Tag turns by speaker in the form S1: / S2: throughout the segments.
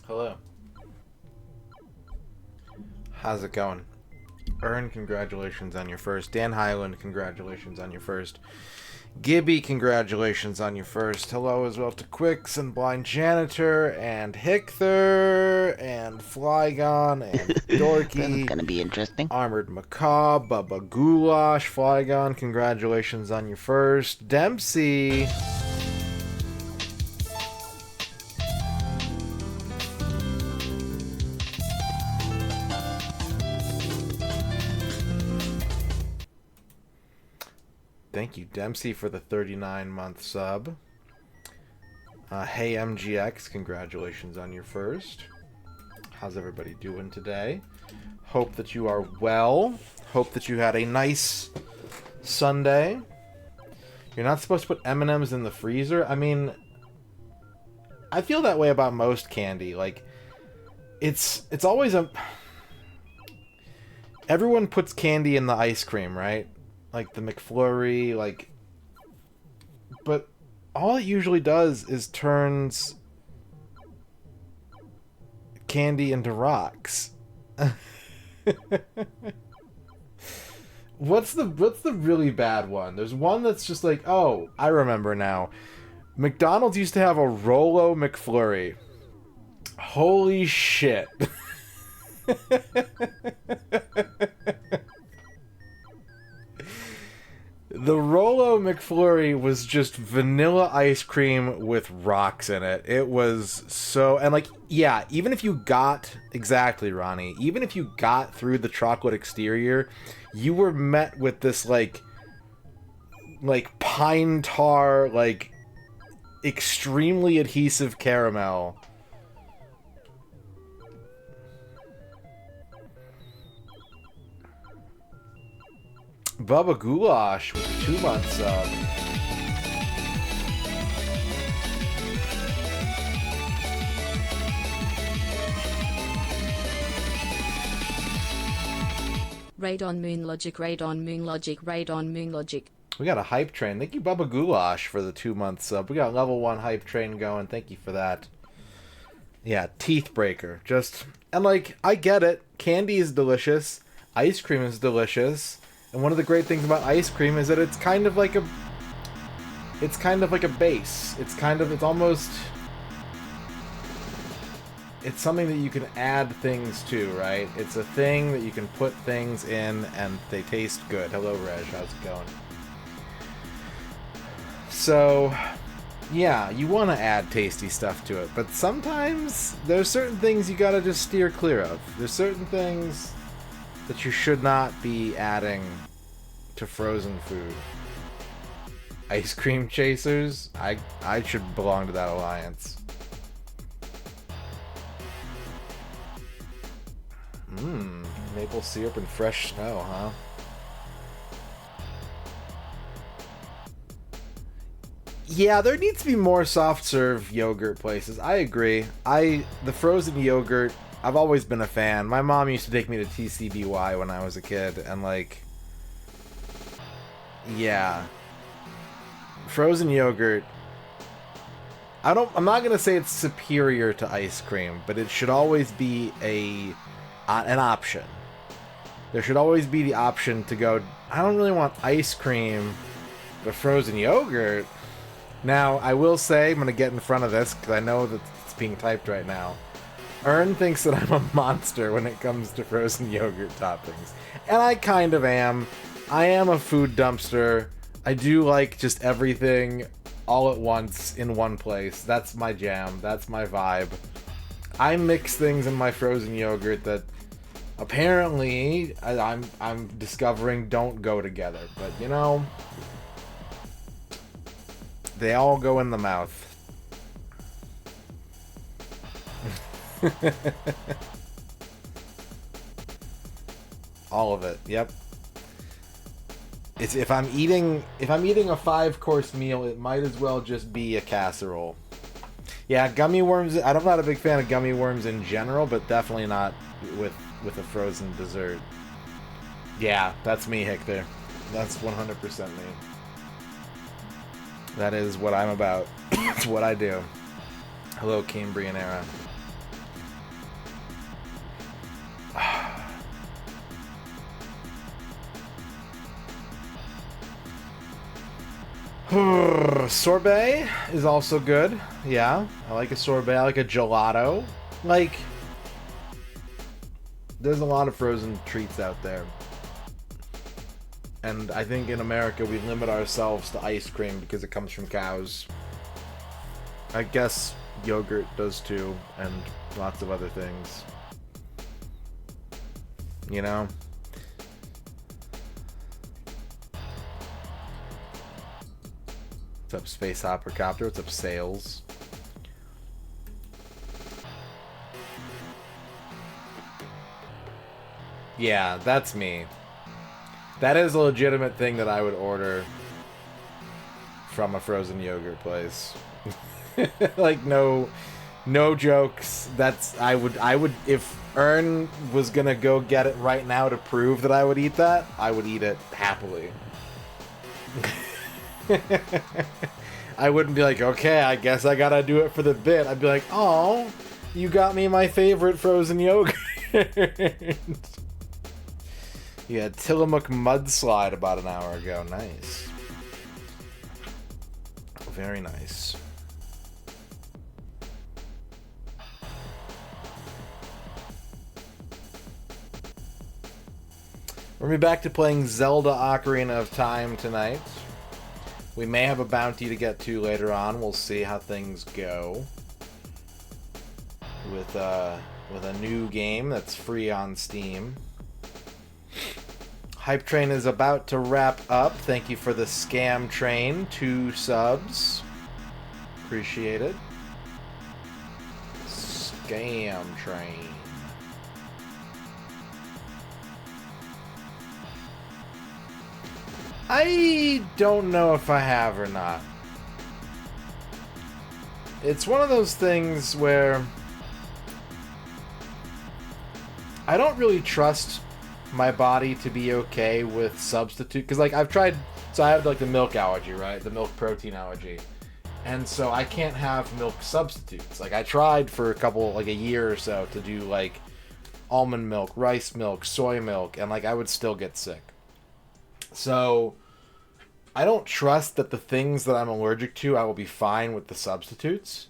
S1: Hello. How's it going? Ern, congratulations on your first. Dan Highland, congratulations on your first. Gibby, congratulations on your first. Hello as well to Quicks and Blind Janitor and Hickther and Flygon and
S2: This is
S1: Dorky.
S2: gonna be interesting.
S1: Armored Macabre, Bubba Goulash, Flygon, congratulations on your first. Dempsey. Thank you, Dempsey, for the 39-month sub. Hey, MGX, congratulations on your first. How's everybody doing today? Hope that you are well. Hope that you had a nice Sunday. You're not supposed to put M&Ms in the freezer. I mean, I feel that way about most candy. Like, it's always a... Everyone puts candy in the ice cream, right? Like the McFlurry, like... But all it usually does is turns candy into rocks. What's the really bad one? There's one that's just like, oh, I remember now. McDonald's used to have a Rolo McFlurry. Holy shit. The Rolo McFlurry was just vanilla ice cream with rocks in it. It was so... And, like, yeah, even if you got... Exactly, Ronnie. Even if you got through the chocolate exterior, you were met with this, like pine tar, like, extremely adhesive caramel. Bubba Goulash with a 2-month sub.
S3: Radon Moon Logic, Radon Moon Logic, Radon Moon Logic.
S1: We got a hype train. Thank you, Bubba Goulash, for the 2-month sub. We got level 1 hype train going. Thank you for that. Yeah, teeth breaker. Just... And, like, I get it. Candy is delicious. Ice cream is delicious. And one of the great things about ice cream is that it's kind of like a... It's kind of like a base. It's almost... It's something that you can add things to, right? It's a thing that you can put things in and they taste good. Hello, Reg. How's it going? So, yeah, you want to add tasty stuff to it. But sometimes there's certain things you gotta just steer clear of. There's certain things that you should not be adding to frozen food. Ice cream chasers? I should belong to that alliance. Maple syrup and fresh snow, huh? Yeah, there needs to be more soft serve yogurt places. I agree. The frozen yogurt, I've always been a fan. My mom used to take me to TCBY when I was a kid, and like, yeah, frozen yogurt. I'm not gonna say it's superior to ice cream, but it should always be an option. There should always be the option to go, I don't really want ice cream, but frozen yogurt. Now, I will say, I'm going to get in front of this, because I know that it's being typed right now. Ern thinks that I'm a monster when it comes to frozen yogurt toppings. And I kind of am. I am a food dumpster. I do like just everything all at once in one place. That's my jam. That's my vibe. I mix things in my frozen yogurt that apparently I'm discovering don't go together. But, you know, they all go in the mouth. All of it. Yep. If I'm eating a 5-course meal, it might as well just be a casserole. Yeah, gummy worms. I'm not a big fan of gummy worms in general, but definitely not with a frozen dessert. Yeah, that's me, Hector. That's 100% me. That is what I'm about. It's what I do. Hello, Cambrian era. Sorbet is also good. Yeah, I like a sorbet. I like a gelato. Like, there's a lot of frozen treats out there. And I think in America we limit ourselves to ice cream because it comes from cows. I guess yogurt does too, and lots of other things. You know? What's up, Space Hoppercopter? What's up, Sales? Yeah, that's me. That is a legitimate thing that I would order from a frozen yogurt place. Like, no jokes. I would if Ern was gonna go get it right now to prove that I would eat that, I would eat it happily. I wouldn't be like, okay, I guess I gotta do it for the bit. I'd be like, oh, you got me my favorite frozen yogurt. Yeah, Tillamook mudslide about an hour ago. Nice. Very nice. We're gonna be back to playing Zelda Ocarina of Time tonight. We may have a bounty to get to later on. We'll see how things go. With a new game that's free on Steam. Hype Train is about to wrap up. Thank you for the Scam Train. 2 subs. Appreciate it. Scam Train. I don't know if I have or not. It's one of those things where I don't really trust my body to be okay with substitute, because like I've tried, so I have like the milk allergy, right? The milk protein allergy. And so I can't have milk substitutes. Like I tried for a year or so to do like almond milk, rice milk, soy milk, and like I would still get sick. So I don't trust that the things that I'm allergic to, I will be fine with the substitutes.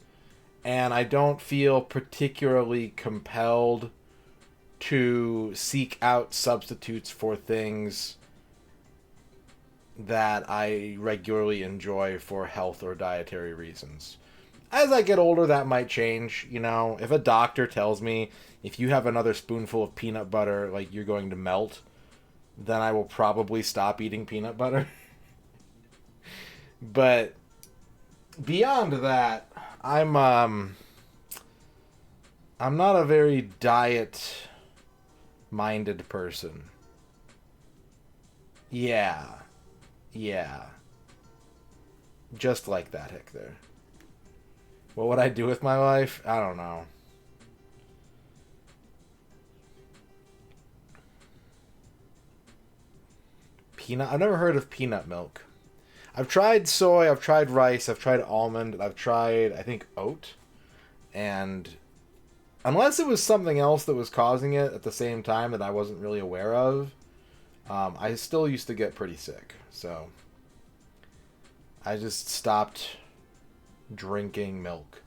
S1: And I don't feel particularly compelled to seek out substitutes for things that I regularly enjoy for health or dietary reasons. As I get older, that might change. You know, if a doctor tells me if you have another spoonful of peanut butter, like you're going to melt, then I will probably stop eating peanut butter. But beyond that, I'm not a very diet-minded person. Yeah. Just like that, Hector. What would I do with my life? I don't know. I've never heard of peanut milk. I've tried soy, I've tried rice, I've tried almond, I've tried, I think, oat. And unless it was something else that was causing it at the same time that I wasn't really aware of, I still used to get pretty sick. So I just stopped drinking milk,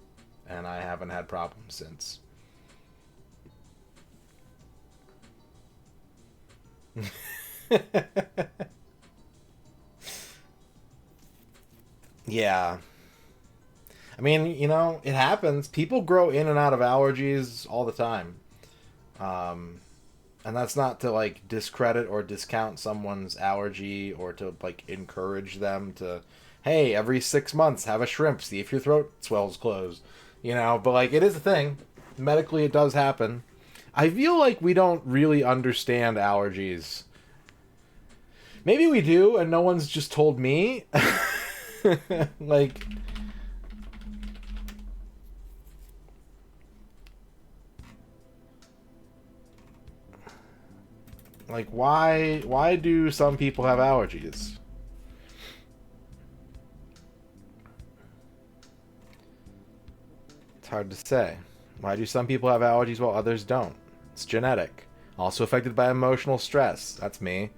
S1: and I haven't had problems since. Yeah. I mean, you know, it happens. People grow in and out of allergies all the time. And that's not to, like, discredit or discount someone's allergy or to, like, encourage them to, hey, every 6 months have a shrimp, see if your throat swells closed. You know, but, like, it is a thing. Medically, it does happen. I feel like we don't really understand allergies. Maybe we do, and no one's just told me. Like, why do some people have allergies? It's hard to say. Why do some people have allergies while others don't? It's genetic. Also affected by emotional stress. That's me.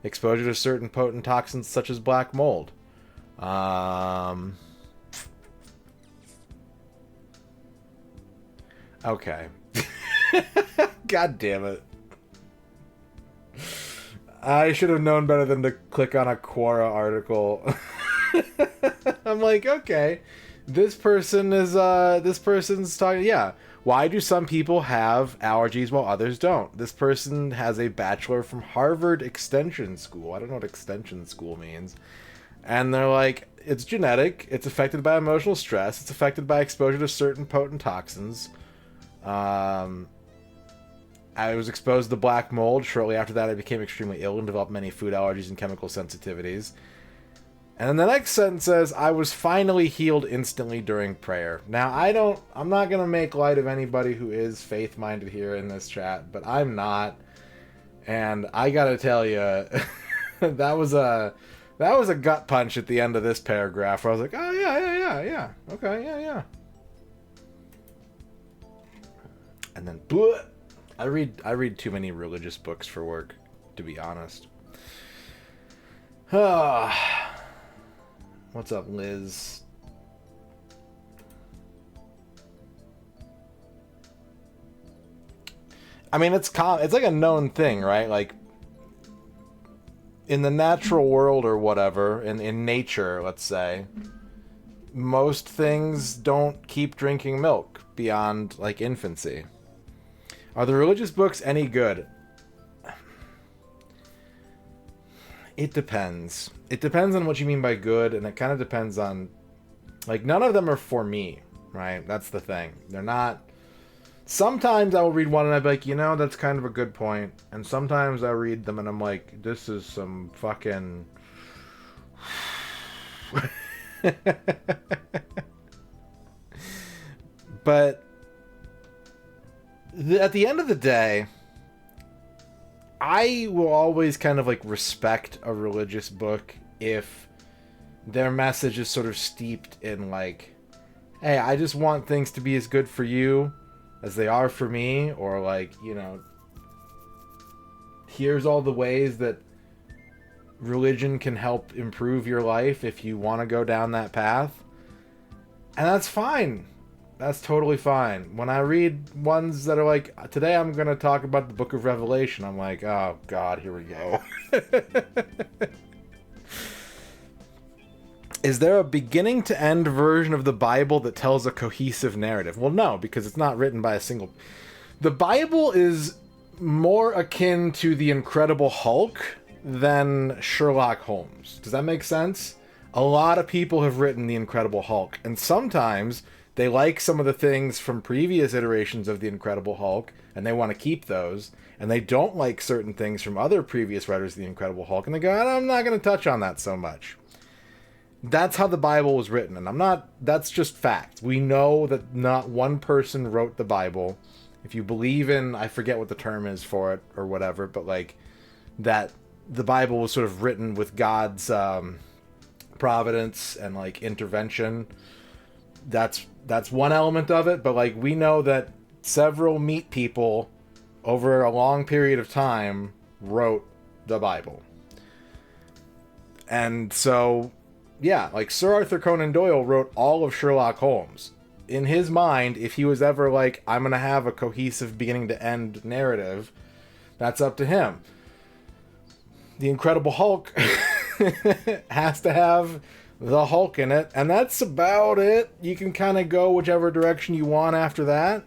S1: Exposure to certain potent toxins such as black mold. Okay. God damn it. I should have known better than to click on a Quora article. I'm like, okay, this person's talking, yeah. Why do some people have allergies while others don't? This person has a bachelor from Harvard Extension School. I don't know what Extension School means. And they're like, it's genetic, it's affected by emotional stress, it's affected by exposure to certain potent toxins. I was exposed to black mold. Shortly after that, I became extremely ill and developed many food allergies and chemical sensitivities. And then the next sentence says, I was finally healed instantly during prayer. Now, I'm not going to make light of anybody who is faith-minded here in this chat, but I'm not. And I got to tell you, that was a gut punch at the end of this paragraph where I was like, oh, yeah. Okay, yeah. And then, bleh. I read too many religious books for work, to be honest. What's up, Liz? I mean, it's like a known thing, right? Like, in the natural world or whatever, in nature, let's say, most things don't keep drinking milk beyond, like, infancy. Are the religious books any good? It depends. It depends on what you mean by good, and it kind of depends on... Like, none of them are for me, right? That's the thing. They're not... Sometimes I will read one and I'll be like, you know, that's kind of a good point. And sometimes I read them and I'm like, this is some fucking... But... at the end of the day, I will always kind of like respect a religious book if their message is sort of steeped in like, hey, I just want things to be as good for you as they are for me, or like, you know, here's all the ways that religion can help improve your life if you want to go down that path. And that's fine. That's totally fine. When I read ones that are like, today I'm going to talk about the Book of Revelation, I'm like, oh God, here we go. Is there a beginning to end version of the Bible that tells a cohesive narrative? Well, no, because it's not written by a single... The Bible is more akin to the Incredible Hulk than Sherlock Holmes. Does that make sense? A lot of people have written the Incredible Hulk, and sometimes... they like some of the things from previous iterations of the Incredible Hulk, and they want to keep those. And they don't like certain things from other previous writers of the Incredible Hulk, and they go, I'm not going to touch on that so much. That's how the Bible was written, and that's just fact. We know that not one person wrote the Bible. If you believe in, I forget what the term is for it, or whatever, but like, that the Bible was sort of written with God's providence and like intervention. That's one element of it, but like, we know that several meat people over a long period of time wrote the Bible. And so, yeah, like Sir Arthur Conan Doyle wrote all of Sherlock Holmes. In his mind, if he was ever like, I'm going to have a cohesive beginning to end narrative, that's up to him. The Incredible Hulk has to have the Hulk in it, and that's about it. You can kind of go whichever direction you want after that.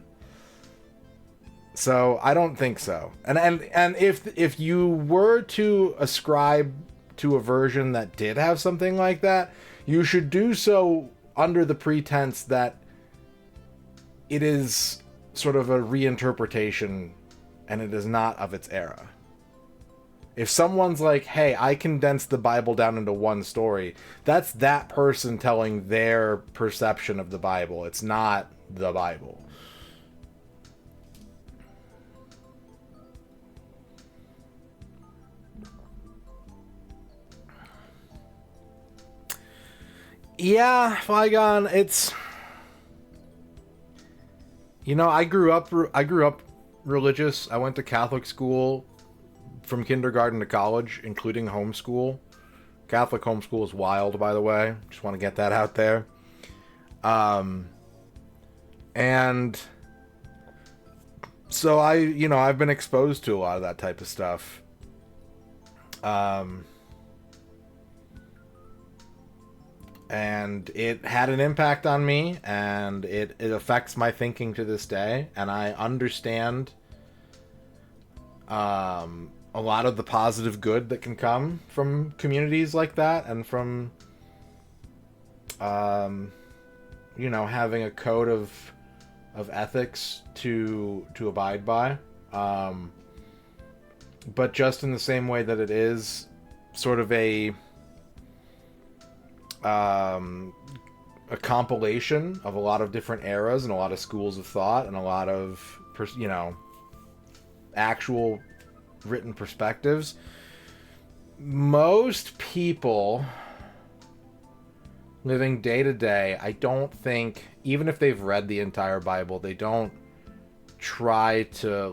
S1: So I don't think so. And if you were to ascribe to a version that did have something like that, you should do so under the pretense that it is sort of a reinterpretation and it is not of its era. If someone's like, hey, I condensed the Bible down into one story, that's that person telling their perception of the Bible. It's not the Bible. Yeah, Flygon, it's... You know, I grew up religious. I went to Catholic school from kindergarten to college, including homeschool. Catholic homeschool is wild, by the way. Just want to get that out there. And so I've been exposed to a lot of that type of stuff. And it had an impact on me, and it affects my thinking to this day, and I understand a lot of the positive good that can come from communities like that, and from having a code of ethics to abide by. But just in the same way that it is sort of a compilation of a lot of different eras and a lot of schools of thought and a lot of actual written perspectives, most people living day to day, I don't think, even if they've read the entire Bible, they don't try to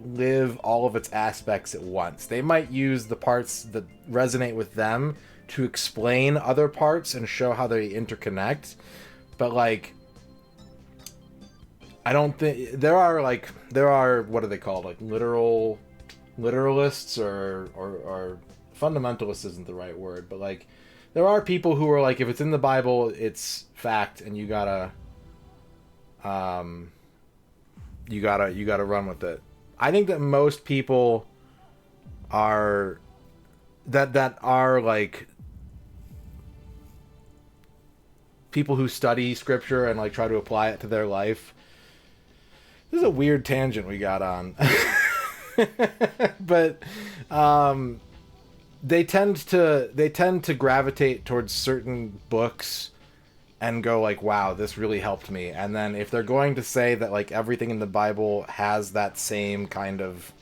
S1: live all of its aspects at once. They might use the parts that resonate with them to explain other parts and show how they interconnect. But I don't think there are what are they called? Literalists or fundamentalists isn't the right word, but there are people who are if it's in the Bible, it's fact, and you gotta run with it. I think that most people are people who study scripture and try to apply it to their life. This is a weird tangent we got on. But they tend to gravitate towards certain books and go wow, this really helped me. And then if they're going to say that everything in the Bible has that same kind of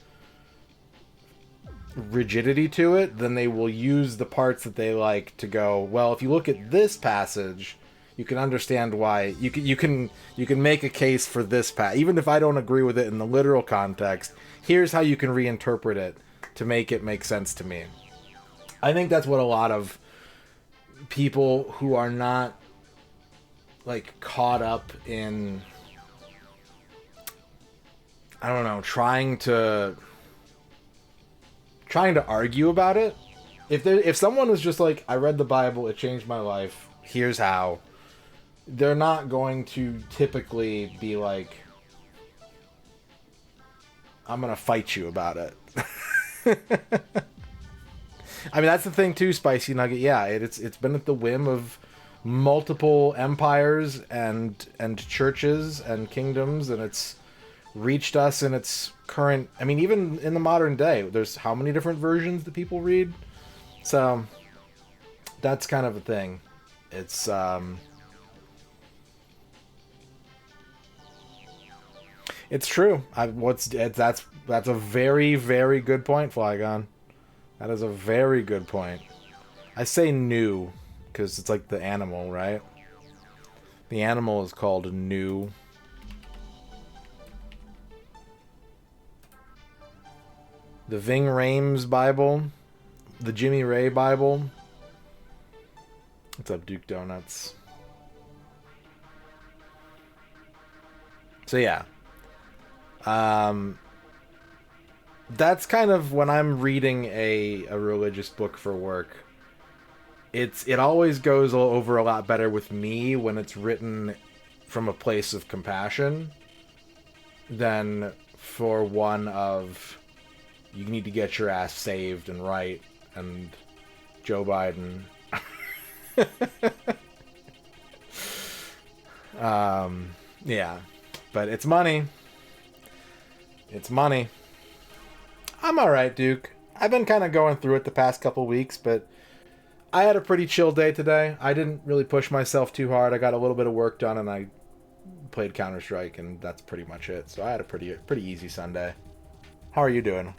S1: rigidity to it, then they will use the parts that they like to go, well, if you look at this passage, you can understand why you can make a case for this even if I don't agree with it in the literal context. Here's how you can reinterpret it to make it make sense to me. I think that's what a lot of people who are not caught up in, I don't know, trying to argue about it. If someone was just I read the Bible, it changed my life, here's how, they're not going to typically be I'm gonna fight you about it. I mean, that's the thing too, Spicy Nugget. Yeah, it's been at the whim of multiple empires and churches and kingdoms, and it's reached us in its current. I mean, even in the modern day, there's how many different versions that people read. So that's kind of a thing. It's it's true. That's a very, very good point, Flygon. That is a very good point. I say new because it's the animal, right? The animal is called new. The Ving Rhames Bible, the Jimmy Ray Bible. What's up, Duke Donuts? So yeah. That's kind of when I'm reading a religious book for work. It always goes over a lot better with me when it's written from a place of compassion than for one of you need to get your ass saved and right and Joe Biden. Yeah, but it's money. It's money. I'm alright, Duke. I've been kind of going through it the past couple weeks, but I had a pretty chill day today. I didn't really push myself too hard. I got a little bit of work done, and I played Counter-Strike, and that's pretty much it. So I had a pretty easy Sunday. How are you doing?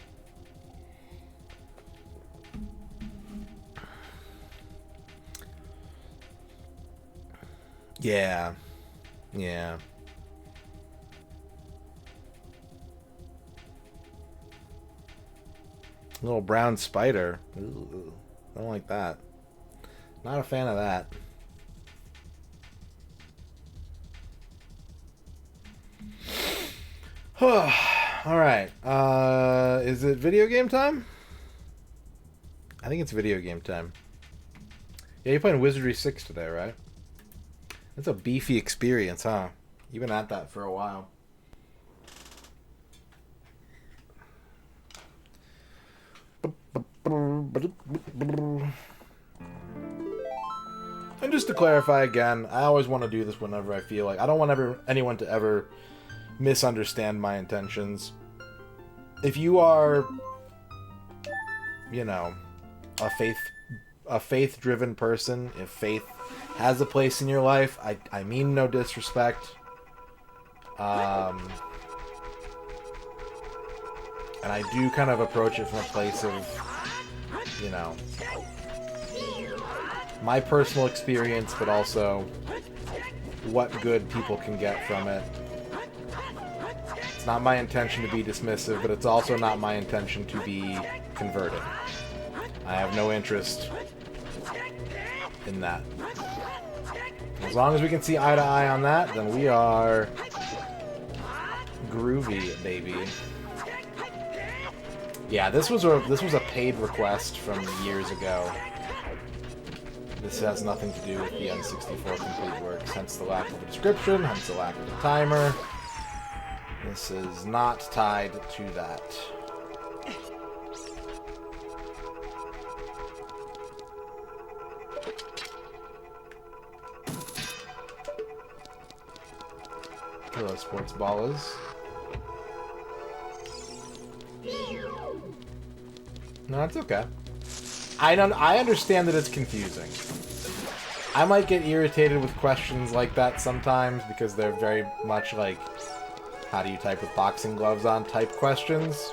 S1: Yeah. Yeah. Little brown spider. Ooh, I don't like that. Not a fan of that. Alright. Is it video game time? I think it's video game time. Yeah, you're playing Wizardry 6 today, right? That's a beefy experience, huh? You've been at that for a while. And just to clarify again, I always want to do this whenever I feel like. I don't want anyone to ever misunderstand my intentions. If you are, you know, a faith-driven person, if faith has a place in your life, I mean no disrespect. And I do kind of approach it from a place of, you know, my personal experience, but also what good people can get from it. It's not my intention to be dismissive, but it's also not my intention to be converted. I have no interest in that. As long as we can see eye to eye on that, then we are groovy, baby. Yeah, this was a paid request from years ago. This has nothing to do with the N64 complete works, hence the lack of a description, hence the lack of a timer. This is not tied to that. Hello, sports ballers. No, it's okay. I understand that it's confusing. I might get irritated with questions like that sometimes because they're very much like, how do you type with boxing gloves on type questions.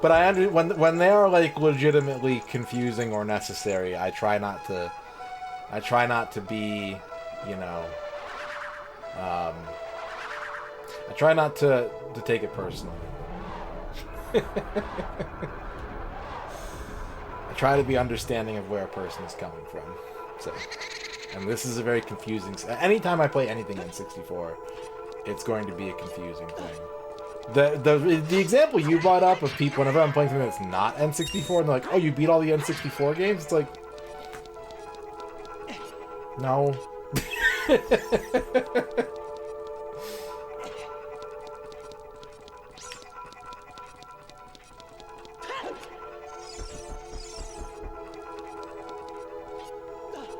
S1: But when they are like legitimately confusing or necessary, I try not to be, you know, I try not to take it personally. I try to be understanding of where a person is coming from. So, and this is a very confusing. Anytime I play anything in 64, it's going to be a confusing thing. The example you brought up of people whenever I'm playing something that's not N64 and they're like, "Oh, you beat all the N64 games?" It's like, no.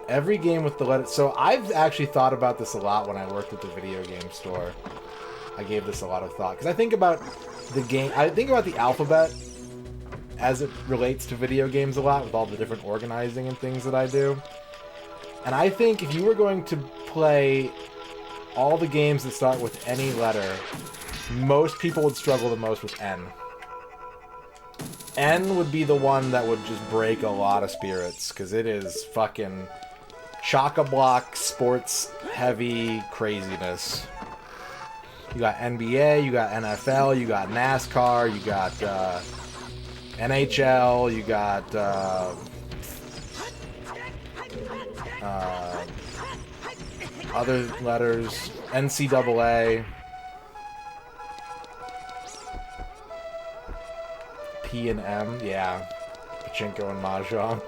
S1: Every game with the letter... So I've actually thought about this a lot when I worked at the video game store. I gave this a lot of thought. Because I think about the game... I think about the alphabet as it relates to video games a lot with all the different organizing and things that I do. And I think if you were going to play all the games that start with any letter, most people would struggle the most with N. N would be the one that would just break a lot of spirits, because it is fucking chock-a-block, sports-heavy craziness. You got NBA, you got NFL, you got NASCAR, you got NHL, you got other letters, NCAA, P and M, yeah, Pachinko and Mahjong.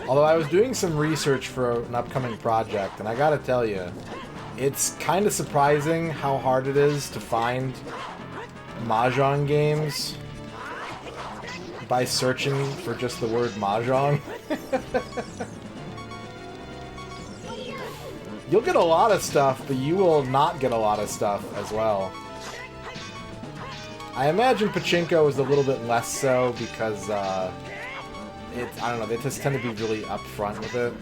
S1: Although I was doing some research for an upcoming project, and I gotta tell you, it's kind of surprising how hard it is to find Mahjong games by searching for just the word Mahjong. You'll get a lot of stuff, but you will not get a lot of stuff as well. I imagine Pachinko is a little bit less so because, I don't know, they just tend to be really upfront with it.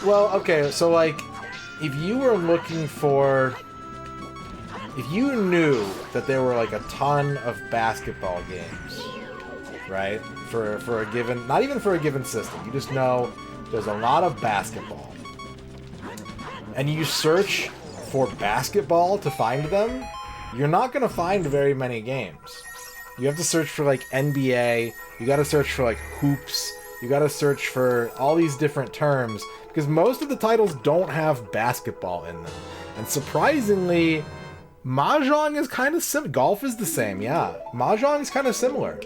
S1: Well, okay, so, like, if you were looking for... if you knew that there were like a ton of basketball games, right? For a given, not even for a given system, you just know there's a lot of basketball. And you search for basketball to find them, you're not going to find very many games. You have to search for like NBA, you got to search for like hoops, you got to search for all these different terms, because most of the titles don't have basketball in them. And surprisingly, Mahjong is kind of similar. Golf is the same, yeah. Mahjong is kind of similar.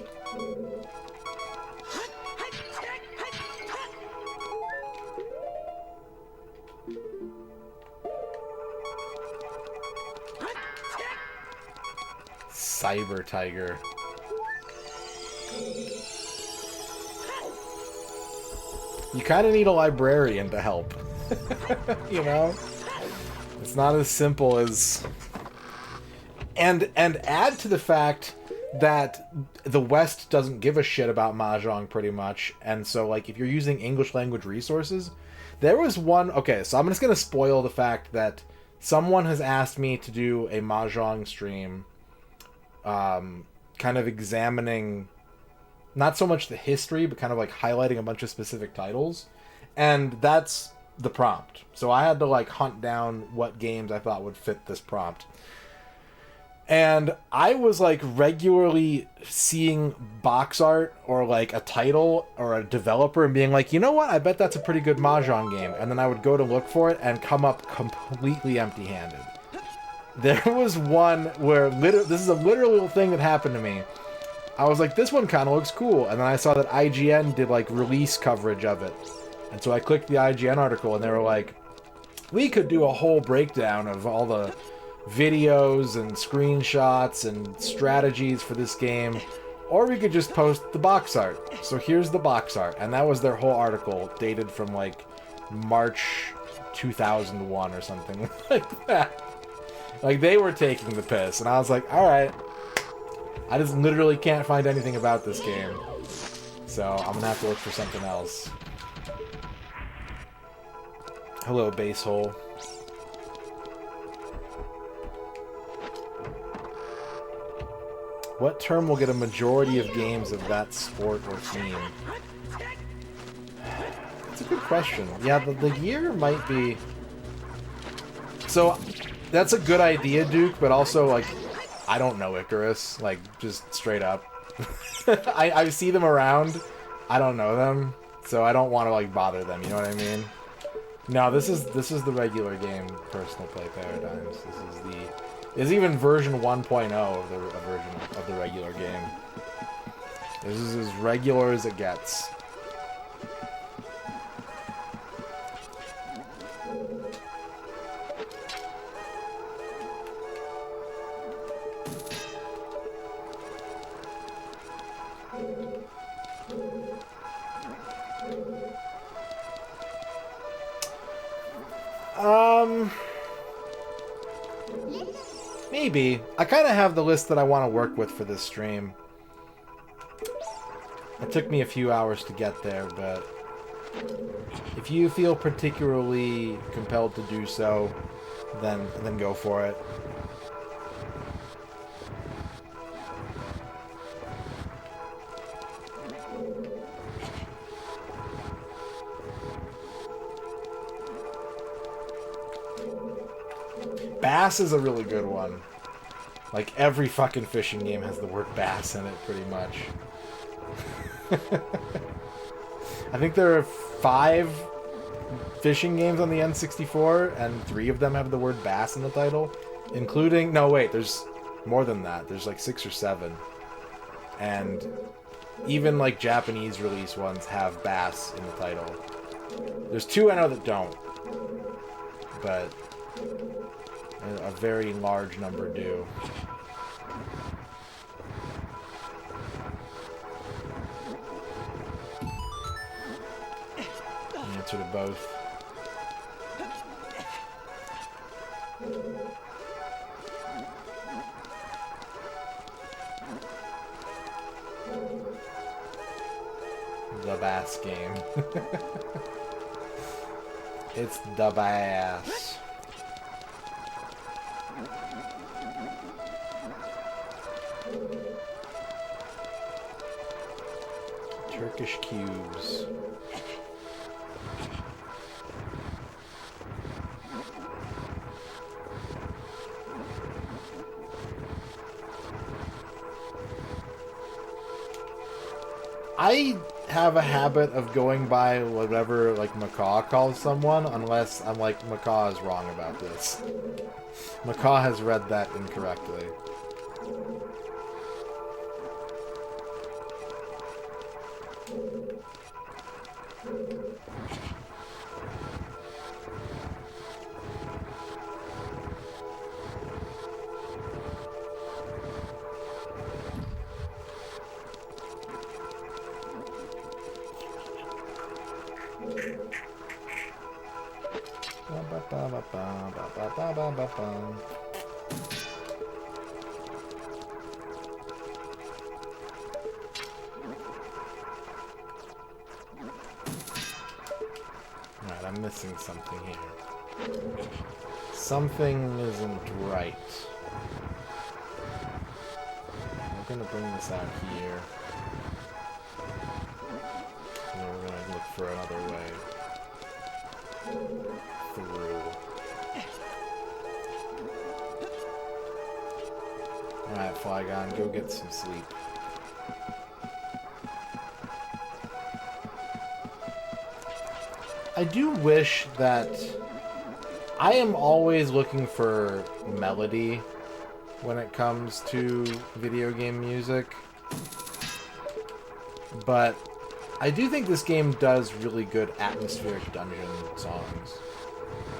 S1: Cyber Tiger. You kind of need a librarian to help. You know? It's not as simple as... And add to the fact that the West doesn't give a shit about Mahjong pretty much, and so, like, if you're using English language resources... There was one... Okay, so I'm just going to spoil the fact that someone has asked me to do a Mahjong stream, kind of examining... Not so much the history, but kind of, like, highlighting a bunch of specific titles. And that's the prompt. So I had to, like, hunt down what games I thought would fit this prompt. And I was, like, regularly seeing box art or, like, a title or a developer and being like, you know what? I bet that's a pretty good Mahjong game. And then I would go to look for it and come up completely empty-handed. There was one where... This is a literal thing that happened to me. I was like, this one kind of looks cool. And then I saw that IGN did, like, release coverage of it. And so I clicked the IGN article, and they were like, we could do a whole breakdown of all the videos and screenshots and strategies for this game, or we could just post the box art. So here's the box art. And that was their whole article, dated from, like, March 2001 or something like that. Like, they were taking the piss. And I was like, alright. I just literally can't find anything about this game. So I'm gonna have to look for something else. Hello, base hole. What term will get a majority of games of that sport or theme? That's a good question. Yeah, the year might be... So, that's a good idea, Duke, but also, like, I don't know Icarus, like, just straight up. I see them around, I don't know them, so I don't want to, like, bother them, you know what I mean? No, this is the regular game, Personal Play Paradigms. This is even version 1.0 of the regular game. This is as regular as it gets. Maybe. I kind of have the list that I want to work with for this stream. It took me a few hours to get there, but if you feel particularly compelled to do so, then go for it. Bass is a really good one. Like, every fucking fishing game has the word bass in it, pretty much. I think there are 5 fishing games on the N64, and 3 of them have the word bass in the title. Including... No, wait, there's more than that. There's like 6 or 7. And even, like, Japanese release ones have bass in the title. There's 2 I know that don't. But... a very large number do. The answer to both. The bass game. It's the bass. Turkish cubes. I have a habit of going by whatever, like, Macaw calls someone, unless I'm like, Macaw is wrong about this. Macaw has read that incorrectly. Alright, I'm missing something here. Something isn't right. We're gonna bring this out here. And then we're gonna look for another way through. Alright, Flygon, go get some sleep. I do wish that... I am always looking for melody when it comes to video game music. But I do think this game does really good atmospheric dungeon songs.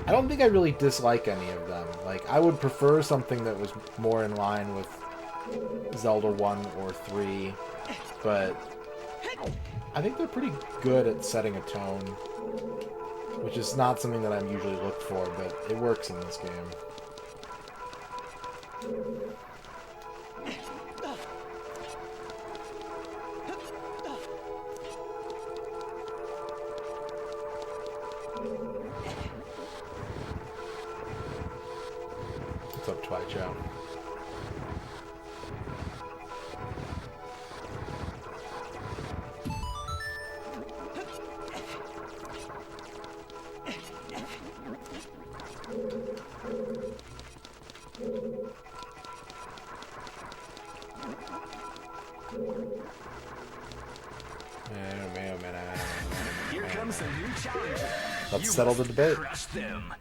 S1: I don't think I really dislike any of them. Like, I would prefer something that was more in line with Zelda 1 or 3, but I think they're pretty good at setting a tone, which is not something that I'm usually looked for, but it works in this game. What's up, Twichow?
S2: Here comes a new challenger.
S1: Let's settle the debate.
S2: Crush them.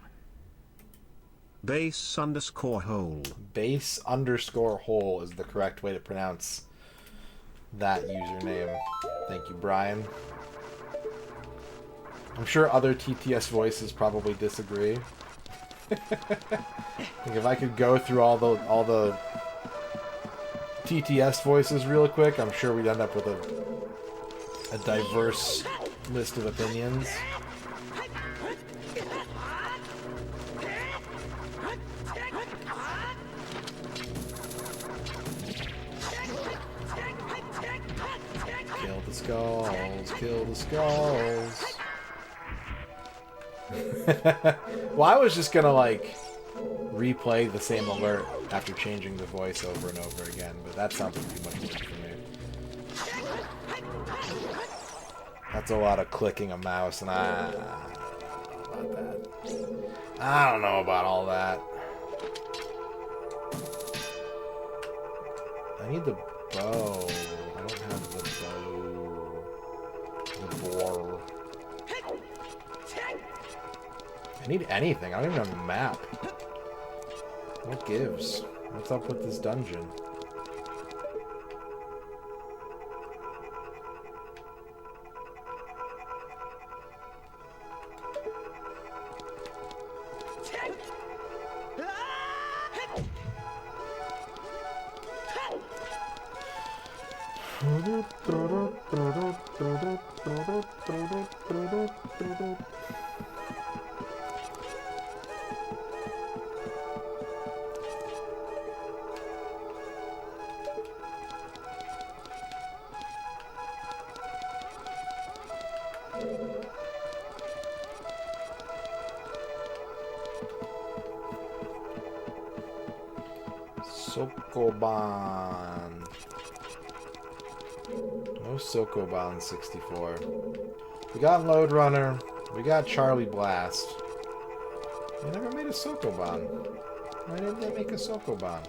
S4: Base_hole.
S1: Base_hole is the correct way to pronounce that username. Thank you, Brian. I'm sure other TTS voices probably disagree. Like if I could go through all the TTS voices real quick, I'm sure we'd end up with a diverse list of opinions. Kill the skulls, kill the skulls. Well, I was just gonna, like, replay the same alert after changing the voice over and over again, but that sounded too much work for me. That's a lot of clicking a mouse, and I don't know about that. I don't know about all that. I need the bow. I don't have the bow. The boar. I need anything. I don't even have a map. What gives? What's up with this dungeon? Sokoban. No Sokoban 64. We got Load Runner. We got Charlie Blast. They never made a Sokoban. Why didn't they make a Sokoban?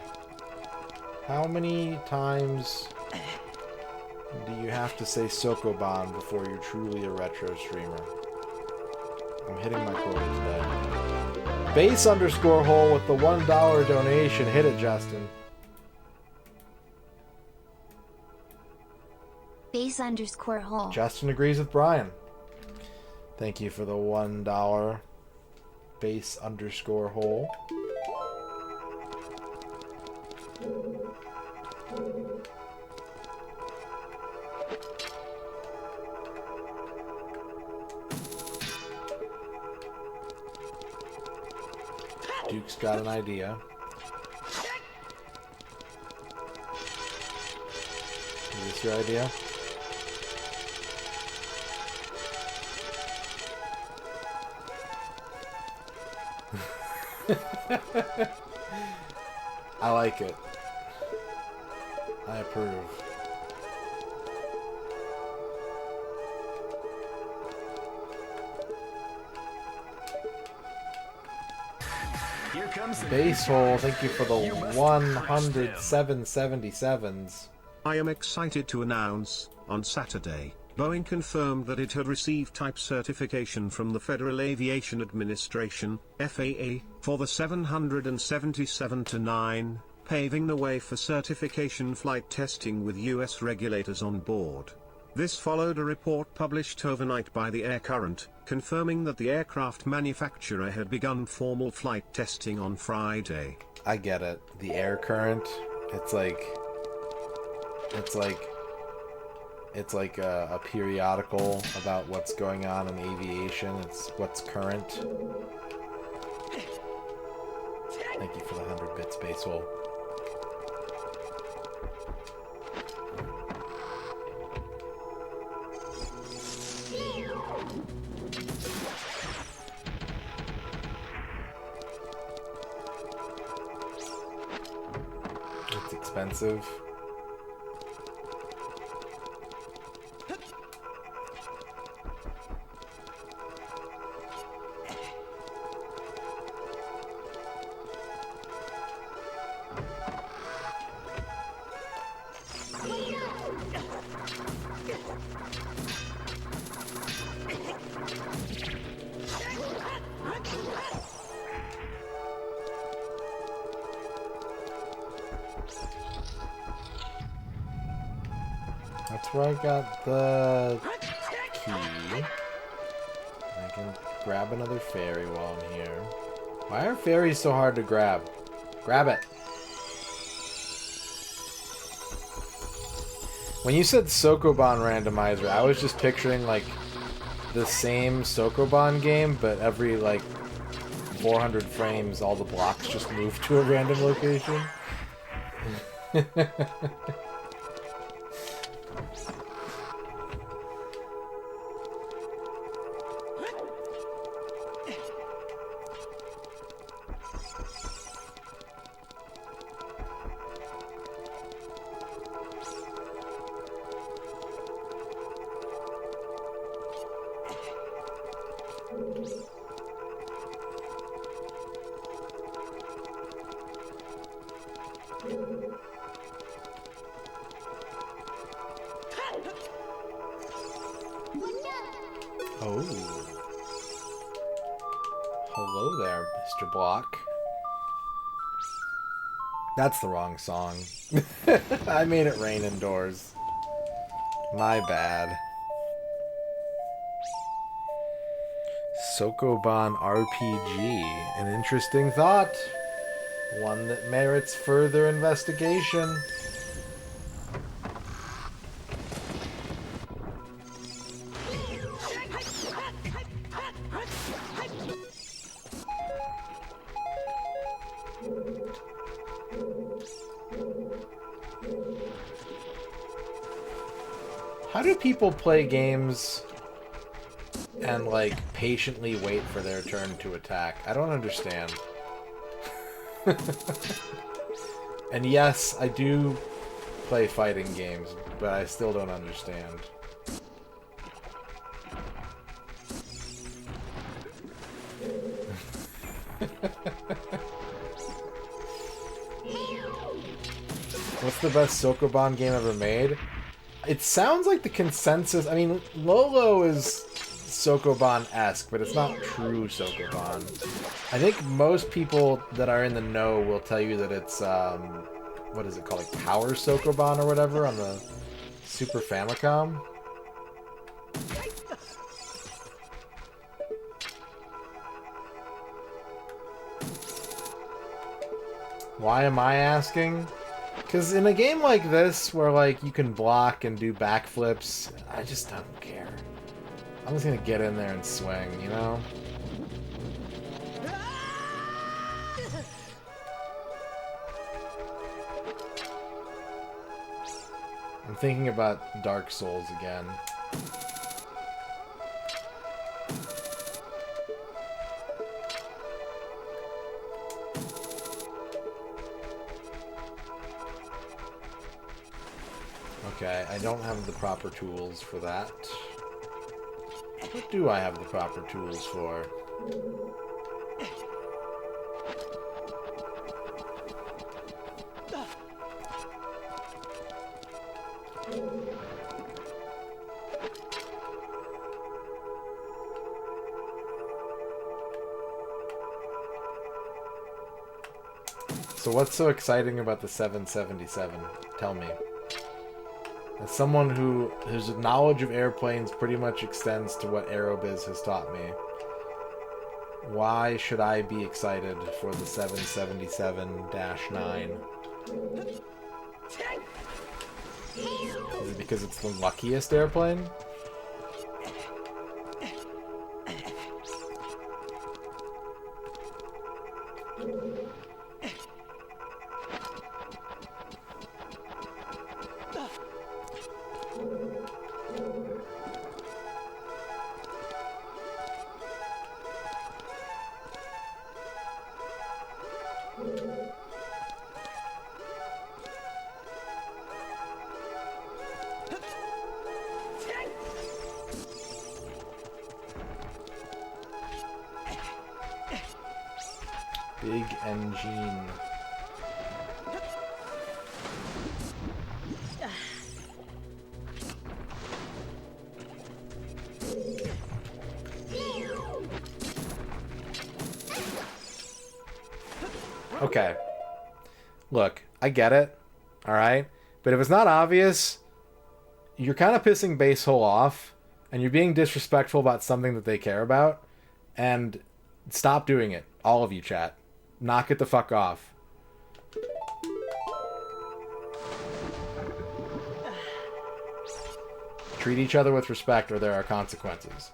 S1: How many times do you have to say Sokoban before you're truly a retro streamer? I'm hitting my quota today. Base underscore hole with the $1 donation. Hit it, Justin.
S4: Base underscore hole.
S1: Justin agrees with Brian. Thank you for the $1 base underscore hole. Duke's got an idea. Is this your idea? I like it. I approve.
S2: Here comes the
S1: Base hole, thank you for the 107.77s.
S5: I am excited to announce, on Saturday, Boeing confirmed that it had received type certification from the Federal Aviation Administration, FAA, for the 777-9, paving the way for certification flight testing with U.S. regulators on board. This followed a report published overnight by the Air Current, confirming that the aircraft manufacturer had begun formal flight testing on Friday.
S1: I get it. The air current, it's like a periodical about what's going on in aviation. It's what's current. Thank you for the 100 bits, base hole. It's expensive. That's where I got the key. I can grab another fairy while I'm here. Why are fairies so hard to grab? Grab it! When you said Sokoban randomizer, I was just picturing like the same Sokoban game, but every like 400 frames, all the blocks just move to a random location. Oh. Hello there, Mr. Block. That's the wrong song. I made it rain indoors. My bad. Sokoban RPG. An interesting thought. One that merits further investigation. How do people play games and, like, patiently wait for their turn to attack? I don't understand. And yes, I do play fighting games, but I still don't understand. What's the best Sokoban game ever made? It sounds like the consensus... I mean, Lolo is Sokoban-esque, but it's not true Sokoban. I think most people that are in the know will tell you that it's, what is it called? Like Power Sokoban or whatever on the Super Famicom. Why am I asking? Because in a game like this, where like you can block and do backflips, I just don't care. I'm just gonna get in there and swing, you know? I'm thinking about Dark Souls again. Okay, I don't have the proper tools for that. What do I have the proper tools for? So what's so exciting about the 777? Tell me. As someone whose knowledge of airplanes pretty much extends to what Aerobiz has taught me, why should I be excited for the 777-9? Is it because it's the luckiest airplane? Big engine. Okay. Look, I get it. Alright? But if it's not obvious, you're kind of pissing Base Hole off, and you're being disrespectful about something that they care about, and stop doing it. All of you, chat. Knock it the fuck off. Treat each other with respect or there are consequences.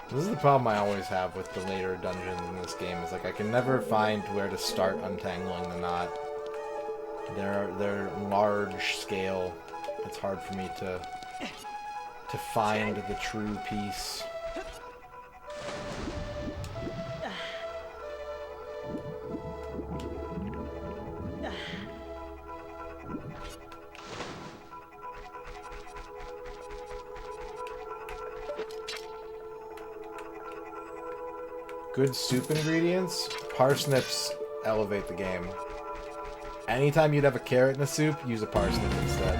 S1: This is the problem I always have with the later dungeons in this game, is like I can never find where to start untangling the knot. They're large scale. It's hard for me to find the true piece. Good soup ingredients? Parsnips elevate the game. Anytime you'd have a carrot in a soup, use a parsnip instead.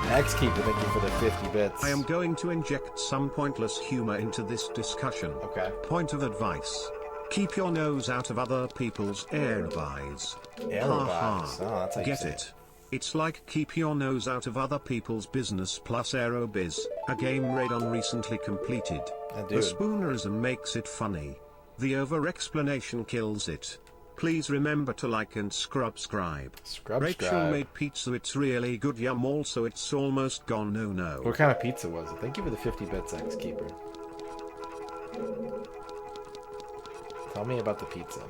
S1: Xkeeper, thank you for the 50 bits.
S5: I am going to inject some pointless humor into this discussion.
S1: Okay.
S5: Point of advice. Keep your nose out of other people's airbuys.
S1: Airbuys? Oh, that's how you
S5: Get
S1: say
S5: it. It's like keep your nose out of other people's business plus Aerobiz, a game Radon recently completed. The spoonerism makes it funny. The over-explanation kills it. Please remember to like and subscribe. Rachel made pizza, it's really good, yum, also it's almost gone, no.
S1: What kind of pizza was it? Thank you for the 50 bits, X-Keeper. Tell me about the pizza.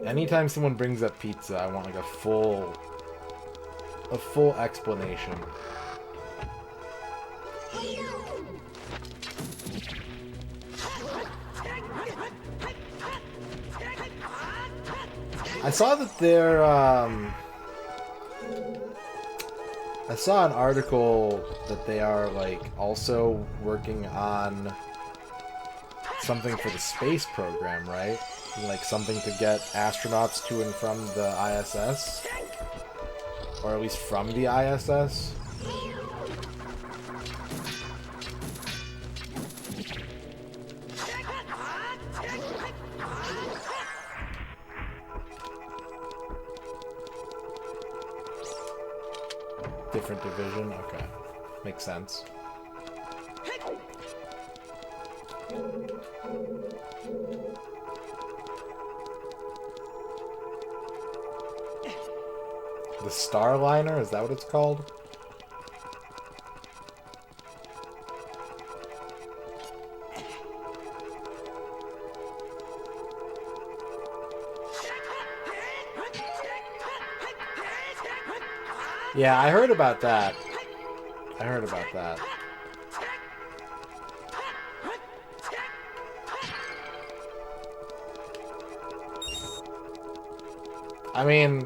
S1: Anytime someone brings up pizza, I want like a full explanation. I saw that they're, I saw an article that they are, like, also working on something for the space program, right? Like, something to get astronauts to and from the ISS? Or at least from the ISS? Different division? Okay. Makes sense. The Starliner? Is that what it's called? Yeah, I heard about that. I heard about that. I mean,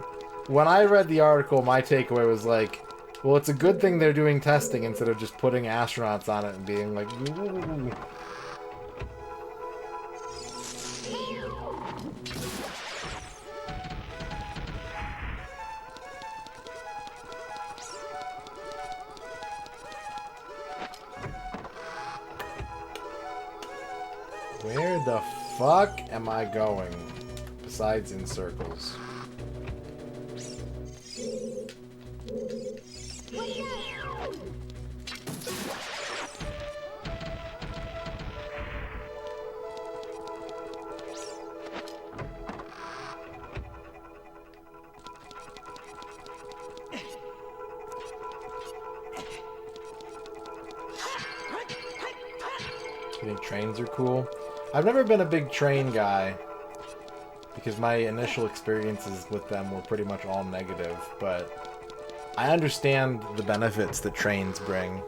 S1: when I read the article, my takeaway was like, well, it's a good thing they're doing testing instead of just putting astronauts on it and being like, ooh. Where the fuck am I going? Besides in circles. You think trains are cool? I've never been a big train guy because my initial experiences with them were pretty much all negative, but I understand the benefits that trains bring.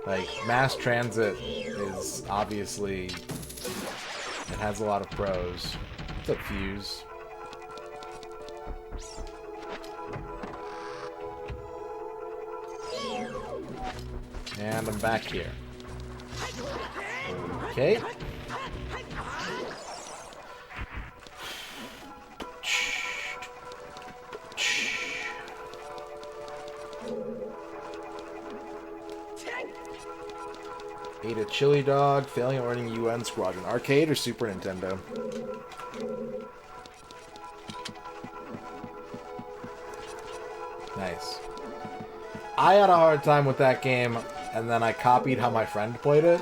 S1: Like, mass transit is obviously, it has a lot of pros. What's up, Fuse? And I'm back here. Okay. Ate a chili dog, failing at learning UN Squadron. Arcade or Super Nintendo? Nice. I had a hard time with that game, and then I copied how my friend played it,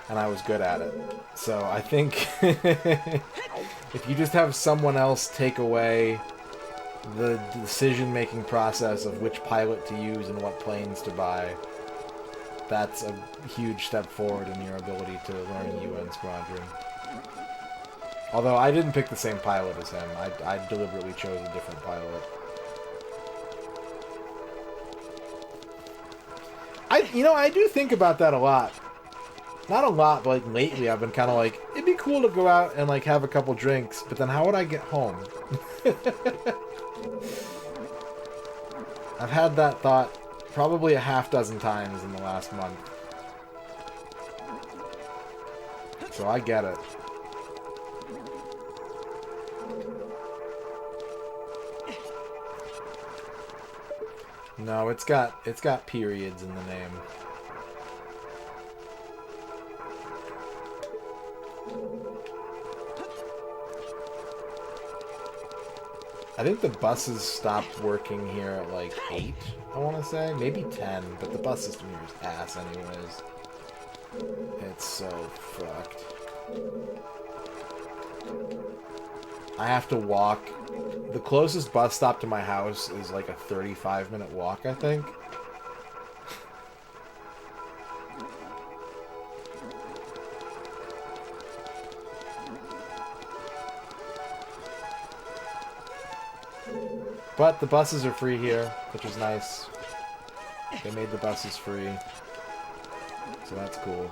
S1: and I was good at it. So I think if you just have someone else take away the decision-making process of which pilot to use and what planes to buy, that's a huge step forward in your ability to learn UN Squadron. Although I didn't pick the same pilot as him. I deliberately chose a different pilot. I do think about that a lot. Not a lot, but like lately I've been kind of like, it'd be cool to go out and like have a couple drinks, but then how would I get home? I've had that thought probably a half dozen times in the last month. So I get it. No, it's got periods in the name. I think the buses stopped working here at like 8, I want to say. Maybe 10, but the bus system here is ass anyways. It's so fucked. I have to walk. The closest bus stop to my house is like a 35-minute walk, I think. But the buses are free here, which is nice. They made the buses free. So that's cool.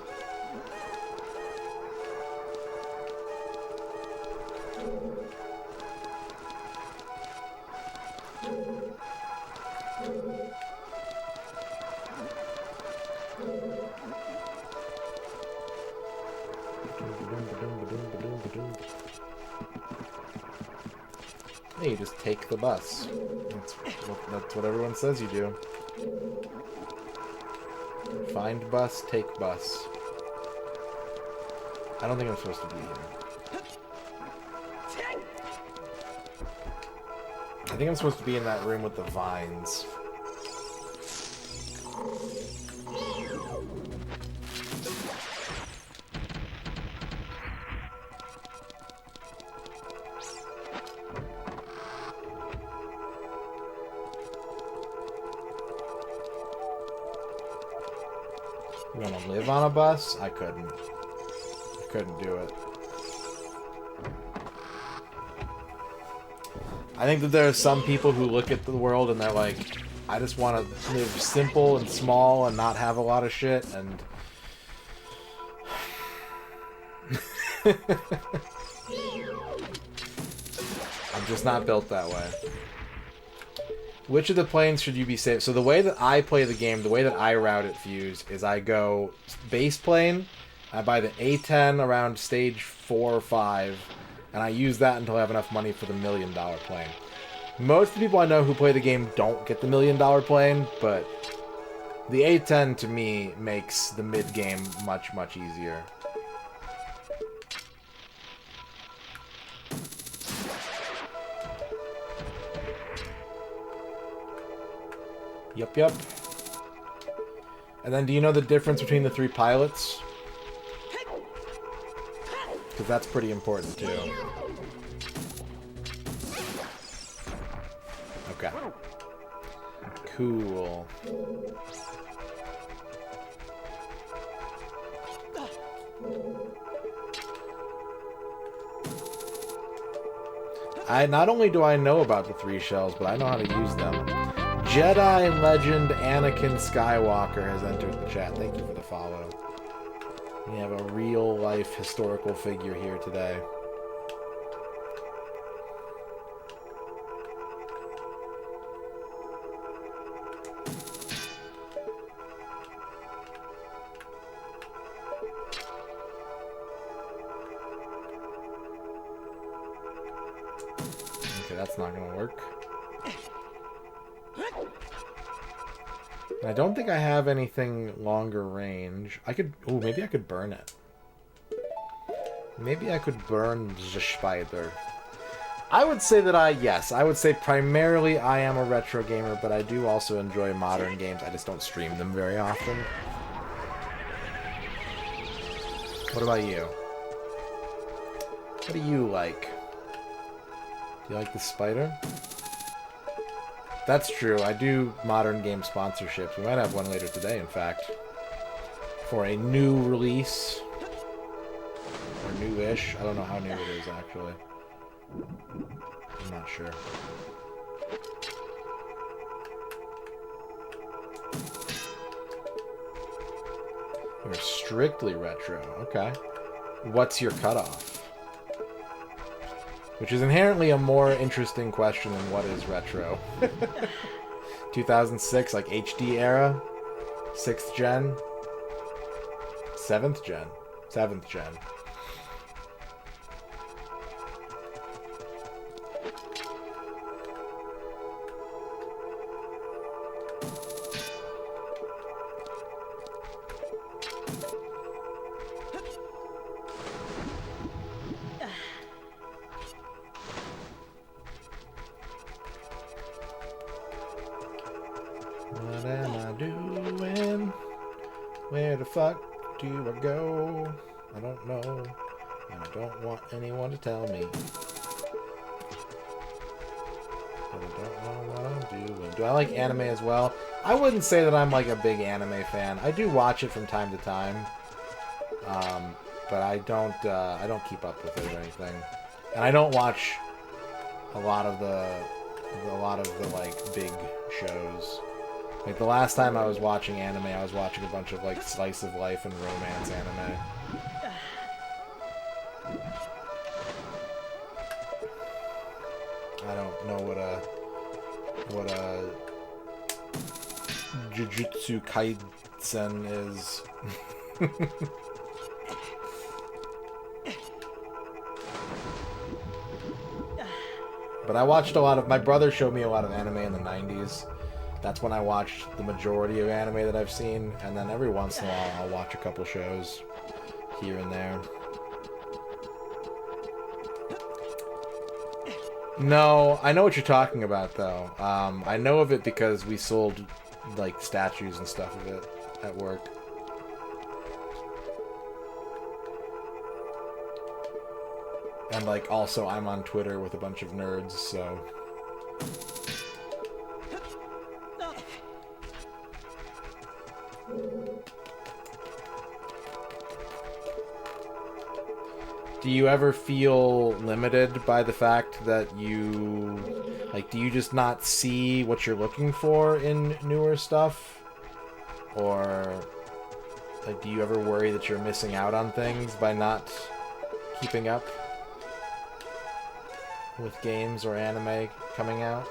S1: Hey, you just take the bus. That's what everyone says you do. Find bus, take bus. I don't think I'm supposed to be here. I think I'm supposed to be in that room with the vines. You want to live on a bus? I couldn't. I couldn't do it. I think that there are some people who look at the world and they're like, I just want to live simple and small and not have a lot of shit, and... I'm just not built that way. Which of the planes should you be saved? So the way that I play the game, the way that I route it, Fuse, is I go base plane, I buy the A10 around stage 4 or 5, and I use that until I have enough money for the $1 million plane. Most of the people I know who play the game don't get the $1 million plane, but the A10 to me makes the mid-game much, much easier. Yep. And then do you know the difference between the 3 pilots? Because that's pretty important too. Okay. Cool. Not only do I know about the 3 shells, but I know how to use them. Jedi legend Anakin Skywalker has entered the chat. Thank you for the follow. We have a real-life historical figure here today. Okay, that's not gonna work. I don't think I have anything longer range. I could... Oh, maybe I could burn it. Maybe I could burn the spider. I would say that yes, I would say primarily I am a retro gamer, but I do also enjoy modern games. I just don't stream them very often. What about you? What do you like? Do you like the spider? That's true. I do modern game sponsorships. We might have one later today, in fact. For a new release. Or new-ish. I don't know how new it is, actually. I'm not sure. You're strictly retro. Okay. What's your cutoff? Which is inherently a more interesting question than what is retro. 2006, like HD era? 6th gen? 7th gen? 7th gen. Where the fuck do I go? I don't know. And I don't want anyone to tell me. But I don't know what I'm doing. Do I like anime as well? I wouldn't say that I'm like a big anime fan. I do watch it from time to time. But I don't keep up with it or anything. And I don't watch a lot of the like big shows. Like the last time I was watching anime, I was watching a bunch of like slice of life and romance anime. I don't know what a Jujutsu Kaisen is. But I watched a lot of... My brother showed me a lot of anime in the 90s. That's when I watched the majority of anime that I've seen. And then every once in a while, I'll watch a couple shows here and there. No, I know what you're talking about, though. I know of it because we sold, like, statues and stuff of it at work. And, like, also I'm on Twitter with a bunch of nerds, so... Do you ever feel limited by the fact that you... Like, do you just not see what you're looking for in newer stuff? Or... Like, do you ever worry that you're missing out on things by not keeping up with games or anime coming out?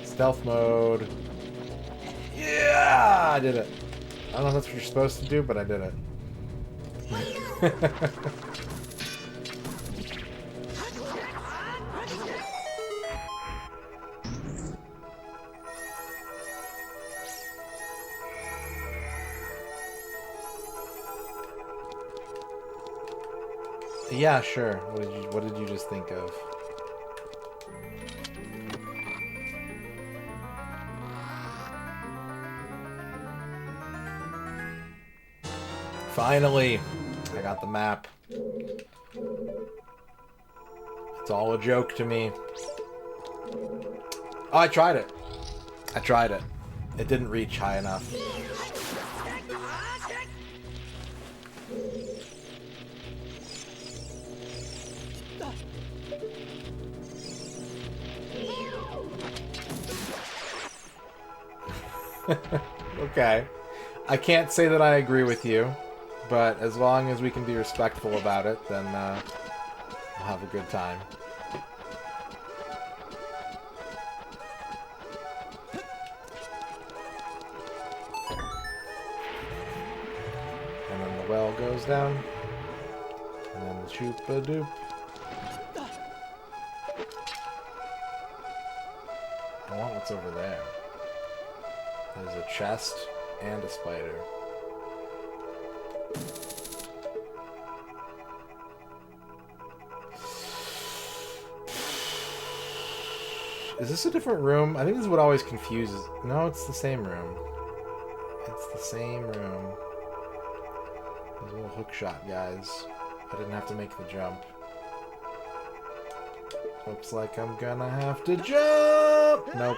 S1: Stealth mode. Yeah, I did it. I don't know if that's what you're supposed to do, but I did it. Yeah, sure. What did you just think of? Finally, I got the map. It's all a joke to me. Oh, I tried it. I tried it. It didn't reach high enough. Okay. I can't say that I agree with you. But as long as we can be respectful about it, then we'll have a good time. And then the well goes down. And then the choop-a-doop. I want what's over there. There's a chest and a spider. Is this a different room? I think this is what always confuses... No, it's the same room. It's the same room. There's a little hook shot, guys. I didn't have to make the jump. Looks like I'm gonna have to jump! Nope.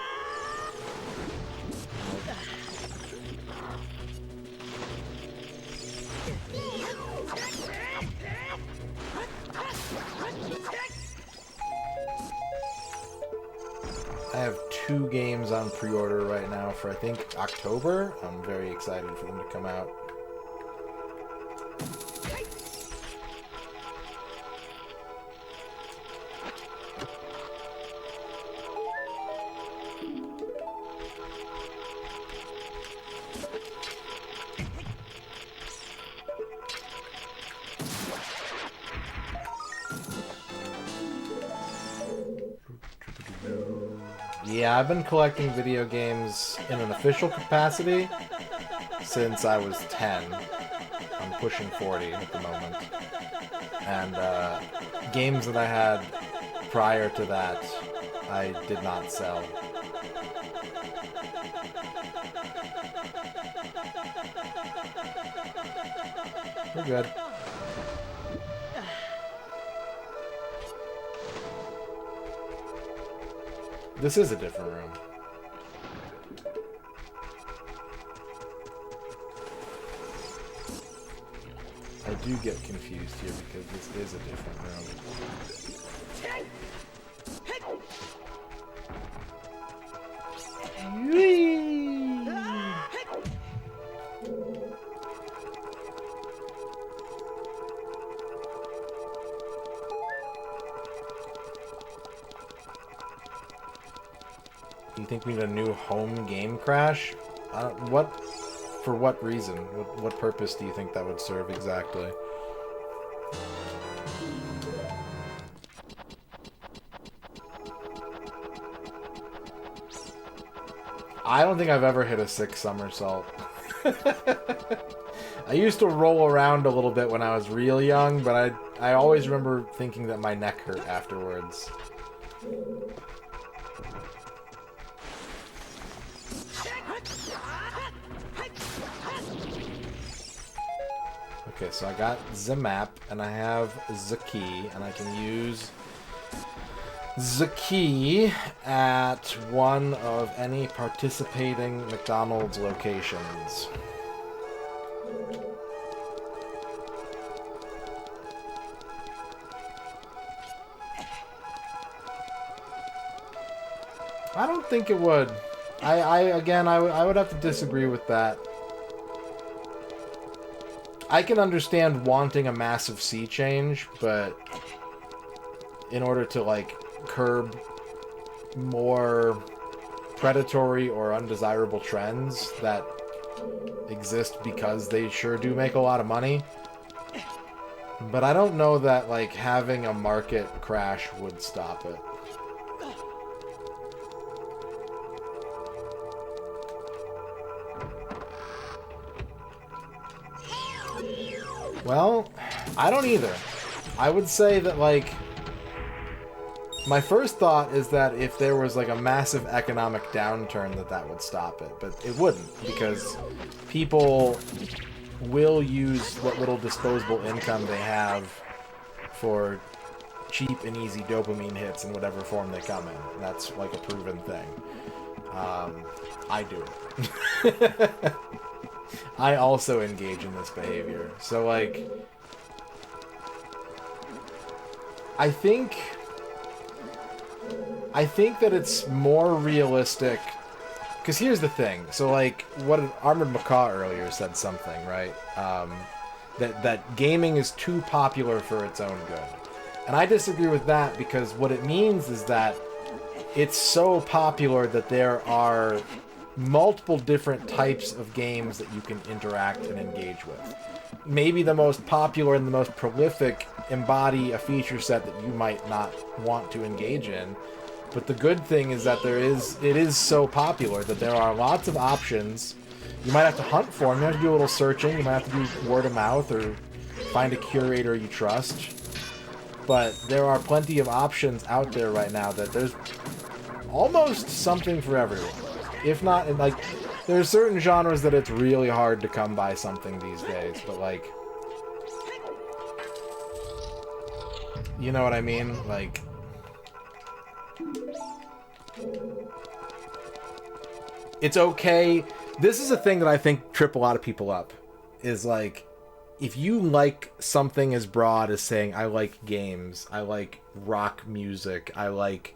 S1: I have 2 games on pre-order right now for, I think, October. I'm very excited for them to come out. Yeah, I've been collecting video games in an official capacity since I was 10. I'm pushing 40 at the moment. And games that I had prior to that, I did not sell. We're good. This is a different room. I do get confused here because this is a different room. You think we need a new home game crash? For what reason? What purpose do you think that would serve exactly? I don't think I've ever hit a 6 somersault. I used to roll around a little bit when I was real young, but I always remember thinking that my neck hurt afterwards. Okay, so I got the map, and I have the key, and I can use the key at one of any participating McDonald's locations. I don't think it would. I would have to disagree with that. I can understand wanting a massive sea change, but in order to, like, curb more predatory or undesirable trends that exist because they sure do make a lot of money. But I don't know that, like, having a market crash would stop it. Well, I don't either. I would say that, like, my first thought is that if there was, like, a massive economic downturn, that would stop it. But it wouldn't, because people will use what little disposable income they have for cheap and easy dopamine hits in whatever form they come in. That's, like, a proven thing. I do it. I also engage in this behavior. So, like, I think that it's more realistic, because here's the thing. So, like, what Armored Macaw earlier said something, right? That gaming is too popular for its own good. And I disagree with that, because what it means is that it's so popular that there are multiple different types of games that you can interact and engage with. Maybe the most popular and the most prolific embody a feature set that you might not want to engage in. But the good thing is that it is so popular that there are lots of options. You might have to hunt for them. You might have to do a little searching. You might have to do word of mouth or find a curator you trust. But there are plenty of options out there right now that there's almost something for everyone. If not, like, there's certain genres that it's really hard to come by something these days, but, like, you know what I mean? Like, it's okay. This is a thing that I think trip a lot of people up, is, like, if you like something as broad as saying, I like games, I like rock music, I like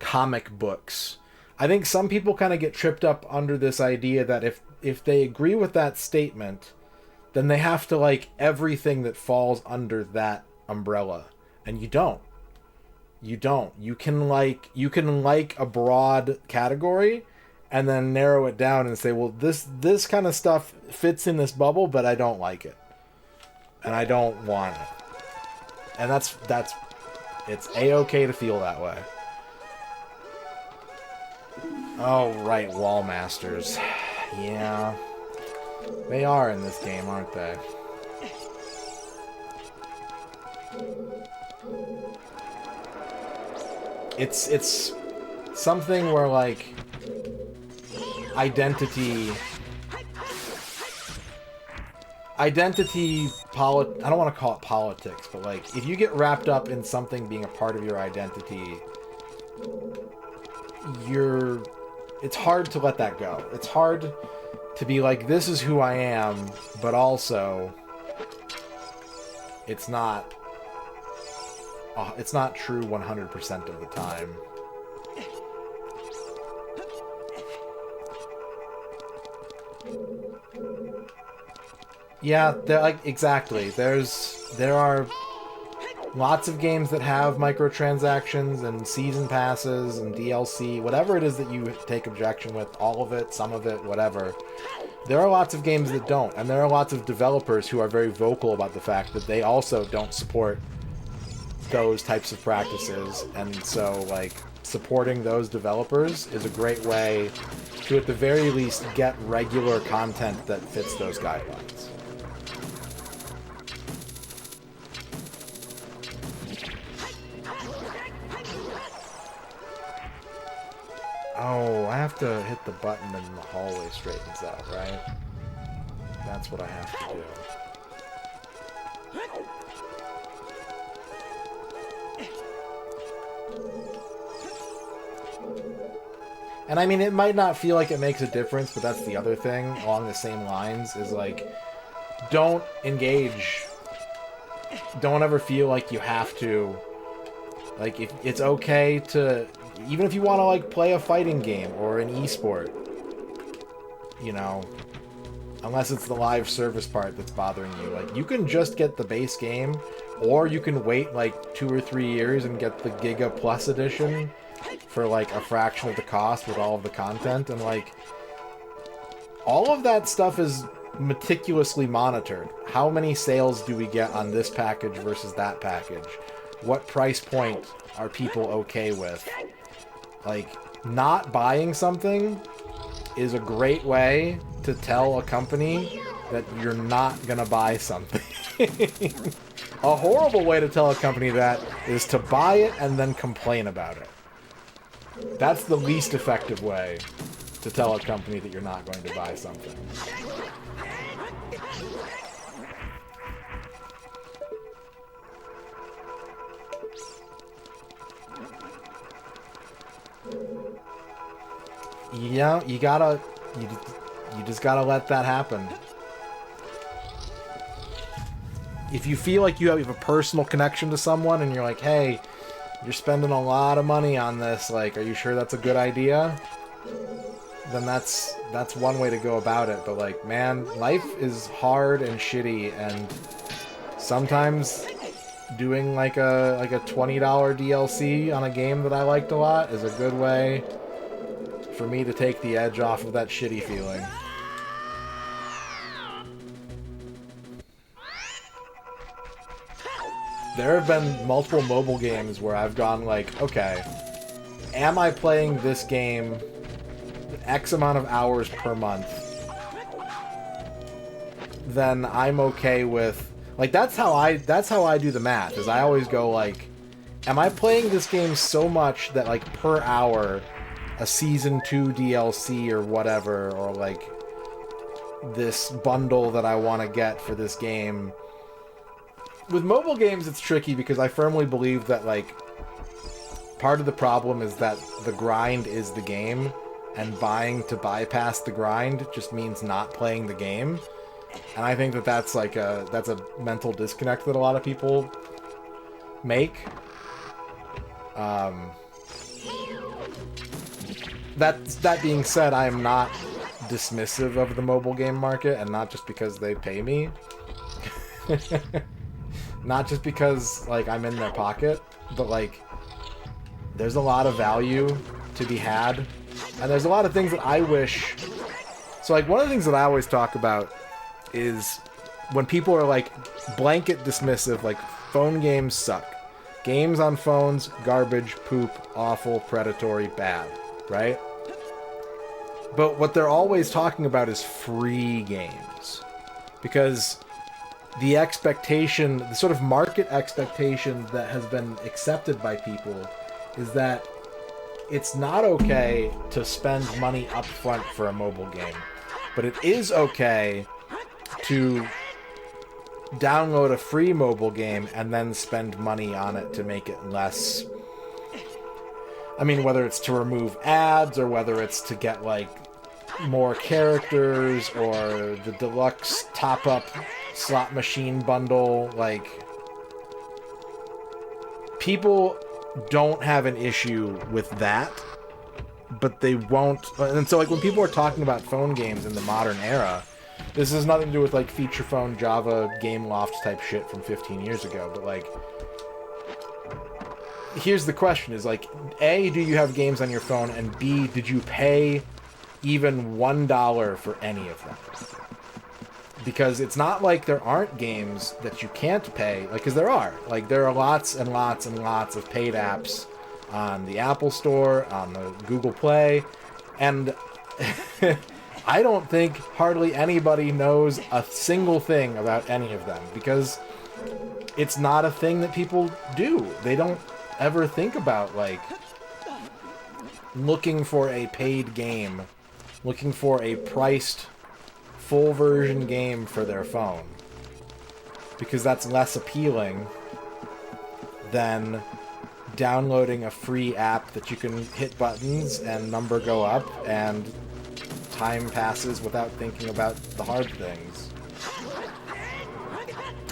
S1: comic books, I think some people kind of get tripped up under this idea that if they agree with that statement, then they have to like everything that falls under that umbrella. And you don't. You don't. You can like a broad category and then narrow it down and say, well, this kind of stuff fits in this bubble, but I don't like it. And I don't want it. And that's it's A-okay to feel that way. Oh, right, wall masters. Yeah. They are in this game, aren't they? It's something where, like, identity, I don't want to call it politics, but, like, if you get wrapped up in something being a part of your identity, it's hard to let that go. It's hard to be like, this is who I am, but also it's not true 100% of the time. Yeah, exactly. There are lots of games that have microtransactions and season passes and DLC, whatever it is that you take objection with, all of it, some of it, whatever. There are lots of games that don't, and there are lots of developers who are very vocal about the fact that they also don't support those types of practices, and so, like, supporting those developers is a great way to, at the very least, get regular content that fits those guidelines. Oh, I have to hit the button and the hallway straightens out, right? That's what I have to do. And I mean, it might not feel like it makes a difference, but that's the other thing along the same lines, is like, don't engage. Don't ever feel like you have to. Like, if it's okay to, even if you want to, like, play a fighting game or an esport, you know, unless it's the live service part that's bothering you, like, you can just get the base game, or you can wait, like, 2 or 3 years and get the Giga Plus edition for, like, a fraction of the cost with all of the content, and, like, all of that stuff is meticulously monitored. How many sales do we get on this package versus that package? What price point are people okay with? Like, not buying something is a great way to tell a company that you're not gonna buy something. A horrible way to tell a company that is to buy it and then complain about it. That's the least effective way to tell a company that you're not going to buy something. Yeah, you just gotta let that happen. If you feel like you have a personal connection to someone and you're like, hey, you're spending a lot of money on this, like, are you sure that's a good idea? Then that's one way to go about it. But, like, man, life is hard and shitty, and sometimes doing like a $20 DLC on a game that I liked a lot is a good way for me to take the edge off of that shitty feeling. There have been multiple mobile games where I've gone like, okay, am I playing this game X amount of hours per month? Then I'm okay with, like, that's how I do the math, is I always go like, am I playing this game so much that, like, per hour a Season 2 DLC or whatever, or, like, this bundle that I want to get for this game. With mobile games, it's tricky because I firmly believe that, like, part of the problem is that the grind is the game, and buying to bypass the grind just means not playing the game. And I think that that's a mental disconnect that a lot of people make. That being said, I am not dismissive of the mobile game market, and not just because they pay me. Not just because, like, I'm in their pocket, but, like, there's a lot of value to be had, and there's a lot of things that I wish... So, like, one of the things that I always talk about is when people are, like, blanket dismissive, like, phone games suck. Games on phones, garbage, poop, awful, predatory, bad, right? But what they're always talking about is free games. Because the expectation, the sort of market expectation that has been accepted by people is that it's not okay to spend money up front for a mobile game. But it is okay to download a free mobile game and then spend money on it to make it less... I mean, whether it's to remove ads or whether it's to get, like, more characters or the deluxe top-up slot machine bundle, like... People don't have an issue with that, but they won't... And so, like, when people are talking about phone games in the modern era, this has nothing to do with, like, feature phone, Java, Gameloft type shit from 15 years ago, but, like... Here's the question, is, like, A, do you have games on your phone, and B, did you pay even $1 for any of them? Because it's not like there aren't games that you can't pay, like, because there are. Like, there are lots and lots and lots of paid apps on the Apple Store, on the Google Play, and I don't think hardly anybody knows a single thing about any of them, because it's not a thing that people do. They don't ever think about, like, looking for a paid game, looking for a priced full version game for their phone, because that's less appealing than downloading a free app that you can hit buttons and number go up and time passes without thinking about the hard things.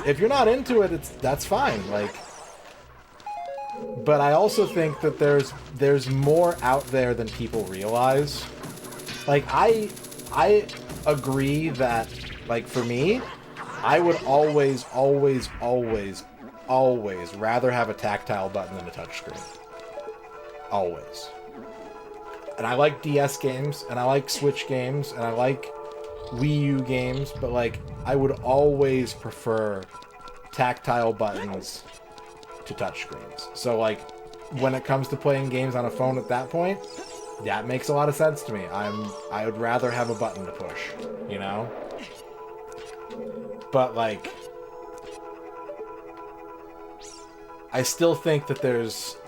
S1: If you're not into it, that's fine, like... But I also think that there's more out there than people realize. Like, I agree that, like, for me, I would always rather have a tactile button than a touchscreen. Always. And I like DS games, and I like Switch games, and I like Wii U games, but, like, I would always prefer tactile buttons to touchscreens. So, like, when it comes to playing games on a phone at that point, that makes a lot of sense to me. I would rather have a button to push, you know? But, like, I still think that there's...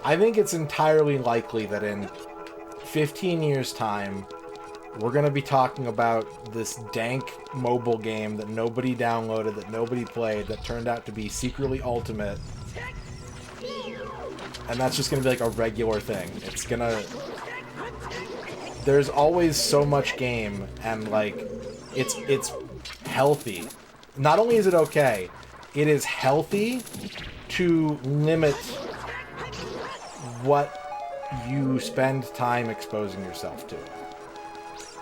S1: I think it's entirely likely that in 15 years' time, we're going to be talking about this dank mobile game that nobody downloaded, that nobody played, that turned out to be secretly ultimate. And that's just going to be like a regular thing. It's going to... There's always so much game, and, like, it's healthy. Not only is it okay, it is healthy to limit what you spend time exposing yourself to.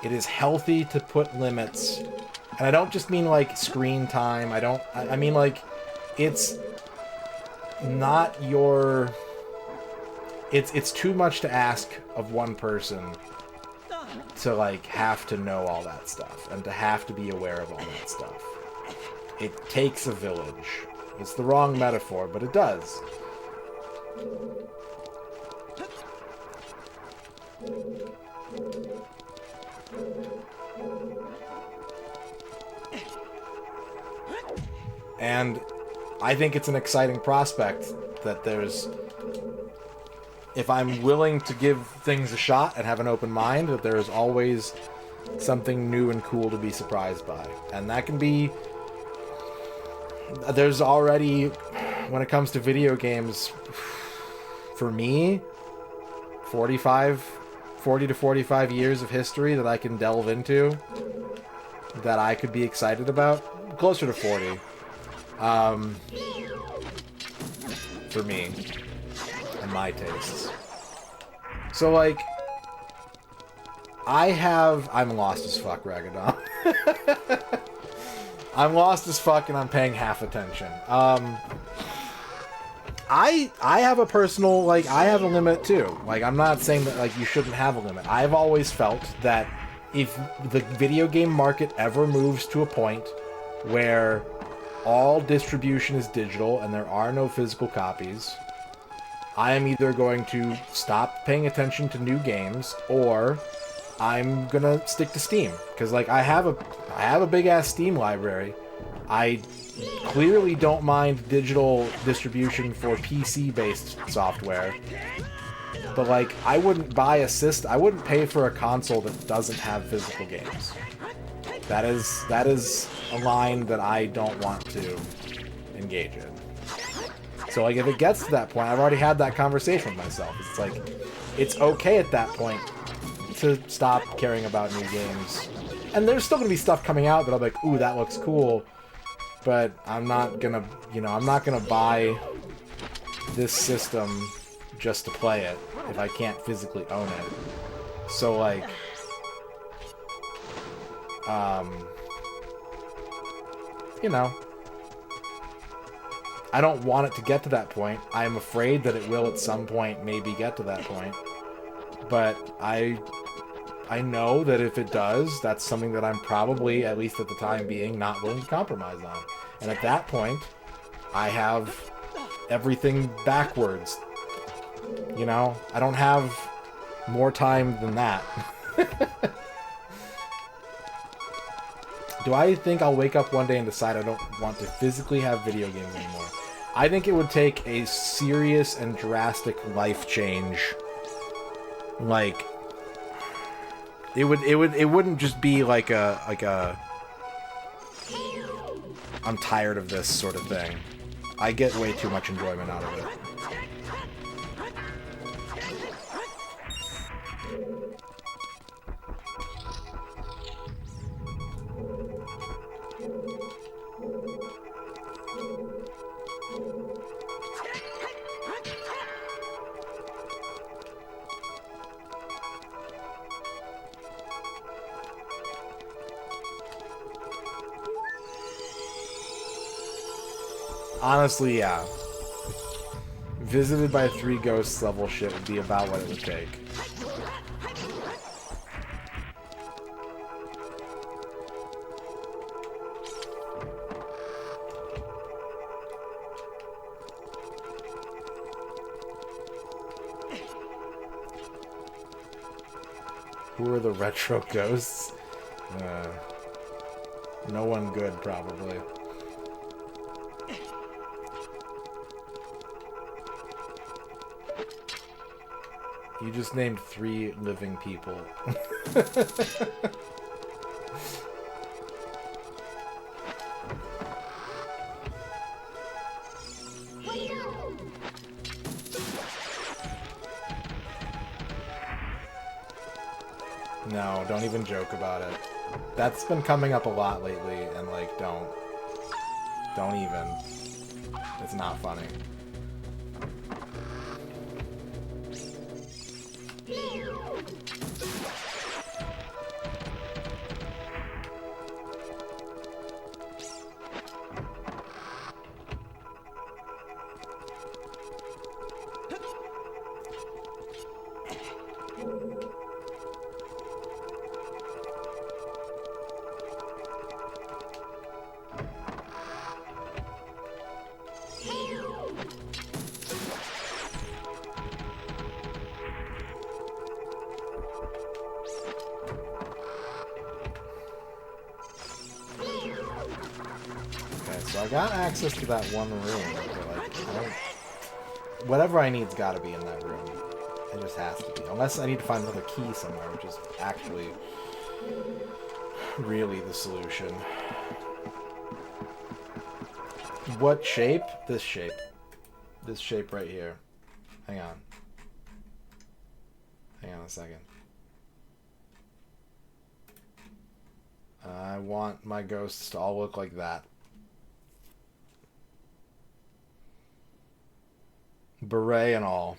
S1: It is healthy to put limits, and I don't just mean, like, screen time. I mean, like, it's not your... It's too much to ask of one person to, like, have to know all that stuff, and to have to be aware of all that stuff. It takes a village. It's the wrong metaphor, but it does. And I think it's an exciting prospect that there's... If I'm willing to give things a shot and have an open mind, that there's always something new and cool to be surprised by. And that can be... There's already, when it comes to video games, for me, 40 to 45 years of history that I can delve into, that I could be excited about. Closer to 40. For me. And my tastes. So, like, I'm lost as fuck, Ragadon. I'm lost as fuck and I'm paying half attention. I have a personal, like, I have a limit too. Like, I'm not saying that, like, you shouldn't have a limit. I've always felt that if the video game market ever moves to a point where all distribution is digital and there are no physical copies, I am either going to stop paying attention to new games, or I'm gonna stick to Steam. Because, like, I have a big-ass Steam library. I clearly don't mind digital distribution for PC-based software. But, like, I wouldn't buy I wouldn't pay for a console that doesn't have physical games. That is a line that I don't want to engage in. So, like, if it gets to that point, I've already had that conversation with myself. It's like, it's okay at that point to stop caring about new games. And there's still going to be stuff coming out that I'm like, ooh, that looks cool. But I'm not going to, I'm not going to buy this system just to play it if I can't physically own it. So, like, I don't want it to get to that point. I am afraid that it will at some point maybe get to that point. But I know that if it does, that's something that I'm probably, at least at the time being, not willing to compromise on. And at that point, I have everything backwards. I don't have more time than that. Do I think I'll wake up one day and decide I don't want to physically have video games anymore? I think it would take a serious and drastic life change. Like, it wouldn't just be like a I'm tired of this sort of thing. I get way too much enjoyment out of it. Honestly, yeah. Visited by 3 ghosts level shit would be about what it would take. Who are the retro ghosts? No one good, probably. You just named 3 living people. No, don't even joke about it. That's been coming up a lot lately, and, like, don't even. It's not funny. So I got access to that one room, but, like, whatever I need's gotta be in that room. It just has to be. Unless I need to find another key somewhere, which is actually really the solution. What shape? This shape. This shape right here. Hang on. Hang on a second. I want my ghosts to all look like that. Beret and all.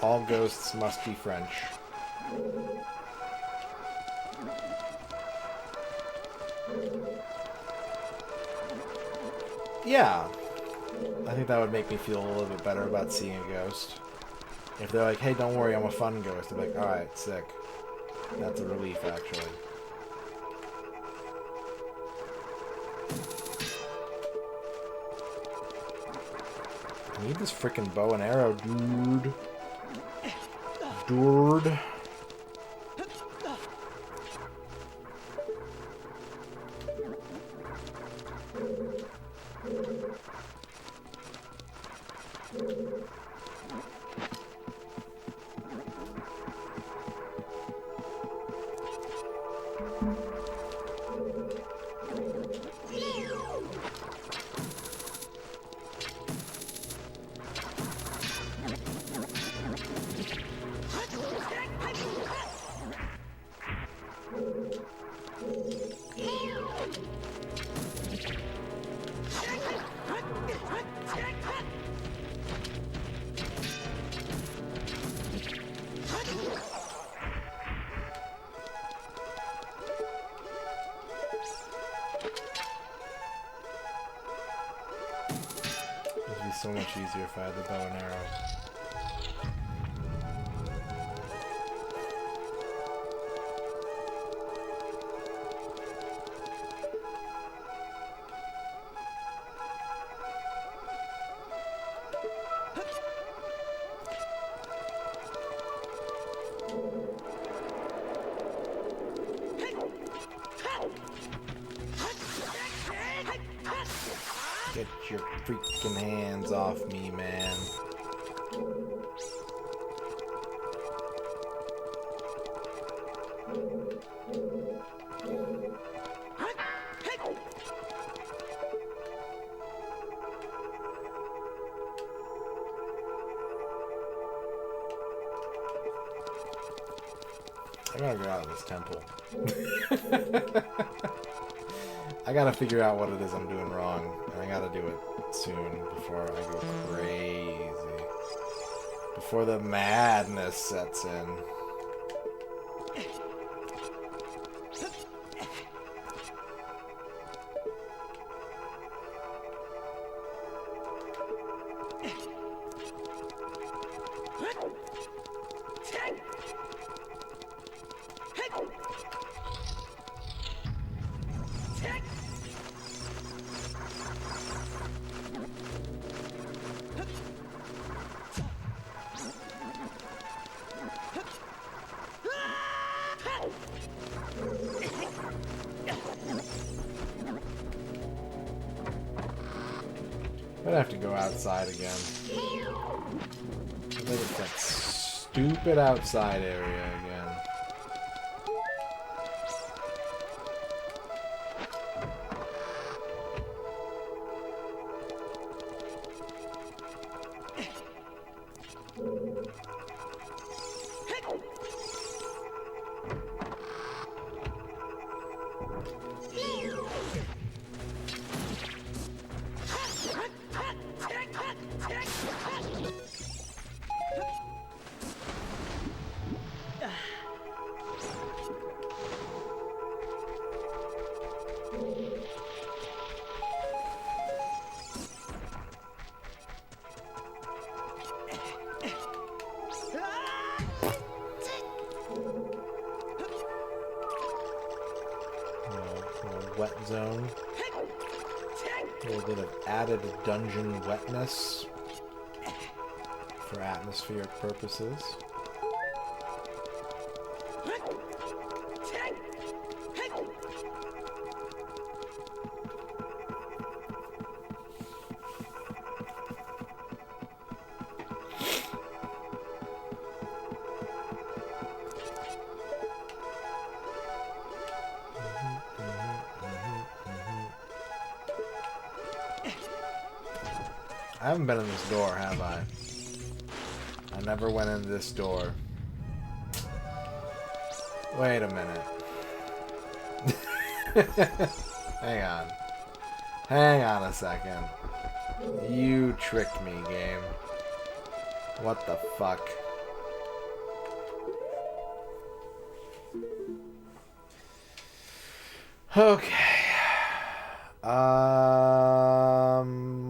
S1: All ghosts must be French. Yeah. I think that would make me feel a little bit better about seeing a ghost. If they're like, hey, don't worry, I'm a fun ghost. I'm like, alright, sick. That's a relief, actually. I need this freaking bow and arrow, dude. Dude. It'd be so much easier if I had the bow and arrow. Get your freaking hands off me, man. I gotta get out of this temple. I gotta figure out what it is I'm doing wrong, and I gotta do it soon before I go crazy. Before the madness sets in. I'd have to go outside again. I think it's that stupid outside area again. Wet zone. A little bit of added dungeon wetness for atmospheric purposes. I haven't been in this door, have I? I never went in this door. Wait a minute. Hang on. Hang on a second. You tricked me, game. What the fuck? Okay.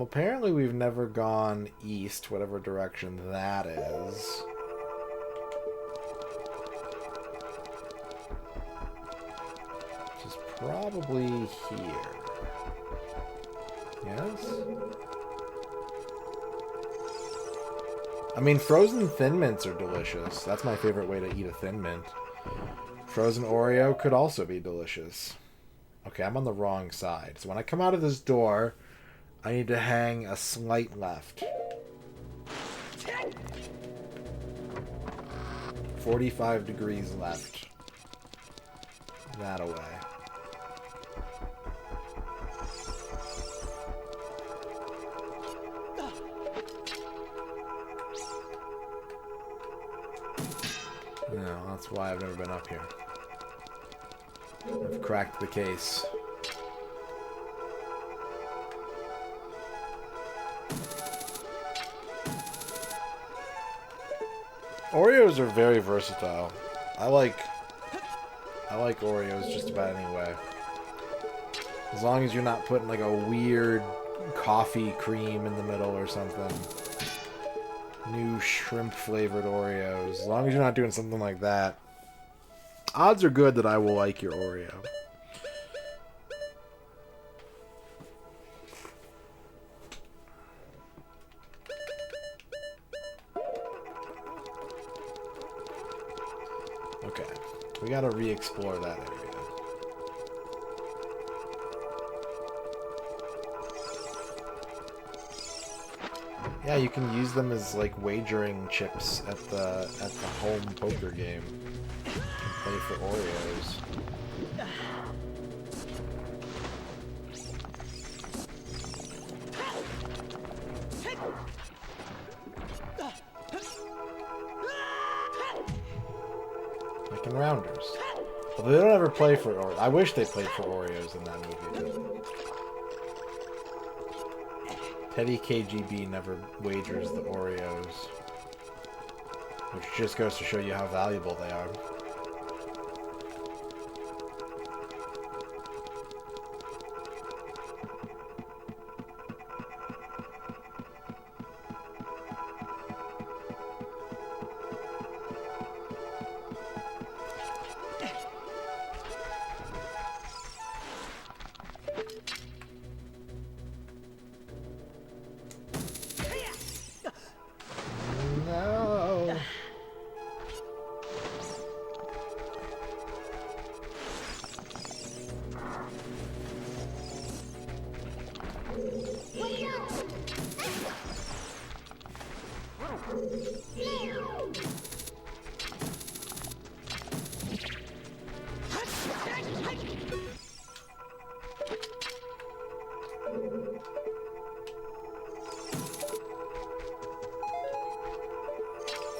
S1: Apparently we've never gone east, whatever direction that is. Which is probably here. Yes? I mean, frozen Thin Mints are delicious. That's my favorite way to eat a Thin Mint. Frozen Oreo could also be delicious. Okay, I'm on the wrong side. So when I come out of this door, I need to hang a slight left. 45 degrees left. That away. No, that's why I've never been up here. I've cracked the case. Oreos are very versatile. I like Oreos just about any way. As long as you're not putting like a weird coffee cream in the middle or something. New shrimp flavored Oreos. As long as you're not doing something like that. Odds are good that I will like your Oreo. Okay, we gotta re-explore that area. Yeah, you can use them as like wagering chips at the home poker game. You can play for Oreos. Like in Rounders. Although they don't ever play for Oreos. I wish they played for Oreos in that movie. Teddy KGB never wagers the Oreos. Which just goes to show you how valuable they are. No.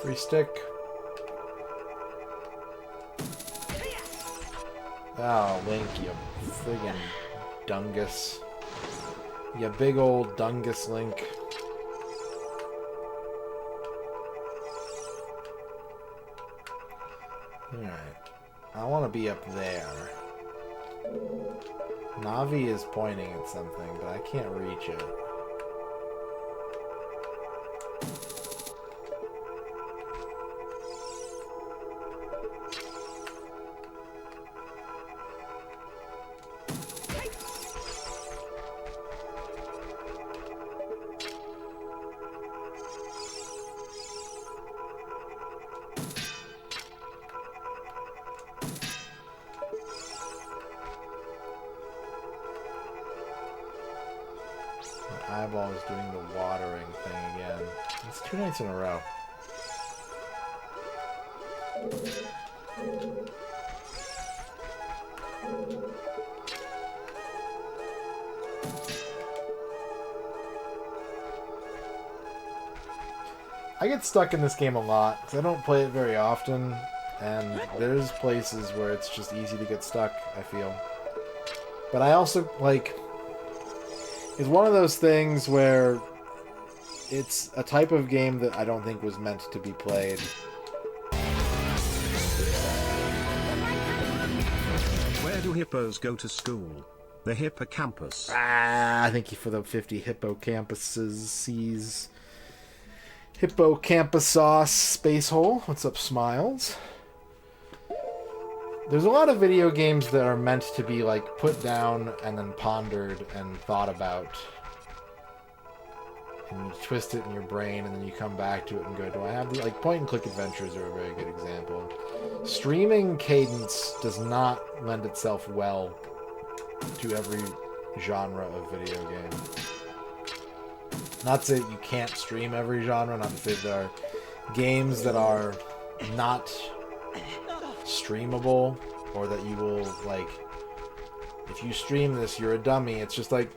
S1: Free stick. Oh, Link, you friggin' dungus. You big old dungus, Link. Alright. I want to be up there. Navi is pointing at something, but I can't reach it. Eyeball is doing the watering thing again. It's 2 nights in a row. I get stuck in this game a lot because I don't play it very often, and there's places where it's just easy to get stuck, I feel. But I also, like, it's one of those things where it's a type of game that I don't think was meant to be played.
S5: Where do hippos go to school? The hippocampus.
S1: Thank you for the 50 hippocampuses. Hippocampus sauce space hole. What's up, Smiles? There's a lot of video games that are meant to be like put down and then pondered and thought about. And you twist it in your brain and then you come back to it and go, do I have the... Like, point-and-click adventures are a very good example. Streaming cadence does not lend itself well to every genre of video game. Not to say you can't stream every genre, not to say there are games that are not streamable, or that you will, like, if you stream this, you're a dummy. It's just like,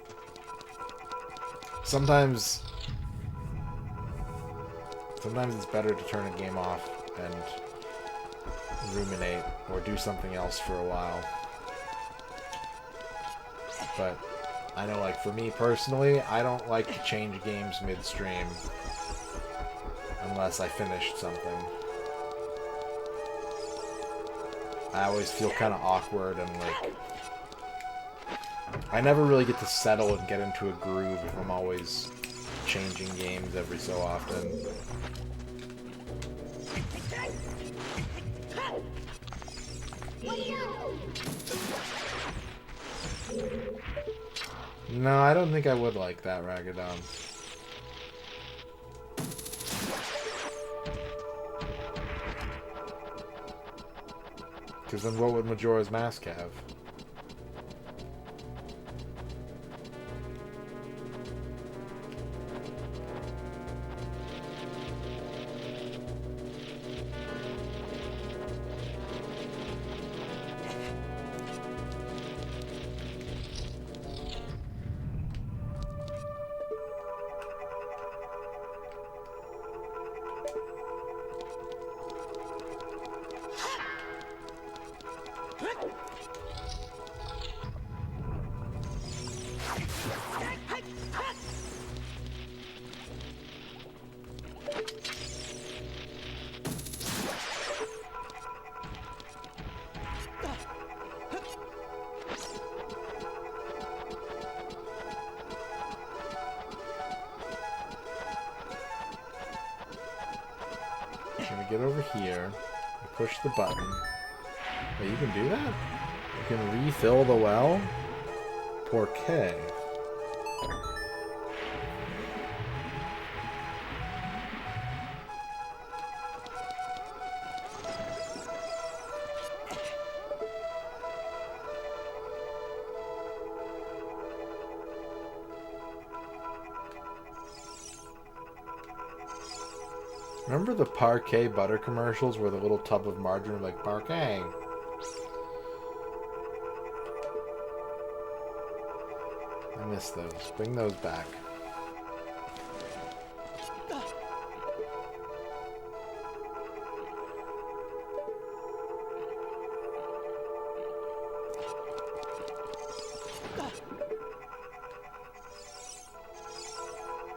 S1: sometimes it's better to turn a game off and ruminate or do something else for a while. But I know, like, for me personally, I don't like to change games midstream unless I finished something. I always feel kind of awkward and, like, I never really get to settle and get into a groove if I'm always changing games every so often. No, I don't think I would like that, Ragadon. Because then what would Majora's Mask have? Get over here, push the button. Wait, you can do that? You can refill the well? Por qué? Remember the Parquet butter commercials where the little tub of margarine was like, Parquet? I miss those. Bring those back.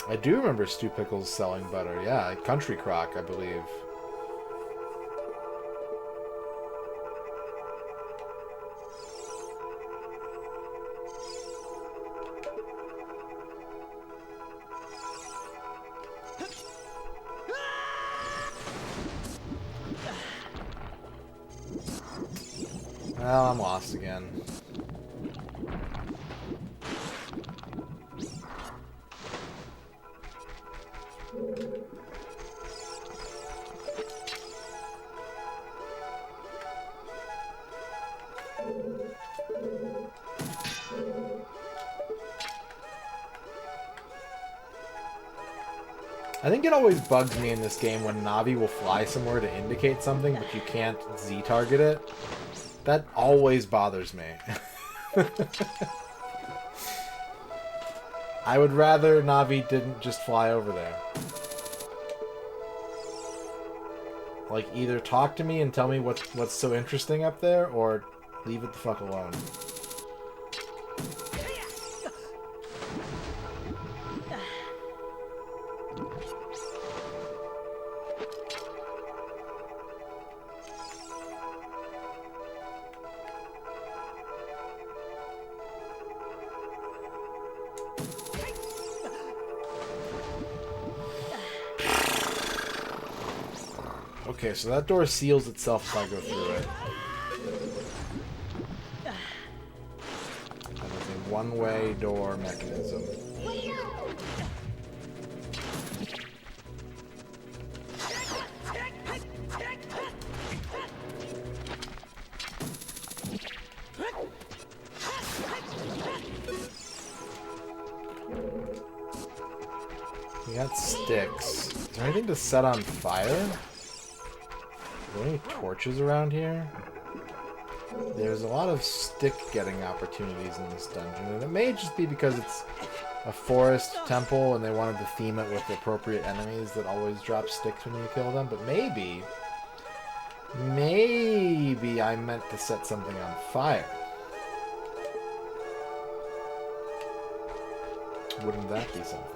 S1: I do remember Stu Pickles selling butter. Yeah, Country Crock, I believe. Well, I'm lost again. I think it always bugs me in this game when Navi will fly somewhere to indicate something, but you can't Z-target it. That always bothers me. I would rather Navi didn't just fly over there. Like, either talk to me and tell me what's so interesting up there, or leave it the fuck alone. Okay, so that door seals itself if I go through it. That is a one-way door mechanism. We got sticks. Is there anything to set on fire? Are there any torches around here? There's a lot of stick-getting opportunities in this dungeon, and it may just be because it's a forest temple and they wanted to theme it with the appropriate enemies that always drop sticks when you kill them, but maybe I meant to set something on fire. Wouldn't that be something?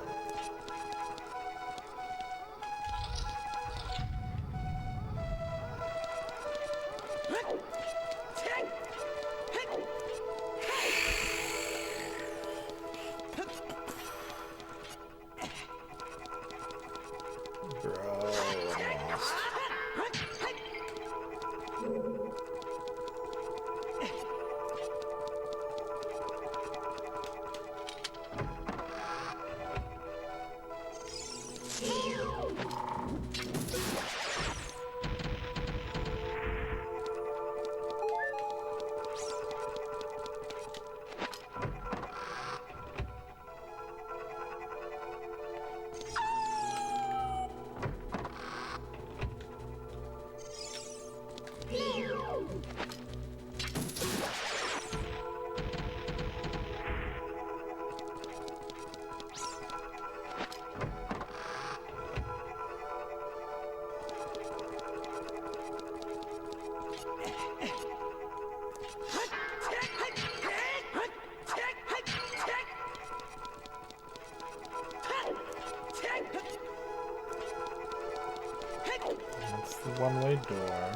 S1: That's the one-way door.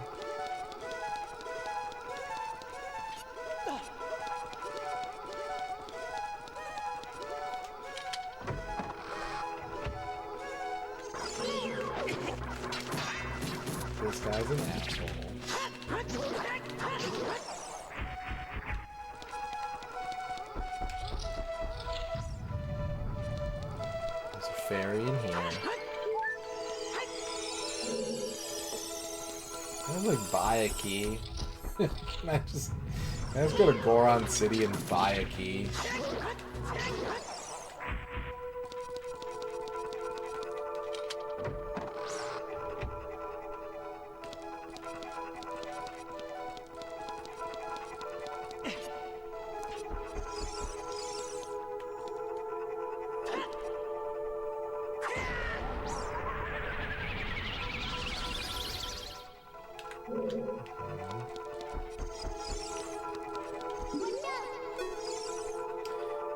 S1: This guy's an asshole. There's a fairy in here. Can I like buy a key? Can I just go to Goron City and buy a key?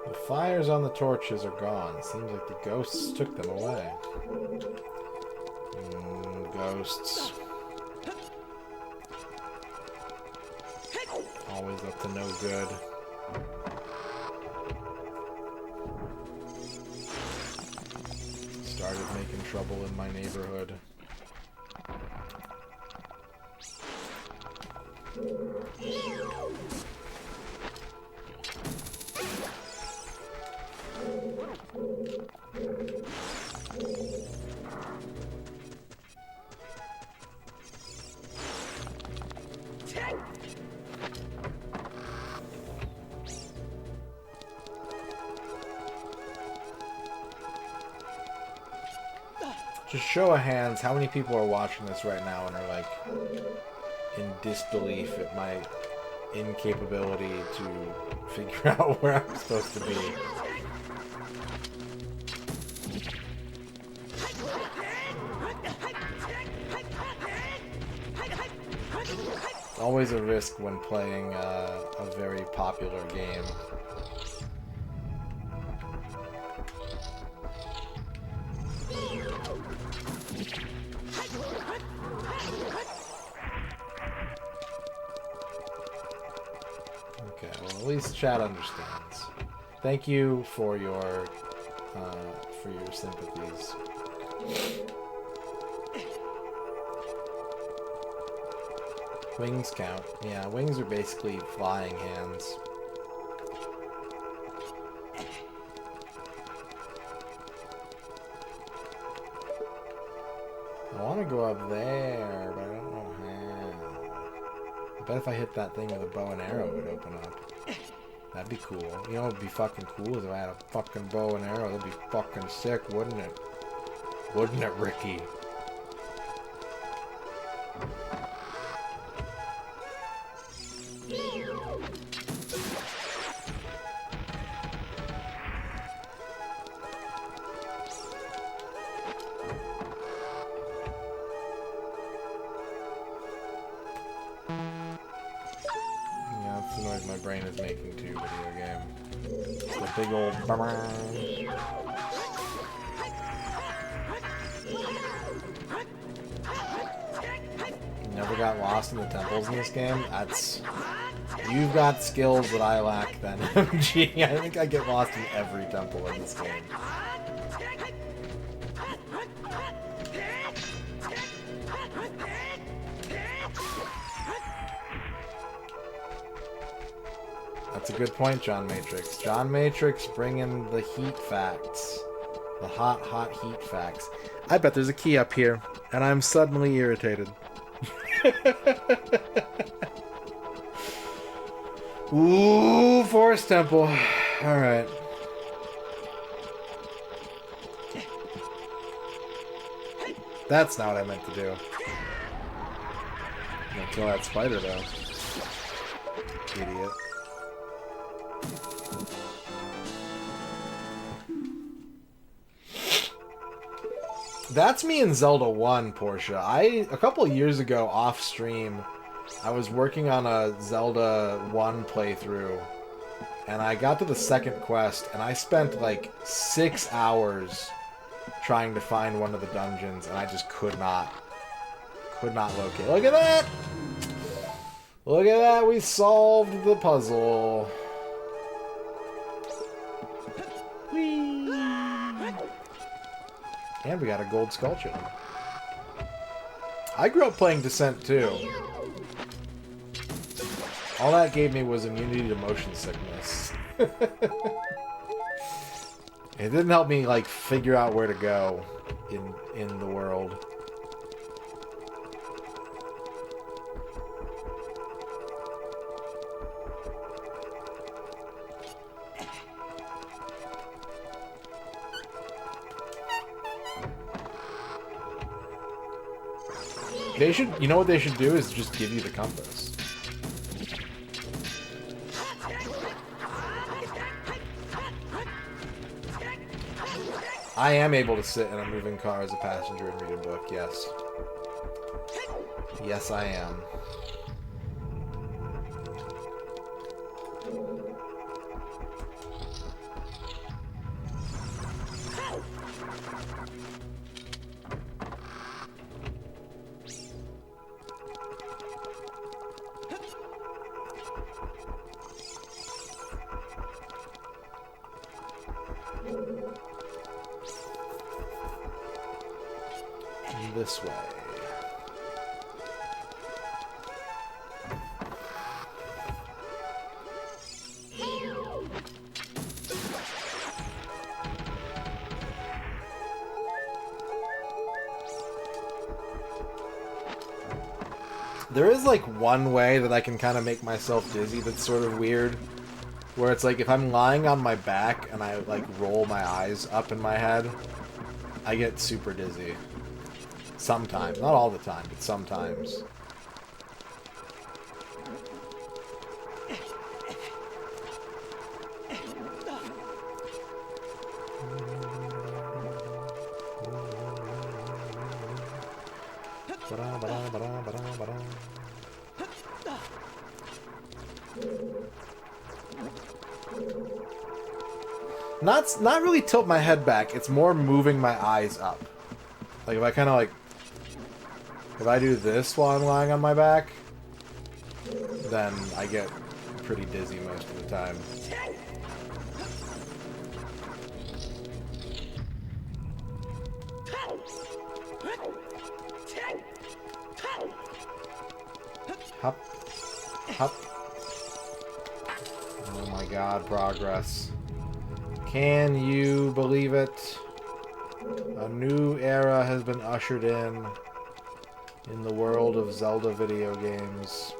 S1: The fires on the torches are gone. Seems like the ghosts took them away. Ghosts. Always up to no good. Started making trouble in my neighborhood. Just show of hands, how many people are watching this right now and are like in disbelief at my incapability to figure out where I'm supposed to be? It's always a risk when playing a very popular game. Okay, well, at least chat understands. Thank you for your sympathies. Wings count. Yeah, wings are basically flying hands. I want to go up there, but I don't know how. I bet if I hit that thing with a bow and arrow, it would open up. That'd be cool. You know what would be fucking cool is if I had a fucking bow and arrow. That'd be fucking sick, wouldn't it? Wouldn't it, Ricky? My brain is making to video game. It's the big old Never got lost in the temples in this game? You've got skills that I lack then, MG. I think I get lost in every temple in this game. That's a good point, John Matrix. John Matrix bringing the heat facts. The hot, hot heat facts. I bet there's a key up here, and I'm suddenly irritated. Ooh, Forest Temple. Alright. That's not what I meant to do. I'm gonna kill that spider, though. Idiot. That's me in Zelda 1, Portia. A couple years ago, off stream, I was working on a Zelda 1 playthrough, and I got to the second quest, and I spent like 6 hours trying to find one of the dungeons, and I just could not locate. Look at that! Look at that, we solved the puzzle. Whee! And we got a gold sculpture. I grew up playing Descent too. All that gave me was immunity to motion sickness. It didn't help me like figure out where to go in the world. They should, you know what they should do is just give you the compass. I am able to sit in a moving car as a passenger and read a book, yes. Yes, I am. This way. There is like one way that I can kind of make myself dizzy that's sort of weird. Where it's like if I'm lying on my back and I like roll my eyes up in my head, I get super dizzy. Sometimes. Not all the time, but sometimes. Not really tilt my head back, it's more moving my eyes up. Like if I kind of like... If I do this while I'm lying on my back, then I get pretty dizzy most of the time. Hup. Hup. Oh my god, progress. Can you believe it? A new era has been ushered in the world of Zelda video games.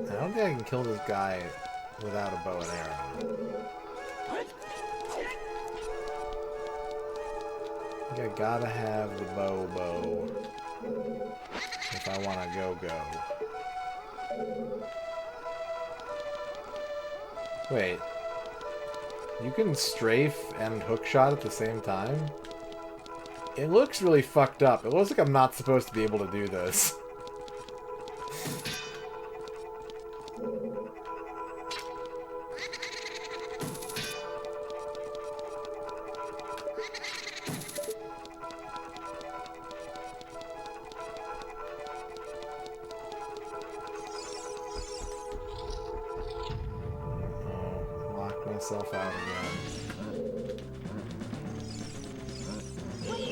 S1: I don't think I can kill this guy without a bow and arrow. I think I gotta have the bow if I want to go. Wait. You can strafe and hookshot at the same time? It looks really fucked up. It looks like I'm not supposed to be able to do this. Myself out again.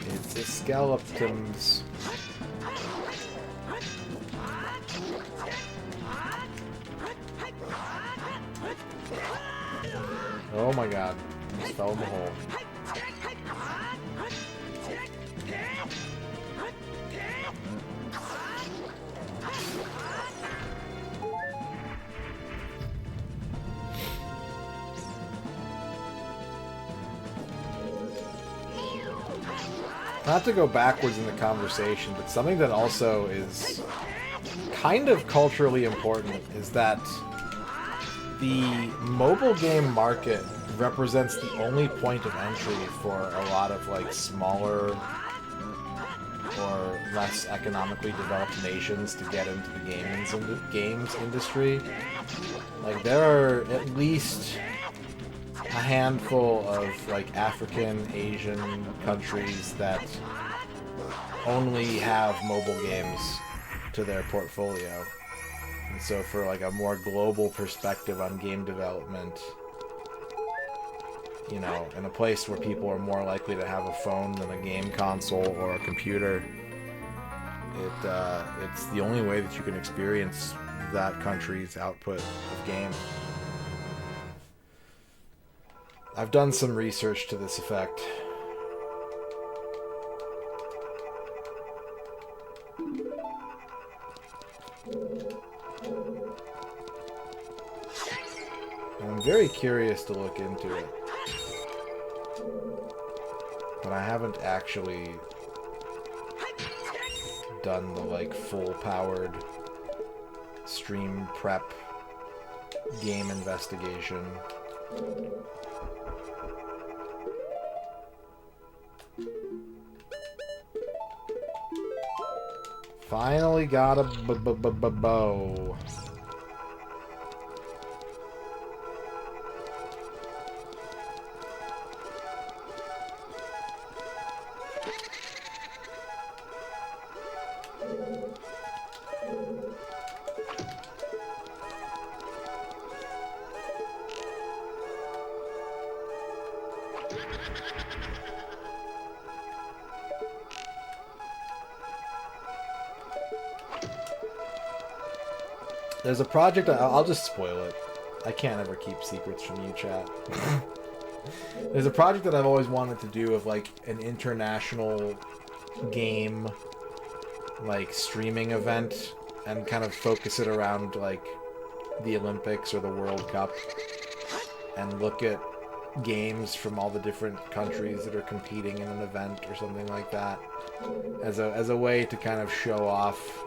S1: It's a skeletons. Oh my god. I just fell in the hole. Not to go backwards in the conversation, but something that also is kind of culturally important is that the mobile game market represents the only point of entry for a lot of like smaller or less economically developed nations to get into the games industry. Like there are at least a handful of like African, Asian countries that only have mobile games to their portfolio. And so for like a more global perspective on game development, you know, in a place where people are more likely to have a phone than a game console or a computer, it's the only way that you can experience that country's output of games. I've done some research to this effect. I'm very curious to look into it. But I haven't actually done the like full-powered stream prep game investigation. Finally got a bow. There's a project, I'll just spoil it. I can't ever keep secrets from you, chat. There's a project that I've always wanted to do of like an international game, like streaming event, and kind of focus it around like the Olympics or the World Cup, and look at games from all the different countries that are competing in an event or something like that, as a way to kind of show off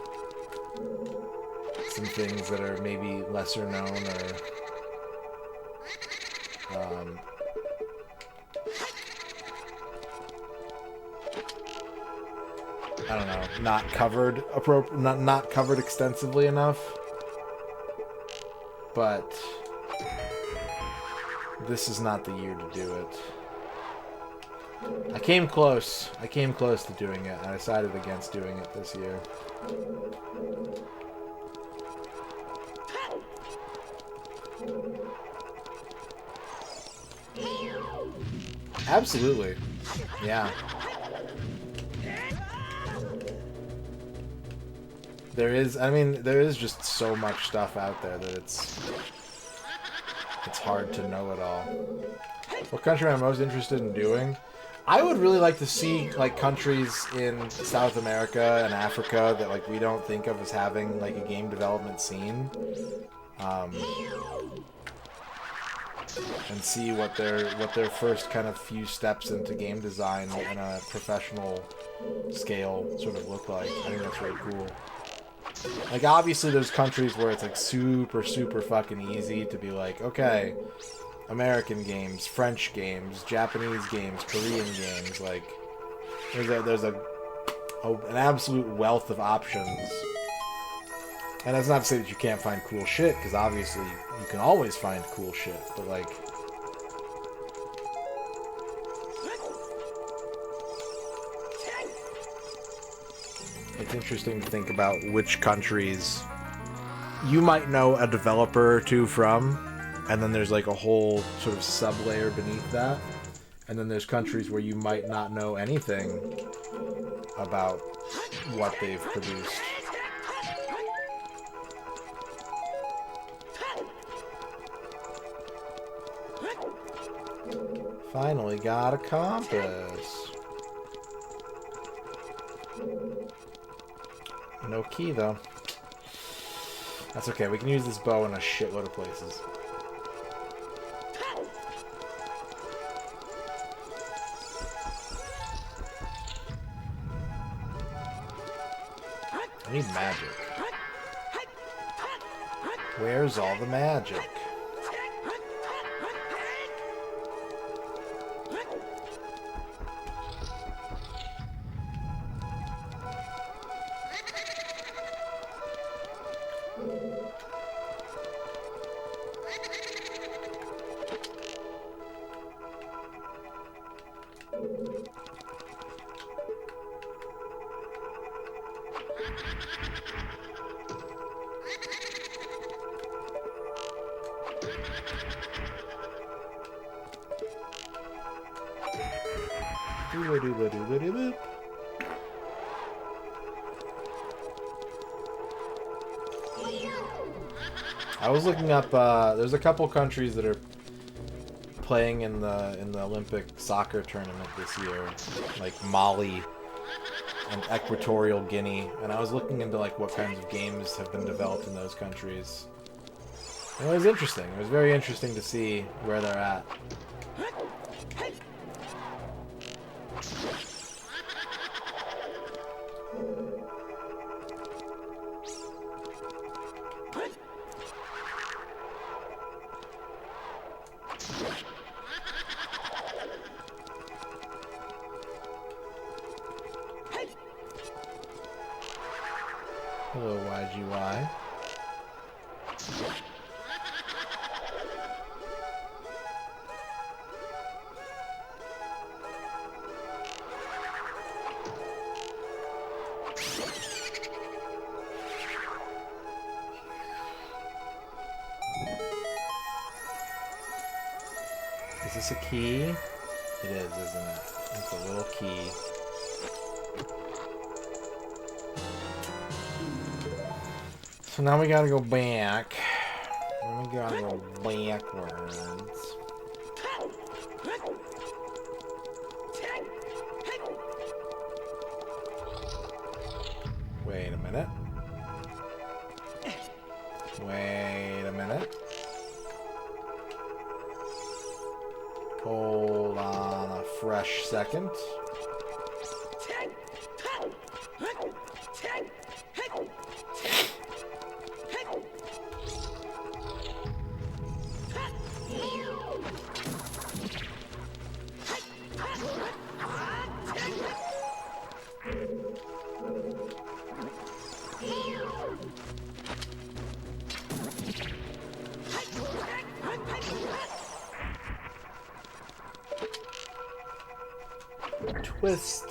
S1: some things that are maybe lesser known or I don't know, not covered not covered extensively enough. But this is not the year to do it. I came close to doing it. I decided against doing it this year. Absolutely. Yeah. There is, I mean, there is just so much stuff out there that it's hard to know it all. What country am I most interested in doing? I would really like to see, like, countries in South America and Africa that, like, we don't think of as having, like, a game development scene. And see what their first kind of few steps into game design in a professional scale sort of look like. I think that's really cool. Like, obviously there's countries where it's, like, super, super fucking easy to be like, okay, American games, French games, Japanese games, Korean games, like, there's an absolute wealth of options. And that's not to say that you can't find cool shit, because obviously you can always find cool shit, but, like, it's interesting to think about which countries you might know a developer or two from, and then there's, like, a whole sort of sub-layer beneath that, and then there's countries where you might not know anything about what they've produced. Finally got a compass. No key, though. That's okay, we can use this bow in a shitload of places. I need magic. Where's all the magic? I was looking up, there's a couple countries that are playing in the Olympic soccer tournament this year, like Mali and Equatorial Guinea, and I was looking into, like, what kinds of games have been developed in those countries. And it was interesting. It was very interesting to see where they're at. Hello, YGY. Is this a key? It is, isn't it? It's a little key. So now we gotta go back. And we gotta go backwards. Wait a minute. Wait a minute. Hold on a fresh second. Twist.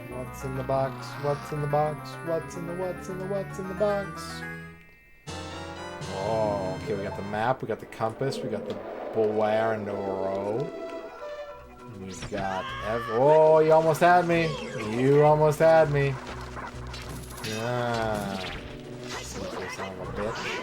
S1: What's in the box? What's in the box? What's in the box? Oh, okay, we got the map, we got the compass, we got the bow and arrow. We've got oh, you almost had me. You almost had me. Yeah. Sneaky son of a bitch.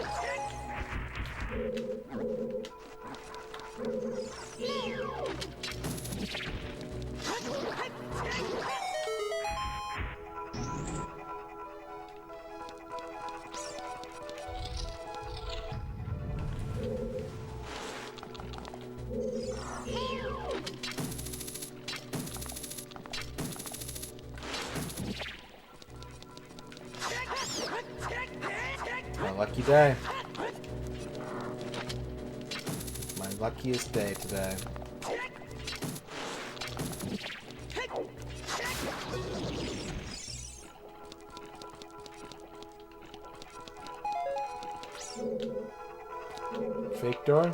S1: My lucky day. It's my luckiest day today. Fake door?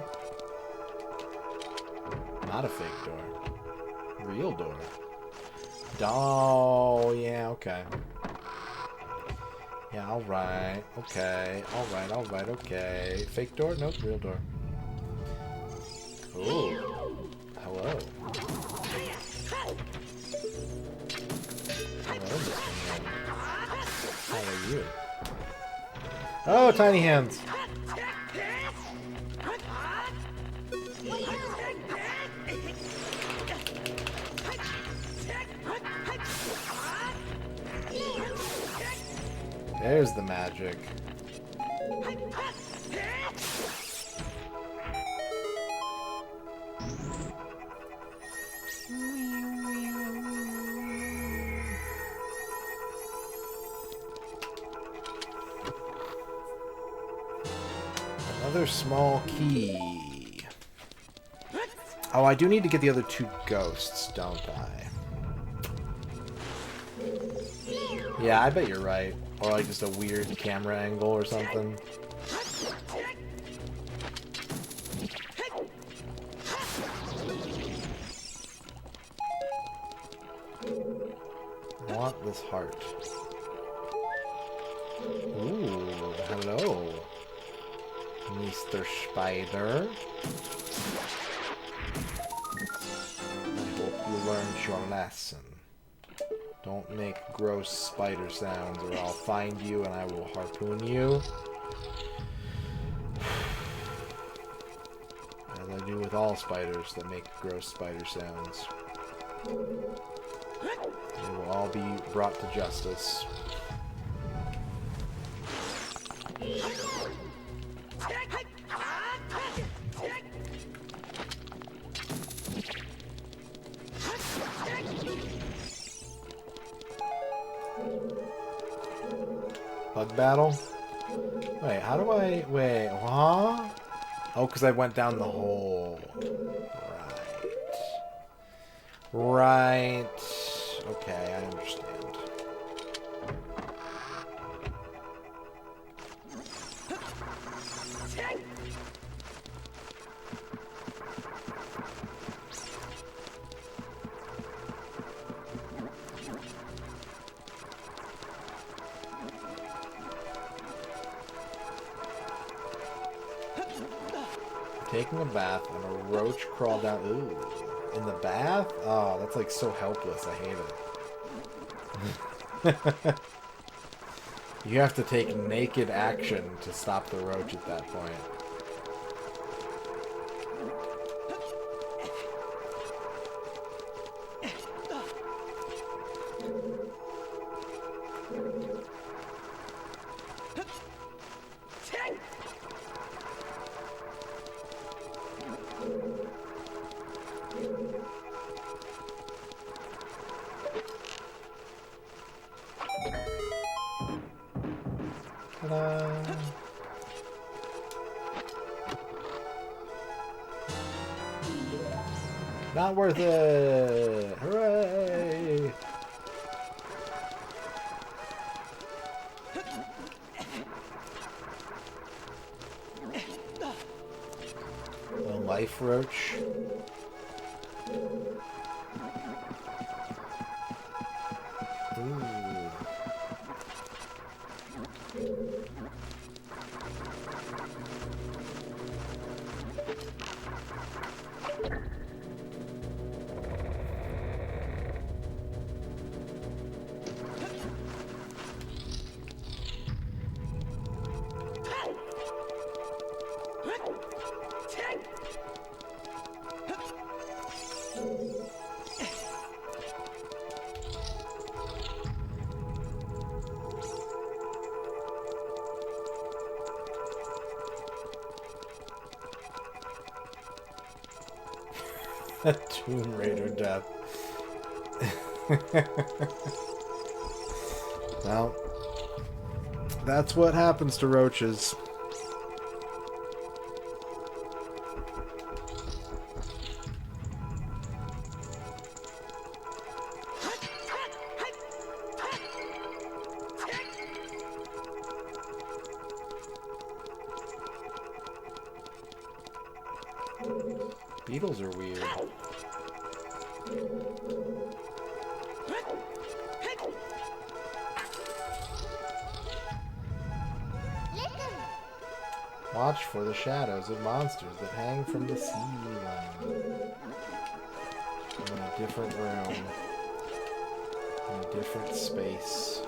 S1: Not a fake door. Real door. Oh, yeah, okay. Yeah, alright. Okay. Alright, okay. Fake door? Nope, real door. Ooh. Hello. Hello, Mr. Man. How are you? Oh, tiny hands! There's the magic. Another small key. Oh, I do need to get the other two ghosts, don't I? Yeah, I bet you're right. Or like just a weird camera angle or something. I want this heart. Ooh, hello, Mr. Spider. I hope you learned your lesson. Don't make gross spider sounds or I'll find you and I will harpoon you. As I do with all spiders that make gross spider sounds. They will all be brought to justice. Bug battle? Wait, how do I... Wait, huh? Oh, because I went down the hole. Right. Okay, I understand. Taking a bath and a roach crawled down. Ooh, in the bath? Oh, that's like so helpless. I hate it. You have to take naked action to stop the roach at that point. Ta-da. Not worth it! Hooray! A life roach. Tomb Raider death. Well, that's what happens to roaches. Beetles are weird. Watch for the shadows of monsters that hang from the ceiling. In a different room. In a different space.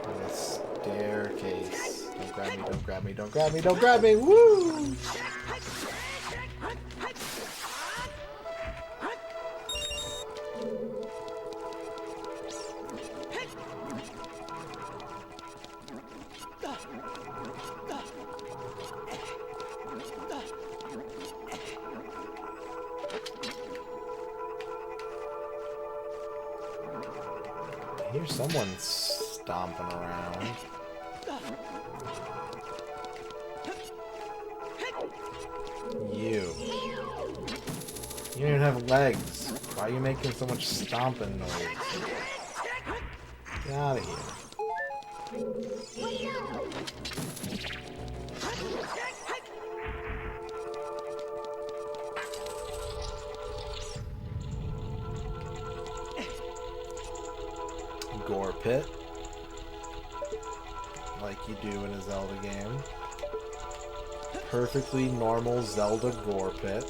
S1: In a staircase. Don't grab me, don't grab me, don't grab me, don't grab me! Woo! I hear someone stomping around. You. You don't even have legs. Why are you making so much stomping noise? Get out of here. Gore pit. Like you do in a Zelda game. Perfectly normal Zelda gore pit.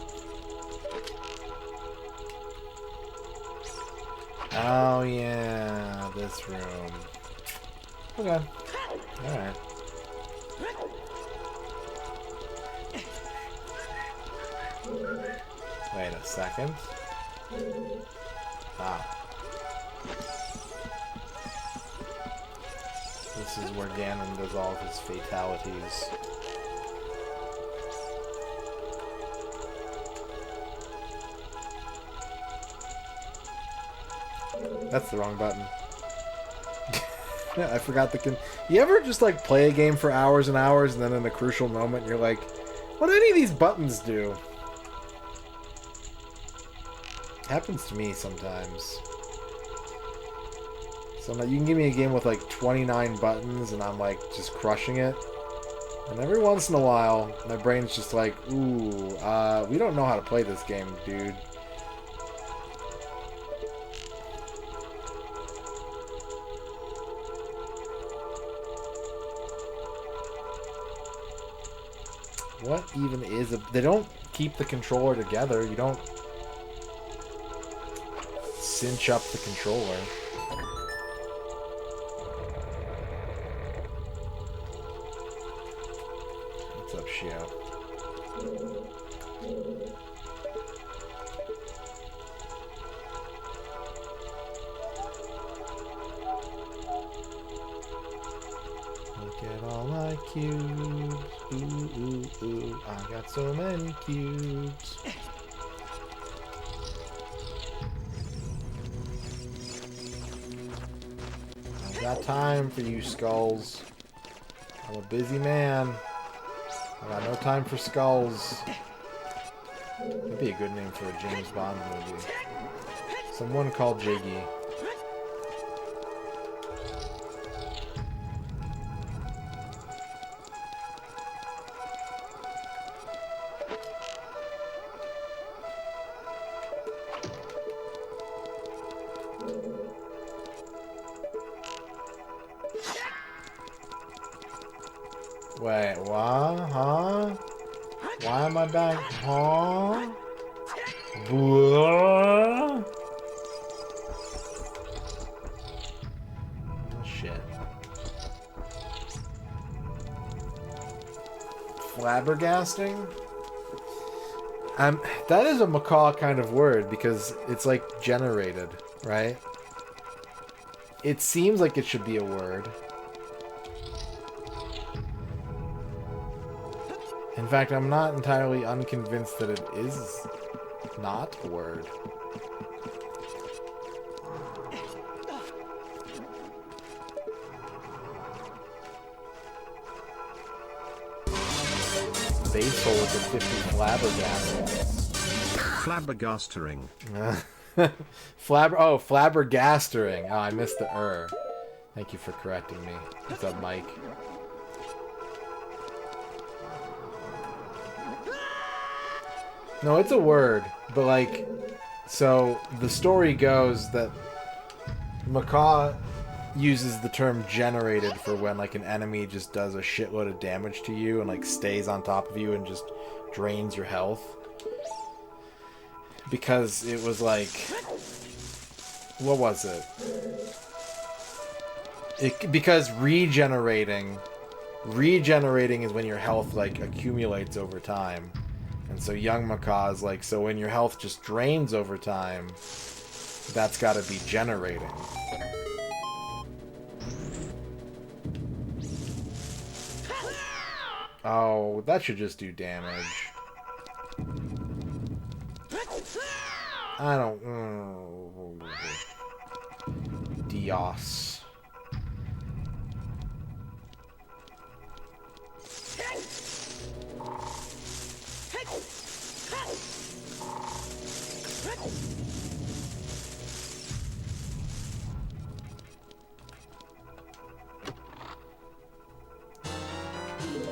S1: Oh yeah, this room. Okay. Alright. Wait a second. Ah. This is where Ganon does all of his fatalities. That's the wrong button. I forgot the You ever just like play a game for hours and hours and then in a crucial moment you're like, what do any of these buttons do? Happens to me sometimes. So you can give me a game with like 29 buttons and I'm like just crushing it. And every once in a while, my brain's just like, ooh, we don't know how to play this game, dude. What even is a... They don't keep the controller together. You don't cinch up the controller. What's up, Shio? Look at all my cubes. Ooh, ooh, ooh. I got so many cubes. I got time for you, skulls. I'm a busy man. I got no time for skulls. That'd be a good name for a James Bond movie. Someone called Jiggy. Wait, what? Huh? Why am I back? Huh? Blah? Oh, shit. Flabbergasting? That is a macaw kind of word because it's like generated, right? It seems like it should be a word. In fact, I'm not entirely unconvinced that it is Not a word. Base hole with the 50 flabbergasting.
S5: Flabbergastering.
S1: Flabbergastering. Oh, I missed the Thank you for correcting me. What's up, Mike? No, it's a word, but like, so the story goes that Macaw uses the term generated for when like an enemy just does a shitload of damage to you and like stays on top of you and just drains your health. Because it was like, what was it? Because regenerating is when your health like accumulates over time. And so young Macaw is like, so when your health just drains over time, that's got to be generating. Oh, that should just do damage. I don't... Dios.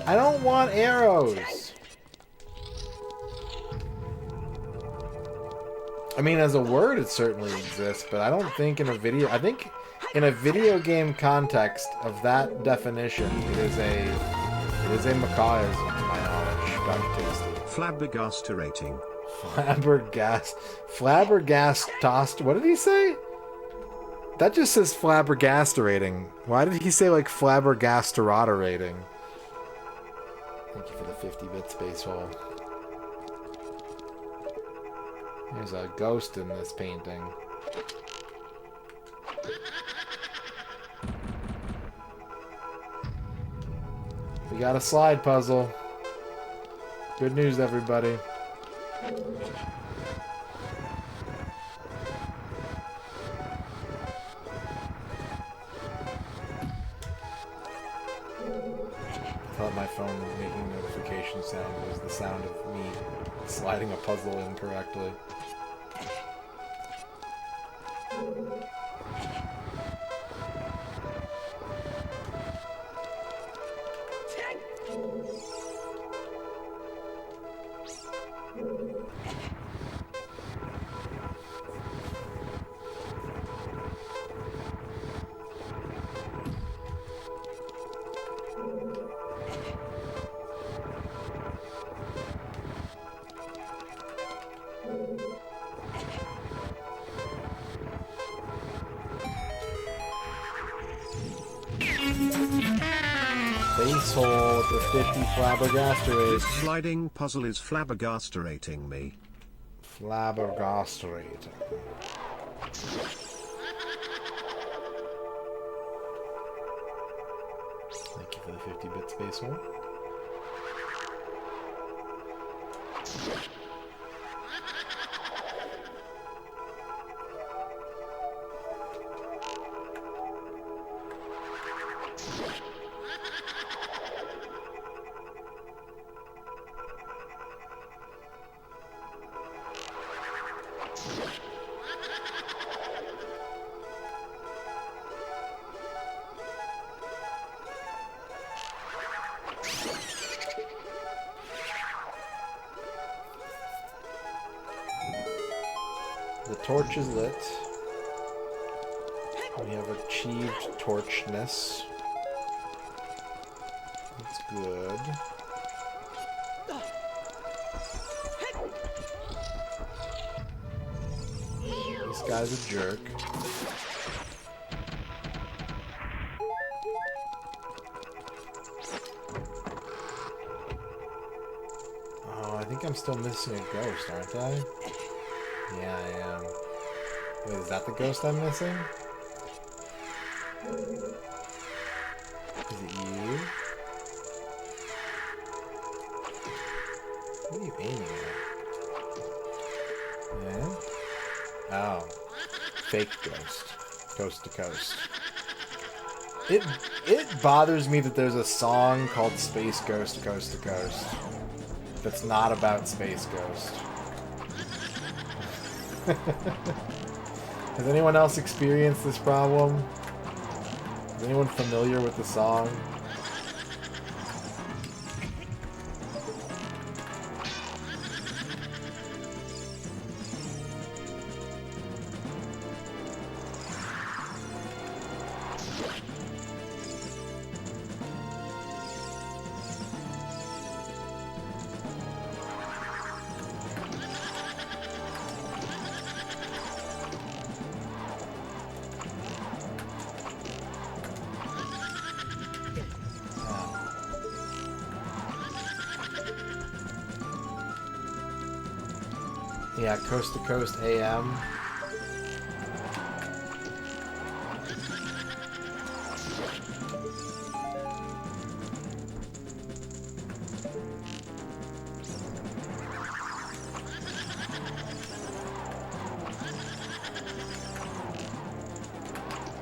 S1: I don't want arrows. I mean, as a word, it certainly exists, but I don't think in a video... I think in a video game context of that definition, it is a macawism, to my knowledge. Dr. Tasty.
S5: Flabbergasterating.
S1: Flabbergastost... What did he say? That just says flabbergasterating. Why did he say, like, flabbergasterotterating? Thank you for the 50-bit space hole. There's a ghost in this painting. We got a slide puzzle. Good news, everybody. I thought my phone making notification sound was the sound of me sliding a puzzle incorrectly. Base hole with the 50 flabbergasterates.
S5: This sliding puzzle is flabbergasterating me.
S1: Flabbergasterating. Thank you for the 50-bit space hole. The torch is lit. We have achieved torchness. That's good. This guy's a jerk. Oh, I think I'm still missing a ghost, aren't I? Yeah, I am. Wait, is that the ghost I'm missing? Is it you? What are you aiming at? Oh. Fake ghost. Coast to coast. It bothers me that there's a song called Space Ghost Coast to Coast that's not about Space Ghost. Has anyone else experienced this problem? Is anyone familiar with the song? Yeah, Coast to Coast AM.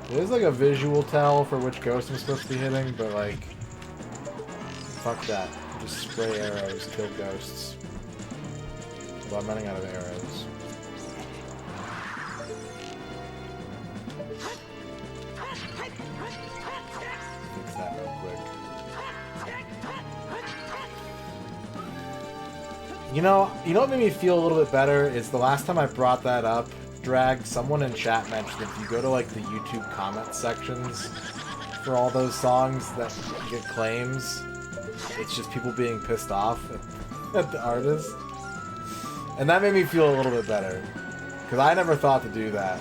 S1: There's like a visual tell for which ghost I'm supposed to be hitting, but like, fuck that. Just spray arrows, kill ghosts. Well, I'm running out of arrows. Fix that real quick. You know what made me feel a little bit better is the last time I brought that up, Drag, someone in chat mentioned if you go to like the YouTube comment sections for all those songs that get claims, it's just people being pissed off at the artist. And that made me feel a little bit better. Because I never thought to do that.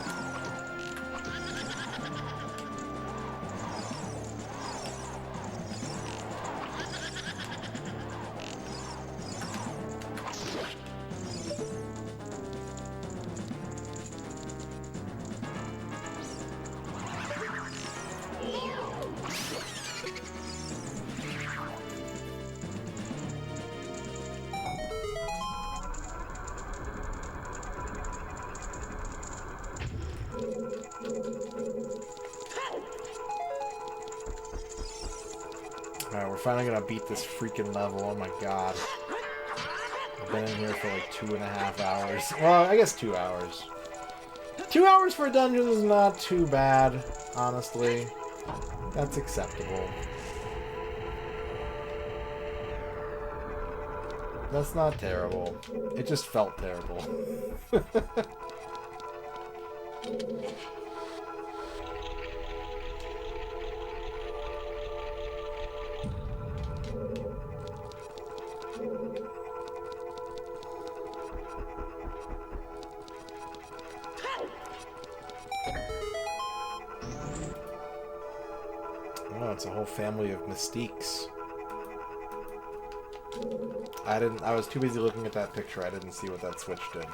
S1: Alright, we're finally gonna beat this freaking level. Oh my god. I've been in here for like 2.5 hours. Well, I guess 2 hours. 2 hours for a dungeon is not too bad, honestly. That's acceptable. That's not terrible. It just felt terrible. Oh, it's a whole family of mystiques. I was too busy looking at that picture, I didn't see what that switch did.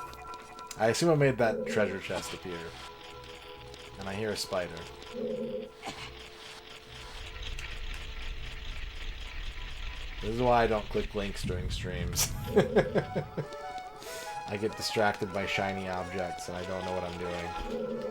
S1: I assume I made that treasure chest appear. And I hear a spider. This is why I don't click links during streams. I get distracted by shiny objects and I don't know what I'm doing.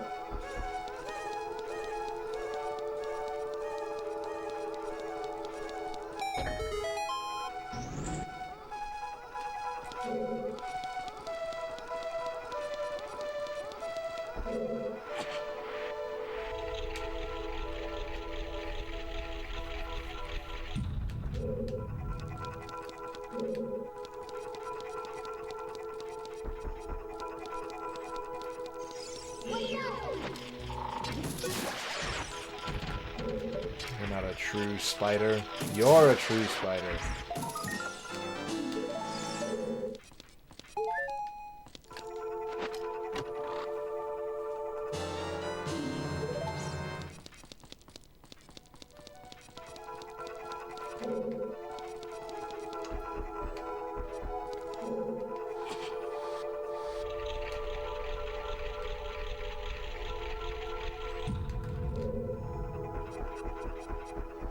S1: You're not a true spider. You're a true spider.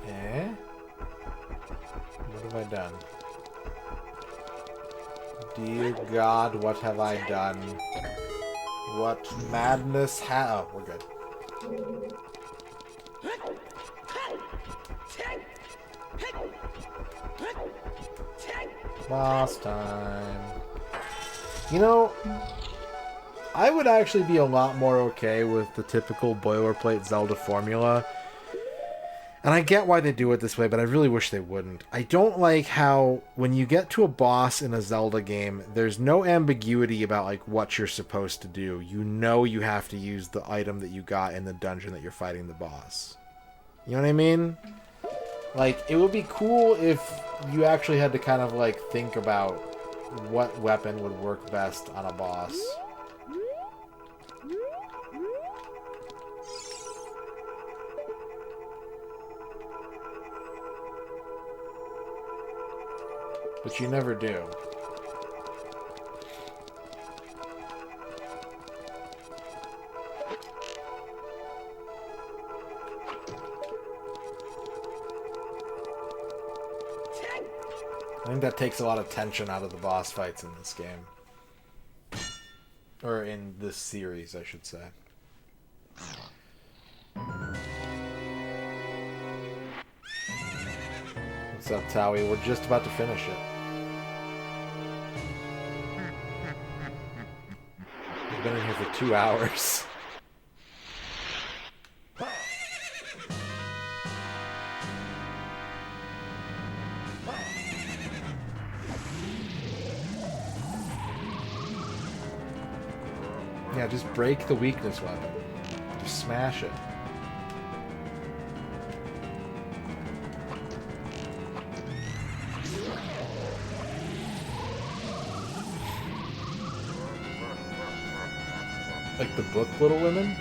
S1: Eh? What have I done? Dear God, what have I done? what madness oh, we're good. Boss time. You know, I would actually be a lot more okay with the typical boilerplate Zelda formula. And I get why they do it this way, but I really wish they wouldn't. I don't like how when you get to a boss in a Zelda game, there's no ambiguity about like what you're supposed to do. You know you have to use the item that you got in the dungeon that you're fighting the boss. You know what I mean? Like, it would be cool if you actually had to kind of like think about what weapon would work best on a boss. But you never do. I think that takes a lot of tension out of the boss fights in this game. Or in this series, I should say. What's up, Towie? We're just about to finish it. We've been in here for 2 hours. Yeah, just break the weakness weapon. Just smash it. Like the book Little Women?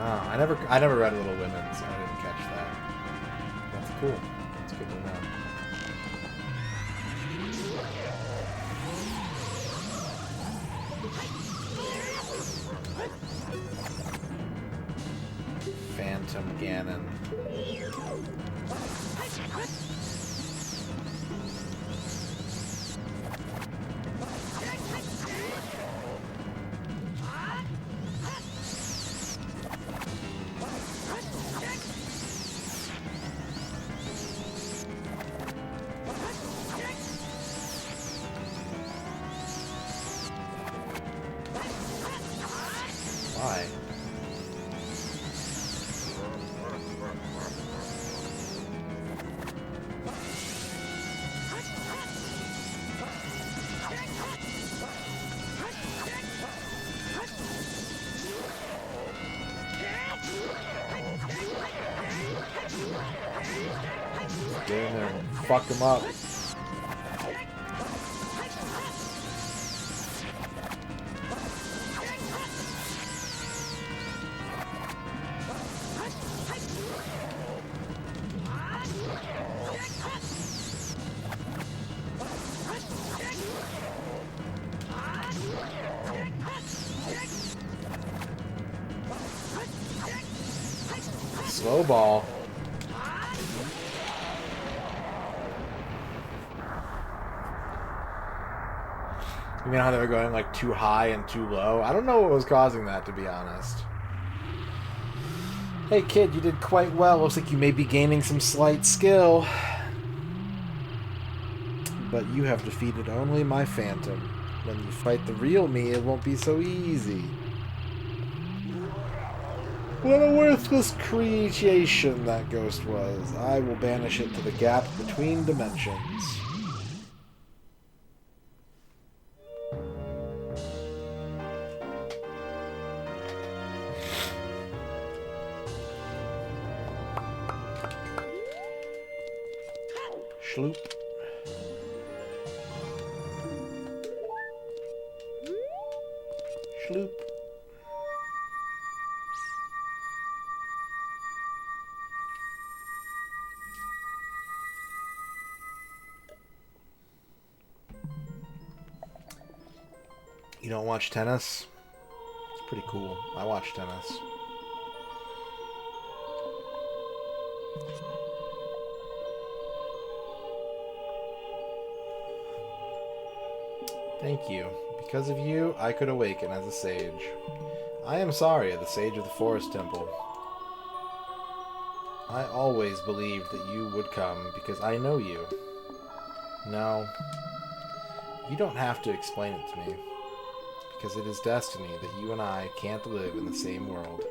S1: Oh, I never read Little Women, so I didn't catch that. That's cool. That's good to know. Phantom Ganon. Why? Get in there and fuck him up. Slow ball. You mean how they were going like too high and too low? I don't know what was causing that, to be honest. Hey kid, you did quite well. Looks like you may be gaining some slight skill. But you have defeated only my phantom. When you fight the real me, it won't be so easy. What a worthless creation that ghost was. I will banish it to the gap between dimensions. Schloop. Schloop. You don't watch tennis? It's pretty cool. I watch tennis. Thank you. Because of you, I could awaken as a sage. I am sorry, the sage of the Forest Temple. I always believed that you would come because I know you. No, you don't have to explain it to me, because it is destiny that you and I can't live in the same world.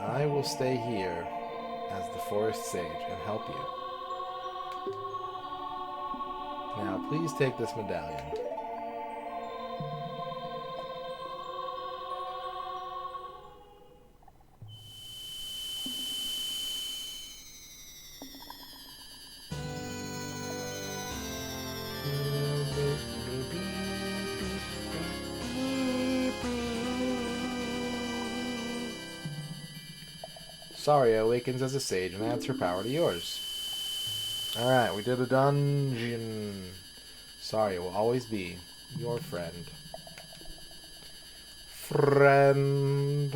S1: I will stay here as the Forest Sage and help you. Now, please take this medallion. Saria awakens as a sage and adds her power to yours. Alright, we did a dungeon. Saria will always be your friend. Friend.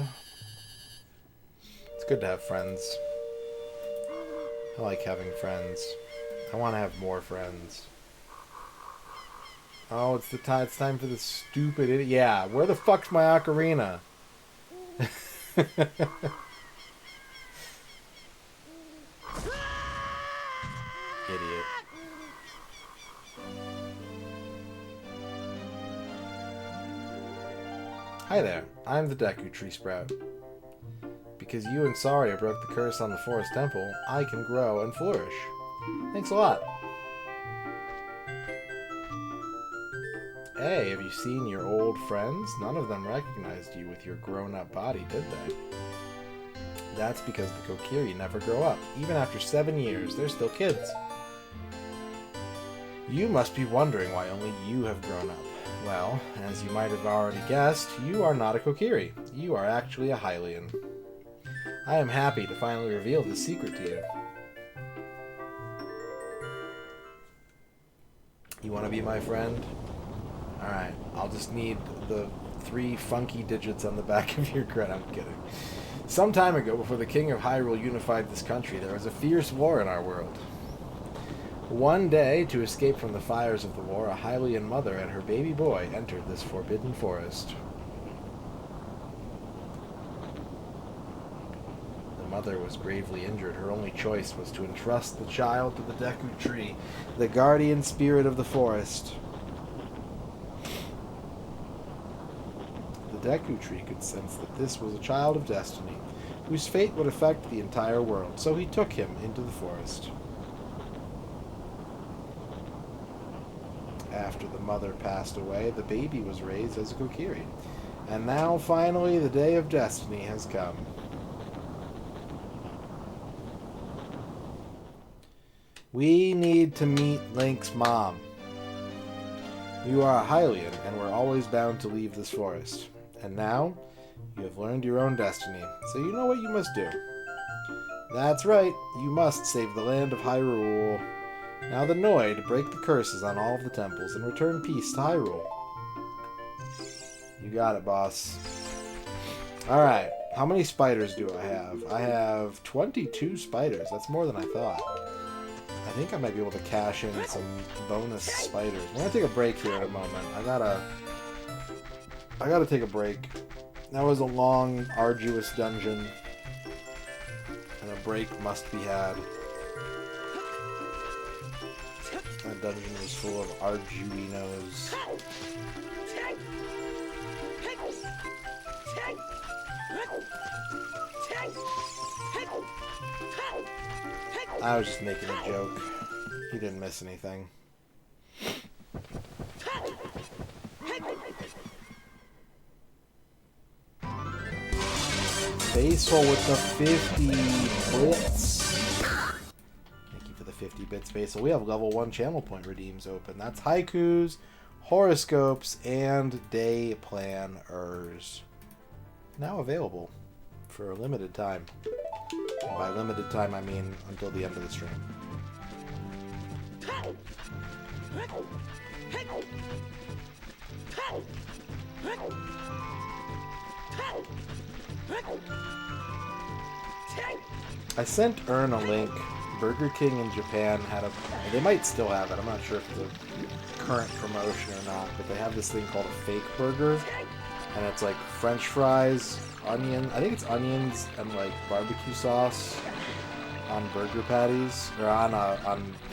S1: It's good to have friends. I like having friends. I want to have more friends. Oh, it's time for the stupid idiot. Yeah, where the fuck's my ocarina? Idiot. Hi there, I'm the Deku Tree Sprout. Because you and Saria broke the curse on the Forest Temple, I can grow and flourish. Thanks a lot. Hey, have you seen your old friends? None of them recognized you with your grown-up body, did they? That's because the Kokiri never grow up. Even after 7 years, they're still kids. You must be wondering why only you have grown up. Well, as you might have already guessed, you are not a Kokiri. You are actually a Hylian. I am happy to finally reveal this secret to you. You want to be my friend? Alright, I'll just need the 3 funky digits on the back of your credit. I'm kidding. Some time ago, before the King of Hyrule unified this country, there was a fierce war in our world. One day, to escape from the fires of the war, a Hylian mother and her baby boy entered this forbidden forest. The mother was gravely injured. Her only choice was to entrust the child to the Deku Tree, the guardian spirit of the forest. The Deku Tree could sense that this was a child of destiny, whose fate would affect the entire world, so he took him into the forest. After the mother passed away, the baby was raised as a Kokiri. And now, finally, the day of destiny has come. We need to meet Link's mom. You are a Hylian, and we're always bound to leave this forest. And now, you have learned your own destiny, so you know what you must do. That's right, you must save the land of Hyrule. Now the Noid break the curses on all of the temples and return peace to Hyrule. You got it, boss. Alright, how many spiders do I have? I have 22 spiders. That's more than I thought. I think I might be able to cash in some bonus spiders. We're gonna take a break here in a moment. I gotta take a break. That was a long, arduous dungeon. And a break must be had. That dungeon was full of Arduinos. I was just making a joke. He didn't miss anything. Baseball with the 50 bits. 50 bits base. So we have level 1 channel point redeems open. That's haikus, horoscopes, and day planners. Now available for a limited time. And by limited time, I mean until the end of the stream. I sent Ern a link. Burger King in Japan had a... They might still have it. I'm not sure if it's a current promotion or not. But they have this thing called a fake burger. And it's like French fries, onion... I think it's onions and like barbecue sauce on burger patties. Or on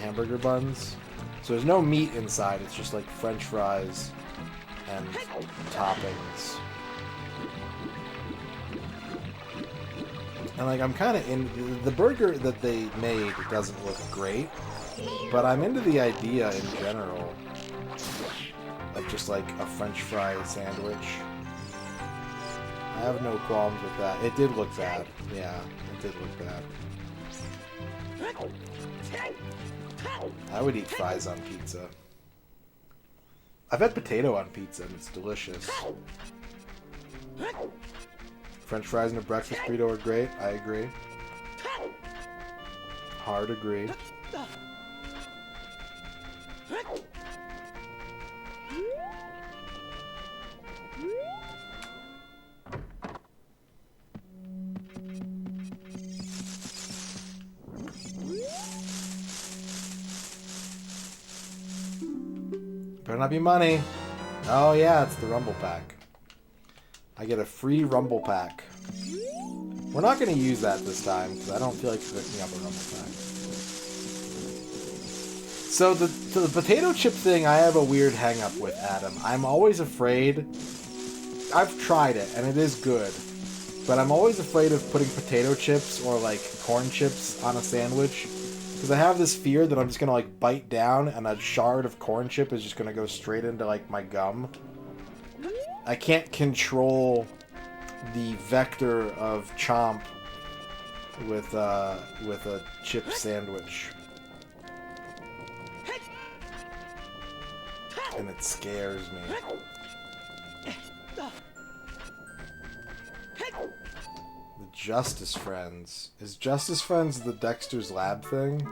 S1: hamburger buns. So there's no meat inside. It's just like French fries and toppings. And like I'm kind of in the burger that they made doesn't look great, but I'm into the idea in general of just like a French fry sandwich. I have no qualms with that. It did look bad. Yeah, it did look bad. I would eat fries on pizza. I've had potato on pizza and it's delicious. French fries and a breakfast burrito are great. I agree. Hard agree. Better not be money. Oh yeah, it's the Rumble Pack. I get a free Rumble Pack. We're not going to use that this time, because I don't feel like picking up a Rumble Pack. So the potato chip thing, I have a weird hang-up with, Adam. I'm always afraid... I've tried it, and it is good. But I'm always afraid of putting potato chips or, like, corn chips on a sandwich. Because I have this fear that I'm just going to, like, bite down, and a shard of corn chip is just going to go straight into, like, my gum. I can't control the vector of chomp with a chip sandwich, and it scares me. The Justice Friends. Is Justice Friends the Dexter's Lab thing?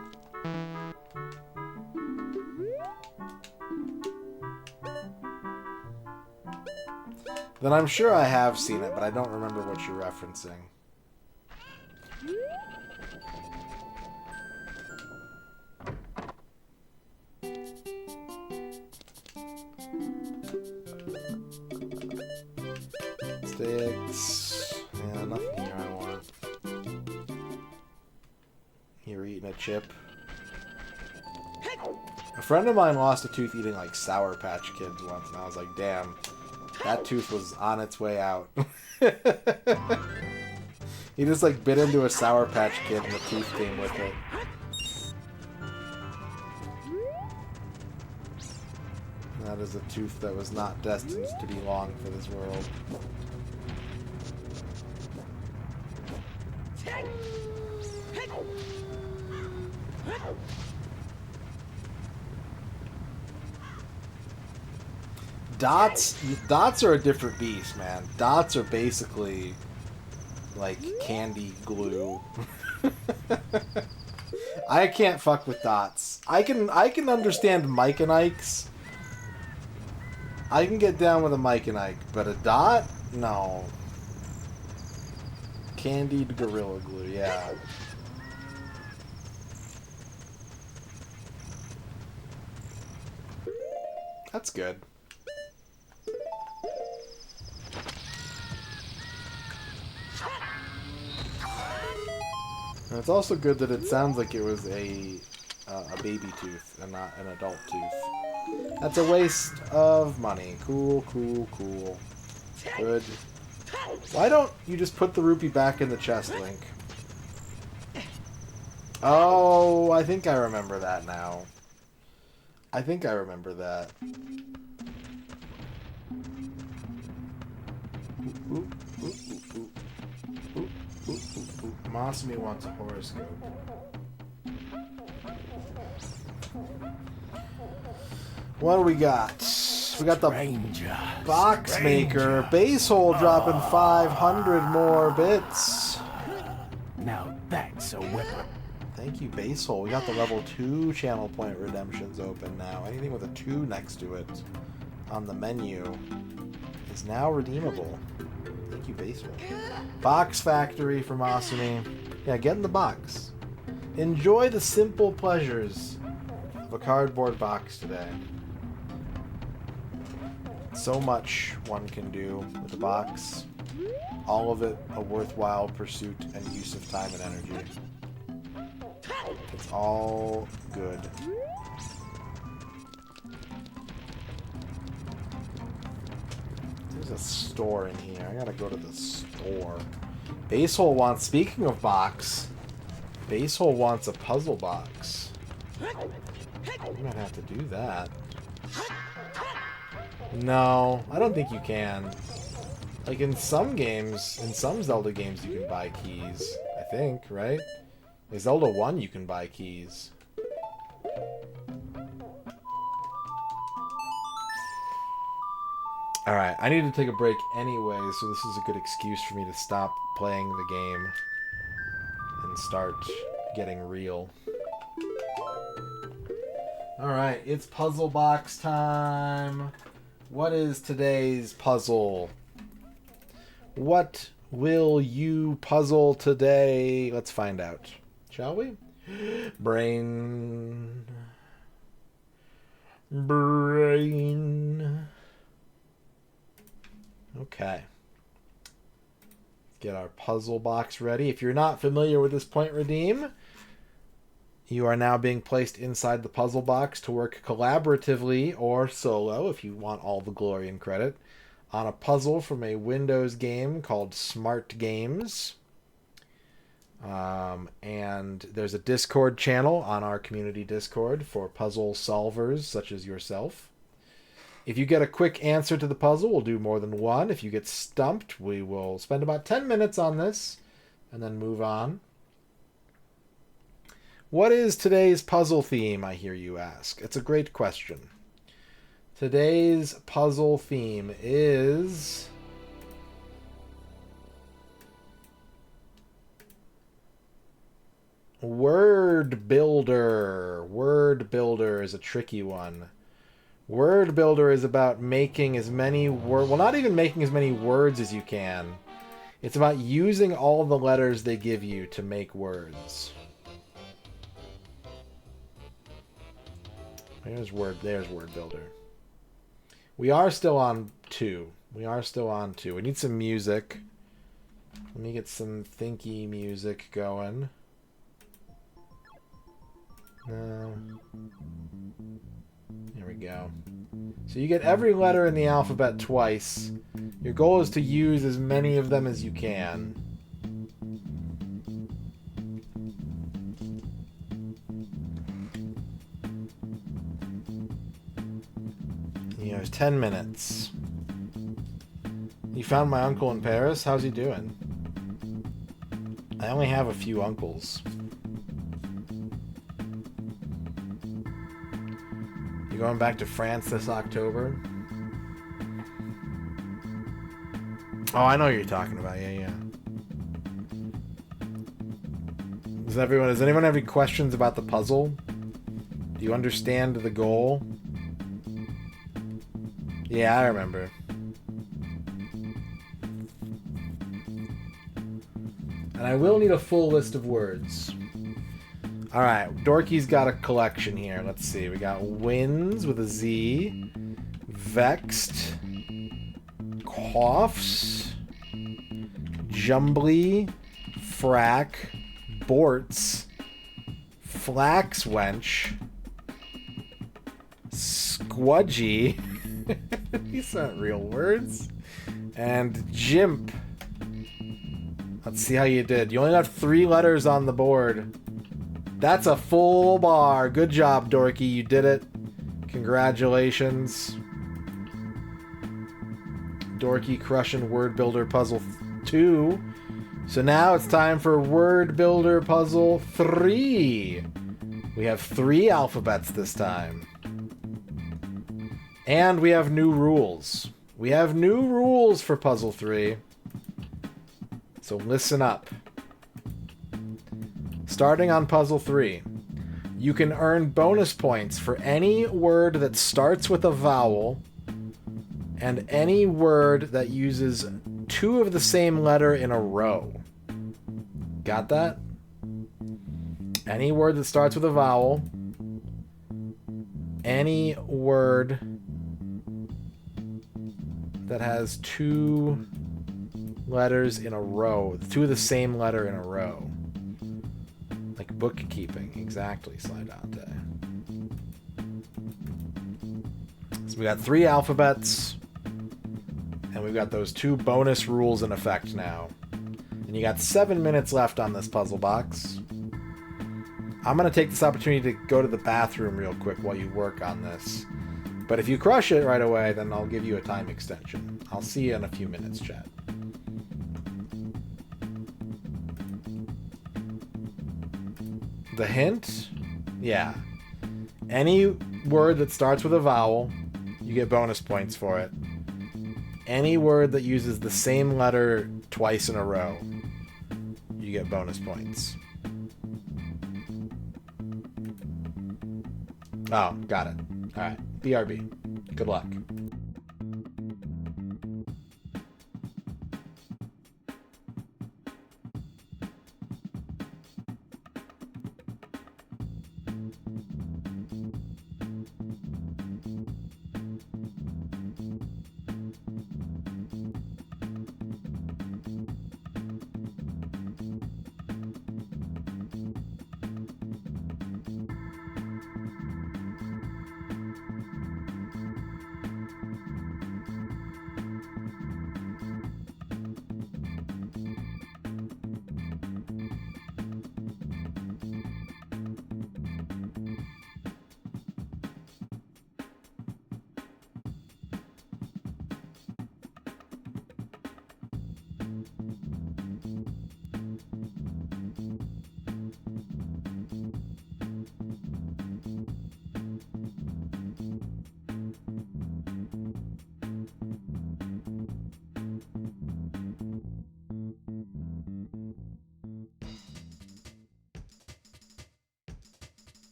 S1: Then I'm sure I have seen it, but I don't remember what you're referencing. Sticks. Yeah, nothing here I want. You're eating a chip. A friend of mine lost a tooth eating like Sour Patch Kids once, and I was like, damn. That tooth was on its way out. He just like bit into a Sour Patch Kid and the tooth came with it. That is a tooth that was not destined to be long for this world. Dots are a different beast, man. Dots are basically like candy glue. I can't fuck with dots. I can understand Mike and Ike's. I can get down with a Mike and Ike, but a dot? No. Candied Gorilla Glue, yeah. That's good. And it's also good that it sounds like it was a baby tooth and not an adult tooth. That's a waste of money. Cool, cool, cool. Good. Why don't you just put the rupee back in the chest, Link? Oh, I think I remember that now. I think I remember that. Ooh, ooh, ooh, ooh. Masumi wants a horoscope. What do we got? We got the box maker. Base hole dropping 500 more bits.
S2: Now that's a weapon.
S1: Thank you, base hole. We got the level 2 channel point redemptions open now. Anything with a 2 next to it on the menu is now redeemable. Thank you, Baseball. Box Factory from Asumi. Yeah, get in the box. Enjoy the simple pleasures of a cardboard box today. So much one can do with a box. All of it a worthwhile pursuit and use of time and energy. It's all good. There's a store in here. I gotta go to the store. Basehole wants, speaking of box, Basehole wants a puzzle box. We might have to do that. No, I don't think you can. Like in some games, in some Zelda games you can buy keys. I think, right? In Zelda 1 you can buy keys. Alright, I need to take a break anyway, so this is a good excuse for me to stop playing the game and start getting real. Alright, it's puzzle box time. What is today's puzzle? What will you puzzle today? Let's find out, shall we? Brain. Okay. Get our puzzle box ready. If you're not familiar with this point redeem, you are now being placed inside the puzzle box to work collaboratively or solo, if you want all the glory and credit, on a puzzle from a Windows game called Smart Games. And there's a Discord channel on our community Discord for puzzle solvers such as yourself. If you get a quick answer to the puzzle, we'll do more than one. If you get stumped, we will spend about 10 minutes on this and then move on. What is today's puzzle theme, I hear you ask? It's a great question. Today's puzzle theme is Word Builder. Word Builder is a tricky one. Word Builder is about making as many words, well, not even making as many words as you can. It's about using all the letters they give you to make words. There's Word Builder. We are still on 2. We need some music. Let me get some thinky music going. No. There we go. So you get every letter in the alphabet twice. Your goal is to use as many of them as you can. There's 10 minutes. You found my uncle in Paris? How's he doing? I only have a few uncles. You going back to France this October? Oh, I know what you're talking about. Yeah. Does anyone have any questions about the puzzle? Do you understand the goal? Yeah, I remember. And I will need a full list of words. Alright, Dorky's got a collection here. Let's see. We got wins with a Z. Vexed. Coughs. Jumbly. Frack. Borts. Flax wench. Squudgy. These aren't real words. And Jimp. Let's see how you did. You only got 3 letters on the board. That's a full bar. Good job, Dorky. You did it. Congratulations. Dorky crushing Word Builder Puzzle 2. So now it's time for Word Builder Puzzle 3. We have 3 alphabets this time. And we have new rules. We have new rules for Puzzle 3. So listen up. Starting on Puzzle 3, you can earn bonus points for any word that starts with a vowel and any word that uses two of the same letter in a row. Got that? Any word that starts with a vowel. Any word that has two letters in a row. Two of the same letter in a row. Like bookkeeping. Exactly, Slidante. So we got 3 alphabets. And we've got those 2 bonus rules in effect now. And you got 7 minutes left on this puzzle box. I'm going to take this opportunity to go to the bathroom real quick while you work on this. But if you crush it right away, then I'll give you a time extension. I'll see you in a few minutes, chat. The hint? Yeah. Any word that starts with a vowel, you get bonus points for it. Any word that uses the same letter twice in a row, you get bonus points. Oh, got it. Alright, BRB. Good luck.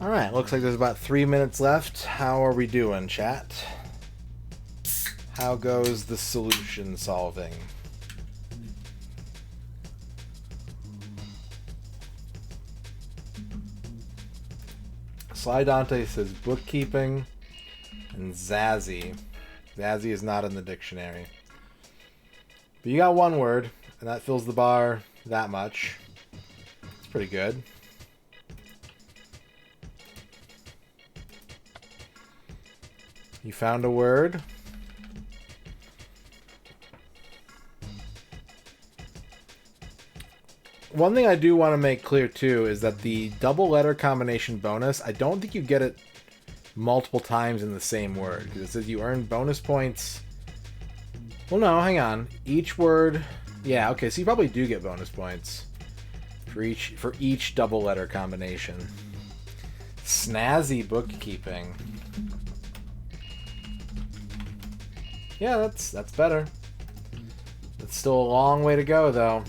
S1: Alright, looks like there's about 3 minutes left. How are we doing, chat? How goes the solution solving? Sly Dante says bookkeeping and Zazzy. Zazzy is not in the dictionary. But you got one word, and that fills the bar that much. It's pretty good. You found a word. One thing I do want to make clear too is that the double letter combination bonus, I don't think you get it multiple times in the same word. Because it says you earn bonus points. Well, no, hang on. Each word, yeah, okay, so you probably do get bonus points for each double letter combination. Snazzy bookkeeping. Yeah, that's better. It's still a long way to go, though.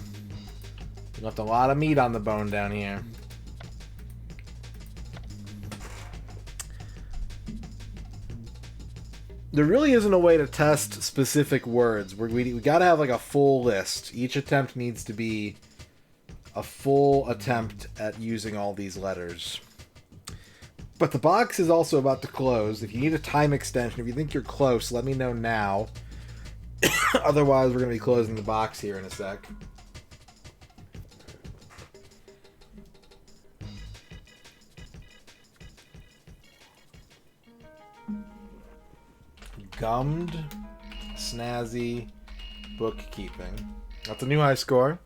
S1: You left a lot of meat on the bone down here. There really isn't a way to test specific words. We gotta have like a full list. Each attempt needs to be a full attempt at using all these letters. But the box is also about to close. If you need a time extension, if you think you're close, let me know now. Otherwise, we're going to be closing the box here in a sec. Gummed, snazzy, bookkeeping. That's a new high score.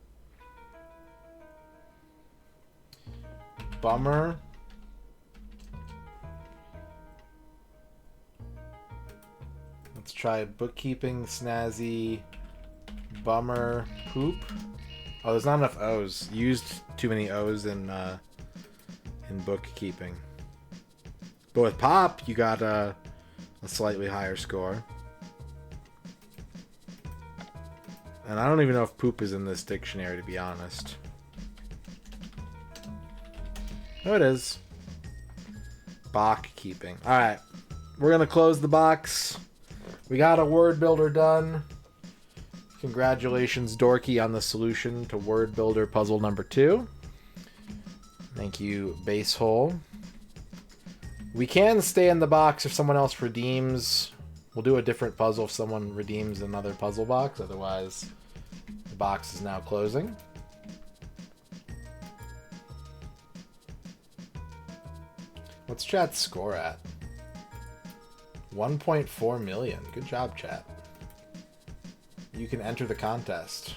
S1: Bummer. Let's try bookkeeping, snazzy, bummer, poop. Oh, there's not enough O's. Used too many O's in bookkeeping. But with pop, you got a slightly higher score. And I don't even know if poop is in this dictionary, to be honest. Oh, it is. Bock keeping. Alright. We're going to close the box. We got a word builder done. Congratulations, Dorky, on the solution to word builder puzzle number 2. Thank you, Basehole. We can stay in the box if someone else redeems. We'll do a different puzzle if someone redeems another puzzle box. Otherwise, the box is now closing. What's chat's score at? 1.4 million. Good job, chat. You can enter the contest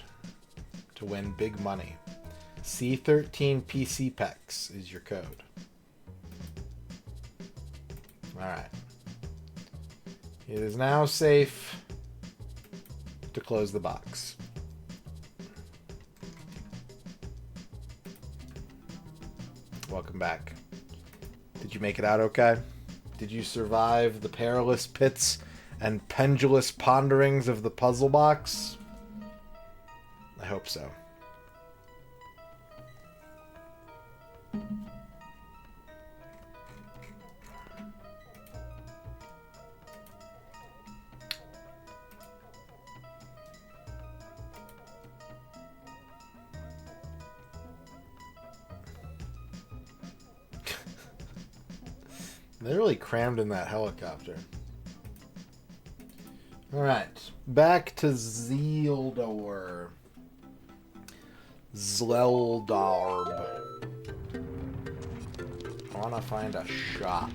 S1: to win big money. C13 PC PEX is your code. Alright. It is now safe to close the box. Welcome back. Did you make it out okay? Did you survive the perilous pits and pendulous ponderings of the puzzle box? I hope so. They really crammed in that helicopter. Alright. Back to Zeeldor. Zleldarb. I want to find a shop.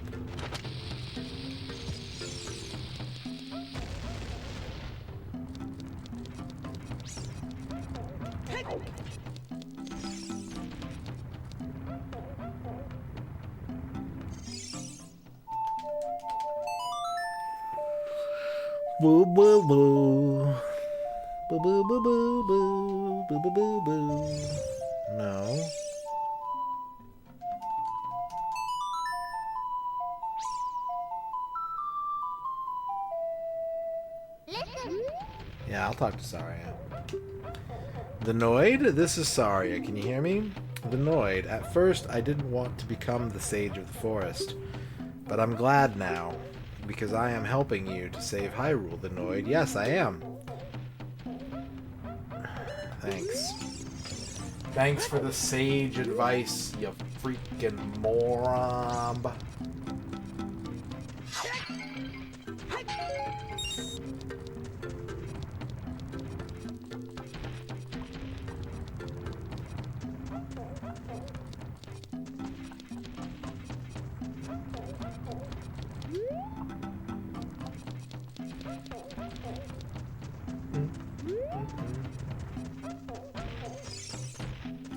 S1: Boo boo boo. Boo boo boo boo boo. Boo boo boo boo. No. Yeah, I'll talk to Saria. The Noid? This is Saria. Can you hear me? The Noid. At first, I didn't want to become the Sage of the Forest, but I'm glad now, because I am helping you to save Hyrule, the Noid. Yes, I am. Thanks. Thanks for the sage advice, you freaking moron.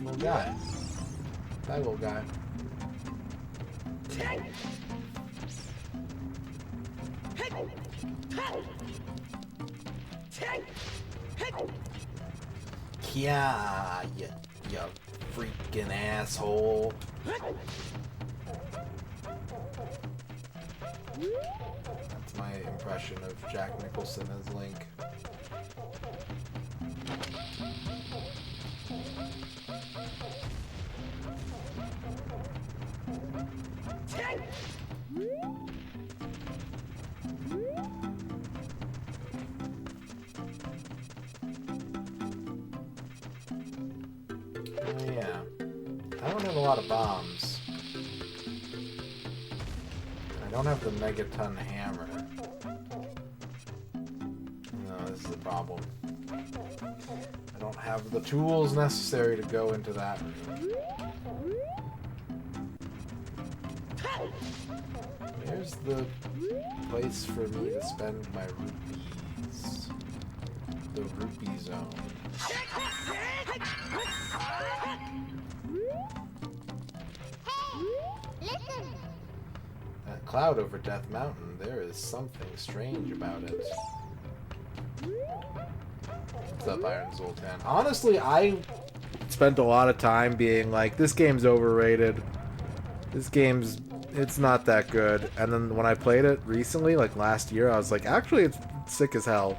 S1: Little guy. That little guy. Yeah, you freaking asshole. That's my impression of Jack Nicholson as Link. Oh, yeah. I don't have a lot of bombs. I don't have the megaton hammer. No, this is a problem. I don't have the tools necessary to go into that room. There's the place for me to spend my rupees. The rupee zone. That cloud over Death Mountain, there is something strange about it. What's up, Iron Zoltan? Honestly, I spent a lot of time being like, this game's overrated. This game's, it's not that good. And then when I played it recently, like last year, I was like, actually, it's sick as hell.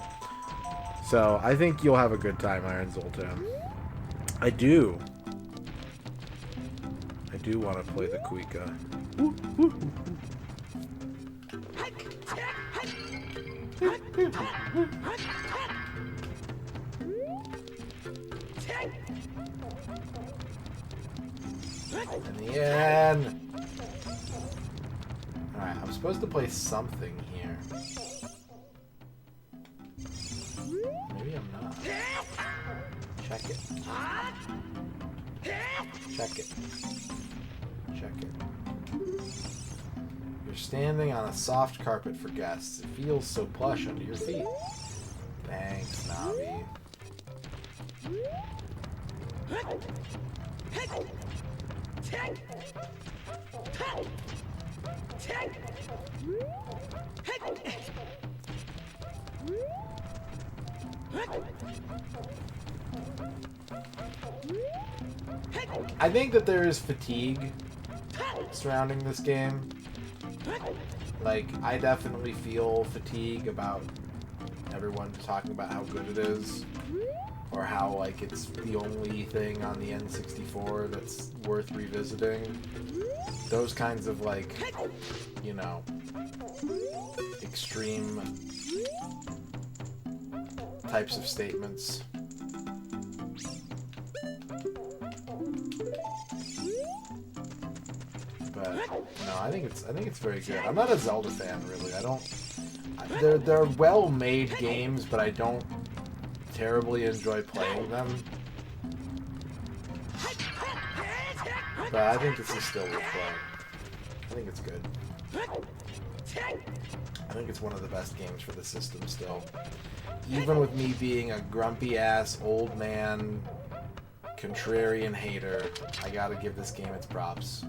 S1: So, I think you'll have a good time, Iron Zoltan. I do. I do want to play the Kuika. In the end. Alright, I'm supposed to play something here. Maybe I'm not. Check it. Check it. Check it. You're standing on a soft carpet for guests. It feels so plush under your feet. Thanks, Navi. I think that there is fatigue surrounding this game. Like, I definitely feel fatigue about everyone talking about how good it is, or how, like, it's the only thing on the N64 that's worth revisiting. Those kinds of, like, you know, extreme types of statements. But no, I think it's very good. I'm not a Zelda fan, really. I don't. They're well-made games, but I don't terribly enjoy playing them. But I think this is still worth playing. I think it's good. I think it's one of the best games for the system still. Even with me being a grumpy-ass old man contrarian hater, I gotta give this game its props.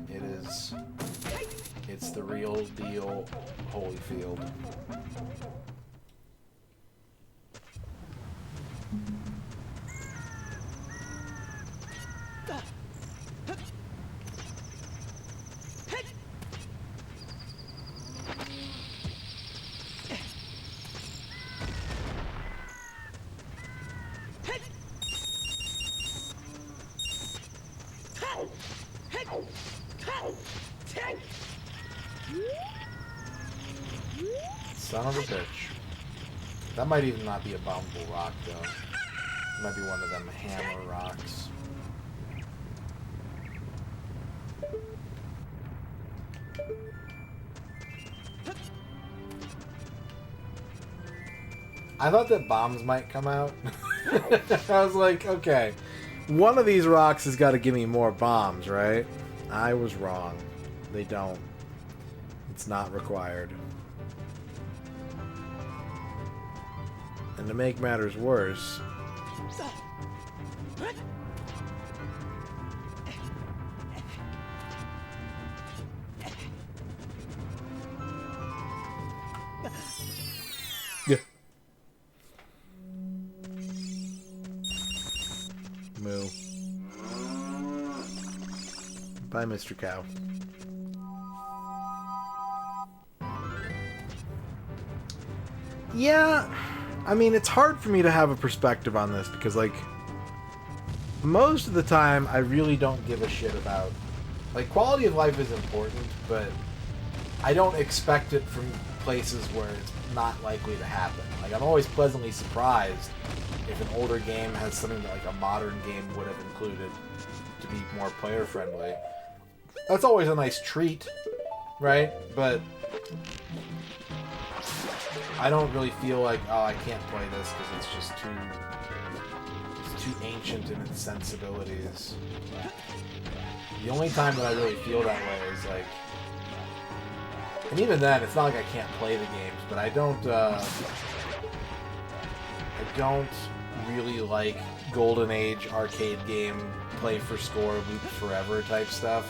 S1: It's the real deal Holyfield. Son of a bitch. That might even not be a bombable rock, though. It might be one of them hammer rocks. I thought that bombs might come out. I was like, okay, one of these rocks has got to give me more bombs, right? I was wrong. They don't. It's not required. And to make matters worse... Yeah. Moo. Bye, Mr. Cow. Yeah, I mean, it's hard for me to have a perspective on this because, like, most of the time I really don't give a shit about... Like, quality of life is important, but I don't expect it from places where it's not likely to happen. Like, I'm always pleasantly surprised if an older game has something that, like, a modern game would have included to be more player-friendly. That's always a nice treat, right? But I don't really feel like, oh, I can't play this because it's just too ancient in its sensibilities. The only time that I really feel that way is like, and even then, it's not like I can't play the games, but I don't really like Golden Age arcade game, play for score, loop forever type stuff.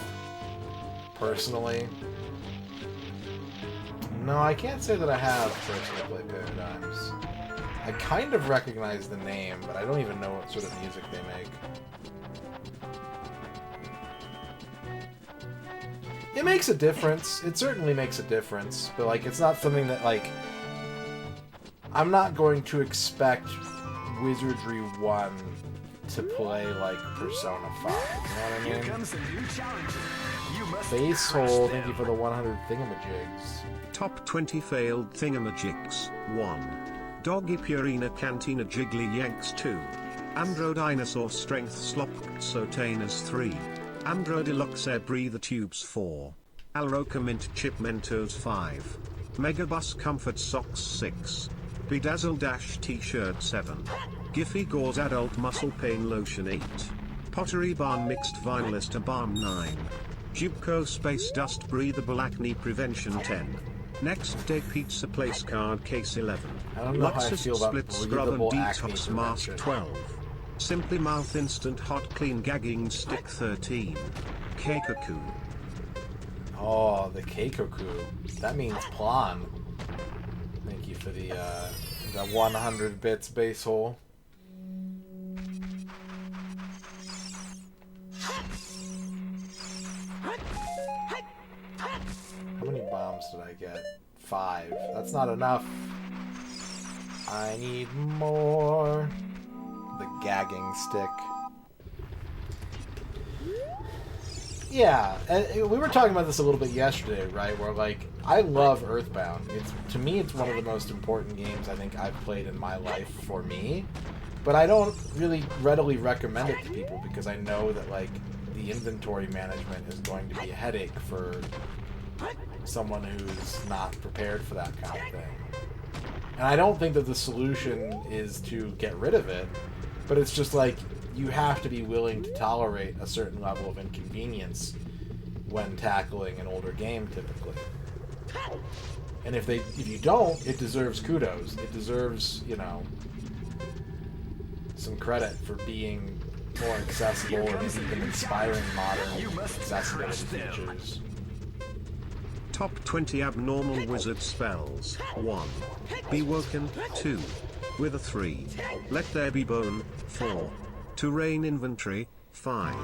S1: Personally. No, I can't say that I have personally played Paradigms. I kind of recognize the name, but I don't even know what sort of music they make. It makes a difference. It certainly makes a difference, but like it's not something that like I'm not going to expect Wizardry 1 to play like Persona 5. You know what I mean?
S2: Here comes a new challenger. You must
S1: Base
S2: crush
S1: hole,
S2: them.
S1: thank you for the 100 thingamajigs.
S5: Top 20 failed thingamajigs. 1. Doggy Purina Cantina Jiggly Yanks 2. Andro Dinosaur Strength Slop Sotanas 3. Andro Deluxe Air Breather Tubes 4. Alroca Mint Chip Mentos 5. Megabus Comfort Socks 6. Bedazzle Dash T-Shirt 7. Giffy Gauze Adult Muscle Pain Lotion 8. Pottery Barn Mixed Vinylista Balm 9. Jubco Space Dust Breathable Acne Prevention 10. Next Day Pizza Place Card Case 11.
S1: I don't know how I
S5: Luxus
S1: feel about
S5: Split Scrub and
S1: breathable acne
S5: Detox Mask
S1: prevention.
S5: 12. Simply Mouth Instant Hot Clean Gagging Stick 13. Keikoku.
S1: Oh, the Keikoku. That means Plan. Thank you for the 100 bits base hole. How many bombs did I get? 5. That's not enough. I need more. The gagging stick. Yeah, and we were talking about this a little bit yesterday, right? Where like I love Earthbound. To me, it's one of the most important games I think I've played in my life for me. But I don't really readily recommend it to people because I know that like the inventory management is going to be a headache for someone who's not prepared for that kind of thing. And I don't think that the solution is to get rid of it, but it's just like you have to be willing to tolerate a certain level of inconvenience when tackling an older game, typically. And if you don't, it deserves kudos. It deserves, you know, some credit for being more accessible and even inspiring modern accessibility features.
S5: Top 20 Abnormal Wizard Spells. 1. Be Woken. 2. With a 3. Let There Be Bone. 4. To Rain Inventory. 5.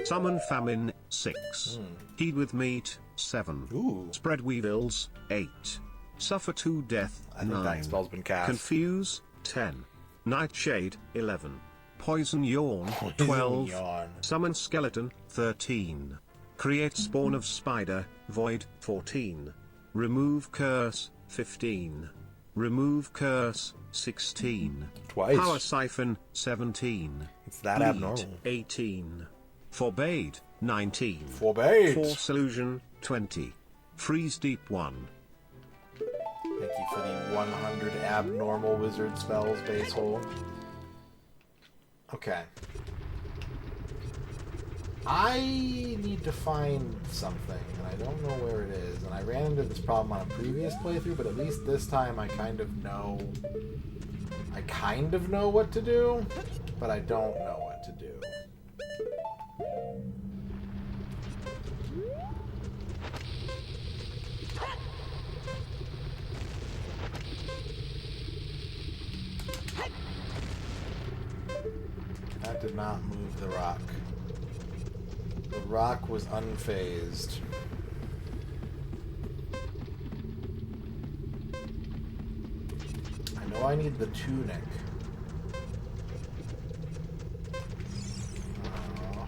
S5: Summon Famine. 6. Heed with Meat. 7.
S1: Ooh.
S5: Spread Weevils. 8. Suffer to Death.
S1: I think
S5: 9.
S1: that spell's been cast.
S5: Confuse. 10. Nightshade. 11. Poison Yawn.
S1: Poison
S5: 12.
S1: Yawn.
S5: Summon Skeleton. 13. Create Spawn of Spider. Void. 14. Remove Curse. 15. Remove curse, 16.
S1: Twice.
S5: Power siphon, 17.
S1: It's that
S5: Bleed,
S1: abnormal.
S5: 18. Forbade, 19.
S1: Forbade.
S5: Force illusion, 20. Freeze deep, 1.
S1: Thank you for the 100 abnormal wizard spells base hole. Okay. I need to find something, and I don't know where it is. And I ran into this problem on a previous playthrough, but at least this time I kind of know what to do, but I don't know what to do. That did not move the rock. The rock was unfazed. I know I need the tunic.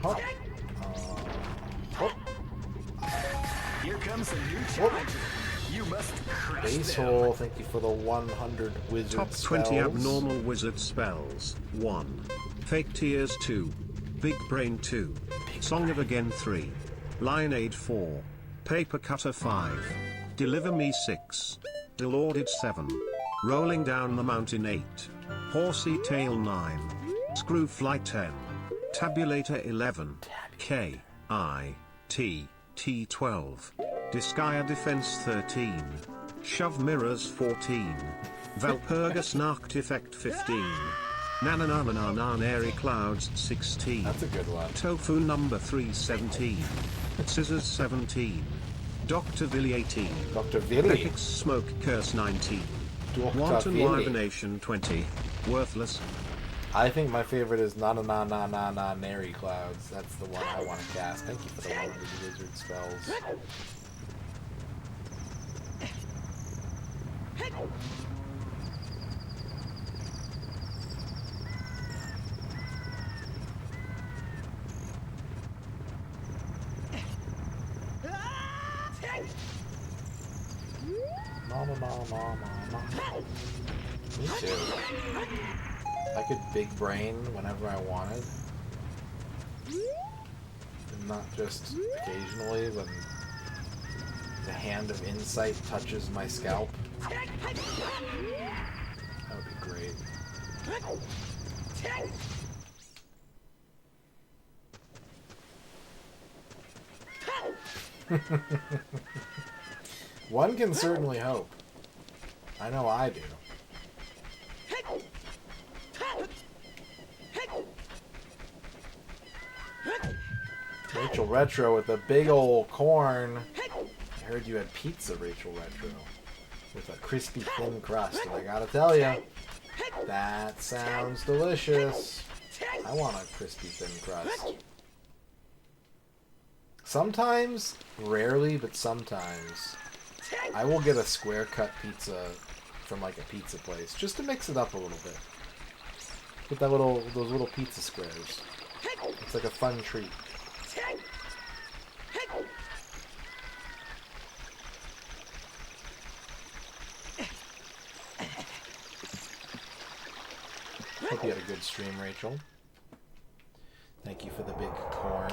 S1: Hop. Hop.
S2: Here comes a new challenger. You must crush
S1: Base
S2: them.
S1: hole, thank you for the 100 wizard
S5: Top
S1: spells.
S5: 20 abnormal wizard spells. 1. Fake Tears 2. Big Brain 2. Song of Again 3. Lionade 4. Paper Cutter 5. Deliver Me 6. Delorded 7. Rolling Down the Mountain 8. Horsey Tail 9. Screw Flight 10. Tabulator 11. K. I. T. T 12. Disgaea Defense 13. Shove Mirrors 14. Valpurgis Nacht Effect 15. Nananananan Airy Clouds 16.
S1: That's a good one.
S5: Tofu number 317. Scissors 17. Dr. Villy 18.
S1: Dr. Villy.
S5: Epix Smoke Curse 19.
S1: Dr.
S5: Wanton
S1: Villy.
S5: Hibernation 20. Worthless.
S1: I think my favorite is na na na na na na Nary Clouds. That's the one I want to cast. Thank you for the 100 wizard spells. No, no, no, no, no, no. Me too. I could big brain whenever I wanted. And not just occasionally when the hand of insight touches my scalp. That would be great. One can certainly hope. I know I do. Rachel Retro with a big old corn. I heard you had pizza, Rachel Retro, with a crispy thin crust. And I gotta tell you, that sounds delicious. I want a crispy thin crust. Sometimes, rarely, but sometimes, I will get a square cut pizza from like a pizza place just to mix it up a little bit. Get that those little pizza squares. It's like a fun treat. Hope you had a good stream, Rachel. Thank you for the big corn.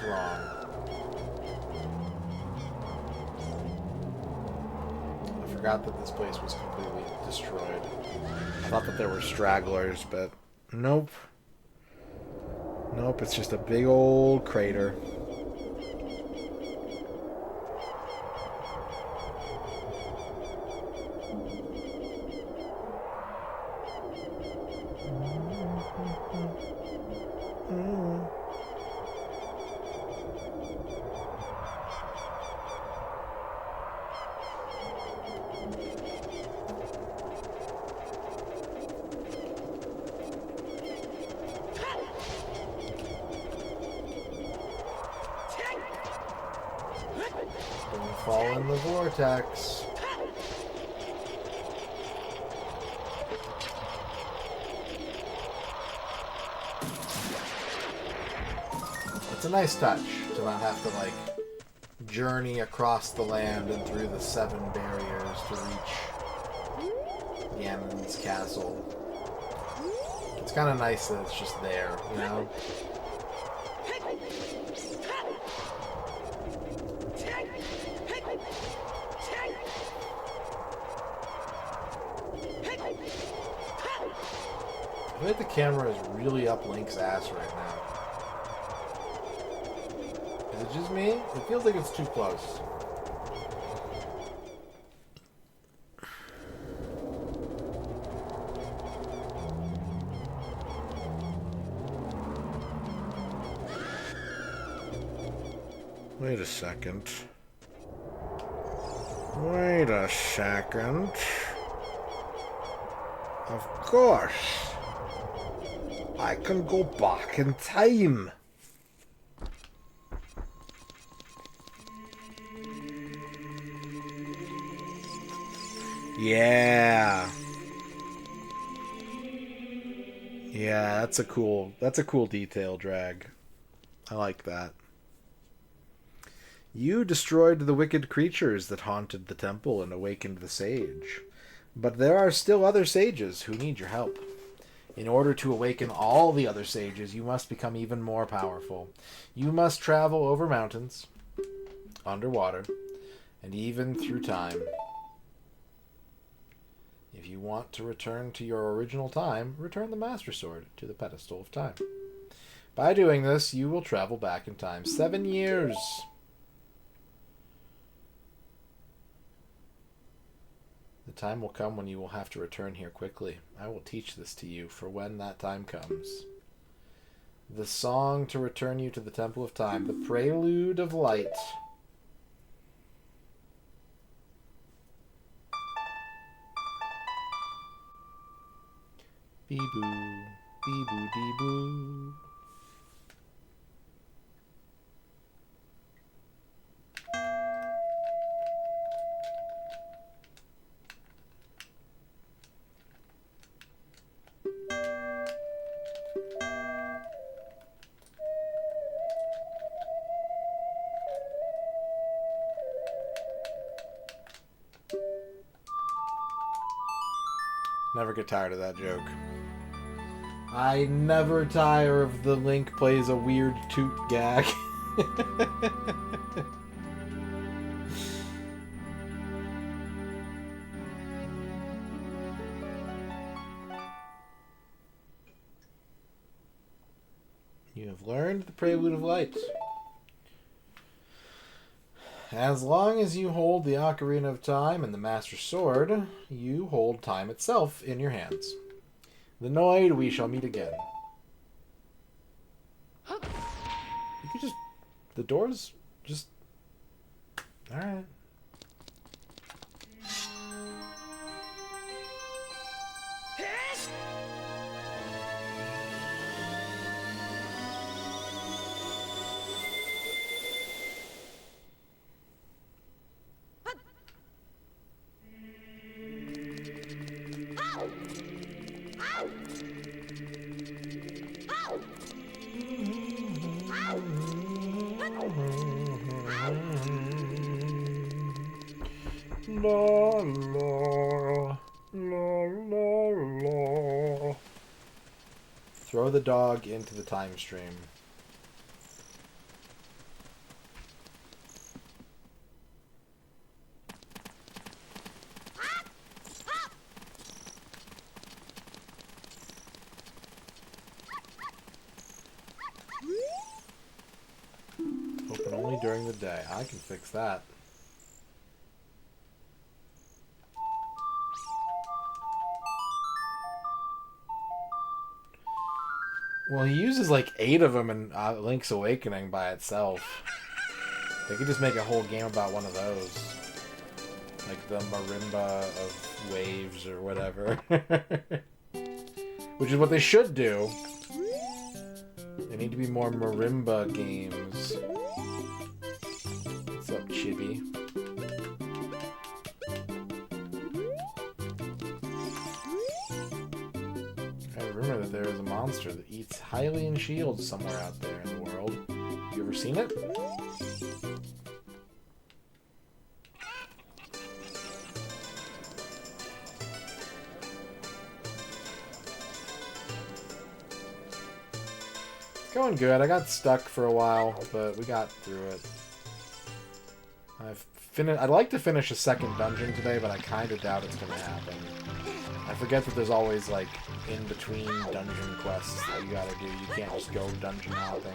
S1: Wrong. I forgot that this place was completely destroyed. I thought that there were stragglers, but nope. Nope, it's just a big old crater. fall in the vortex. It's a nice touch to not have to, like, journey across the land and through the 7 barriers to reach Ganon's castle. It's kind of nice that it's just there, you know? I feel like the camera is really up Link's ass right now. Is it just me? It feels like it's too close. Wait a second. Wait a second. Of course. I can go back in time. Yeah. Yeah, that's a cool detail, Drag. I like that. You destroyed the wicked creatures that haunted the temple and awakened the sage. But there are still other sages who need your help. In order to awaken all the other sages, you must become even more powerful. You must travel over mountains, underwater, and even through time. If you want to return to your original time, return the Master Sword to the pedestal of time. By doing this, you will travel back in time 7 years. The time will come when you will have to return here quickly. I will teach this to you for when that time comes. The song to return you to the Temple of Time, the Prelude of Light. Bee-boo, bee-boo-dee-boo. Never get tired of that joke. I never tire of the Link plays a weird toot gag. You have learned the Prelude of Light. As long as you hold the Ocarina of Time and the Master Sword, you hold time itself in your hands. The Noid, we shall meet again. You could just... The doors just... Alright. La, la, la, la, la. Throw the dog into the time stream. Open only during the day. I can fix that. Well, he uses like 8 of them in Link's Awakening by itself. They could just make a whole game about one of those. Like the marimba of waves or whatever. Which is what they should do. There need to be more marimba games. What's up, Chibi? there is a monster that eats Hylian shields somewhere out there in the world. You ever seen it? It's going good. I got stuck for a while, but we got through it. I'd like to finish a second dungeon today, but I kind of doubt it's going to happen. I forget that there's always, like, in-between dungeon quests that you gotta do. You can't just go dungeon hopping.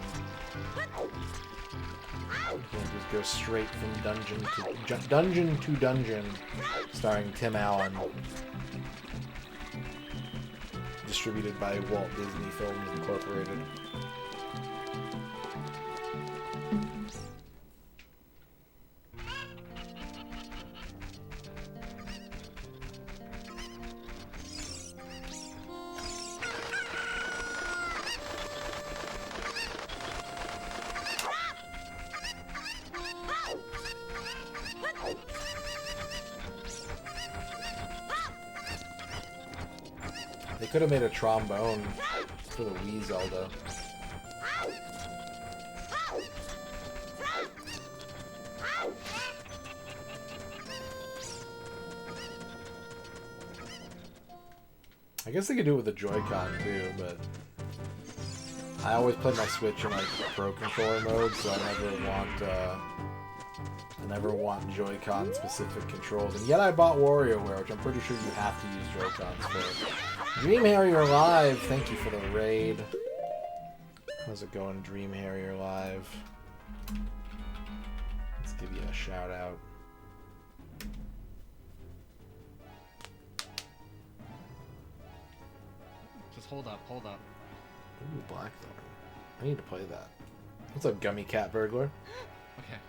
S1: You can't just go straight from dungeon to dungeon, starring Tim Allen. Distributed by Walt Disney Films Incorporated. They could have made a trombone for the Wii Zelda. I guess they could do it with the Joy-Con too, but I always play my Switch in like Pro Controller mode, so I never want Joy-Con specific controls. And yet I bought WarioWare, which I'm pretty sure you have to use Joy-Cons for. Dream Harrier Live, thank you for the raid. How's it going, Dream Harrier Live? Let's give you a shout out.
S6: Just hold up, hold up.
S1: Ooh, Blackthorn. I need to play that. What's up, Gummy Cat Burglar?
S6: Okay.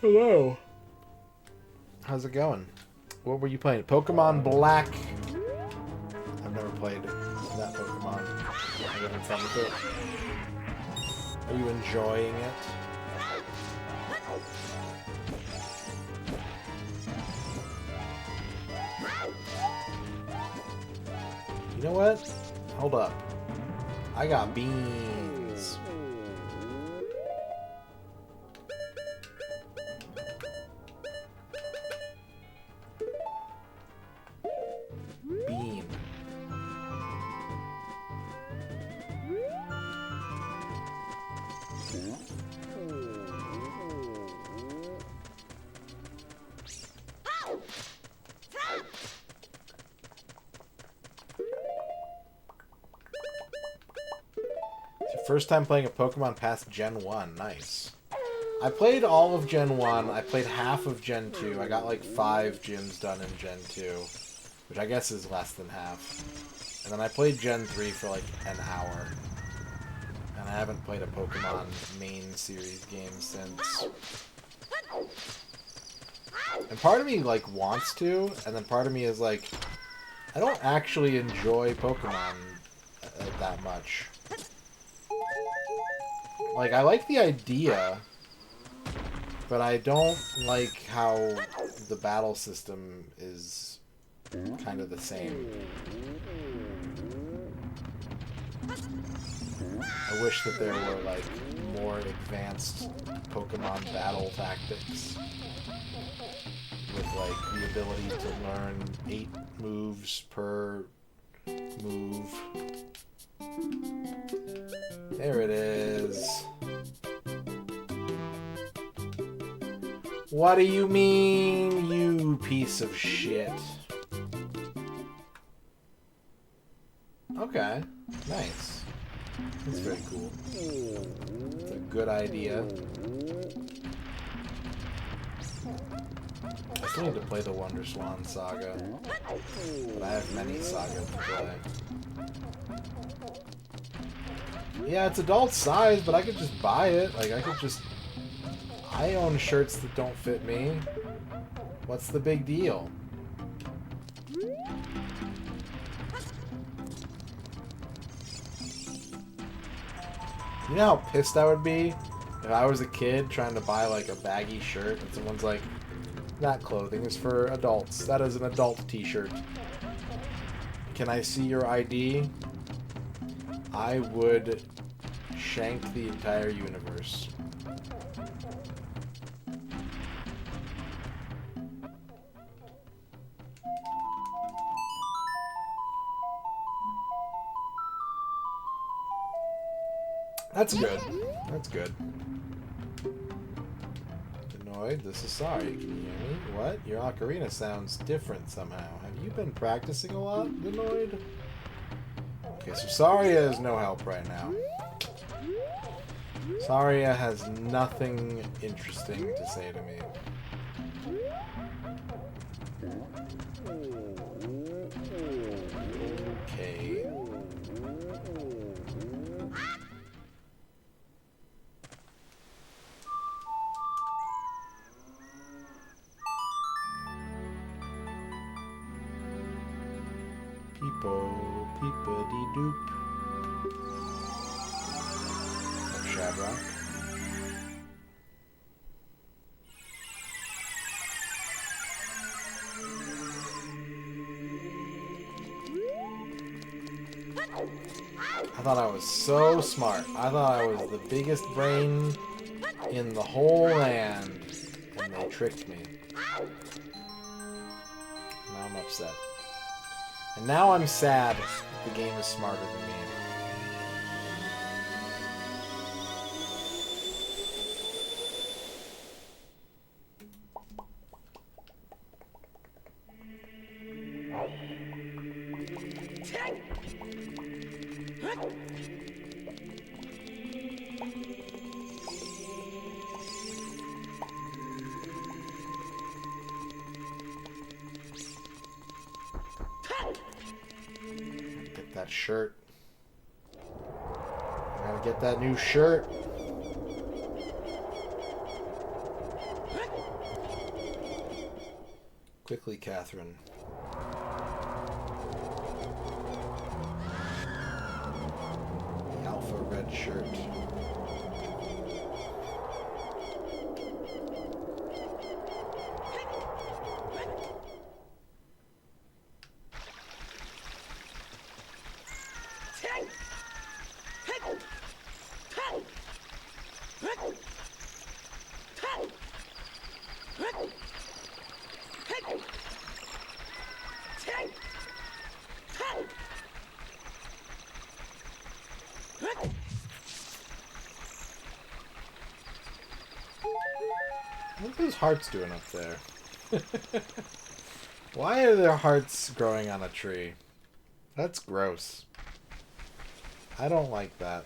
S1: Hello. How's it going? What were you playing? Pokemon Black. I've never played that Pokemon. I'm having fun with it. Are you enjoying it? You know what? Hold up. I got beans. Bean. It's your first time playing a Pokemon past Gen 1. Nice. I played all of Gen 1. I played half of Gen 2. I got like 5 gyms done in Gen 2. Which I guess is less than half. And then I played Gen 3 for like an hour. And I haven't played a Pokemon main series game since. And part of me like wants to, and then part of me is like, I don't actually enjoy Pokemon that much. Like, I like the idea, but I don't like how the battle system is kind of the same. I wish that there were, like, more advanced Pokemon battle tactics. With, like, the ability to learn 8 moves per move. There it is. What do you mean, you piece of shit? Okay, nice. That's very cool. It's a good idea. I still need to play the Wonder Swan Saga, but I have many sagas to play. Yeah, it's adult size, but I could just buy it. Like, I own shirts that don't fit me. What's the big deal? You know how pissed I would be if I was a kid trying to buy, like, a baggy shirt and someone's like, That clothing is for adults. That is an adult t-shirt. Can I see your ID? I would shank the entire universe. That's good. That's good. Annoyed, this is sorry. Can you hear me? What? Your ocarina sounds different somehow. Have you been practicing a lot, Annoyed? Okay, so Saria is no help right now. Saria has nothing interesting to say to me. Okay. Peepity-doop. Of Shadrach. I thought I was so smart. I thought I was the biggest brain in the whole land, and they tricked me. Now I'm upset. And now I'm sad that the game is smarter than me. Get that shirt. I gotta get that new shirt. Quickly, Catherine. The alpha red shirt. What are those hearts doing up there? Why are there hearts growing on a tree? That's gross. I don't like that.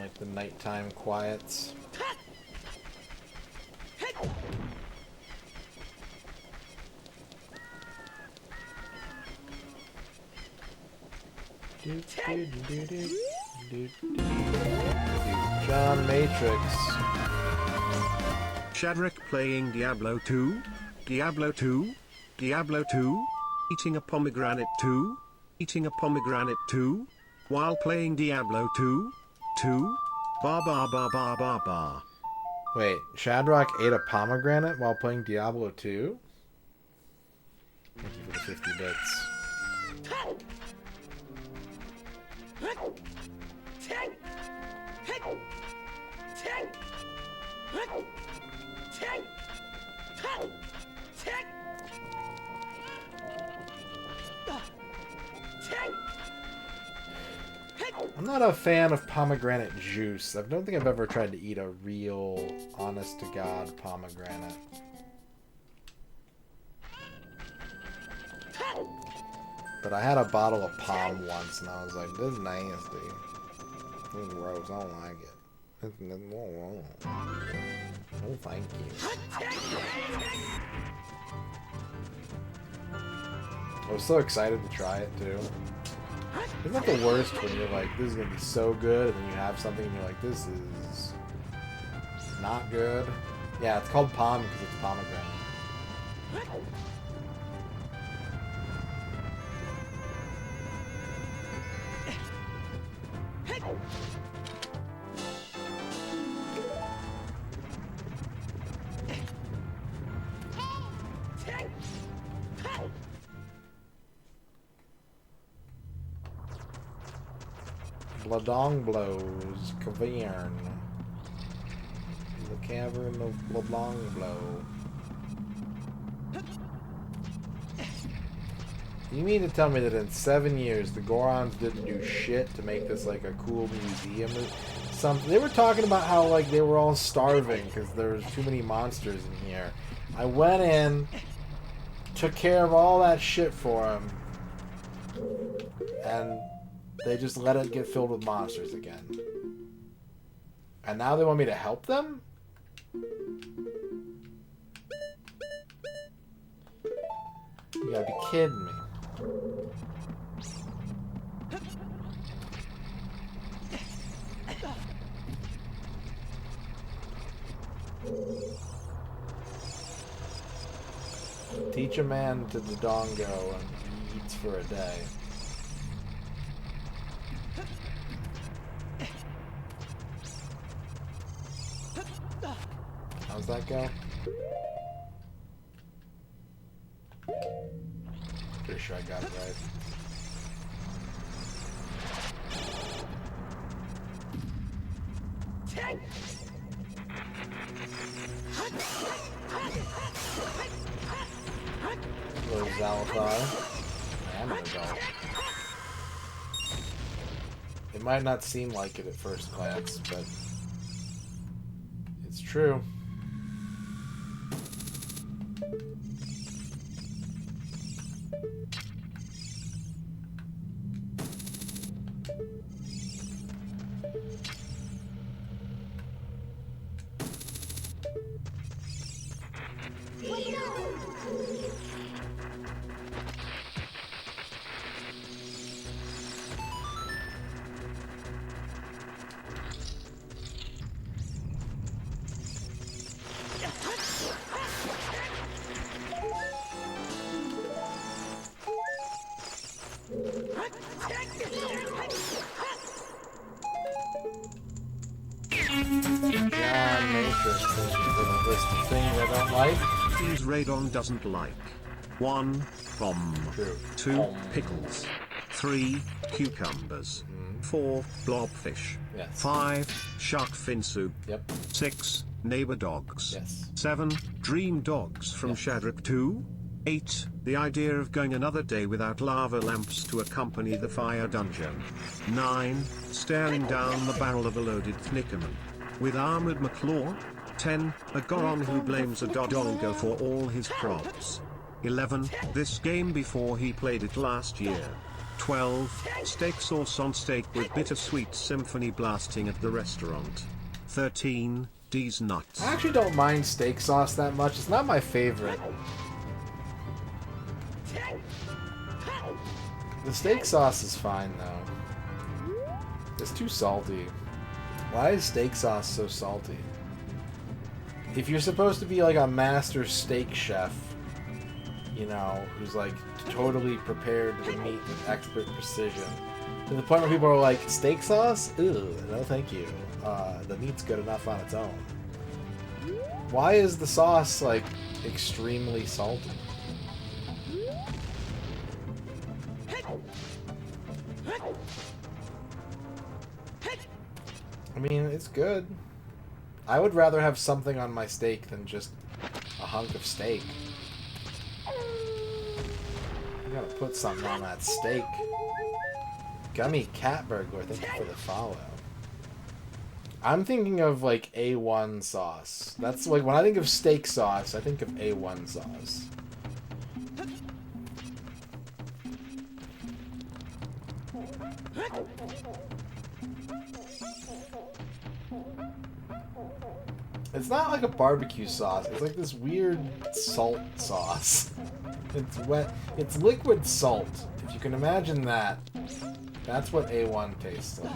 S1: Like the nighttime quiets. John Matrix.
S5: Shadrach playing Diablo 2? Diablo 2? Diablo 2? Eating a pomegranate 2? Eating a pomegranate 2? While playing Diablo 2? 2? Ba ba ba ba ba ba.
S1: Wait, Shadrach ate a pomegranate while playing Diablo 2? Thank you for the 50 bits. I'm not a fan of pomegranate juice. I don't think I've ever tried to eat a real, honest-to-God pomegranate. But I had a bottle of Pom once, and I was like, this is nasty. This is gross. I don't like it. No, thank you. I was so excited to try it, too. Isn't that the worst when you're like, this is going to be so good, and then you have something and you're like, this is not good? Yeah, it's called Pom because it's pomegranate. Ladong blows. Cavern. The cavern of Ladong blow. You mean to tell me that in 7 years the Gorons didn't do shit to make this like a cool museum or something? They were talking about how like they were all starving because there was too many monsters in here. I went in, took care of all that shit for them, and they just let it get filled with monsters again. And now they want me to help them? You gotta be kidding me. Teach a man to Dodongo and he eats for a day. How's that go? Pretty sure I got it right. Little Zalathar. I am an adult. It might not seem like it at first glance, but it's true.
S5: MisterRadon doesn't like. 1. Pom. 2. Pickles. 3. Cucumbers. 4. Blobfish.
S1: Yes.
S5: 5. Shark fin soup.
S1: Yep.
S5: 6. Neighbor dogs.
S1: Yes.
S5: 7. Dream dogs from Shadrick 2. 8. The idea of going another day without lava lamps to accompany the fire dungeon. 9. Staring down the barrel of a loaded Thnickerman with armored McClaw. 10. A Goron who blames a Dodongo for all his props. 11. This game before he played it last year. 12. Steak sauce on steak with bittersweet symphony blasting at the restaurant. 13. D's nuts.
S1: I actually don't mind steak sauce that much. It's not my favorite. The steak sauce is fine though. It's too salty. Why is steak sauce so salty? If you're supposed to be like a master steak chef, you know, who's like totally prepared the meat with expert precision, to the point where people are like, steak sauce? Ew, no thank you. The meat's good enough on its own. Why is the sauce like extremely salty? I mean, it's good. I would rather have something on my steak than just a hunk of steak. I gotta put something on that steak. Gummy Cat Burglar, thank you for the follow. I'm thinking of like A1 sauce. That's like, when I think of steak sauce, I think of A1 sauce. It's not like a barbecue sauce. It's like this weird salt sauce. It's wet. It's liquid salt. If you can imagine that, that's what A1 tastes like.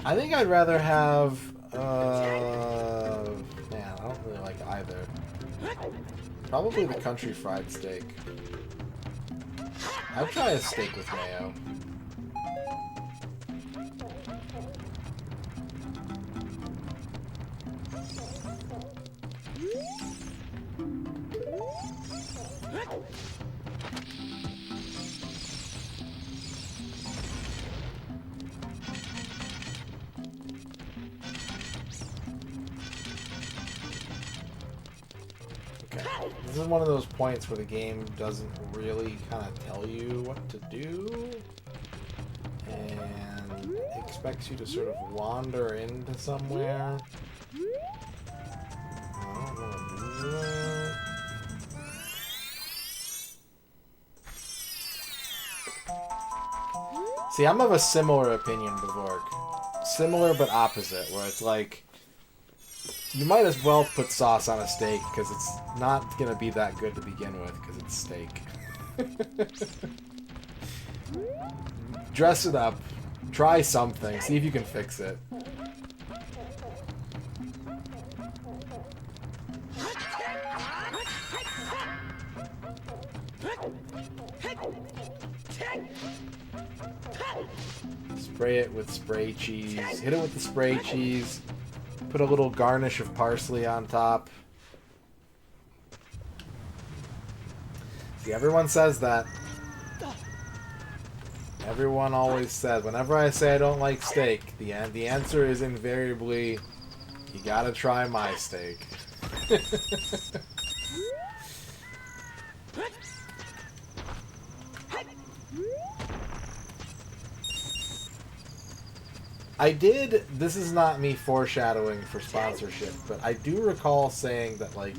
S1: I think I'd rather have, man, I don't really like either. Probably the country fried steak. I'd try a steak with mayo. Okay, this is one of those points where the game doesn't really kind of tell you what to do, and expects you to sort of wander into somewhere. I don't know what to do. See, I'm of a similar opinion, Bevork. Similar but opposite, where it's like, you might as well put sauce on a steak, because it's not going to be that good to begin with, because it's steak. Dress it up. Try something. See if you can fix it. Spray it with spray cheese. Hit it with the spray cheese. Put a little garnish of parsley on top. See, everyone says that. Everyone always says, whenever I say I don't like steak, the answer is invariably, you gotta try my steak. This is not me foreshadowing for sponsorship, but I do recall saying that, like,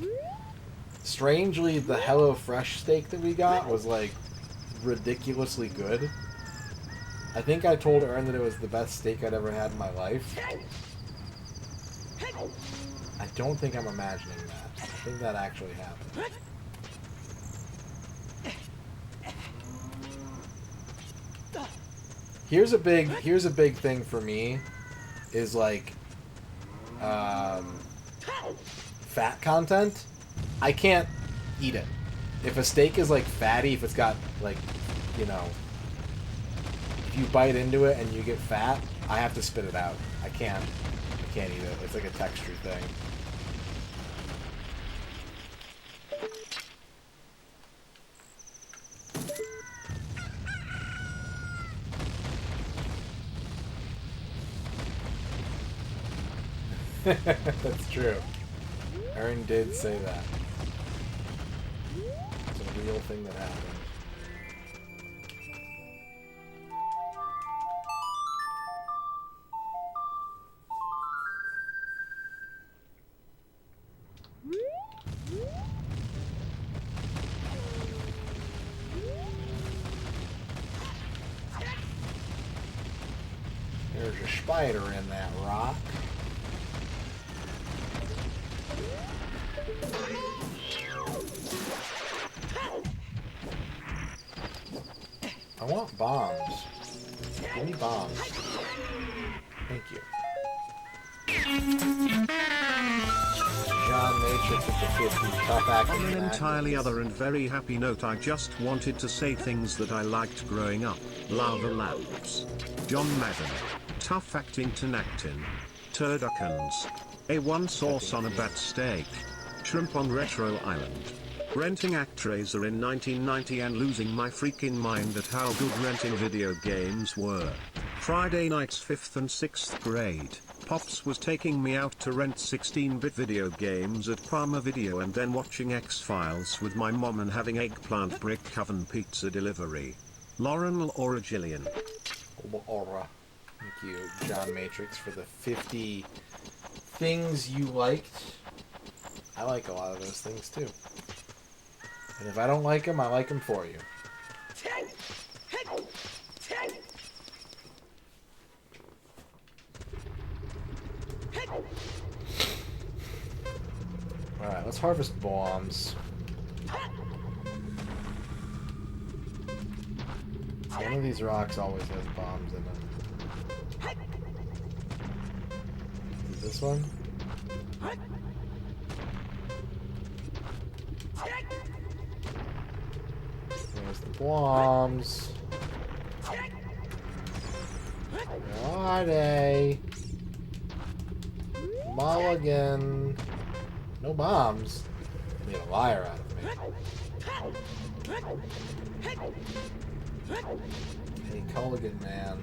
S1: strangely, the HelloFresh steak that we got was, like, ridiculously good. I think I told Ern that it was the best steak I'd ever had in my life. I don't think I'm imagining that. I think that actually happened. Here's a big thing for me, is like, fat content. I can't eat it. If a steak is like fatty, if it's got like, you know, if you bite into it and you get fat, I have to spit it out. I can't eat it. It's like a texture thing. That's true. Aaron did say that. It's a real thing that happened. There's a spider in that rock. I want bombs. Give me bombs. Thank you. John Matrix with the 50. Tough acting.
S5: On an
S1: and
S5: entirely
S1: actors.
S5: other and very happy note, I just wanted to say things that I liked growing up. Lava lamps. John Madden. Tough acting to Nactin. Turduckins. A1 sauce on a bat steak. Shrimp on Retro Island. Renting Actraiser in 1990 and losing my freaking mind at how good renting video games were. Friday nights 5th and 6th grade. Pops was taking me out to rent 16-bit video games at Parma Video and then watching X-Files with my mom and having eggplant brick oven pizza delivery. Lauren or Jillian.
S1: Aura. Thank you, John Matrix, for the 50 things you liked. I like a lot of those things too. And if I don't like them, I like them for you. Alright, let's harvest bombs. One of these rocks always has bombs in them. Is it this one? There's the bombs. Where are they? Mulligan. No bombs. You made a liar out of me. Hey, Culligan, man.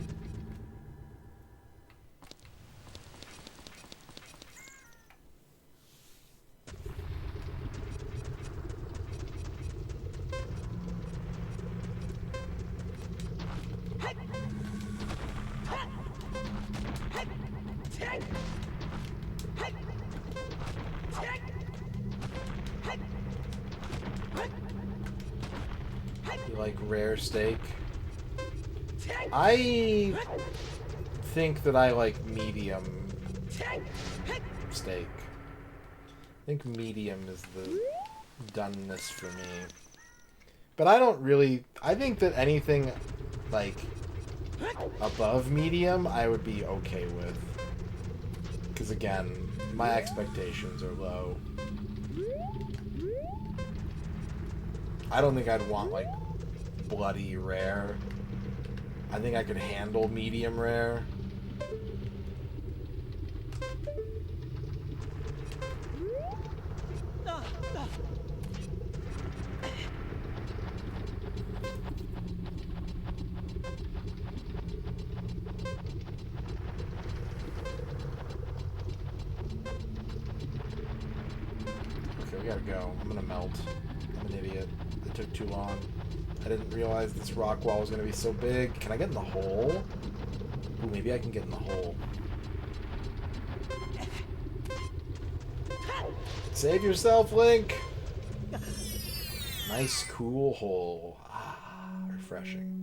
S1: You like rare steak? I think that I like medium steak. I think medium is the doneness for me. But I don't really... I think that anything, like, above medium, I would be okay with. Because, again, my expectations are low. I don't think I'd want, like, bloody rare. I think I could handle medium rare. Okay, we gotta go. I'm gonna melt. I'm an idiot. It took too long. I didn't realize this rock wall was gonna be so big. Can I get in the hole? Ooh, maybe I can get in the hole. Save yourself, Link! Nice, cool hole. Ah, refreshing.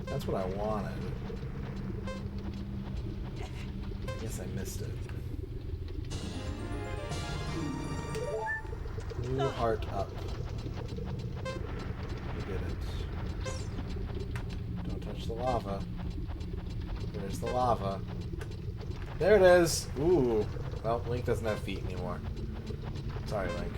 S1: That's what I wanted. I guess I missed it. New heart up. We did it. Don't touch the lava. There's the lava. There it is! Ooh. Well, Link doesn't have feet anymore. Sorry, Link.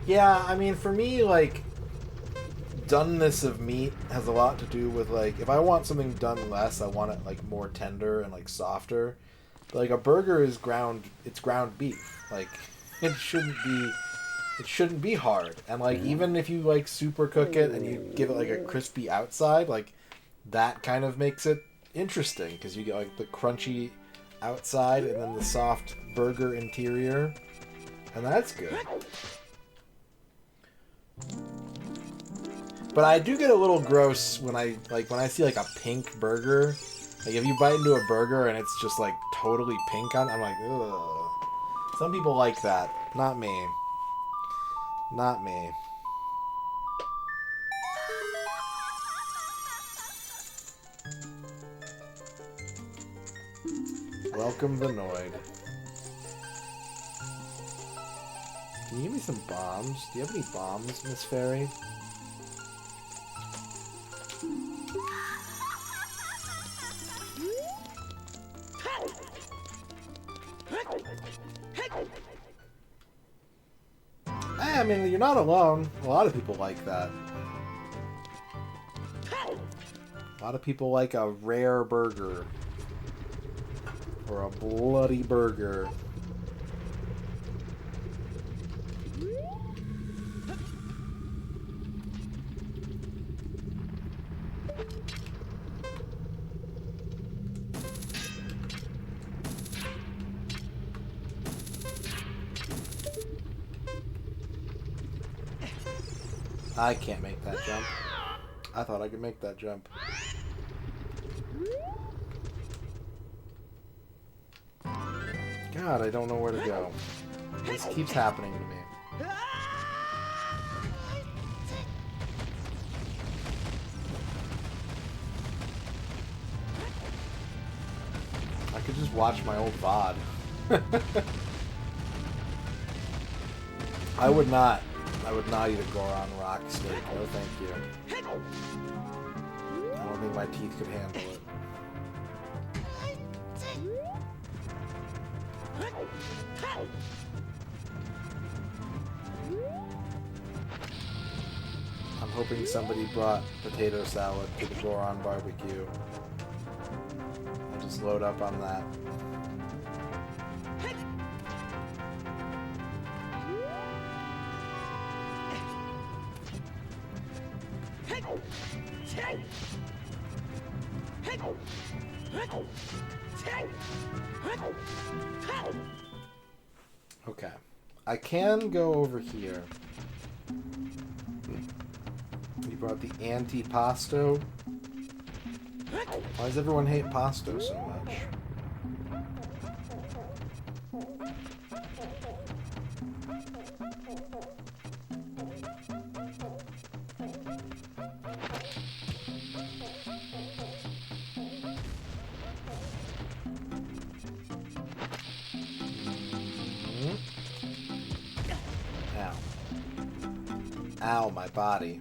S1: Yeah, I mean, for me, like, doneness of meat has a lot to do with, like, if I want something done less, I want it, like, more tender and, like, softer. But, like, a burger is it's ground beef. Like, it shouldn't be hard. And, like, even if you, like, super cook it and you give it, like, a crispy outside, like, that kind of makes it interesting. Because you get, like, the crunchy outside and then the soft burger interior. And that's good. But I do get a little gross when I see like a pink burger. Like if you bite into a burger and it's just like totally pink on, I'm like, ugh. Some people like that. Not me. Not me. Welcome the Noid. Can you give me some bombs? Do you have any bombs, Miss Fairy? I mean, you're not alone. A lot of people like that. A lot of people like a rare burger. Or a bloody burger. I can't make that jump. I thought I could make that jump. God, I don't know where to go. This keeps happening to me. I could just watch my old VOD. I would not eat a Goron rock steak. No, thank you. I don't think my teeth could handle it. I'm hoping somebody brought potato salad to the Goron barbecue. I'll just load up on that. Okay. I can go over here. You brought the antipasto. Why does everyone hate pasto so much? Ow. Ow, my body.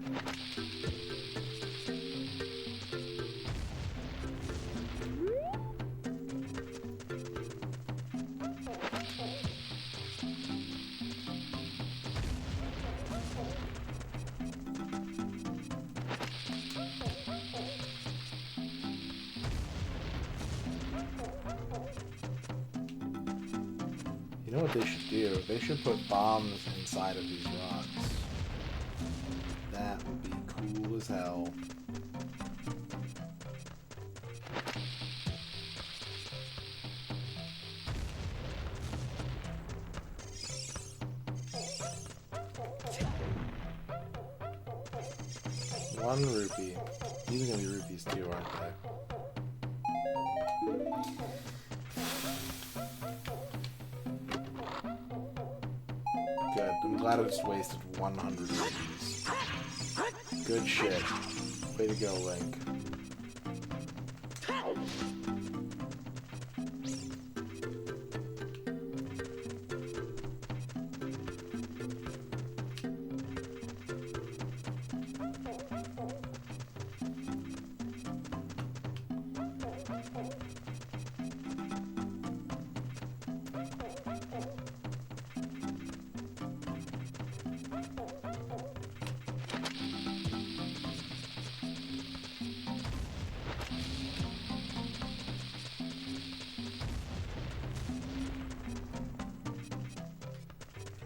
S1: You know what they should do? They should put bombs inside of these rocks. That would be cool as hell. One rupee. These are gonna be rupees too, aren't they? Good. I'm glad I just wasted 100 rupees. Good shit. Way to go, Link.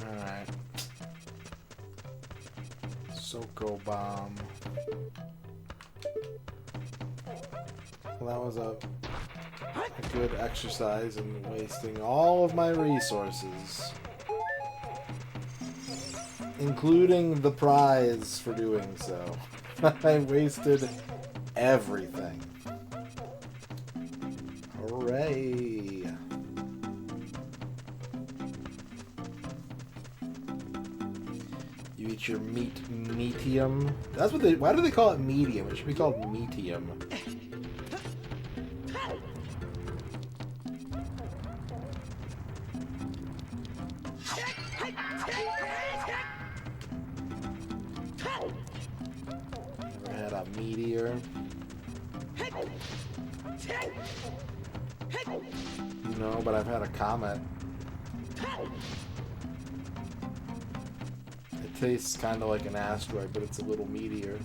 S1: Alright. Soko bomb. Well, that was a good exercise in wasting all of my resources. Including the prize for doing so. I wasted everything. Hooray! You eat your medium. That's what they. Why do they call it medium? It should be called medium. Never had a meteor. No, but I've had a comet. It tastes kind of like an asteroid, but it's a little meteor.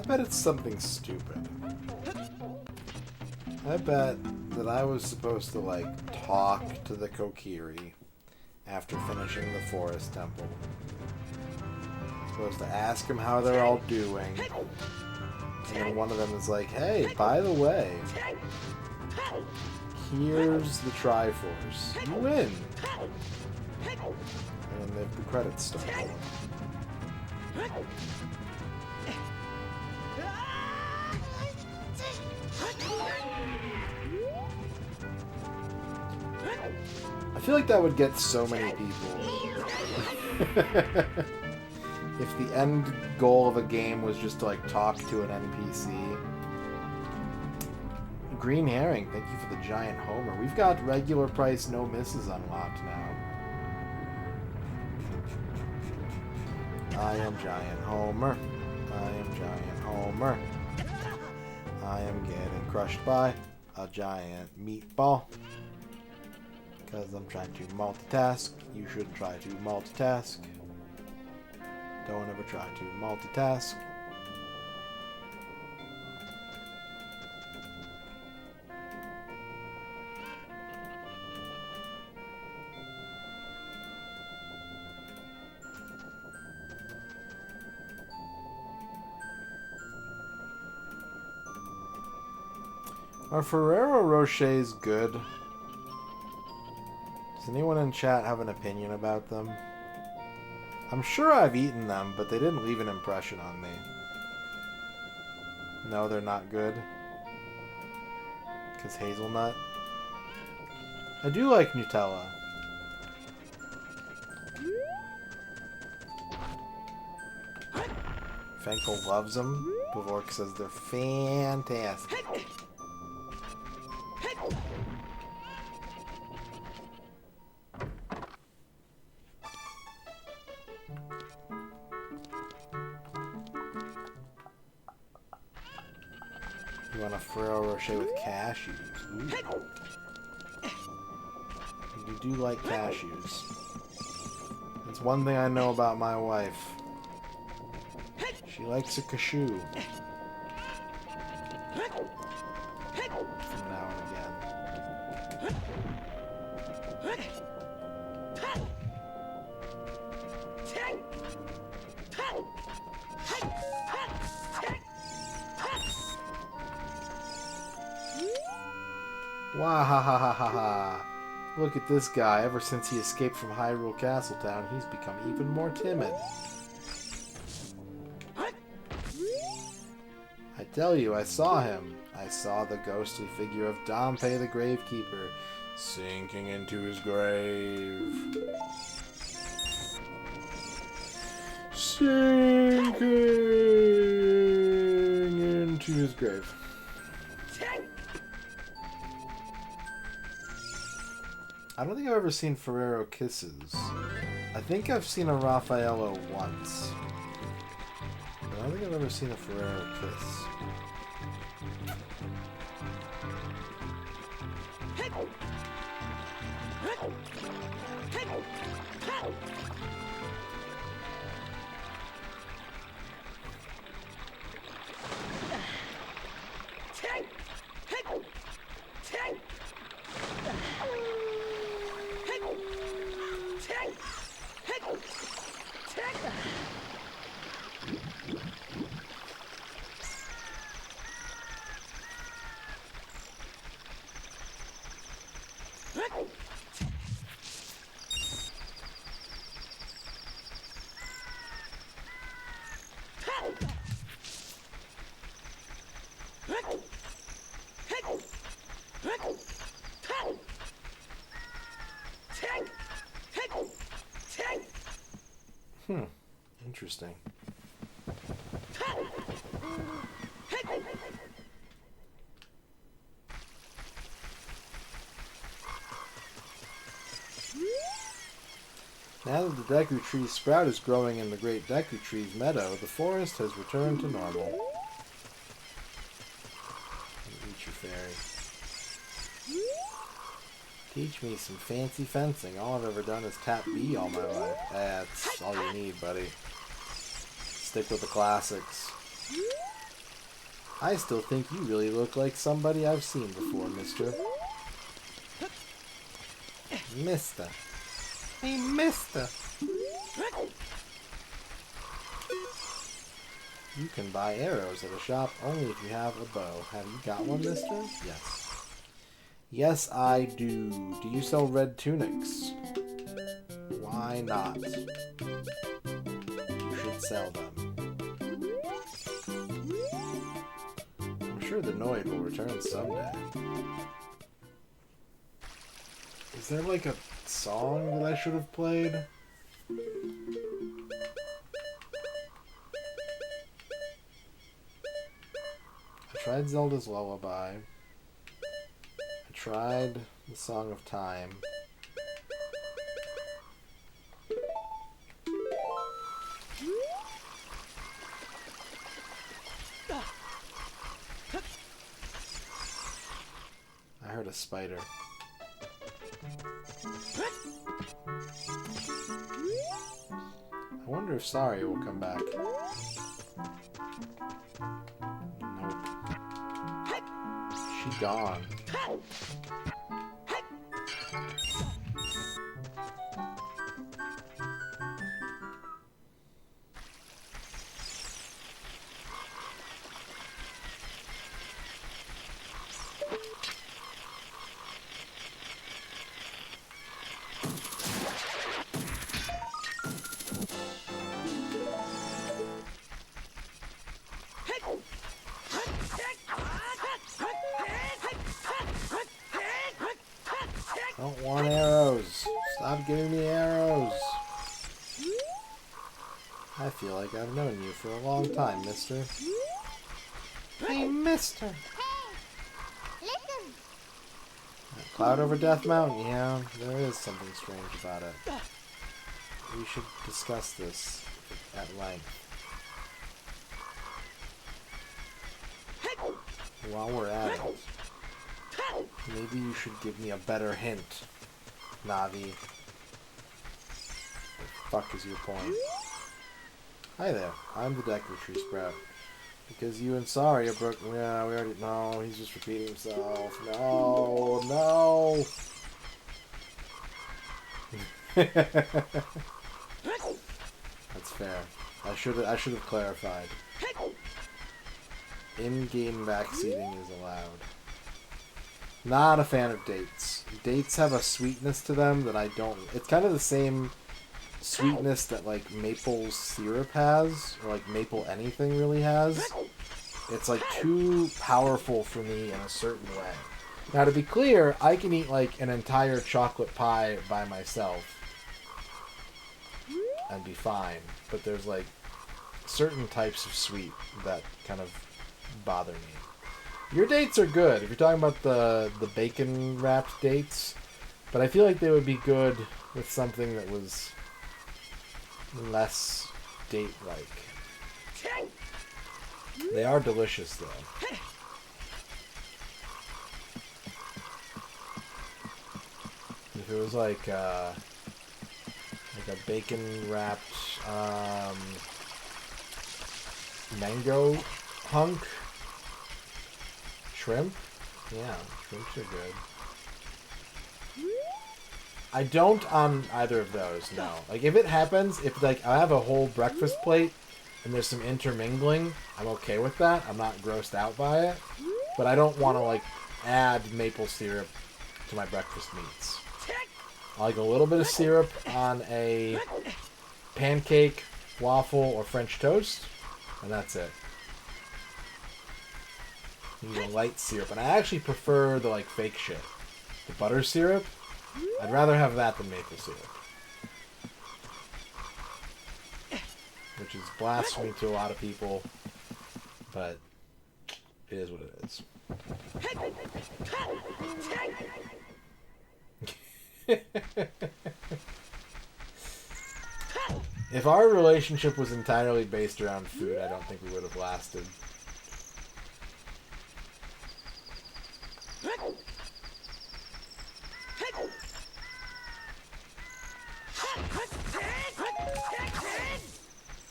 S1: bet it's something stupid. I bet that I was supposed to, like, talk to the Kokiri after finishing the Forest Temple. Supposed to ask them how they're all doing. And then one of them is like, hey, by the way, here's the Triforce. You win. And then the credits start. I feel like that would get so many people. If the end goal of a game was just to, like, talk to an NPC. Green Herring, thank you for the giant homer. We've got regular price no misses unlocked now. I am giant homer. I am giant homer. I am getting crushed by a giant meatball. Because I'm trying to multitask. You should try to multitask. Don't ever try to multitask. Are Ferrero Rochers good? Does anyone in chat have an opinion about them? I'm sure I've eaten them, but they didn't leave an impression on me. No, they're not good. Because hazelnut. I do like Nutella. Fankel loves them. Bavork says they're fantastic. You want a Ferrero Rocher with cashews? Ooh. You do like cashews. That's one thing I know about my wife. She likes a cashew. From now and again. Wahahaha. Look at this guy. Ever since he escaped from Hyrule Castletown, he's become even more timid. I tell you, I saw him. I saw the ghostly figure of Dompe the Gravekeeper sinking into his grave. Sinking into his grave. I don't think I've ever seen Ferrero Kisses. I think I've seen a Raffaello once. But I don't think I've ever seen a Ferrero Kiss. Interesting. Now that the Deku Tree's sprout is growing in the Great Deku Tree's meadow, the forest has returned to normal. Eat your fairy. Teach me some fancy fencing. All I've ever done is tap B all my life. That's all you need, buddy. Stick with the classics. I still think you really look like somebody I've seen before, mister. Mister. Hey, mister. You can buy arrows at a shop only if you have a bow. Have you got one, mister? Yes. Yes, I do. Do you sell red tunics? Why not? You should sell them. I'm sure the Noid will return someday. Is there like a song that I should have played? I tried Zelda's Lullaby. I tried the Song of Time. I heard a spider. I wonder if Sari will come back. Nope. She gone. I don't want arrows. Stop giving me arrows. I feel like I've known you for a long time, mister. Hey, mister. That cloud over Death Mountain, yeah, there is something strange about it. We should discuss this at length. While we're at it, maybe you should give me a better hint, Navi. What the fuck is your point? Hi there, I'm the Deku Tree Sprout. Because you and Sari are broke. Yeah, we already. No, he's just repeating himself. No, no. That's fair. I should have clarified. In-game backseating is allowed. Not a fan of dates. Dates have a sweetness to them that I don't. It's kind of the same sweetness that like maple syrup has, or like maple anything really has. It's like too powerful for me in a certain way. Now to be clear, I can eat like an entire chocolate pie by myself and be fine, but there's like certain types of sweet that kind of bother me. Your dates are good if you're talking about the bacon wrapped dates, but I feel like they would be good with something that was less date-like. They are delicious, though. If it was like a bacon-wrapped mango hunk, shrimp, yeah, shrimps are good. I don't on either of those, no. Like, if it happens, if, like, I have a whole breakfast plate and there's some intermingling, I'm okay with that. I'm not grossed out by it. But I don't want to, like, add maple syrup to my breakfast meats. I like a little bit of syrup on a pancake, waffle, or French toast, and that's it. Use a light syrup. And I actually prefer the, like, fake shit. The butter syrup. I'd rather have that than maple syrup. Which is blasphemy to a lot of people, but it is what it is. If our relationship was entirely based around food, I don't think we would have lasted.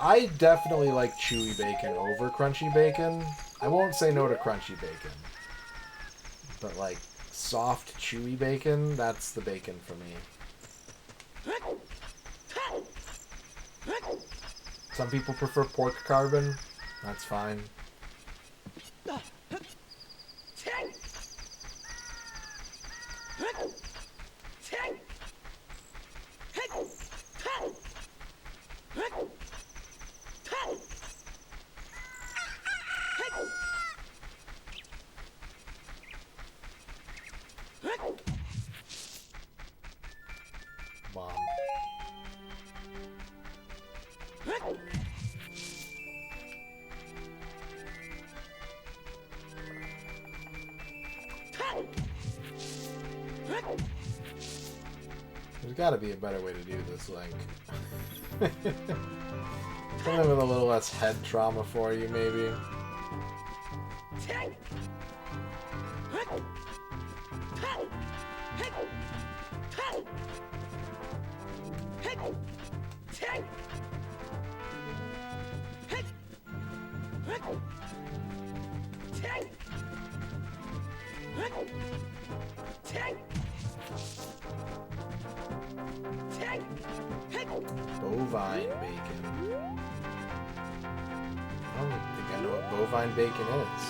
S1: I definitely like chewy bacon over crunchy bacon. I won't say no to crunchy bacon. But like soft, chewy bacon, that's the bacon for me. Some people prefer pork carbon. That's fine. Mom. There's got to be a better way to do this, Link. Something with a little less head trauma for you, maybe. Bovine bacon. I don't think I know what bovine bacon is.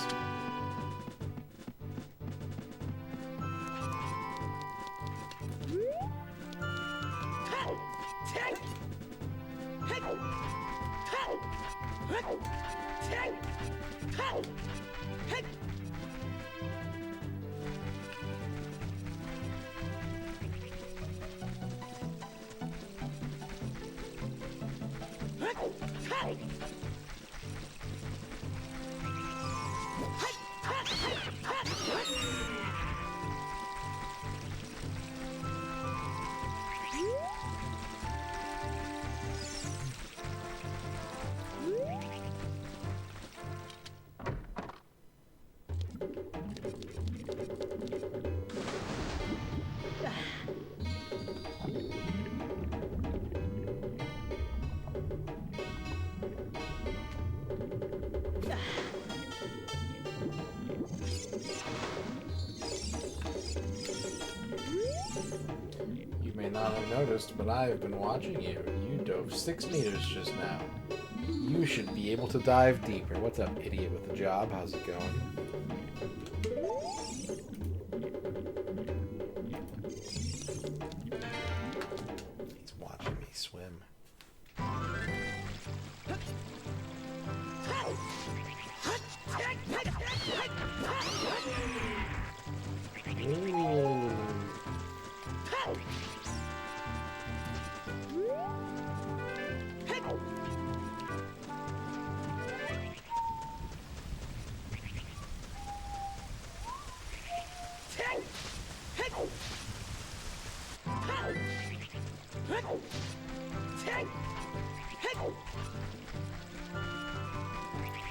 S1: You may not have noticed, but I have been watching you. You dove 6 meters just now. You should be able to dive deeper. What's up, idiot with a job? How's it going? He's watching me swim. Ooh.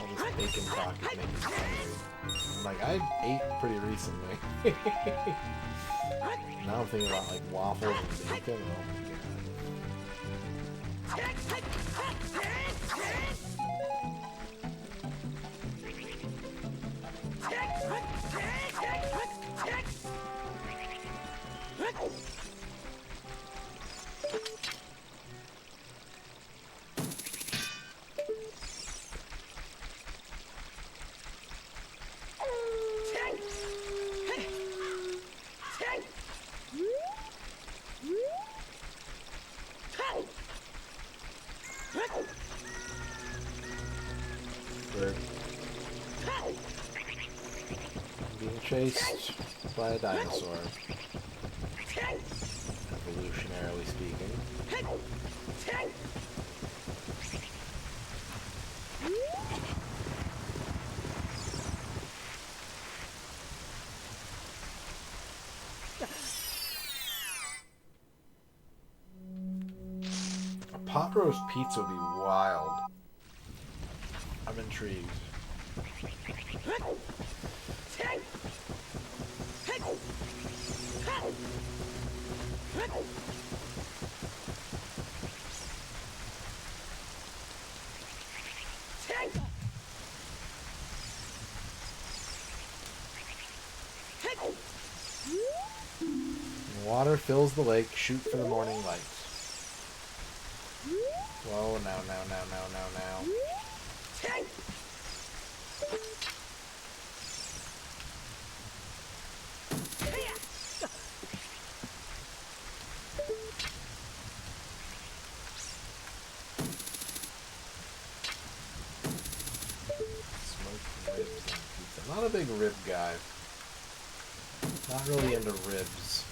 S1: All this bacon talk is making fun of me. I'm like, I ate pretty recently. Now I'm thinking about like waffles and bacon. Oh my god. We're being chased by a dinosaur, evolutionarily speaking. A pot roast pizza would be wild. I'm intrigued. water fills the lake, shoot for the morning light. Whoa, now. Smoked ribs and pizza. Not a big rib guy. Not really into ribs.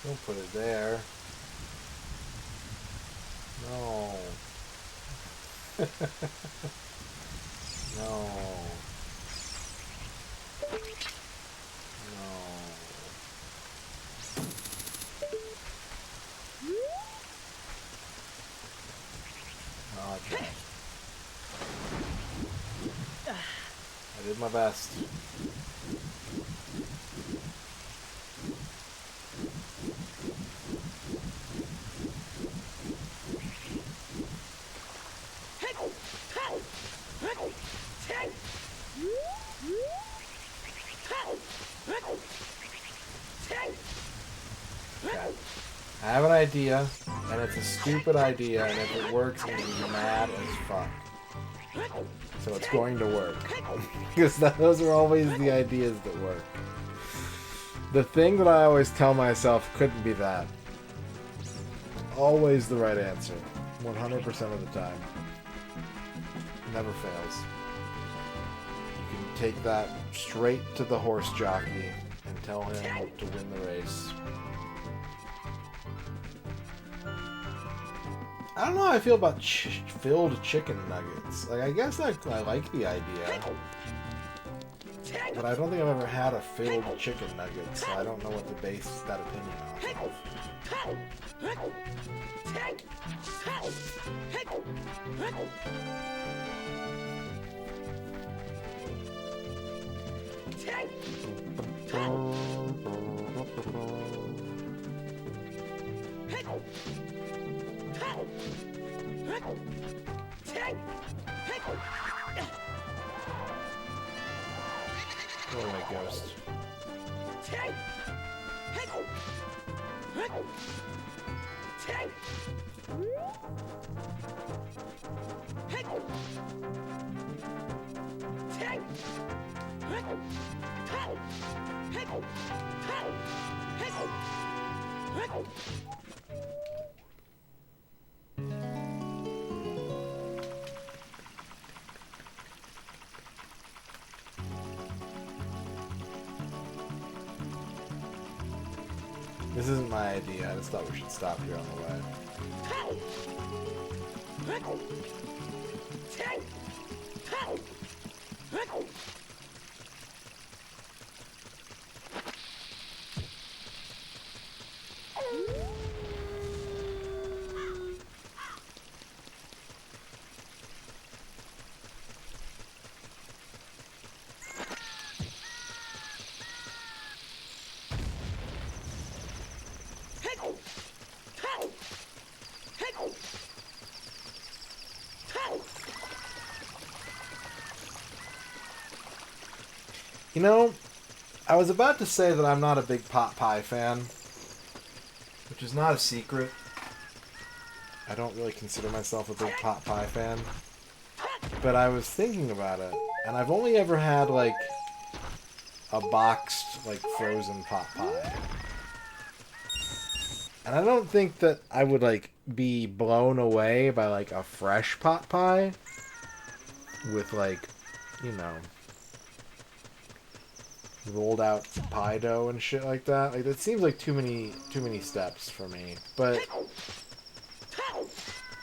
S1: Don't put it there. No. No. No. Okay. I did my best. I have an idea, and it's a stupid idea, and if it works, I'm going to be mad as fuck. So it's going to work. Because those are always the ideas that work. The thing that I always tell myself couldn't be that. Always the right answer. 100% of the time. Never fails. You can take that straight to the horse jockey and tell him to win the race. I don't know how I feel about filled chicken nuggets. Like, I guess I like the idea. But I don't think I've ever had a filled chicken nugget, so I don't know what to base that opinion off of. Go away, ghost. This isn't my idea. I just thought we should stop here on the way. You know, I was about to say that I'm not a big pot pie fan, which is not a secret. I don't really consider myself a big pot pie fan, but I was thinking about it, and I've only ever had, like, a boxed, like, frozen pot pie. And I don't think that I would, like, be blown away by, like, a fresh pot pie with, like, you know, rolled out pie dough and shit like that. Like, that seems like too many steps for me. But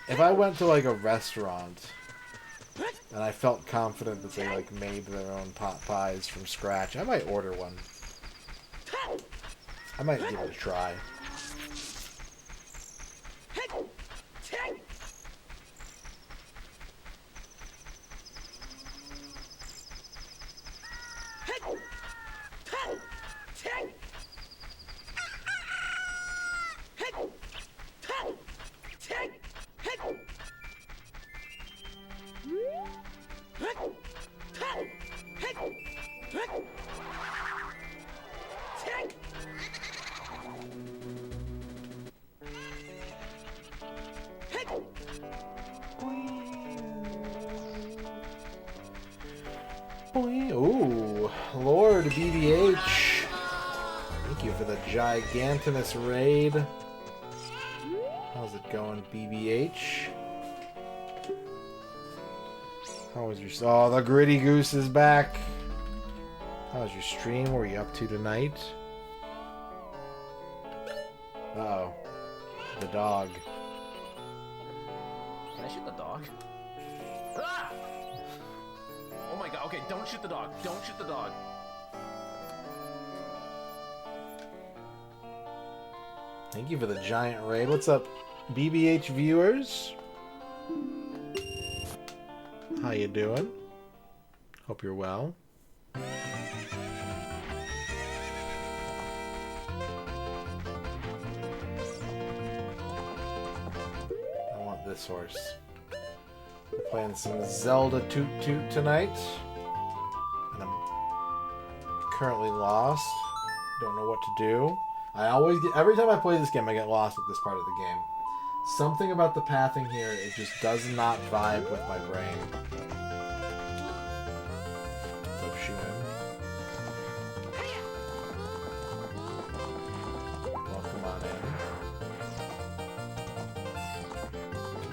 S1: if I went to, like, a restaurant and I felt confident that they, like, made their own pot pies from scratch, I might order one. I might give it a try. Ooh, Lord BBH. Thank you for the gigantinous raid. How's it going, BBH? How was your... Oh, the Gritty Goose is back. How was your stream? What were you up to tonight? Uh-oh. The dog.
S7: Can I shoot the dog? Ah! Oh my god, okay, don't shoot the dog. Don't shoot the dog.
S1: Thank you for the giant raid. What's up, BBH viewers? How you doing? Hope you're well. I want this horse. We're playing some Zelda Toot Toot tonight. And I'm currently lost. Don't know what to do. I always get... Every time I play this game, I get lost at this part of the game. Something about the pathing here, it just does not vibe with my brain. So shoe him. Welcome on in.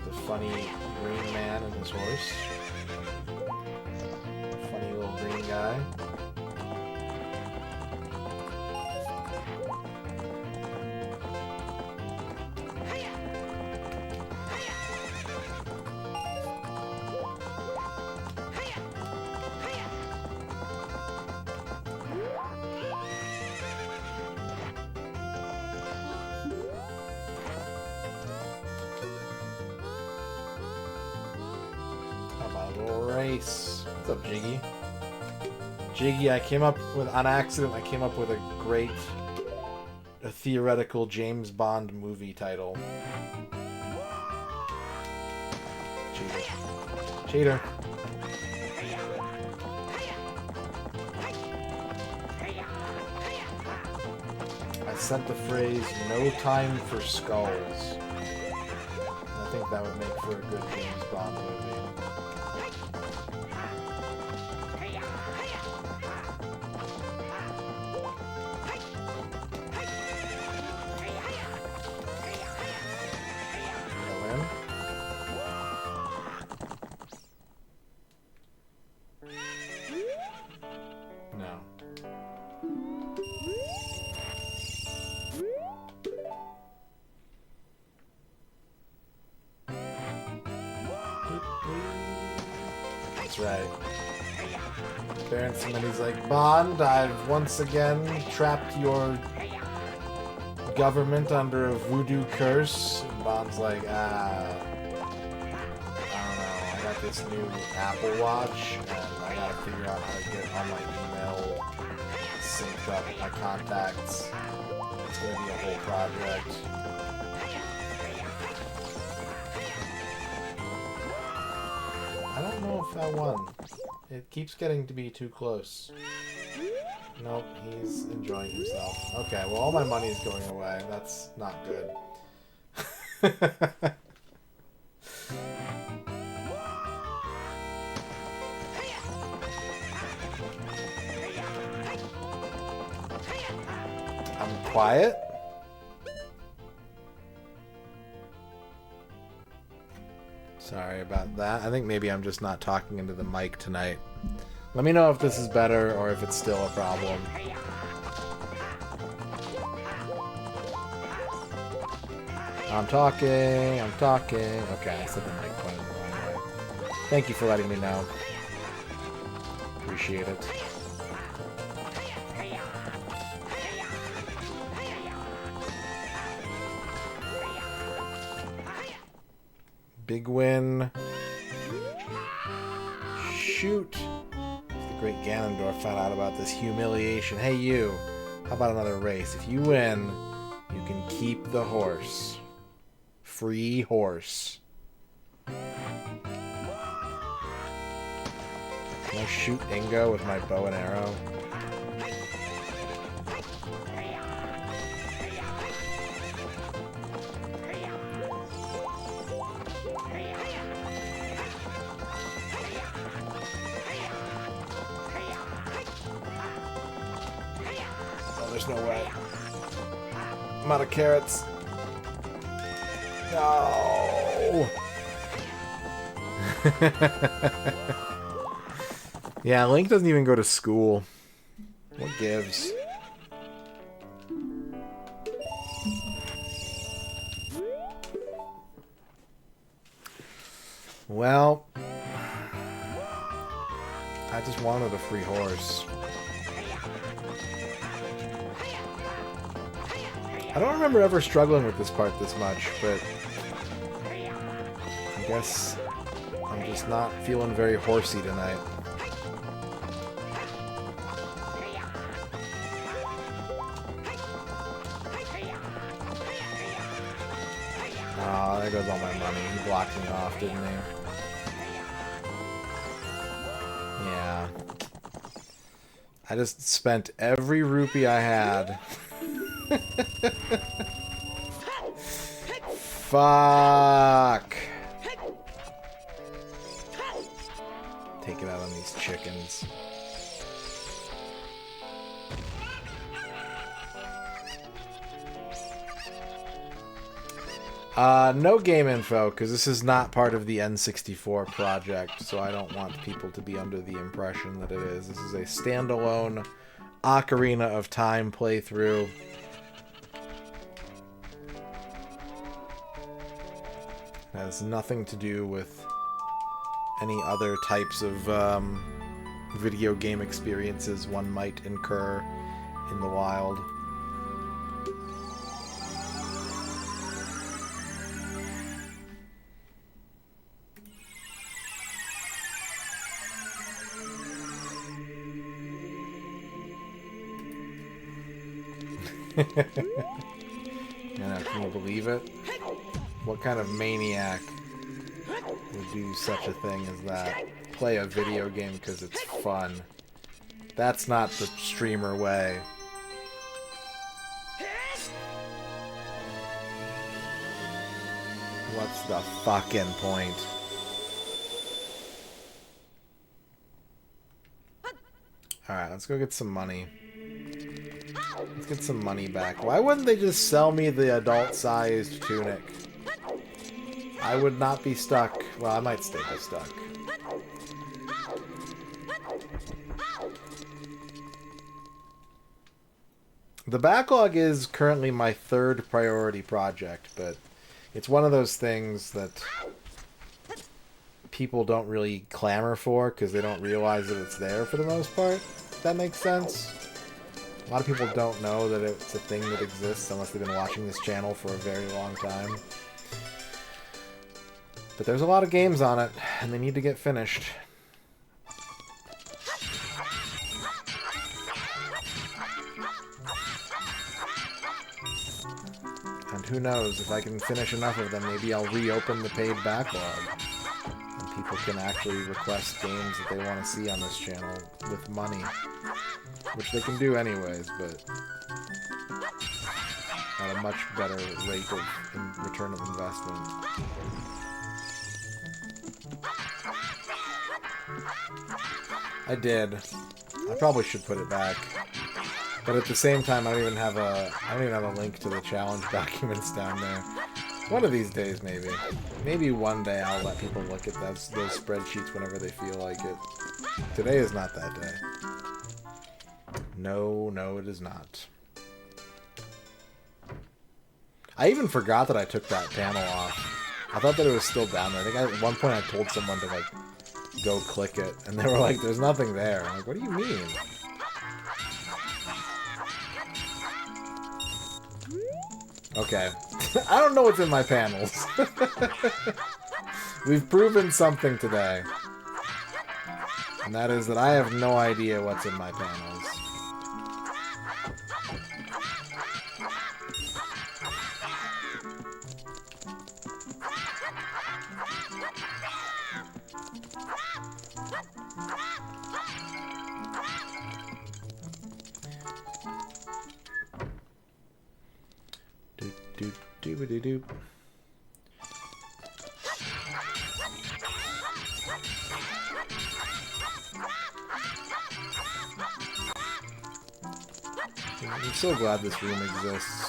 S1: The funny green man and his horse. Funny little green guy. Race. What's up, Jiggy? Jiggy, I came up with, on accident, I came up with a great, a theoretical James Bond movie title. Cheater. Cheater. I sent the phrase, no time for skulls. I think that would make for a good James Bond movie. Right. Berenson, and he's like, Bond, I've once again trapped your government under a voodoo curse. And Bond's like, I don't know, I got this new Apple Watch, and I gotta figure out how to get all my email synced up with my contacts. It's gonna be a whole project. I don't know if I won. It keeps getting to be too close. Nope, he's enjoying himself. Okay, well all my money's going away. That's not good. I'm quiet? Sorry about that. I think maybe I'm just not talking into the mic tonight. Let me know if this is better or if it's still a problem. I'm talking. Okay, I said the mic pointed the wrong way. Thank you for letting me know. Appreciate it. Big win. Shoot. The great Ganondorf found out about this humiliation. Hey, you. How about another race? If you win, you can keep the horse. Free horse. Can I shoot Ingo with my bow and arrow? There's no way. I'm out of carrots. No. Yeah, Link doesn't even go to school. What gives? Well, I just wanted a free horse. I don't remember ever struggling with this part this much, but I guess I'm just not feeling very horsey tonight. Oh, there goes all my money. He blocked me off, didn't he? Yeah. I just spent every rupee I had. Fuck. Take it out on these chickens. No game info, because this is not part of the N64 project, so I don't want people to be under the impression that it is. This is a standalone Ocarina of Time playthrough. It has nothing to do with any other types of video game experiences one might incur in the wild. Can you believe it? What kind of maniac would do such a thing as that? Play a video game because it's fun. That's not the streamer way. What's the fucking point? Alright, let's go get some money. Let's get some money back. Why wouldn't they just sell me the adult-sized tunic? I would not be stuck. Well, I might stay stuck. The backlog is currently my third priority project, but it's one of those things that people don't really clamor for because they don't realize that it's there for the most part. If that makes sense. A lot of people don't know that it's a thing that exists unless they've been watching this channel for a very long time. But there's a lot of games on it, and they need to get finished. And who knows, if I can finish enough of them, maybe I'll reopen the paid backlog. And people can actually request games that they want to see on this channel with money. Which they can do anyways, but at a much better rate of return of investment. I did. I probably should put it back. But at the same time, I don't even have a link to the challenge documents down there. One of these days, maybe. Maybe one day I'll let people look at those spreadsheets whenever they feel like it. Today is not that day. No, it is not. I even forgot that I took that panel off. I thought that it was still down there. I think at one point I told someone to, like, go click it, and they were like, there's nothing there. I'm like, what do you mean? Okay. I don't know what's in my panels. We've proven something today. And that is that I have no idea what's in my panels. Doop-doop-doop-a-doop. I'm so glad this room exists.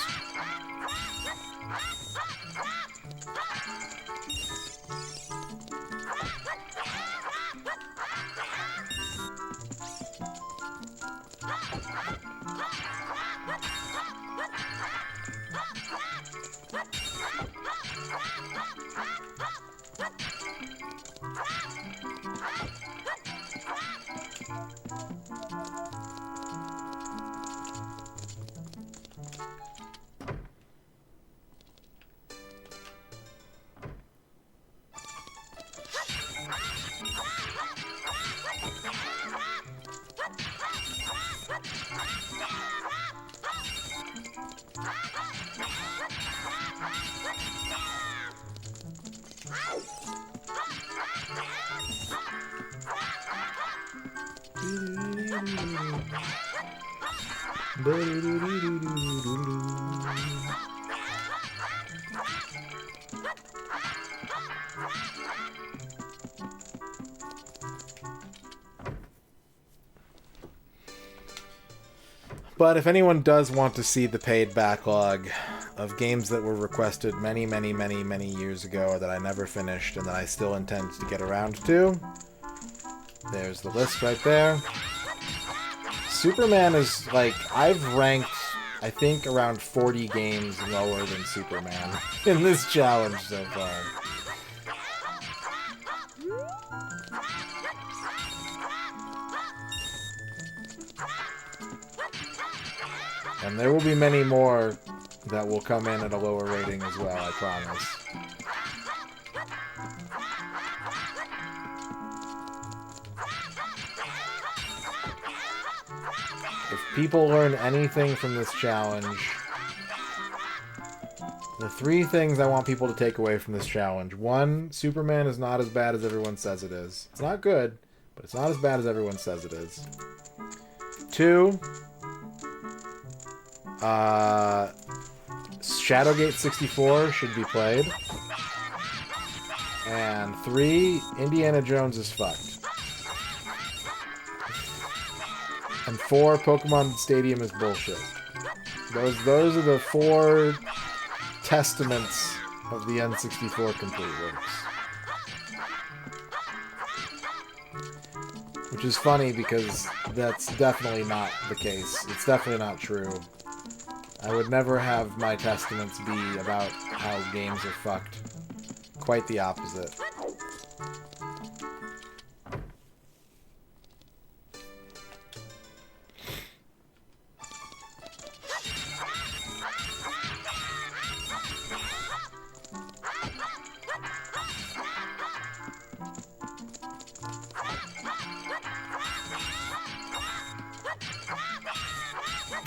S1: But if anyone does want to see the paid backlog of games that were requested many, many, many, many years ago that I never finished and that I still intend to get around to, there's the list right there. Superman is, like, I've ranked, I think, around 40 games lower than Superman in this challenge so far. And there will be many more that will come in at a lower rating as well, I promise. If people learn anything from this challenge, the three things I want people to take away from this challenge. One, Superman is not as bad as everyone says it is. It's not good, but it's not as bad as everyone says it is. Two, Shadowgate 64 should be played. And 3, Indiana Jones is fucked. And 4, Pokemon Stadium is bullshit. Those are the 4 testaments of the N64 complete works. Which is funny because that's definitely not the case. It's definitely not true. I would never have my testaments be about how games are fucked. Quite the opposite.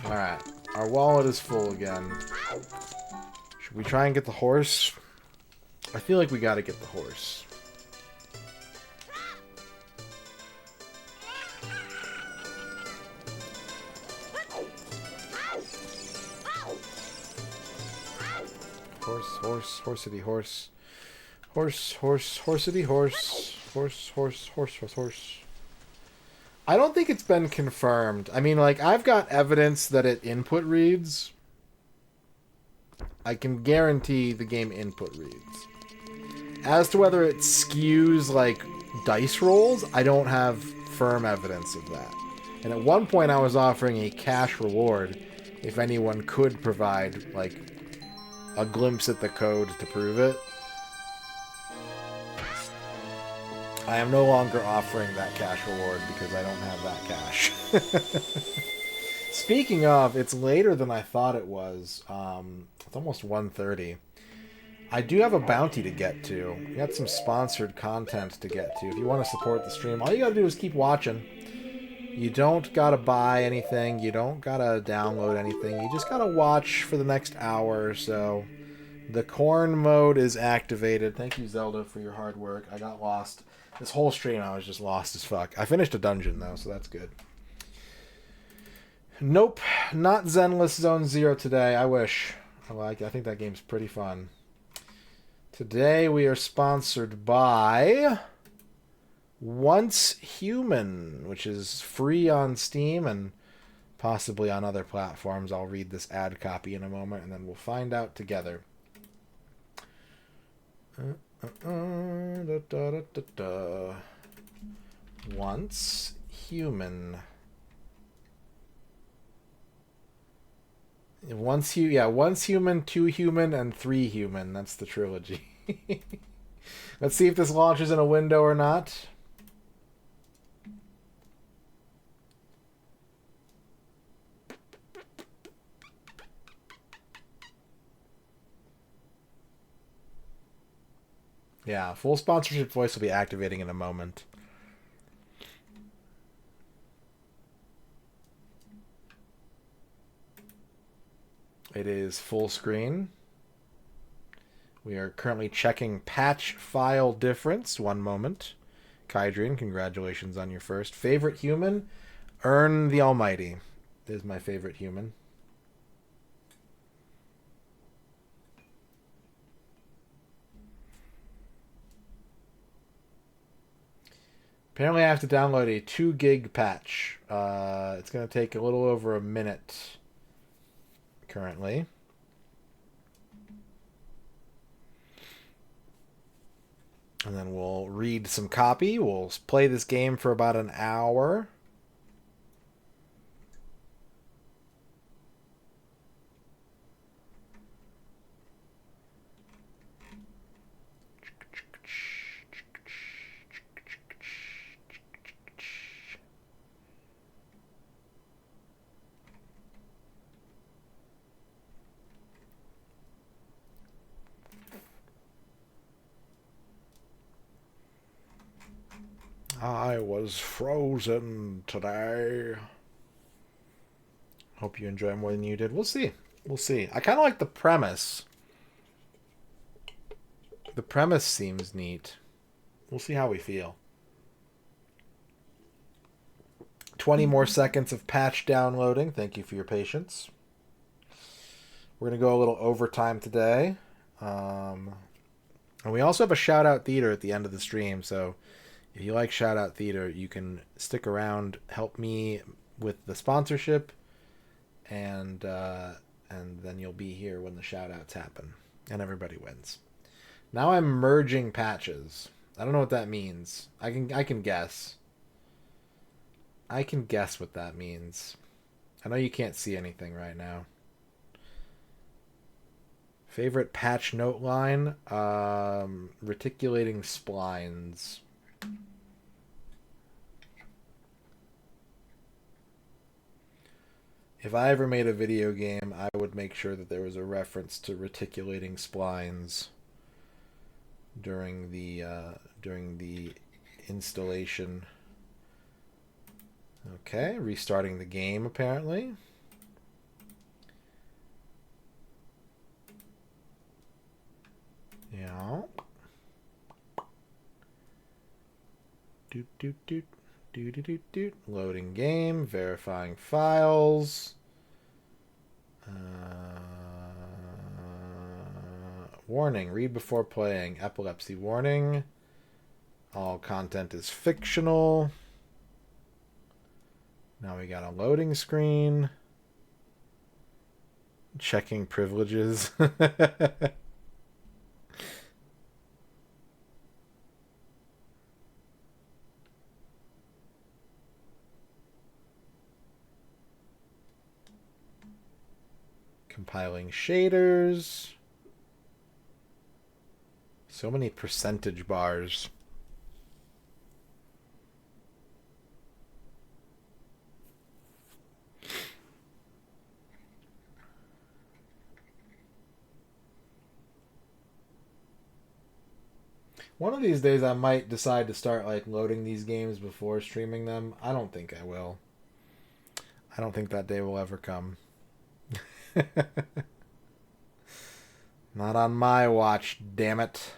S1: Alright. Our wallet is full again. Should we try and get the horse? I feel like we gotta get the horse. Horsity horse. Horsity horse. Horse. I don't think it's been confirmed. I mean, like, I've got evidence that it input reads. I can guarantee the game input reads. As to whether it skews, like, dice rolls, I don't have firm evidence of that. And at one point I was offering a cash reward if anyone could provide, like, a glimpse at the code to prove it. I am no longer offering that cash reward because I don't have that cash. Speaking of, it's later than I thought it was. It's almost 1:30. I do have a bounty to get to. We got some sponsored content to get to. If you want to support the stream, all you gotta do is keep watching. You don't gotta buy anything. You don't gotta download anything. You just gotta watch for the next hour or so. The corn mode is activated. Thank you, Zelda, for your hard work. I got lost. This whole stream, I was just lost as fuck. I finished a dungeon, though, so that's good. Nope, not Zenless Zone Zero today. I wish. I think that game's pretty fun. Today we are sponsored by Once Human, which is free on Steam and possibly on other platforms. I'll read this ad copy in a moment, and then we'll find out together. Once Human. Once human, two human, and three human. That's the trilogy. Let's see if this launches in a window or not. Yeah, full sponsorship voice will be activating in a moment. It is full screen. We are currently checking patch file difference. One moment. Kydrian, congratulations on your first. Favorite human? Earn the Almighty is my favorite human. Apparently I have to download a 2 gig patch. It's going to take a little over a minute currently. And then we'll read some copy. We'll play this game for about an hour. I was frozen today. Hope you enjoy more than you did. We'll see. We'll see. I kind of like the premise. The premise seems neat. We'll see how we feel. 20 more seconds of patch downloading. Thank you for your patience. We're going to go a little overtime today. And we also have a shout-out theater at the end of the stream, so if you like Shout Out Theater, you can stick around, help me with the sponsorship, and then you'll be here when the shout-outs happen, and everybody wins. Now I'm merging patches. I don't know what that means. I can guess. I can guess what that means. I know you can't see anything right now. Favorite patch note line? Reticulating splines. If I ever made a video game, I would make sure that there was a reference to reticulating splines during the installation. Okay, restarting the game apparently. Yeah. Doot doot doot. Loading game, verifying files. Warning, read before playing. Epilepsy warning. All content is fictional. Now we got a loading screen. Checking privileges. Compiling shaders. So many percentage bars. One of these days I might decide to start like loading these games before streaming them. I don't think I will. I don't think that day will ever come. Not on my watch, damn it.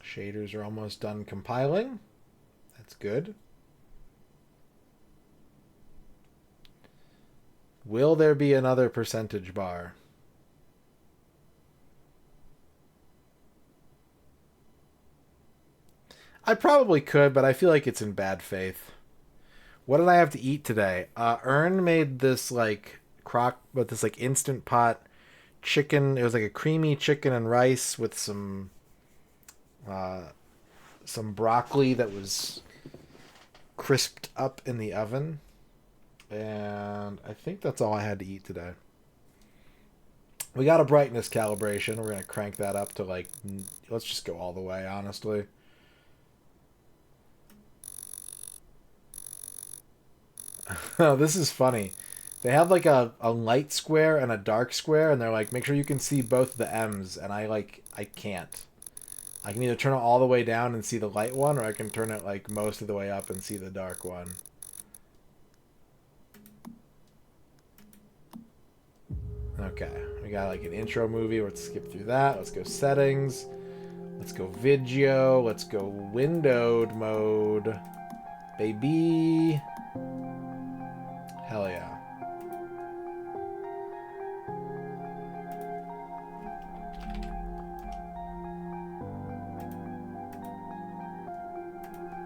S1: Shaders are almost done compiling. That's good. Will there be another percentage bar? I probably could, but I feel like it's in bad faith. What did I have to eat today? Ern made this like instant pot chicken. It was like a creamy chicken and rice with some broccoli that was crisped up in the oven. And I think that's all I had to eat today. We got a brightness calibration. We're going to crank that up to like, let's just go all the way, honestly. Oh, this is funny. They have like a light square and a dark square, and they're like, make sure you can see both the M's, and I can't. I can either turn it all the way down and see the light one, or I can turn it like most of the way up and see the dark one. Okay, we got like an intro movie. Let's skip through that. Let's go settings. Let's go video. Let's go windowed mode. Baby. Hell yeah.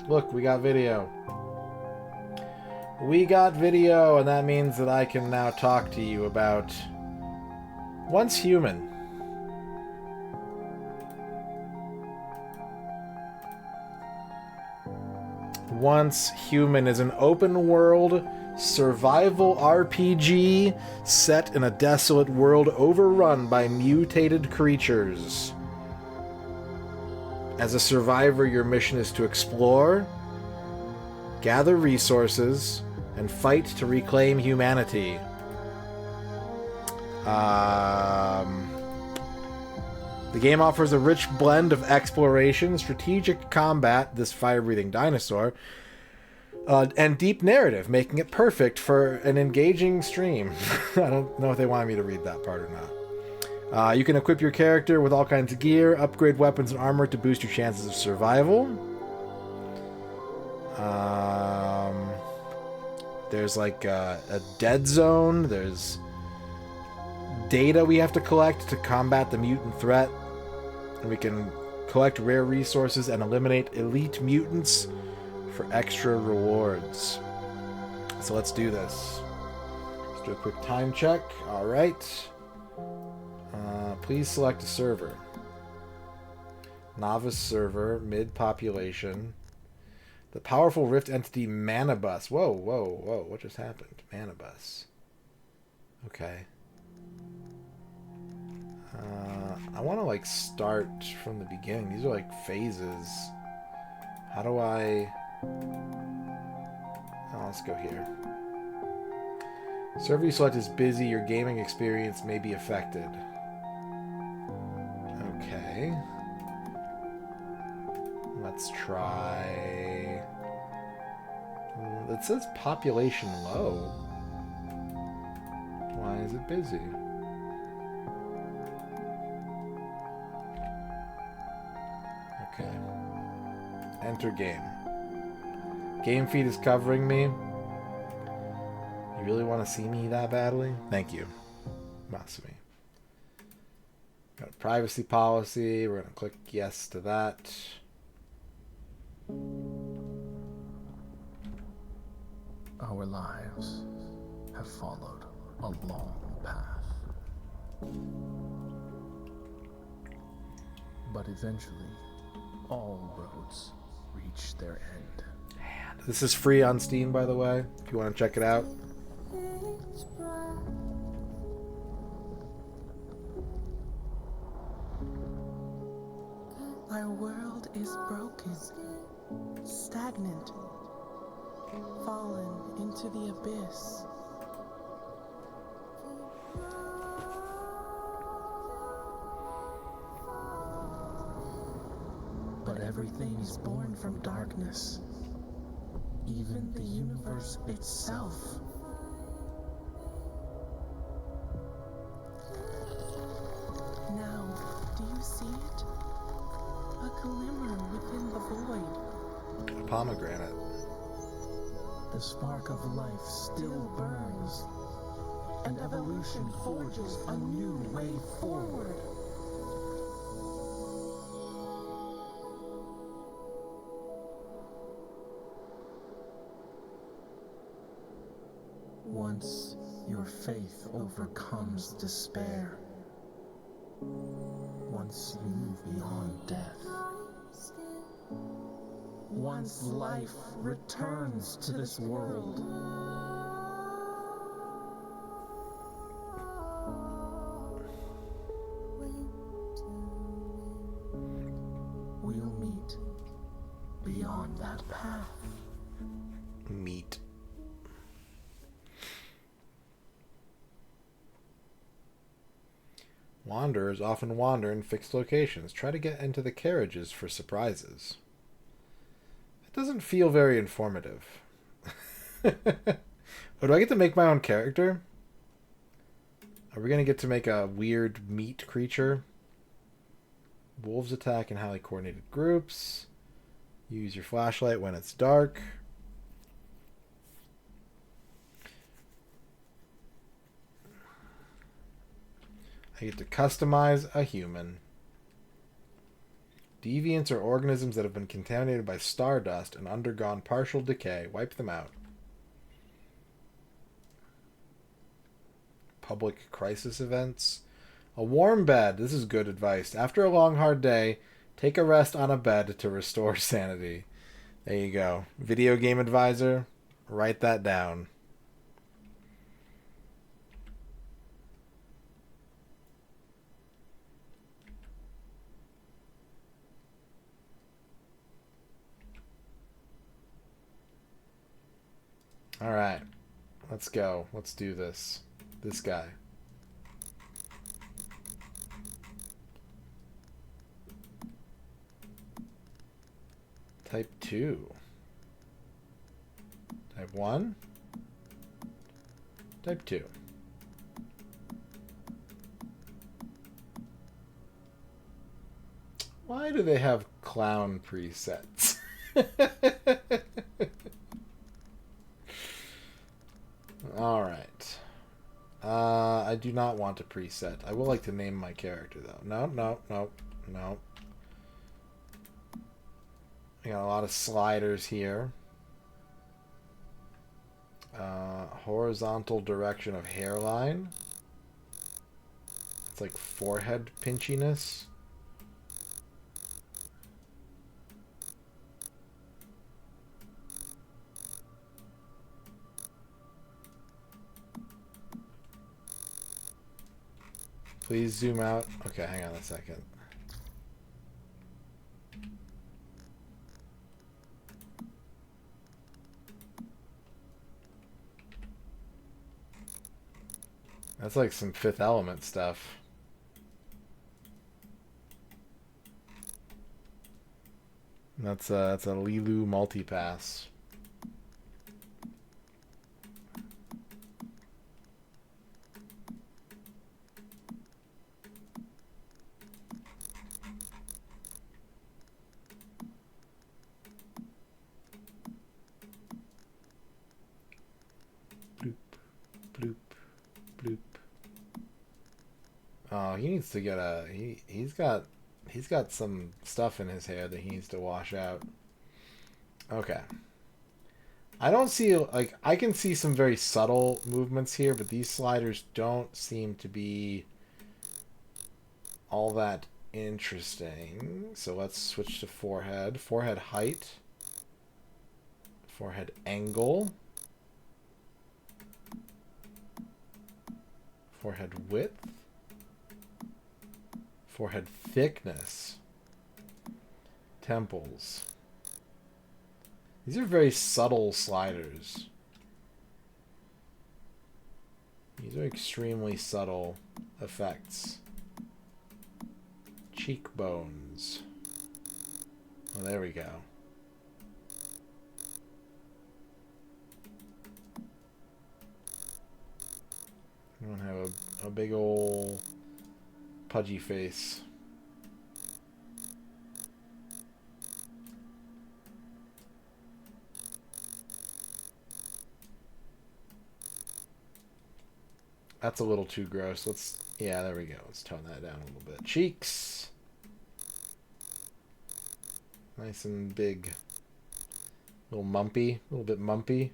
S1: Look, we got video. We got video, and that means that I can now talk to you about Once Human. Once Human is an open-world survival RPG set in a desolate world overrun by mutated creatures. As a survivor, your mission is to explore, gather resources, and fight to reclaim humanity. The game offers a rich blend of exploration, strategic combat, this fire-breathing dinosaur, and deep narrative, making it perfect for an engaging stream. I don't know if they wanted me to read that part or not. You can equip your character with all kinds of gear, upgrade weapons and armor to boost your chances of survival. There's like a dead zone. There's data we have to collect to combat the mutant threat. And we can collect rare resources and eliminate elite mutants for extra rewards. So let's do this. Let's do a quick time check. All right. Please select a server. Novice server, mid-population. The powerful Rift entity Manabus. Whoa, whoa, whoa. What just happened? Manabus. Okay. I want to, like, start from the beginning. These are, like, phases. How do I... Oh, let's go here. Server you select is busy. Your gaming experience may be affected. Okay. Let's try... It says population low. Why is it busy? Okay. Enter game. Game feed is covering me. You really want to see me that badly? Thank you, Masumi. Got a privacy policy. We're going to click yes to that.
S8: Our lives have followed a long path. But eventually, all roads reach their end.
S1: This is free on Steam, by the way, if you want to check it out.
S9: Our world is broken, stagnant, fallen into the abyss. But everything is born from darkness. Even the universe itself. Now, do you see it? A glimmer within the void.
S1: A pomegranate.
S9: The spark of life still burns, and evolution forges a new way forward. Once your faith overcomes despair, once you move beyond death, once life returns to this world, we'll meet beyond that path.
S1: Meat. Wanderers often wander in fixed locations. Try to get into the carriages for surprises. It doesn't feel very informative. Oh, do I get to make my own character? Are we going to get to make a weird meat creature? Wolves attack in highly coordinated groups. Use your flashlight when it's dark. I get to customize a human. Deviants are organisms that have been contaminated by stardust and undergone partial decay. Wipe them out. Public crisis events. A warm bed. This is good advice. After a long, hard day, take a rest on a bed to restore sanity. There you go. Video game advisor. Write that down. All right, let's go. Let's do this. This guy. Type 2. Type 1. Type 2. Why do they have clown presets? Alright. I do not want a preset. I would like to name my character, though. No. We got a lot of sliders here. Horizontal direction of hairline. It's like forehead pinchiness. Please zoom out. Okay, hang on a second. That's like some Fifth Element stuff. That's a Lilu multipass. Oh, he needs to get a he's got some stuff in his hair that he needs to wash out. Okay. I don't see, like, I can see some very subtle movements here, but these sliders don't seem to be all that interesting. So let's switch to forehead. Forehead height. Forehead angle. Forehead width. Forehead thickness. Temples. These are very subtle sliders. These are extremely subtle effects. Cheekbones. Oh, there we go. I don't have a big ol' pudgy face. That's a little too gross. Yeah, there we go. Let's tone that down a little bit. Cheeks. Nice and big. A little mumpy. A little bit mumpy.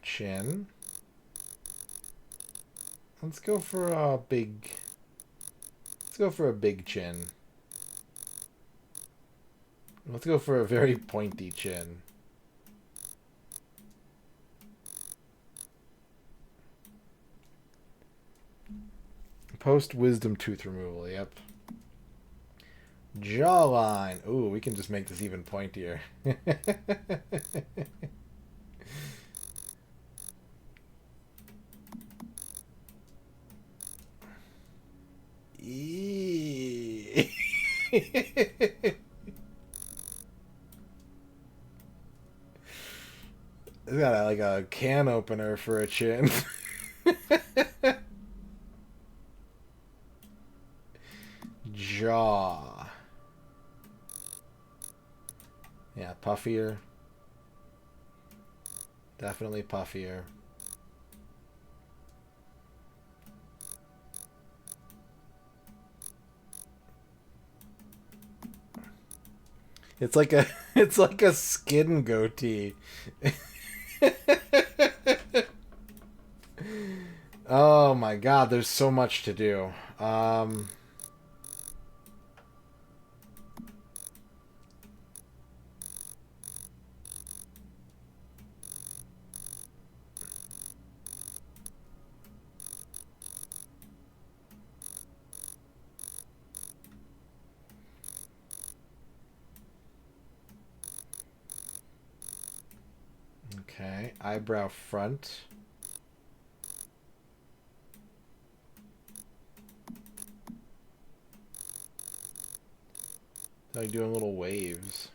S1: Chin. Let's go for a big... Let's go for a big chin. Let's go for a very pointy chin. Post-wisdom tooth removal, yep. Jawline. Ooh, we can just make this even pointier. Eee. It's got like a can opener for a chin. Jaw. Yeah, puffier. Definitely puffier. It's like a skin goatee. Oh my god, there's so much to do. Okay, eyebrow front. Like doing little waves.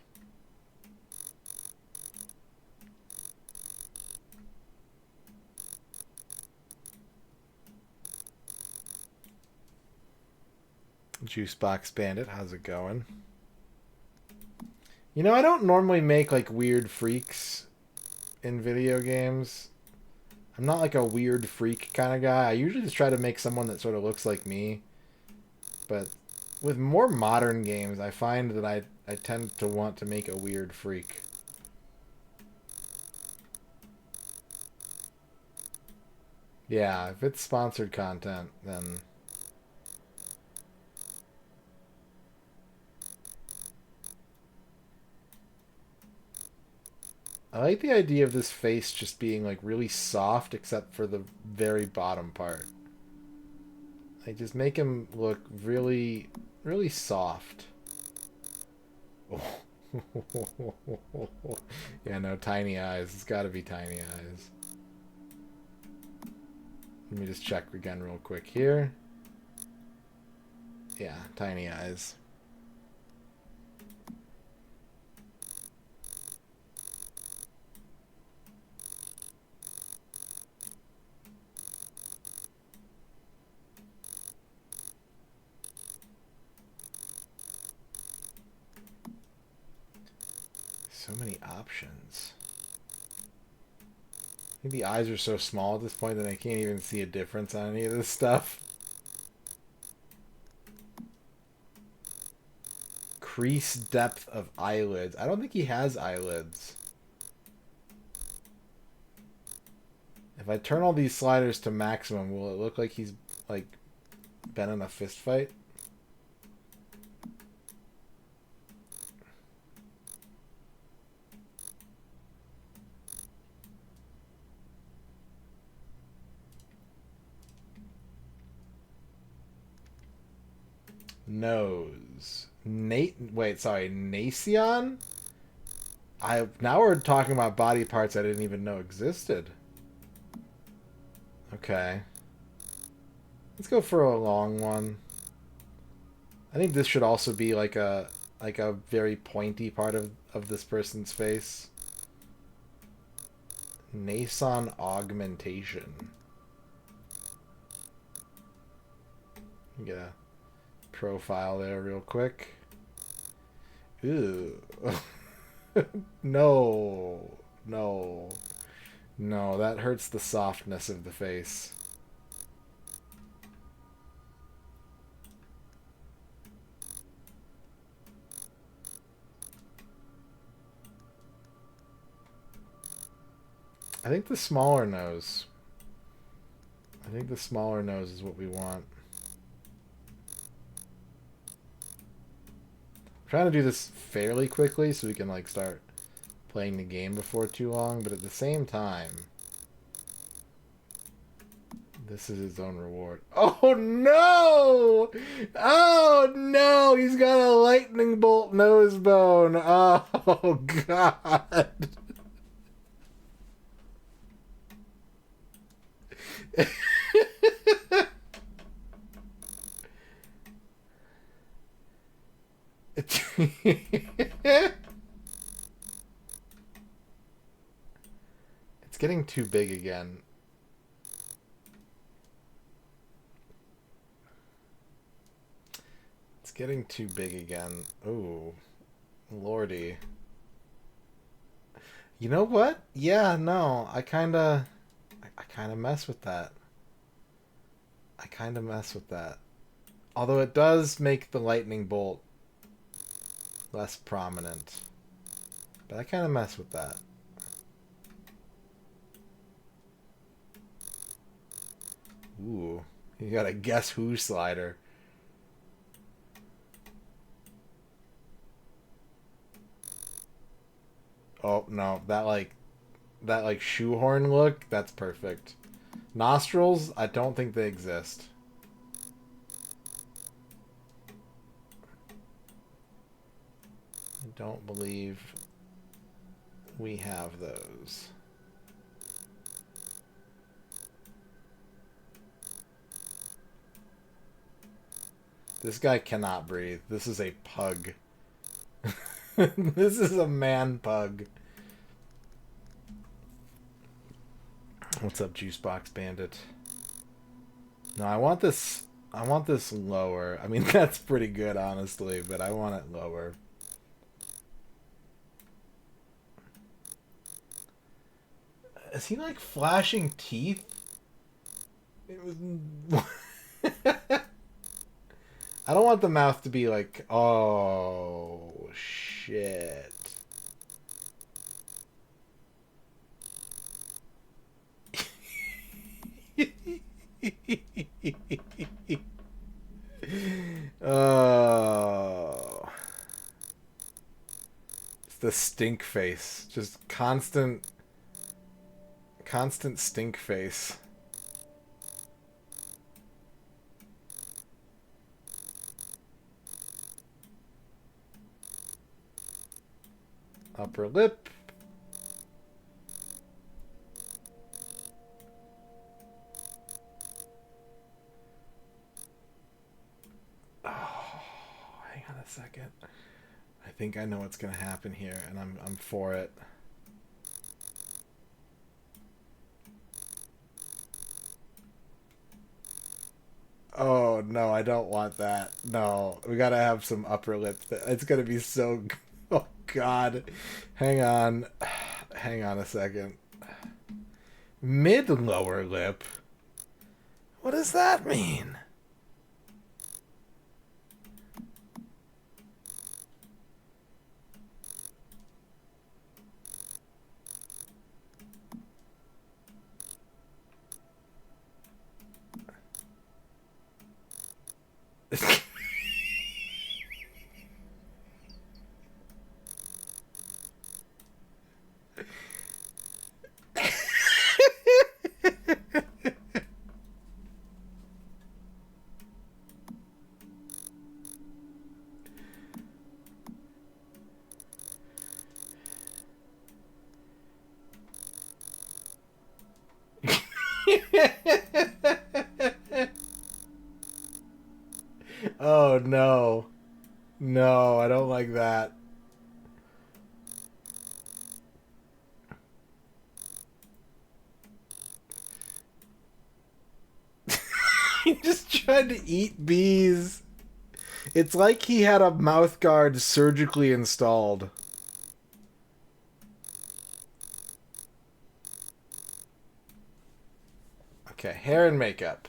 S1: Juicebox Bandit, how's it going? You know, I don't normally make like weird freaks in video games. I'm not like a weird freak kind of guy. I usually just try to make someone that sort of looks like me. But with more modern games, I find that I tend to want to make a weird freak. Yeah, if it's sponsored content, then... I like the idea of this face just being like really soft except for the very bottom part. Like just make him look really, really soft. Yeah, no, tiny eyes. It's gotta be tiny eyes. Let me just check again real quick here. Yeah, tiny eyes. So many options. I think the eyes are so small at this point that I can't even see a difference on any of this stuff. Crease depth of eyelids. I don't think he has eyelids. If I turn all these sliders to maximum, will it look like he's like been in a fist fight? Nose. Wait, sorry, Nacion? Now we're talking about body parts I didn't even know existed. Okay. Let's go for a long one. I think this should also be like a very pointy part of this person's face. Nason augmentation. Get a profile there real quick. Ew. No. No. No, that hurts the softness of the face. I think the smaller nose. I think the smaller nose is what we want. I'm trying to do this fairly quickly so we can like start playing the game before too long, but at the same time, this is his own reward. Oh no! Oh no! He's got a lightning bolt nose bone. Oh god. It's getting too big again. It's getting too big again. Ooh. Lordy. You know what? Yeah, no. I kinda mess with that. I kinda mess with that. Although it does make the lightning bolt less prominent. But I kinda mess with that. Ooh. You got a Guess Who slider. Oh, no. That like shoehorn look, that's perfect. Nostrils, I don't think they exist. I don't believe we have those. This guy cannot breathe. This is a pug. This is a man pug. What's up, Juicebox Bandit? No, I want this lower. I mean, that's pretty good, honestly, but I want it lower. Is he, like, flashing teeth? It was... I don't want the mouth to be like, oh, shit. Oh. It's the stink face. Just constant stink face. Upper lip. Oh, hang on a second. I think I know what's gonna happen here, and I'm for it. Oh no, I don't want that. No, we gotta have some upper lip. It's gonna be so. Oh god, hang on, hang on a second. Mid lower lip. What does that mean? Oh no. No, I don't like that. He just tried to eat bees. It's like he had a mouth guard surgically installed. Okay, hair and makeup.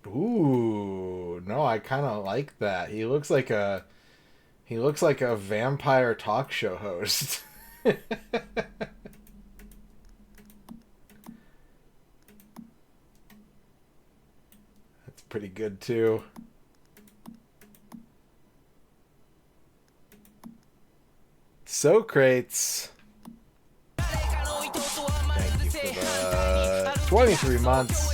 S1: Ooh, no, I kind of like that. He looks like a vampire talk show host. That's pretty good too. Socrates. Thank you for the 23 months.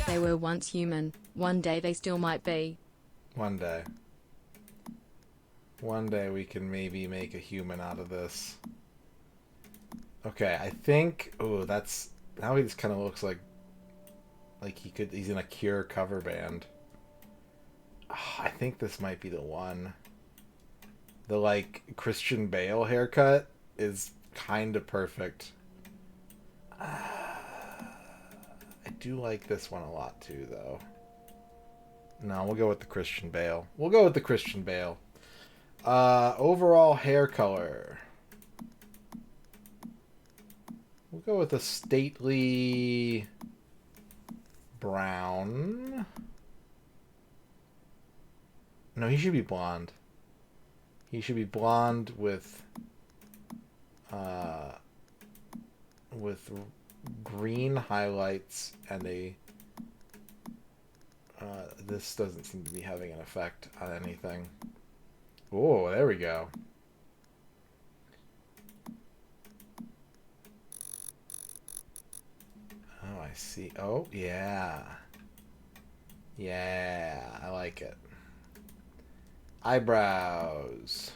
S3: They were once human. One day they still might be.
S1: One day. One day we can maybe make a human out of this. Okay, I think... Oh, that's... Now he just kind of looks like he's in a Cure cover band. Oh, I think this might be the one. The, like, Christian Bale haircut is kind of perfect. I do like this one a lot, too, though. No, we'll go with the Christian Bale. We'll go with the Christian Bale. Overall hair color. We'll go with a stately brown. No, he should be blonde. He should be blonde with green highlights and a this doesn't seem to be having an effect on anything. Oh, there we go. Oh, I see. Oh, yeah. Yeah, I like it. Eyebrows.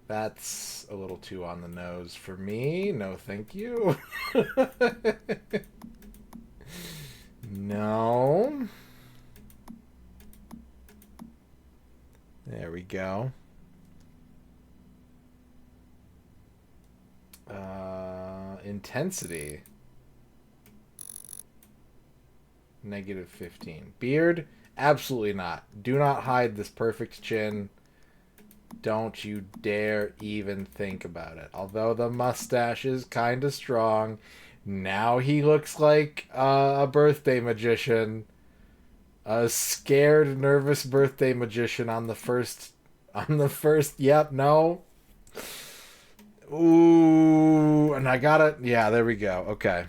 S1: That's a little too on the nose for me. No, thank you. No. There we go. Intensity. -15. Beard? Absolutely not. Do not hide this perfect chin. Don't you dare even think about it. Although the mustache is kind of strong. Now he looks like a birthday magician. A scared, nervous birthday magician on the first... Yep, no. Ooh, and I got it. Yeah, there we go. Okay.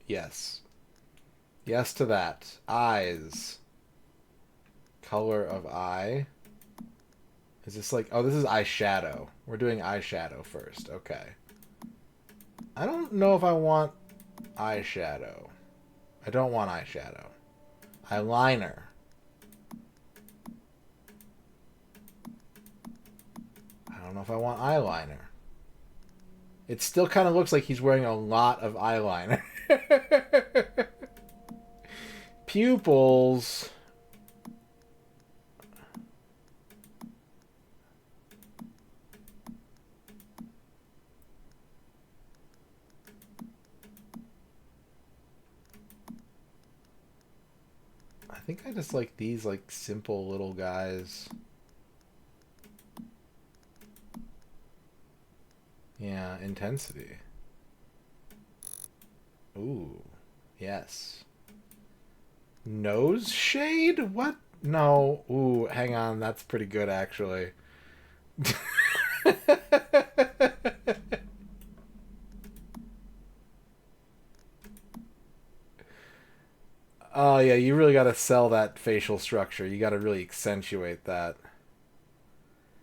S1: Yes. Yes to that. Eyes. Color of eye. Is this like... Oh, this is eyeshadow. We're doing eyeshadow first. Okay. I don't know if I want eyeshadow. I don't want eyeshadow. Eyeliner. I don't know if I want eyeliner. It still kind of looks like he's wearing a lot of eyeliner. Pupils. I think I just like these like simple little guys. Yeah, intensity. Ooh, yes. Nose shade? What? No. Ooh, hang on. That's pretty good, actually. Oh, yeah, you really got to sell that facial structure. You got to really accentuate that.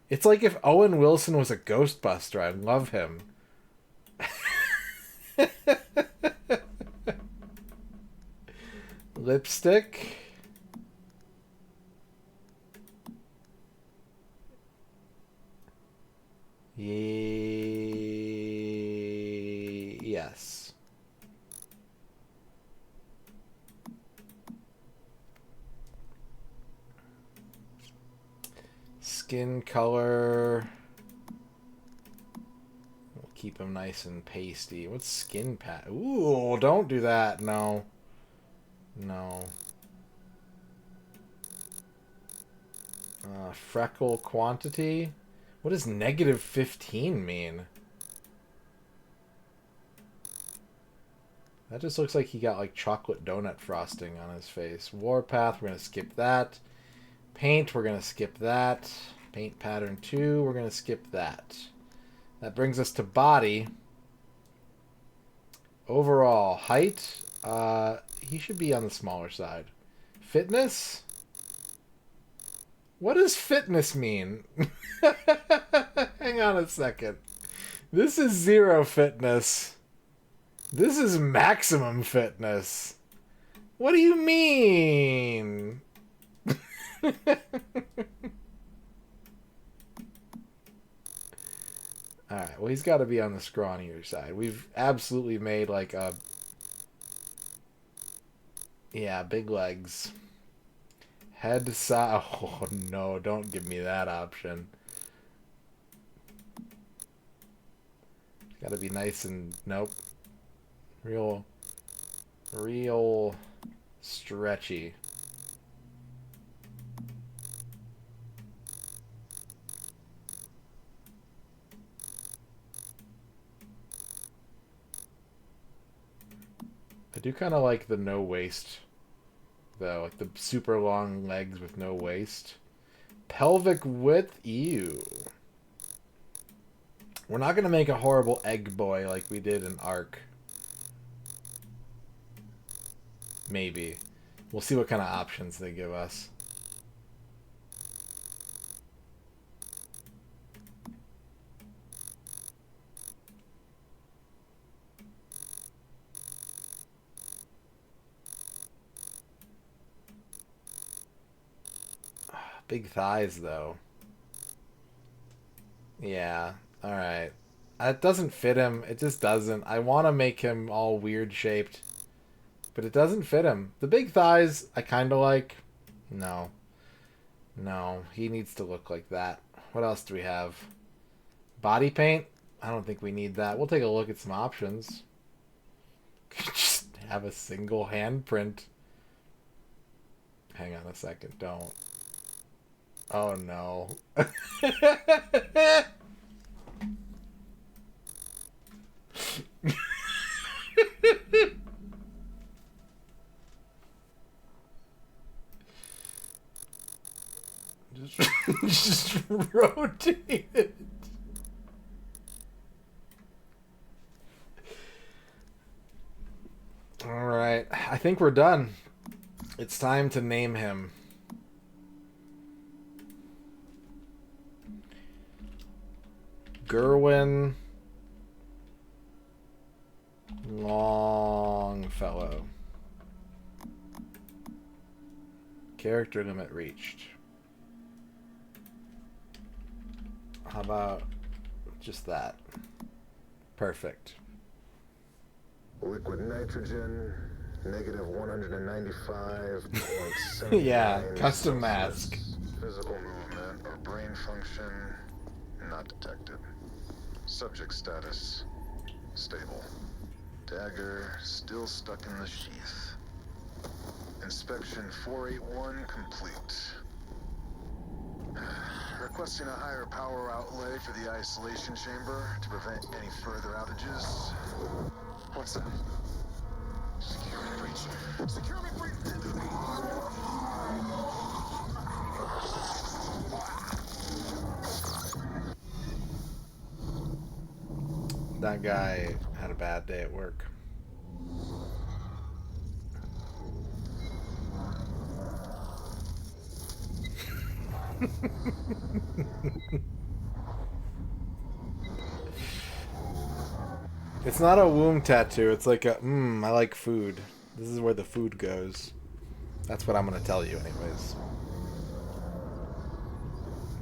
S1: It's like if Owen Wilson was a Ghostbuster. I love him. Lipstick. Yes. Skin color. We'll keep him nice and pasty. What's skin pat? Ooh, don't do that. No. No. Freckle quantity? What does negative 15 mean? That just looks like he got like chocolate donut frosting on his face. Warpath, we're going to skip that. Paint, we're going to skip that. Paint pattern 2, we're going to skip that. That brings us to body. Overall, height, he should be on the smaller side. Fitness? What does fitness mean? Hang on a second. This is 0 fitness. This is maximum fitness. What do you mean? Alright, well, he's got to be on the scrawnier side. We've absolutely made like a... Yeah, big legs. Head size. Oh, no, don't give me that option. Got to be nice and... Nope. Real stretchy. I do kind of like the no waist, though. Like the super long legs with no waist. Pelvic width? Ew. We're not going to make a horrible egg boy like we did in Ark. Maybe. We'll see what kind of options they give us. Big thighs, though. Yeah. Alright. It doesn't fit him. It just doesn't. I want to make him all weird shaped. But it doesn't fit him. The big thighs, I kind of like. No. No. He needs to look like that. What else do we have? Body paint? I don't think we need that. We'll take a look at some options. Just have a single handprint. Hang on a second. Don't. Oh, no. Just rotate it. Alright, I think we're done. It's time to name him. Gerwin Longfellow. Character limit reached. How about just that? Perfect.
S10: Liquid nitrogen, negative 195.7.
S1: Yeah, custom mask.
S10: Physical movement or brain function, not detected. Subject status, stable. Dagger still stuck in the sheath. Inspection 481 complete. Requesting a higher power outlay for the isolation chamber to prevent any further outages. What's that? Security breach. Security breach.
S1: That guy had a bad day at work. It's not a womb tattoo. It's like a, I like food. This is where the food goes. That's what I'm going to tell you anyways.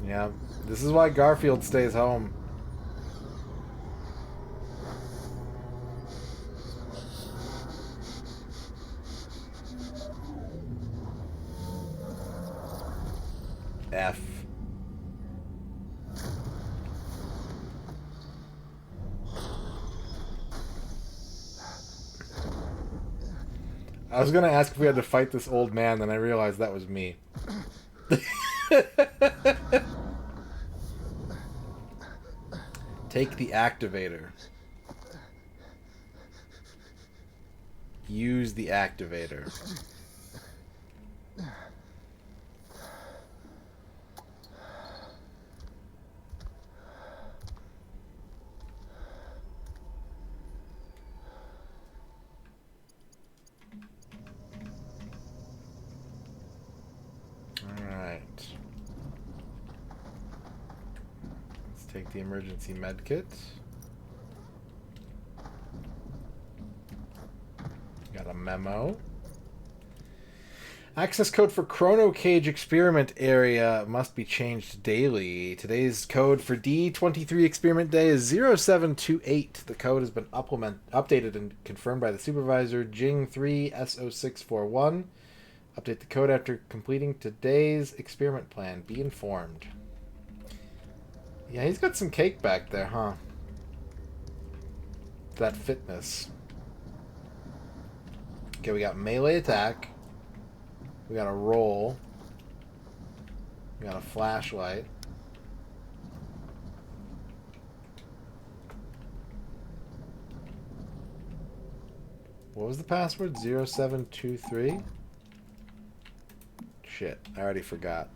S1: Yeah, this is why Garfield stays home. F. I was gonna ask if we had to fight this old man, then I realized that was me. Take the activator. Use the activator. Alright. Let's take the emergency med kit. Got a memo. Access code for Chrono Cage experiment area must be changed daily. Today's code for D23 experiment day is 0728. The code has been updated and confirmed by the supervisor, Jing3SO641. Update the code after completing today's experiment plan. Be informed. Yeah, he's got some cake back there, huh? That fitness. Okay, we got melee attack. We got a roll. We got a flashlight. What was the password? 0723? Shit, I already forgot.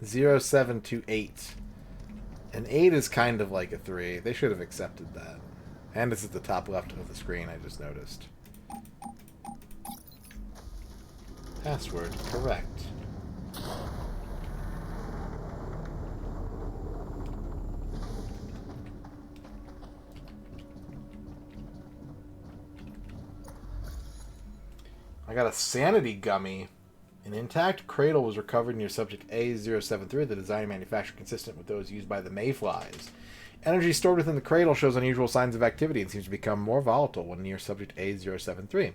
S1: 0728. An 8 is kind of like a 3. They should have accepted that. And it's at the top left of the screen, I just noticed. Password correct. I got a sanity gummy. An intact cradle was recovered near subject A073, the design and manufacture consistent with those used by the mayflies. Energy stored within the cradle shows unusual signs of activity and seems to become more volatile when near subject A073. The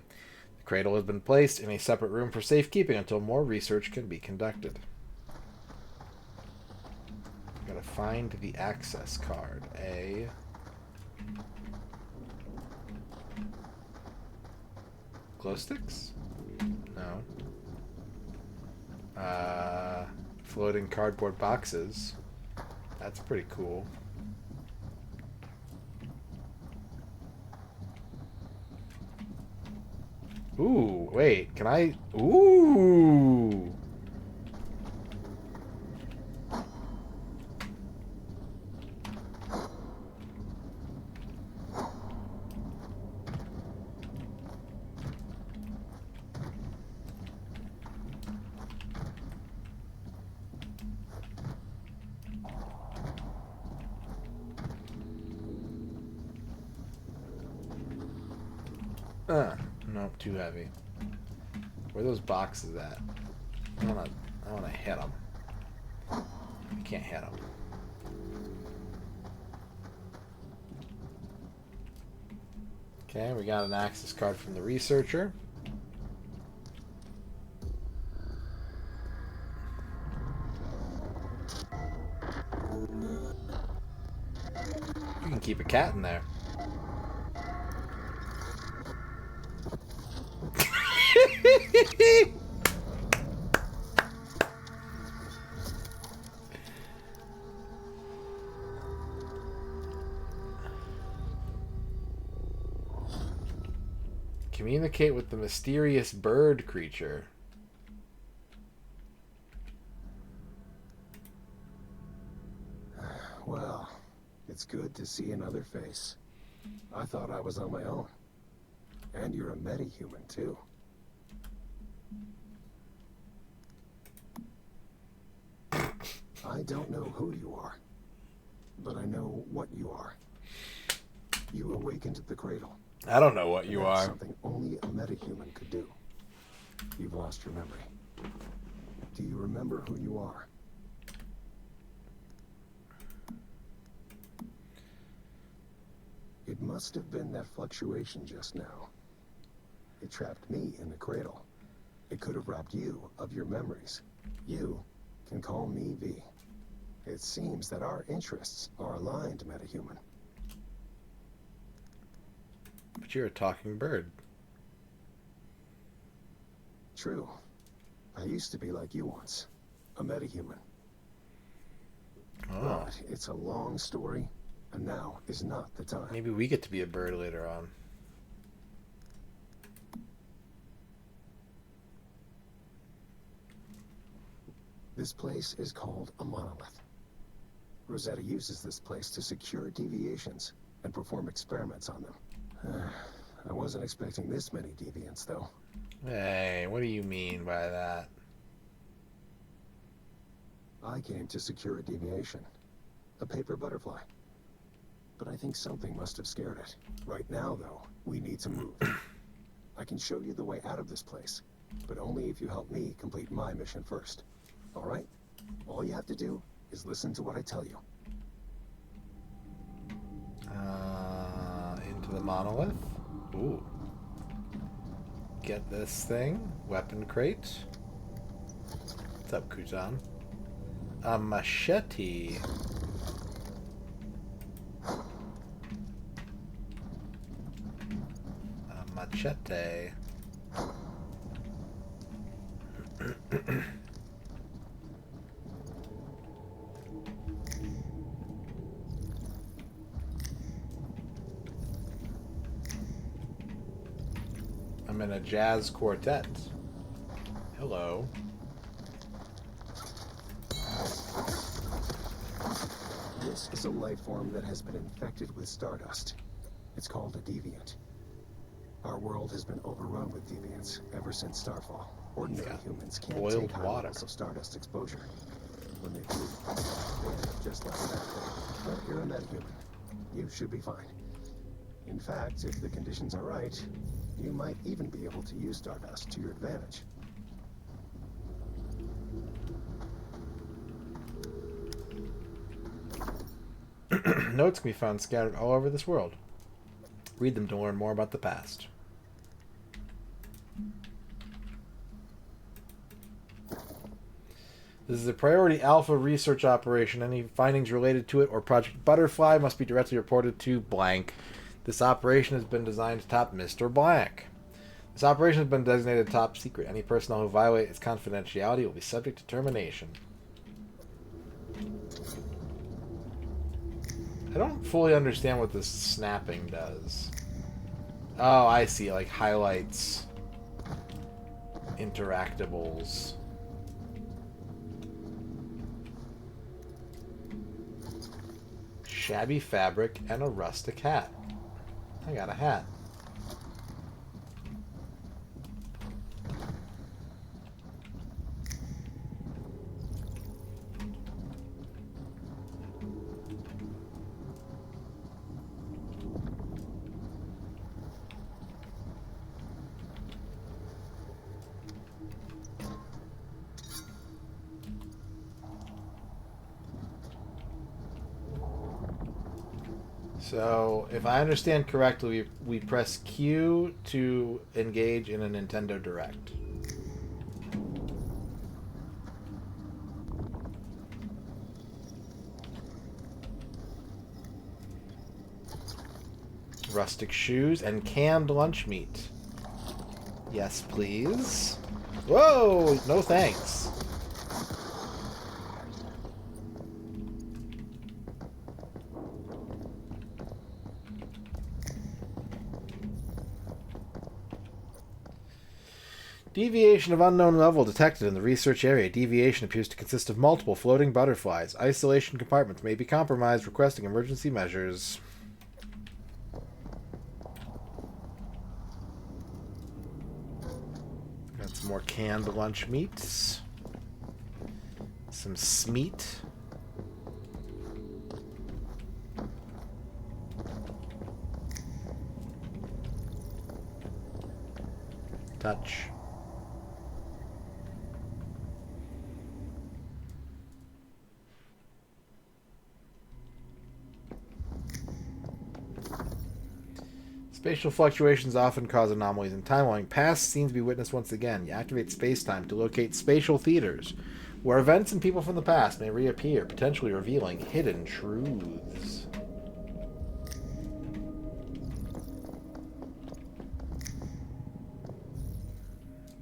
S1: cradle has been placed in a separate room for safekeeping until more research can be conducted. Gotta find the access card. A. Glow sticks? No. Floating cardboard boxes. That's pretty cool. Ooh, wait, can I... Ooh! Nope, too heavy. Where are those boxes at? I wanna hit them. I can't hit them. Okay, we got an access card from the researcher. You can keep a cat in there. Communicate with the mysterious bird creature.
S9: Well, it's good to see another face. I thought I was on my own. And you're a metahuman, too. I don't know who you are, but I know what you are. You awakened at the cradle.
S1: I don't know what you are.
S9: Something only a metahuman could do. You've lost your memory. Do you remember who you are? It must have been that fluctuation just now. It trapped me in the cradle.
S11: It could have robbed you of your memories. You can call me V. It seems that our interests are aligned, metahuman.
S1: But you're a talking bird.
S11: True. I used to be like you once. A metahuman.
S1: Oh.
S11: But it's a long story, and now is not the time.
S1: Maybe we get to be a bird later on.
S11: This place is called a monolith. Rosetta uses this place to secure deviations and perform experiments on them. I wasn't expecting this many deviants, though.
S1: Hey, what do you mean by that?
S11: I came to secure a deviation. A paper butterfly. But I think something must have scared it. Right now, though, we need to move. I can show you the way out of this place, but only if you help me complete my mission first. All right? All you have to do is listen to what I tell you.
S1: Into the monolith. Ooh. Get this thing. Weapon crate. What's up, Kujan? A machete. A machete. I'm in a jazz quartet. Hello.
S11: This is a life form that has been infected with stardust. It's called a deviant. Our world has been overrun with deviants ever since Starfall. Ordinary humans can't
S1: boiled
S11: take high
S1: water.
S11: levels of stardust exposure. When they do, they end up just like that. But you're a metahuman. You should be fine. In fact, if the conditions are right, you might even be able to use stardust to your advantage.
S1: Notes can be found scattered all over this world. Read them to learn more about the past. This is a priority alpha research operation. Any findings related to it or Project Butterfly must be directly reported to blank. This operation has been designed to top Mr. Blank. This operation has been designated top secret. Any personnel who violate its confidentiality will be subject to termination. I don't fully understand what this snapping does. Oh, I see. It like highlights interactables. Shabby fabric and a rustic hat. I got a hat. So, if I understand correctly, we press Q to engage in a Nintendo Direct. Rustic shoes and canned lunch meat. Yes, please. Whoa! No thanks. Deviation of unknown level detected in the research area. Deviation appears to consist of multiple floating butterflies. Isolation compartments may be compromised, requesting emergency measures. Got some more canned lunch meats. Some smeat. Touch. Spatial fluctuations often cause anomalies in timeline. Past scenes be witnessed once again. You activate space-time to locate spatial theaters, where events and people from the past may reappear, potentially revealing hidden truths.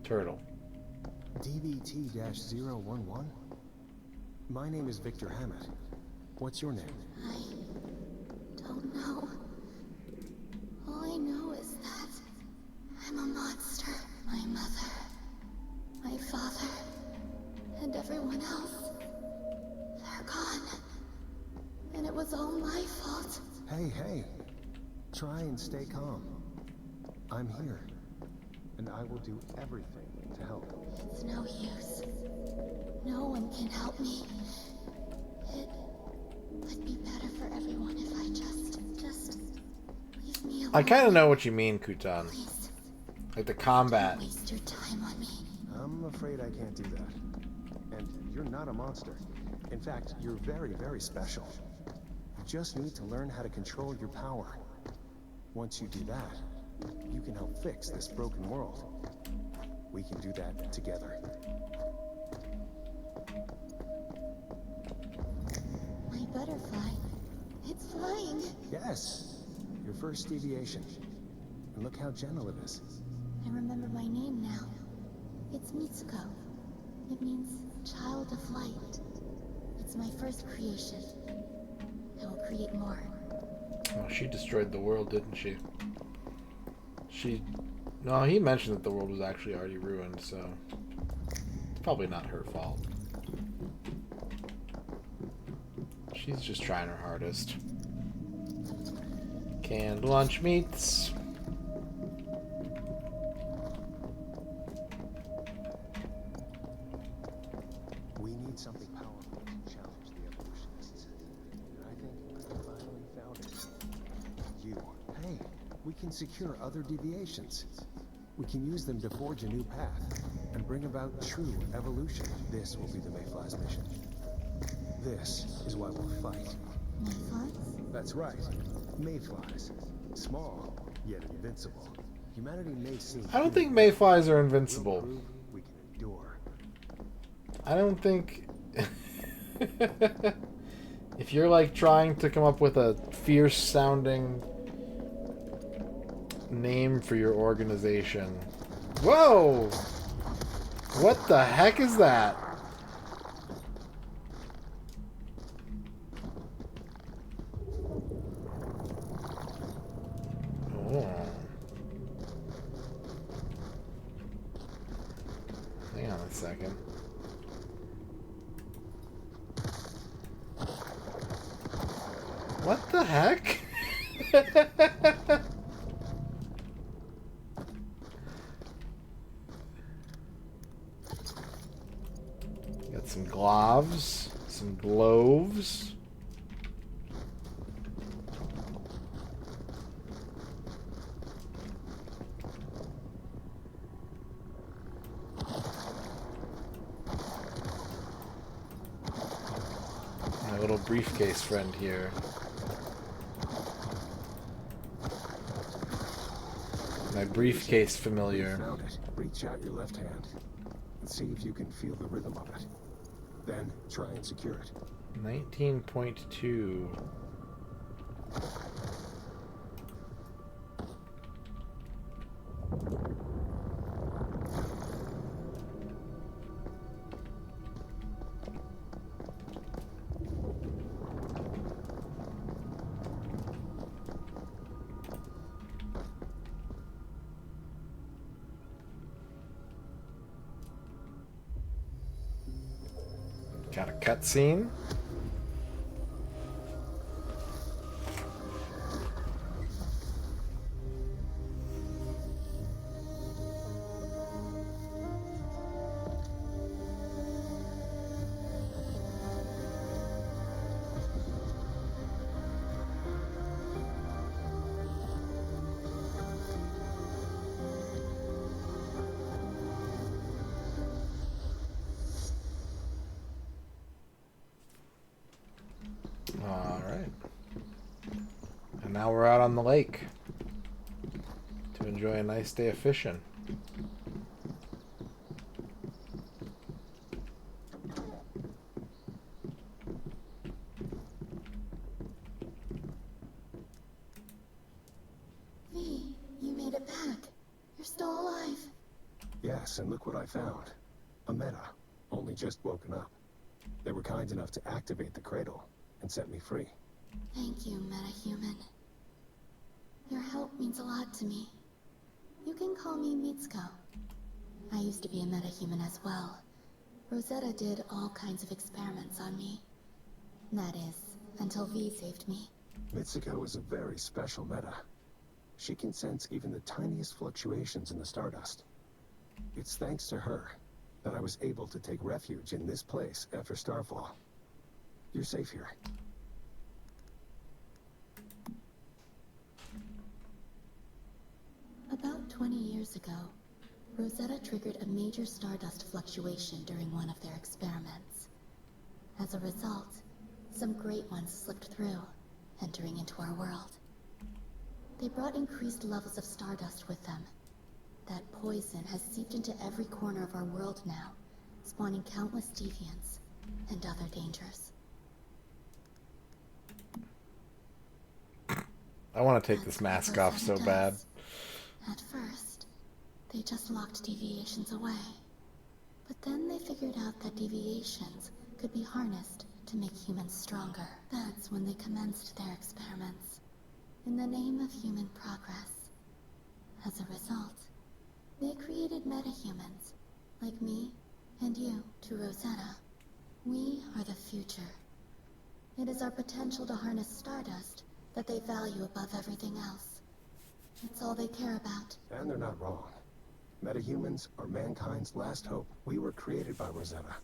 S1: Turtle.
S11: DBT-011? My name is Victor Hammett. What's your name?
S4: I don't know. All I know is that I'm a monster. My mother, my father, and everyone else, they're gone. And it was all my fault.
S11: Hey. Try and stay calm. I'm here. And I will do everything to help.
S4: It's no use. No one can help me. It would be better for everyone if I just leave me alone.
S1: I kind of know what you mean, Kutan.
S4: Please.
S1: Like the combat.
S4: Don't waste your time on me.
S11: I'm afraid I can't do that. And you're not a monster. In fact, you're very, very special. You just need to learn how to control your power. Once you do that, you can help fix this broken world. We can do that together.
S4: My butterfly. It's flying.
S11: Yes, your first deviation. And look how gentle it is.
S4: I remember my name now. It's Mitsuko. It means child of light. It's my first creation. I will create more.
S1: Oh, she destroyed the world, didn't she? No, he mentioned that the world was actually already ruined, so it's probably not her fault. She's just trying her hardest. Canned lunch meats.
S11: We need something powerful to challenge the evolutionists. And I think I finally found it. You. Hey, we can secure other deviations. We can use them to forge a new path and bring about true evolution. This will be the Mayfly's mission. This is why we'll fight.
S4: Mayflies?
S11: That's right. Mayflies. Small, yet invincible. Humanity may seem...
S1: I don't think mayflies are invincible.
S11: We can endure.
S1: I don't think... If you're like trying to come up with a fierce sounding name for your organization. Whoa! What the heck is that? Oh. Hang on a second. What the heck? Got some gloves, some gloves. My little briefcase friend here. My briefcase familiar.
S11: Found it. Reach out your left hand and see if you can feel the rhythm of it. Then try and secure it.
S1: 19.2. Got a cutscene. Alright. And now we're out on the lake. enjoy a nice day of fishing.
S4: V, you made it back. You're still alive.
S11: Yes, and look what I found. A meta, only just woken up. They were kind enough to activate the cradle and set me free.
S4: Thank you, metahuman. Your help means a lot to me. You can call me Mitsuko. I used to be a metahuman as well. Rosetta did all kinds of experiments on me. That is, until V saved me.
S11: Mitsuko is a very special meta. She can sense even the tiniest fluctuations in the stardust. It's thanks to her that I was able to take refuge in this place after Starfall. You're safe here.
S4: About 20 years ago, Rosetta triggered a major stardust fluctuation during one of their experiments. As a result, some great ones slipped through, entering into our world. They brought increased levels of stardust with them. That poison has seeped into every corner of our world now, spawning countless deviants and other dangers.
S1: I want to take this mask off so bad.
S4: At first, they just locked deviations away. But then they figured out that deviations could be harnessed to make humans stronger. That's when they commenced their experiments, in the name of human progress. As a result, they created metahumans, like me and you, to Rosetta. We are the future. It is our potential to harness stardust that they value above everything else. It's all they care about.
S11: And they're not wrong. Metahumans are mankind's last hope. We were created by Rosetta,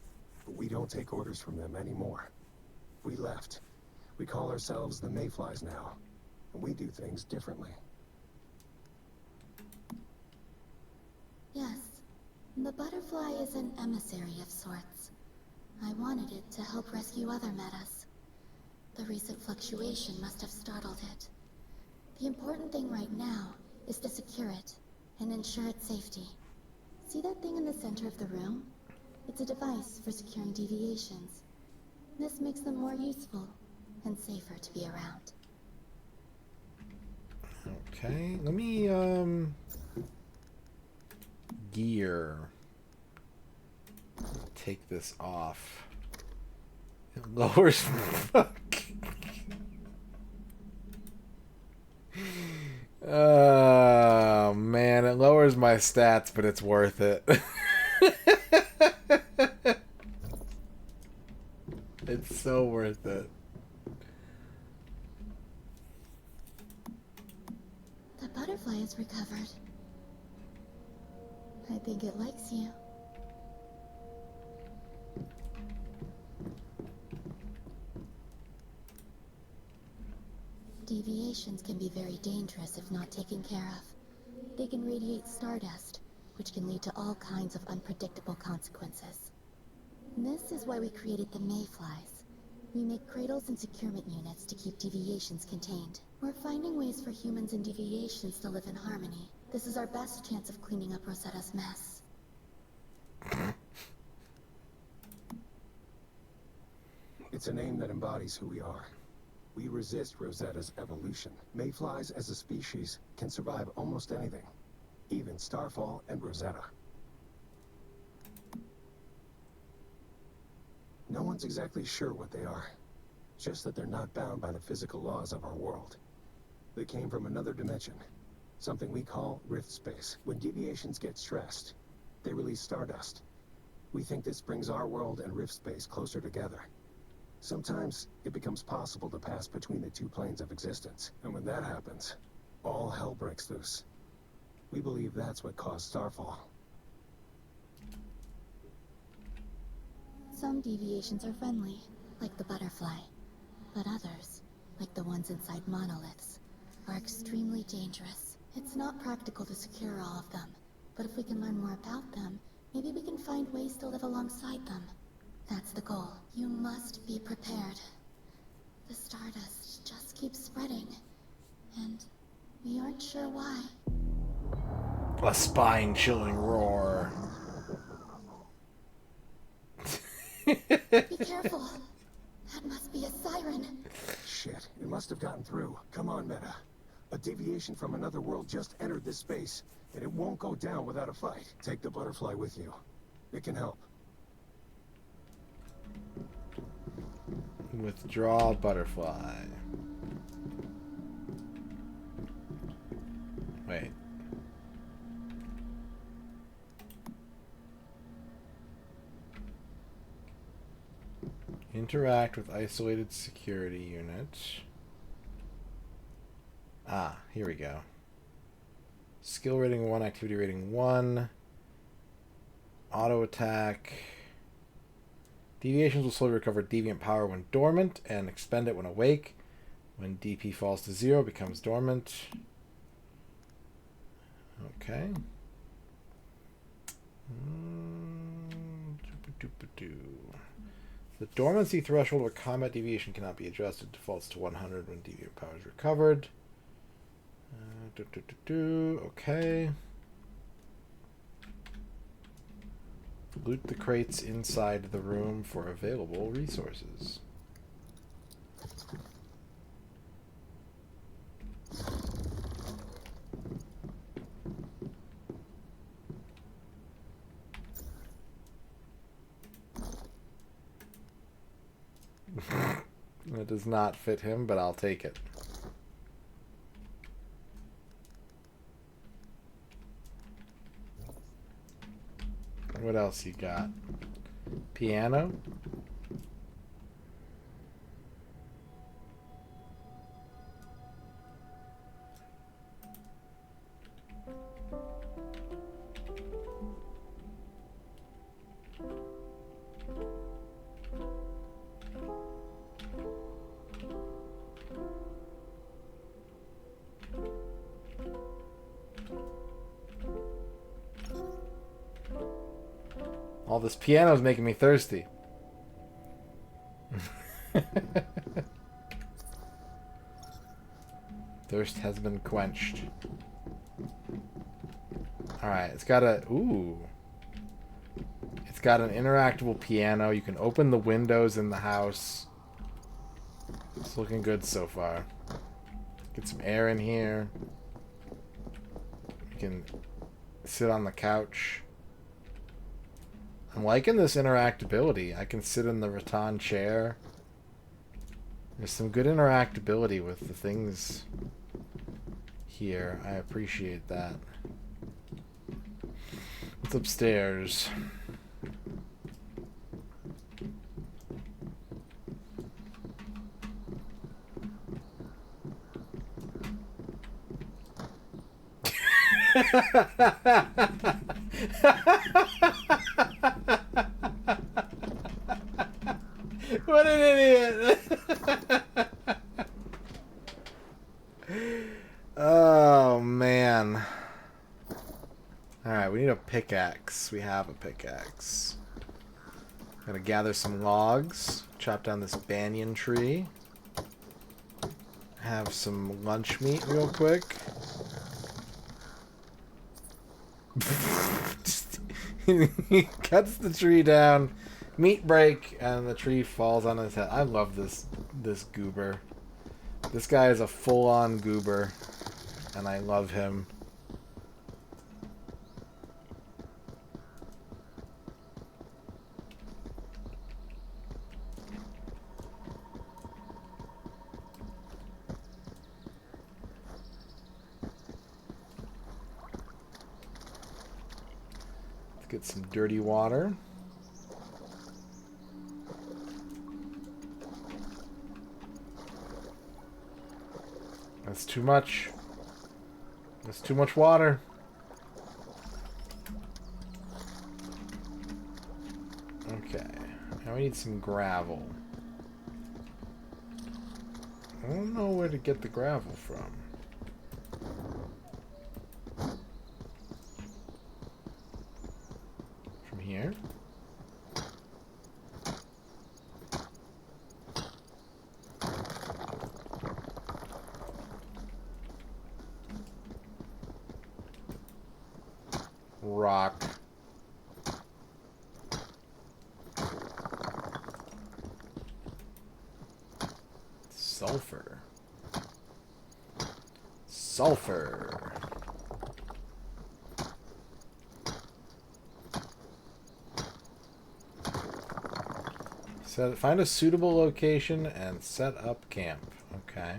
S11: but we don't take orders from them anymore. We left. We call ourselves the Mayflies now, and we do things differently.
S4: Yes, the butterfly is an emissary of sorts. I wanted it to help rescue other metas. The recent fluctuation must have startled it. The important thing right now is to secure it and ensure its safety. See that thing in the center of the room? It's a device for securing deviations. This makes them more useful and safer to be around.
S1: Okay, let me, gear. Take this off. It lowers... Oh, man, it lowers my stats, but it's worth it. It's so worth it.
S4: The butterfly is recovered. I think it likes you. Deviations can be very dangerous if not taken care of. They can radiate stardust, which can lead to all kinds of unpredictable consequences. This is why we created the Mayflies. We make cradles and securement units to keep deviations contained. We're finding ways for humans and deviations to live in harmony. This is our best chance of cleaning up Rosetta's mess.
S11: It's a name that embodies who we are. We resist Rosetta's evolution. Mayflies as a species can survive almost anything, even Starfall and Rosetta. No one's exactly sure what they are, just that they're not bound by the physical laws of our world. They came from another dimension, something we call rift space. When deviations get stressed, they release stardust. We think this brings our world and rift space closer together. Sometimes it becomes possible to pass between the two planes of existence, and when that happens, all hell breaks loose. We believe that's what caused Starfall.
S4: Some deviations are friendly, like the butterfly. But others, like the ones inside monoliths, are extremely dangerous. It's not practical to secure all of them, but if we can learn more about them, maybe we can find ways to live alongside them. That's the goal. You must be prepared. The stardust just keeps spreading, and we aren't sure why.
S1: A spine-chilling roar.
S4: Be careful. That must be a siren.
S11: Shit, it must have gotten through. Come on, Meta. A deviation from another world just entered this space, and it won't go down without a fight. Take the butterfly with you. It can help.
S1: Withdraw butterfly. Wait. Interact with isolated security unit. Ah, here we go. Skill rating 1, activity rating 1. Auto attack. Deviations will slowly recover deviant power when dormant and expend it when awake. When DP falls to 0, becomes dormant. Okay. The dormancy threshold of a combat deviation cannot be adjusted. Defaults to 100 when deviant power is recovered. Okay. Loot the crates inside the room for available resources. It does not fit him, but I'll take it. What else you got? Piano? All this piano is making me thirsty. Thirst has been quenched. Alright, it's got a... Ooh. It's got an interactable piano. You can open the windows in the house. It's looking good so far. Get some air in here. You can sit on the couch. I'm liking this interactability. I can sit in the rattan chair. There's some good interactability with the things here. I appreciate that. What's upstairs? What an idiot! Oh man. Alright, we need a pickaxe. We have a pickaxe. Gotta gather some logs, chop down this banyan tree, have some lunch meat real quick. He cuts the tree down, meat break, and the tree falls on his head. I love this goober. This guy is a full-on goober, and I love him. Get some dirty water. That's too much. That's too much water. Okay. Now we need some gravel. I don't know where to get the gravel from. Here. Sulfur. Sulfur. Find a suitable location and set up camp. Okay.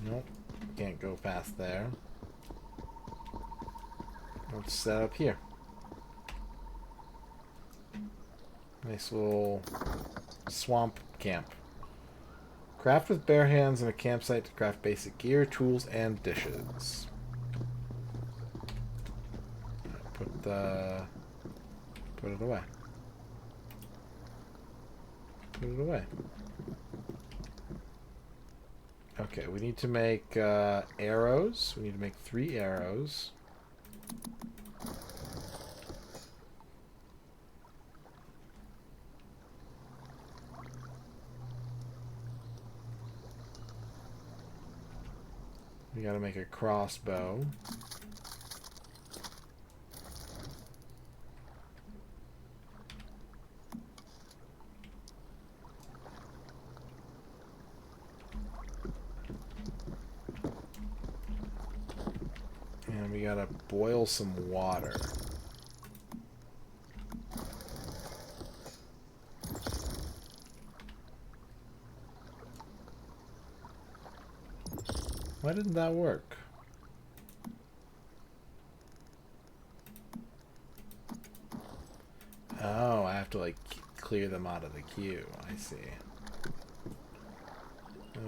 S1: Nope. Can't go past there. Let's set up here. Nice little swamp camp. Craft with bare hands and a campsite to craft basic gear, tools, and dishes. Put it away. Put it away. Okay, we need to make arrows. We need to make 3 arrows. We gotta make a crossbow. And we gotta boil some water. Why didn't that work? Oh, I have to like clear them out of the queue. I see.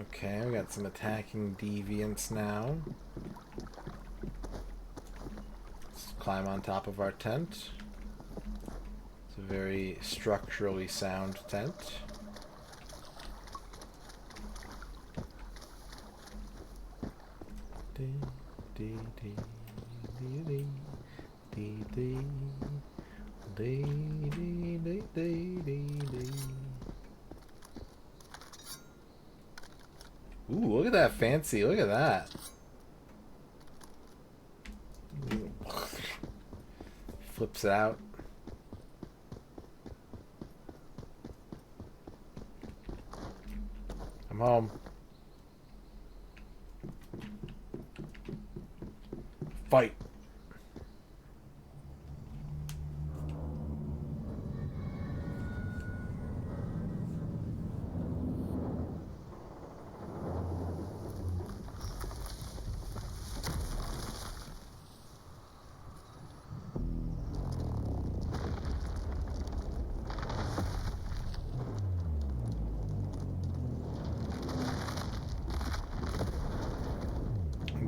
S1: Okay, we got some attacking deviants now. Let's climb on top of our tent. It's a very structurally sound tent. Ooh, look at that fancy. Look at that. Flips it out. I'm home. Fight.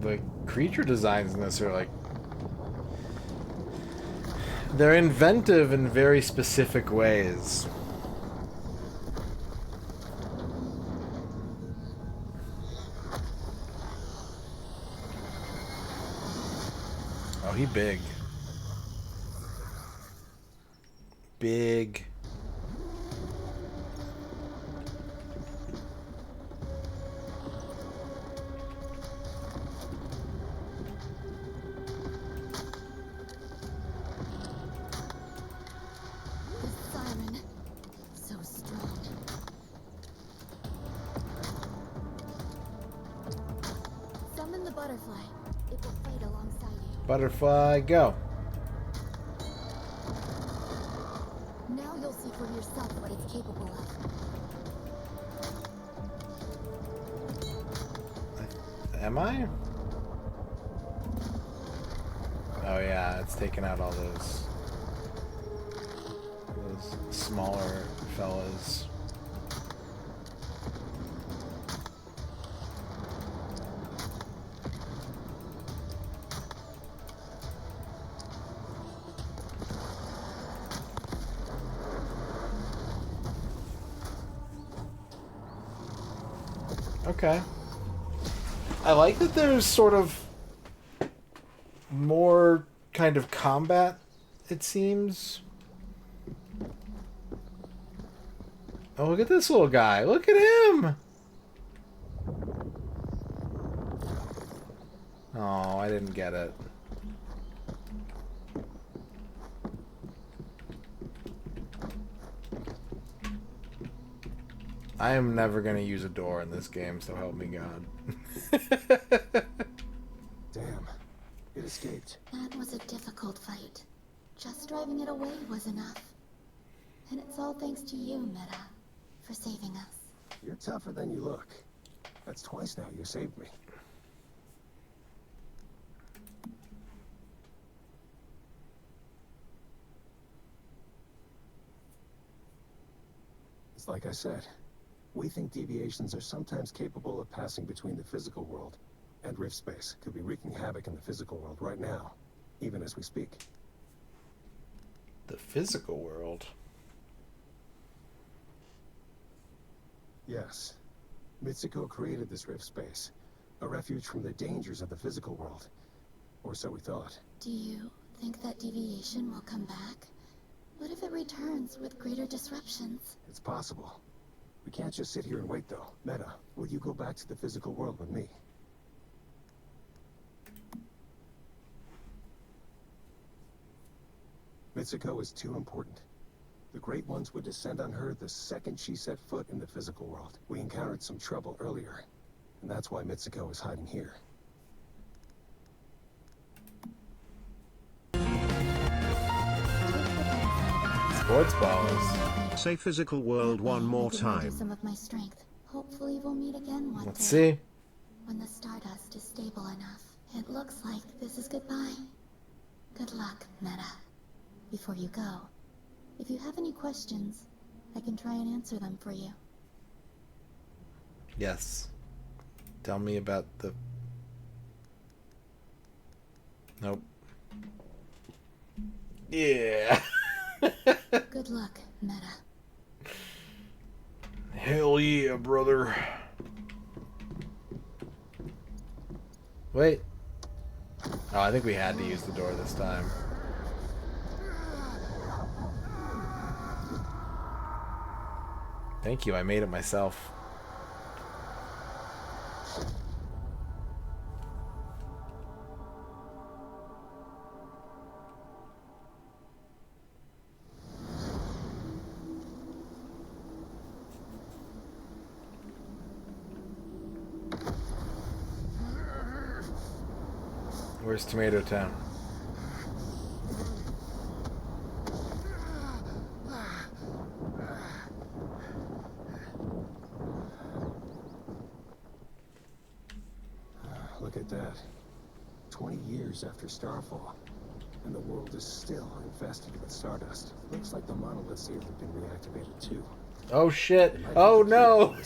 S1: The creature designs in this are like... they're inventive in very specific ways. Oh, he big. Big. Butterfly, go.
S4: Now you'll see for yourself what it's capable of.
S1: Am I? Oh yeah, it's taking out all those smaller fellas. Okay. I like that there's sort of more kind of combat, it seems. Oh, look at this little guy. Look at him! Oh, I didn't get it. I am never going to use a door in this game, so help me God.
S11: Damn. It escaped.
S4: That was a difficult fight. Just driving it away was enough. And it's all thanks to you, Meta, for saving us.
S11: You're tougher than you look. That's twice now you saved me. It's like I said. We think deviations are sometimes capable of passing between the physical world and rift space. Could be wreaking havoc in the physical world right now, even as we speak.
S1: The physical world?
S11: Yes. Mitsuko created this rift space, a refuge from the dangers of the physical world. Or so we thought.
S4: Do you think that deviation will come back? What if it returns with greater disruptions?
S11: It's possible. We can't just sit here and wait, though. Meta, will you go back to the physical world with me? Mitsuko is too important. The Great Ones would descend on her the second she set foot in the physical world. We encountered some trouble earlier, and that's why Mitsuko is hiding here.
S1: Sports balls.
S5: Say physical world one more time.
S4: Some of my strength. Hopefully we'll meet again one
S1: Let's
S4: day.
S1: see.
S4: When the stardust is stable enough. It looks like this is goodbye. Good luck, Meta. Before you go, if you have any questions, I can try and answer them for you.
S1: Yes. Tell me about the... Nope. Yeah.
S4: Good luck, Meta.
S1: Hell yeah, brother. Wait. Oh, I think we had to use the door this time. Thank you, I made it myself. Where's Tomato Town?
S11: Look at that. 20 years after Starfall, and the world is still infested with stardust. Looks like the monoliths here have been reactivated too.
S1: Oh shit! Oh no!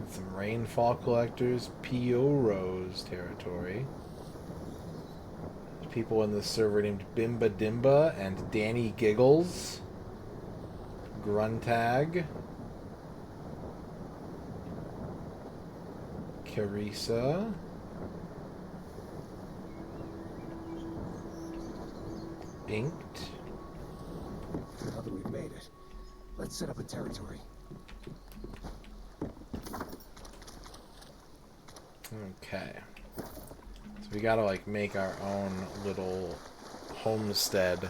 S1: Some rainfall collectors, P.O. Rose territory. There's people in this server named Bimba Dimba and Danny Giggles. Gruntag. Carissa. Inked.
S11: Now that we've made it, let's set up a territory.
S1: Okay. So we gotta like make our own little homestead.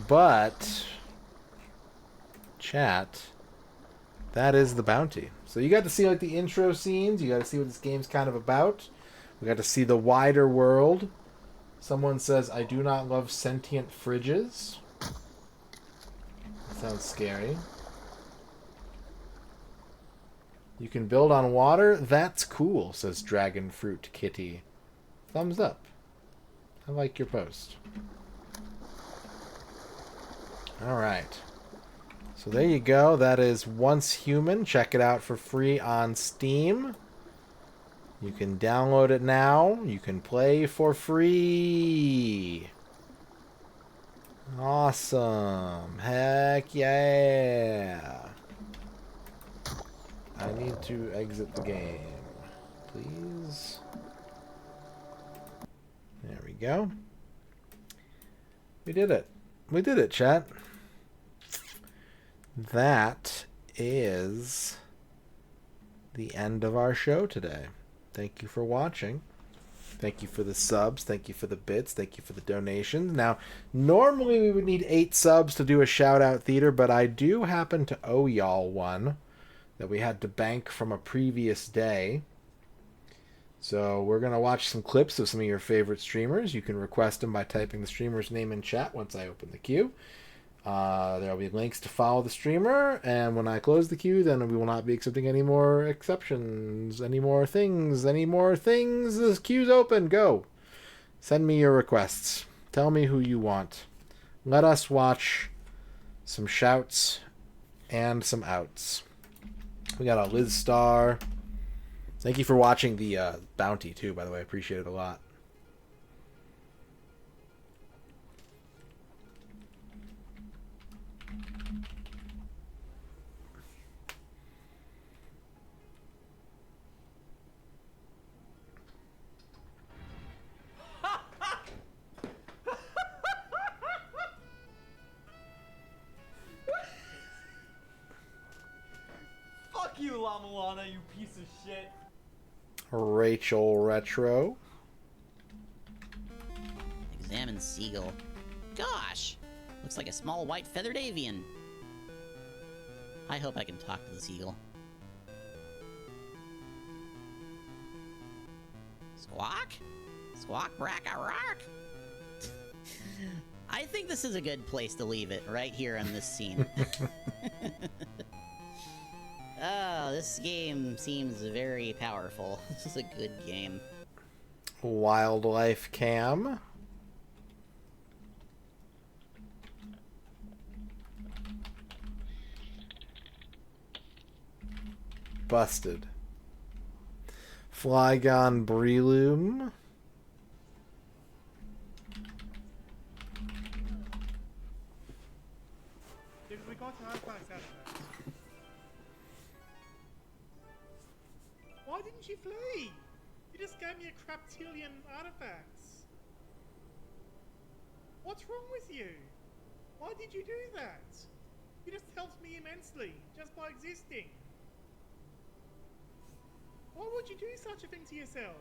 S1: But chat, that is the bounty. So you got to see like the intro scenes, you got to see what this game's kind of about. We got to see the wider world. Someone says, I do not love sentient fridges. That sounds scary. You can build on water? That's cool, says Dragon Fruit Kitty. Thumbs up. I like your post. Alright. So there you go. That is Once Human. Check it out for free on Steam. You can download it now. You can play for free. Awesome. Heck yeah. I need to exit the game. Please. There we go. We did it. We did it, chat. That is the end of our show today. Thank you for watching. Thank you for the subs. Thank you for the bits. Thank you for the donations. Now, normally we would need 8 subs to do a shout-out theater, but I do happen to owe y'all one that we had to bank from a previous day. So we're going to watch some clips of some of your favorite streamers. You can request them by typing the streamer's name in chat once I open the queue. There will be links to follow the streamer, and when I close the queue, then we will not be accepting any more exceptions, any more things. The queue's open. Go. Send me your requests. Tell me who you want. Let us watch some shouts and some outs. We got a Liz Star. Thank you for watching the bounty, too, by the way. I appreciate it a lot.
S12: Fuck you, Lamalana, you piece of shit.
S1: Rachel Retro.
S13: Examine seagull. Gosh! Looks like a small white feathered avian. I hope I can talk to the seagull. Squawk? Squawk bracka rock? I think this is a good place to leave it, right here on this scene. Oh, this game seems very powerful. This is a good game.
S1: Wildlife Cam. Busted. Flygon Breloom.
S14: We got artifacts out of that. Why didn't you flee? You just gave me a craptillion artifacts. What's wrong with you? Why did you do that? You just helped me immensely, just by existing. Why would you do such a thing to yourself?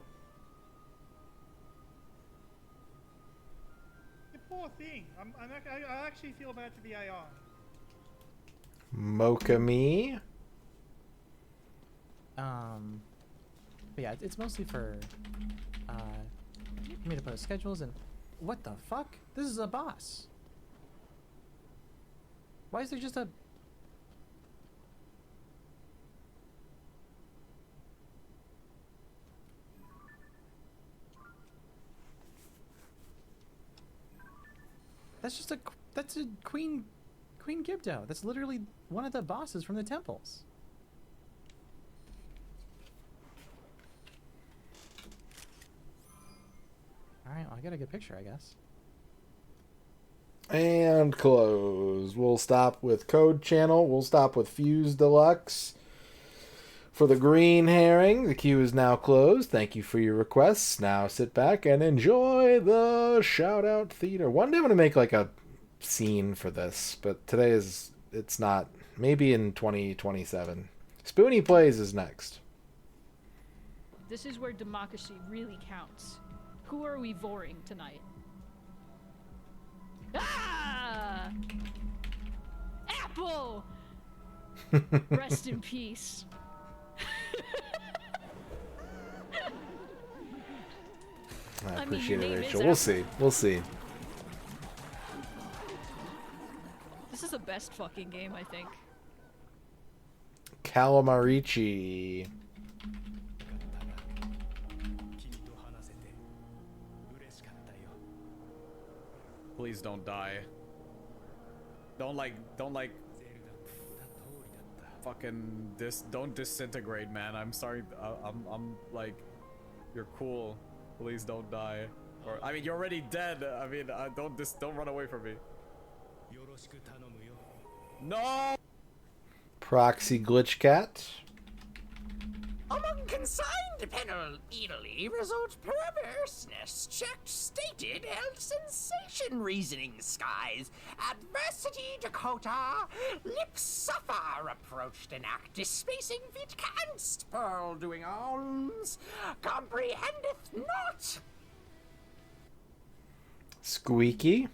S14: The poor thing. I actually feel bad for the AI.
S1: Mokami.
S8: But yeah, it's mostly for me to post schedules and what the fuck? This is a boss. Why is there just a that's a Queen Gibdo. That's literally one of the bosses from the temples. Alright, well, I got a good picture, I guess.
S1: And close. We'll stop with Code Channel. We'll stop with Fuse Deluxe. For the green herring, the queue is now closed. Thank you for your requests. Now sit back and enjoy the shout-out theater. One day I'm going to make like a scene for this, but today it's not. Maybe in 2027. Spoonie Plays is next.
S15: This is where democracy really counts. Who are we voring tonight? Ah! Apple! Rest in peace.
S1: I appreciate it, Rachel. We'll see. We'll see.
S15: This is the best fucking game, I think.
S1: Calamarici.
S6: Please don't die. Don't fucking don't disintegrate, man. I'm sorry. I'm like, You're cool. Please don't die. Or I mean, you're already dead. I mean, don't run away from me. No.
S1: Proxy glitch cat.
S16: Among consigned penal Italy result perverseness checked stated health sensation reasoning skies adversity Dakota lips suffer approached an act dispacing vit canst pearl doing alms comprehendeth not.
S1: Squeaky.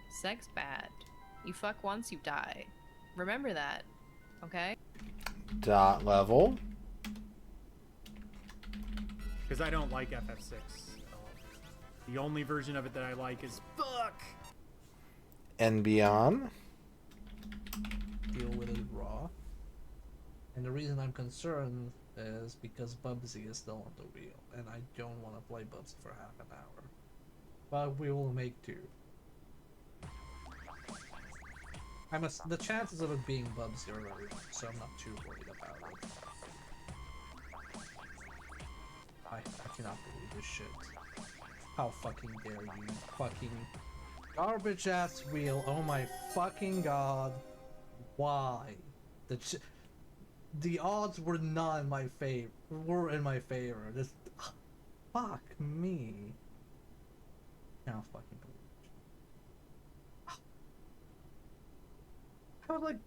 S17: Sex bad. You fuck once, you die. Remember that, okay?
S1: Dot level.
S14: Because I don't like FF6 at all. The only version of it that I like is fuck.
S1: And beyond.
S18: Deal with it raw. And the reason I'm concerned is because Bubsy is still on the wheel, and I don't want to play Bubsy for half an hour. But we will make do. The chances of it being Bubsy are very low, so I'm not too worried about it. I cannot believe this shit. How fucking dare you, fucking garbage ass wheel, oh my fucking god. Why? The odds were not in my favor, Just, fuck me. Now fucking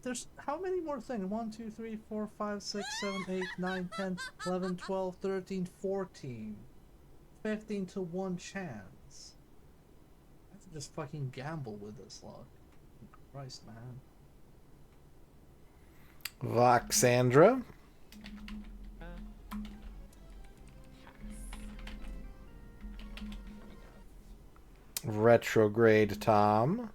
S18: there's how many more things? 1, 2, 3, 4, 5, 6, 7, 8, 9, 10, 11, 12, 13, 14, 15 to 1 chance. I have to just fucking gamble with this luck. Christ, man.
S1: Voxandra. Retrograde Tom.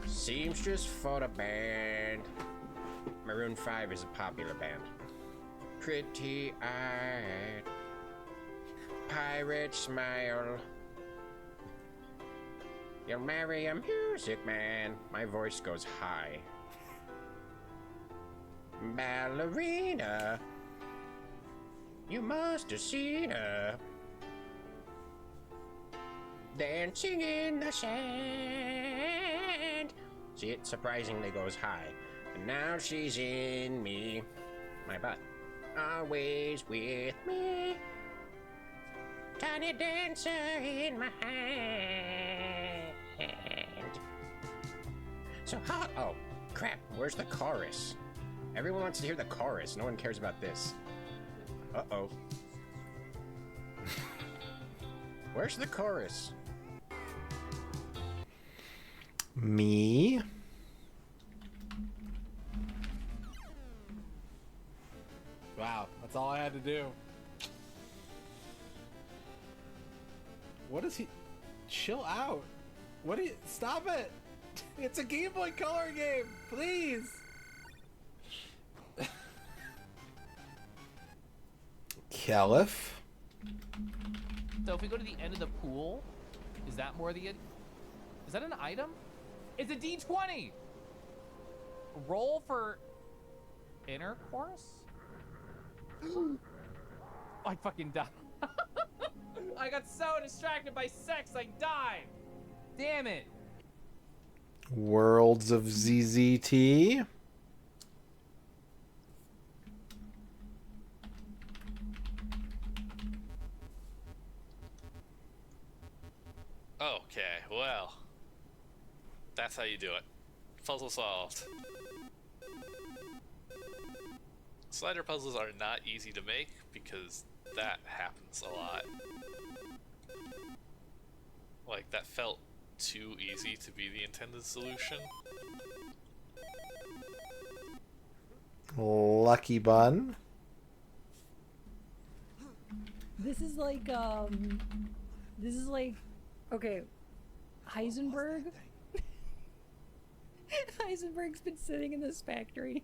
S19: Seamstress Photo Band. Maroon 5 is a popular band. Pretty eyed. Pirate smile. You'll marry a music man. My voice goes high. Ballerina. You must have seen her. Dancing in the sand. See, it surprisingly goes high. And now she's in me. My butt. Always with me. Tiny dancer in my hand. So hot. Oh, crap. Where's the chorus? Everyone wants to hear the chorus. No one cares about this. Uh-oh. Where's the chorus?
S1: Me.
S6: Wow, that's all I had to do. What is he? Chill out. What do you? Stop it! It's a Game Boy Color game, please.
S1: Caliph.
S7: So if we go to the end of the pool, is that more the? Is that an item? It's a D20. Roll for intercourse. I fucking died. I got so distracted by sex, I died. Damn it.
S1: Worlds of ZZT.
S20: Okay, well, that's how you do it. Puzzle solved. Slider puzzles are not easy to make because that happens a lot. Like, that felt too easy to be the intended solution.
S1: Lucky Bun.
S21: This is like, okay, Heisenberg. Heisenberg's been sitting in this factory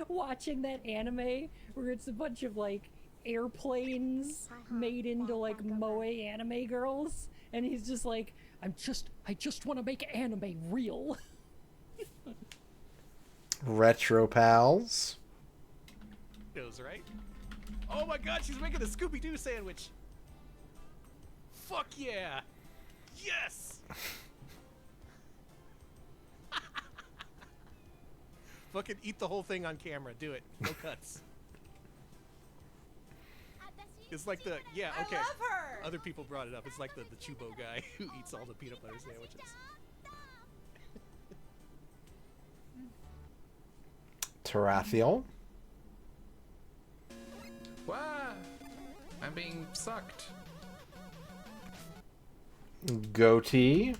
S21: watching that anime where it's a bunch of like airplanes made into like moe anime girls, and he's just like, I just want to make anime real.
S1: Retro Pals.
S6: Goes right. Oh my god, she's making a Scooby-Doo sandwich. Fuck yeah. Yes. Fucking eat the whole thing on camera. Do it. No cuts. It's like the okay.
S2: I love her.
S6: Other people brought it up. It's like the Chubo guy who eats all the peanut butter sandwiches.
S1: Tarathiel.
S22: Wow. I'm being sucked.
S1: Goatee.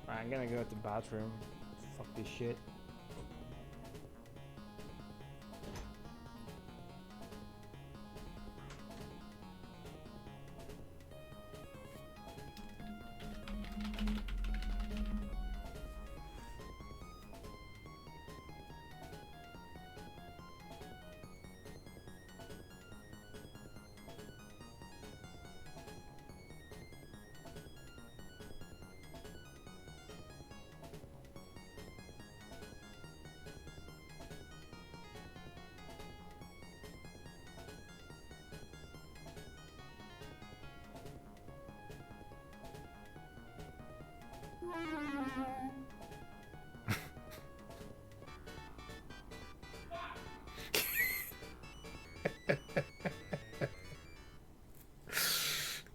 S23: I'm gonna go to the bathroom. Fuck this shit.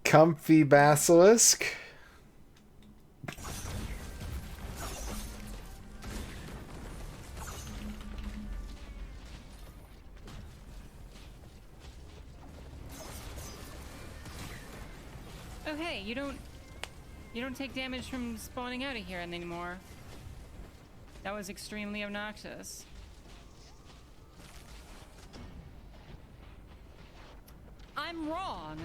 S1: Comfy Basilisk.
S24: Oh hey, you don't take damage from spawning out of here anymore. That was extremely obnoxious. I'm wrong.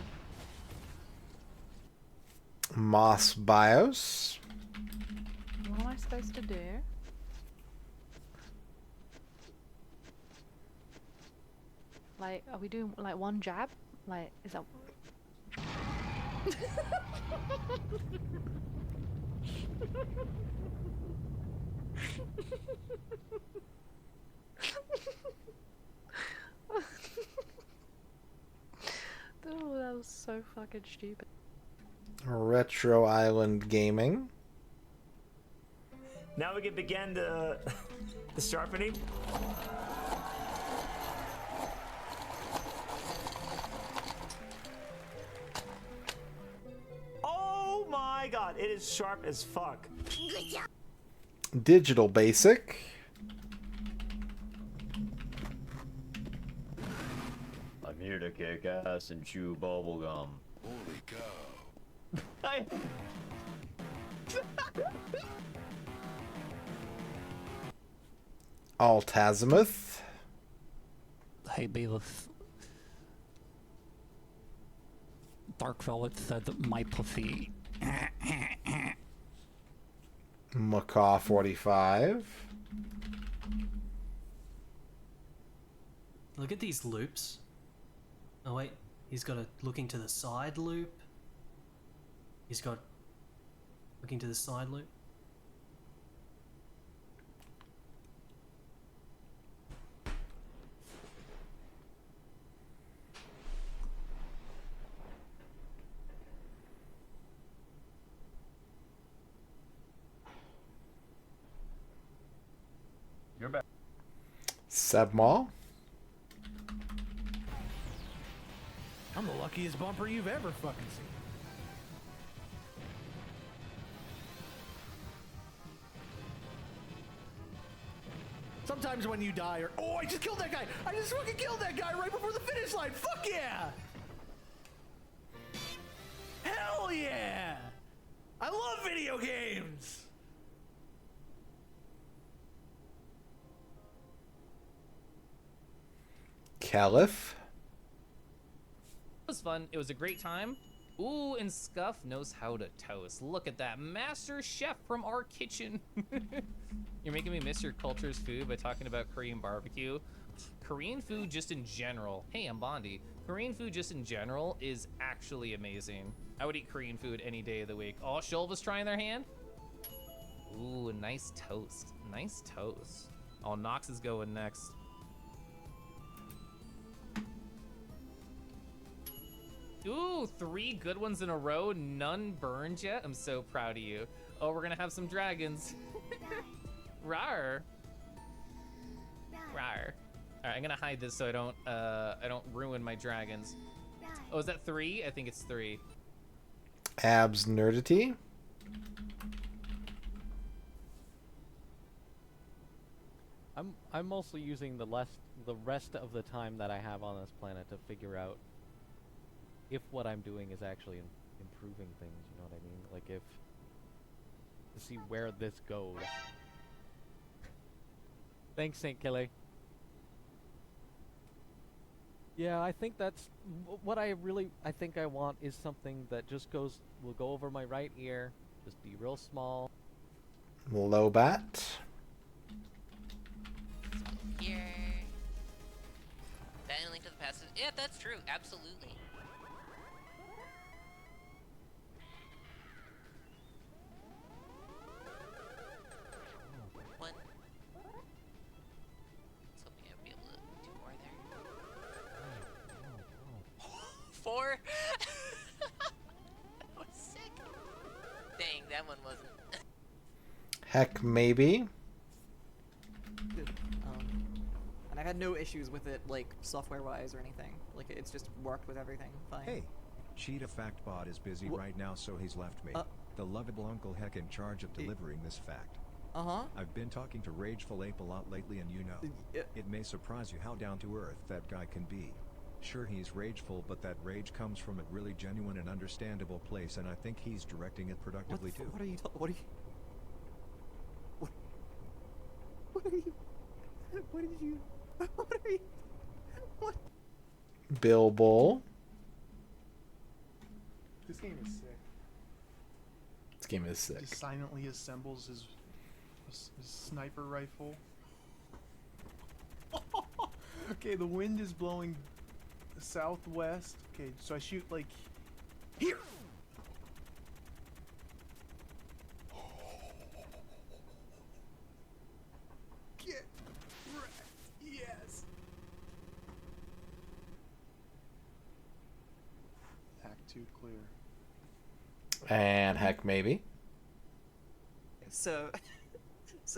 S1: Moss Bios.
S2: What am I supposed to do? Like, are we doing like one jab? Like, is that? Oh, that was so fucking stupid.
S1: Retro Island Gaming.
S25: Now we can begin the sharpening. Oh my god, it is sharp as fuck.
S1: Digital Basic.
S26: I'm here to kick ass and chew bubblegum.
S10: Holy cow.
S1: Altazimuth.
S27: Hey, Bailiff. Dark Velvet said my pussy.
S1: Macaw 45.
S28: Look at these loops. Oh wait, he's got a looking to the side loop. He's got looking to the side loop.
S26: You're back.
S1: Sebmall.
S6: I'm the luckiest bumper you've ever fucking seen. Sometimes when you die or oh, I just killed that guy! I just fucking killed that guy right before the finish line! Fuck yeah! Hell yeah! I love video games!
S1: Caliph.
S7: It was fun. It was a great time. Ooh, and Scuff knows how to toast. Look at that. Master chef from our kitchen. You're making me miss your culture's food by talking about Korean barbecue. Korean food just in general. Hey, I'm Bondi. Korean food just in general is actually amazing. I would eat Korean food any day of the week. Oh, Shulva's trying their hand. Ooh, nice toast. Nice toast. Oh, Nox is going next. Ooh, 3 good ones in a row. None burned yet. I'm so proud of you. Oh, we're gonna have some dragons. Rawr. Rawr. All right, I'm gonna hide this so I don't ruin my dragons. Oh, is that 3? I think it's 3.
S1: Abs nerdity.
S3: I'm mostly using the rest of the time that I have on this planet to figure out if what I'm doing is actually improving things. You know what I mean? Like to see where this goes. Thanks, Saint Kelly. Yeah, I think that's what I think I want is something that just will go over my right ear, just be real small.
S1: Lobat.
S4: Here. That and Link to the Past is, yeah, that's true, absolutely. One. I was hoping I'd be able to do more there. 4? That was sick. Dang, that one wasn't.
S1: Heck, maybe.
S5: And I've had no issues with it, like, software-wise or anything. Like, it's just worked with everything fine.
S8: Hey, Cheetah Factbot is busy right now, so he's left me. The lovable Uncle Heck in charge of delivering this fact. I've been talking to Rageful Ape a lot lately, and you know, it may surprise you how down-to-earth that guy can be. Sure, he's rageful, but that rage comes from a really genuine and understandable place, and I think he's directing it productively too.
S5: What are you what are you... What did you... What are you... What?
S1: Bilbo.
S14: This game is sick.
S1: This game is sick.
S14: Just silently assembles his sniper rifle. Okay, the wind is blowing southwest. Okay, so I shoot like here. Get wrecked. Yes. Act 2 clear.
S1: And heck, maybe.
S5: So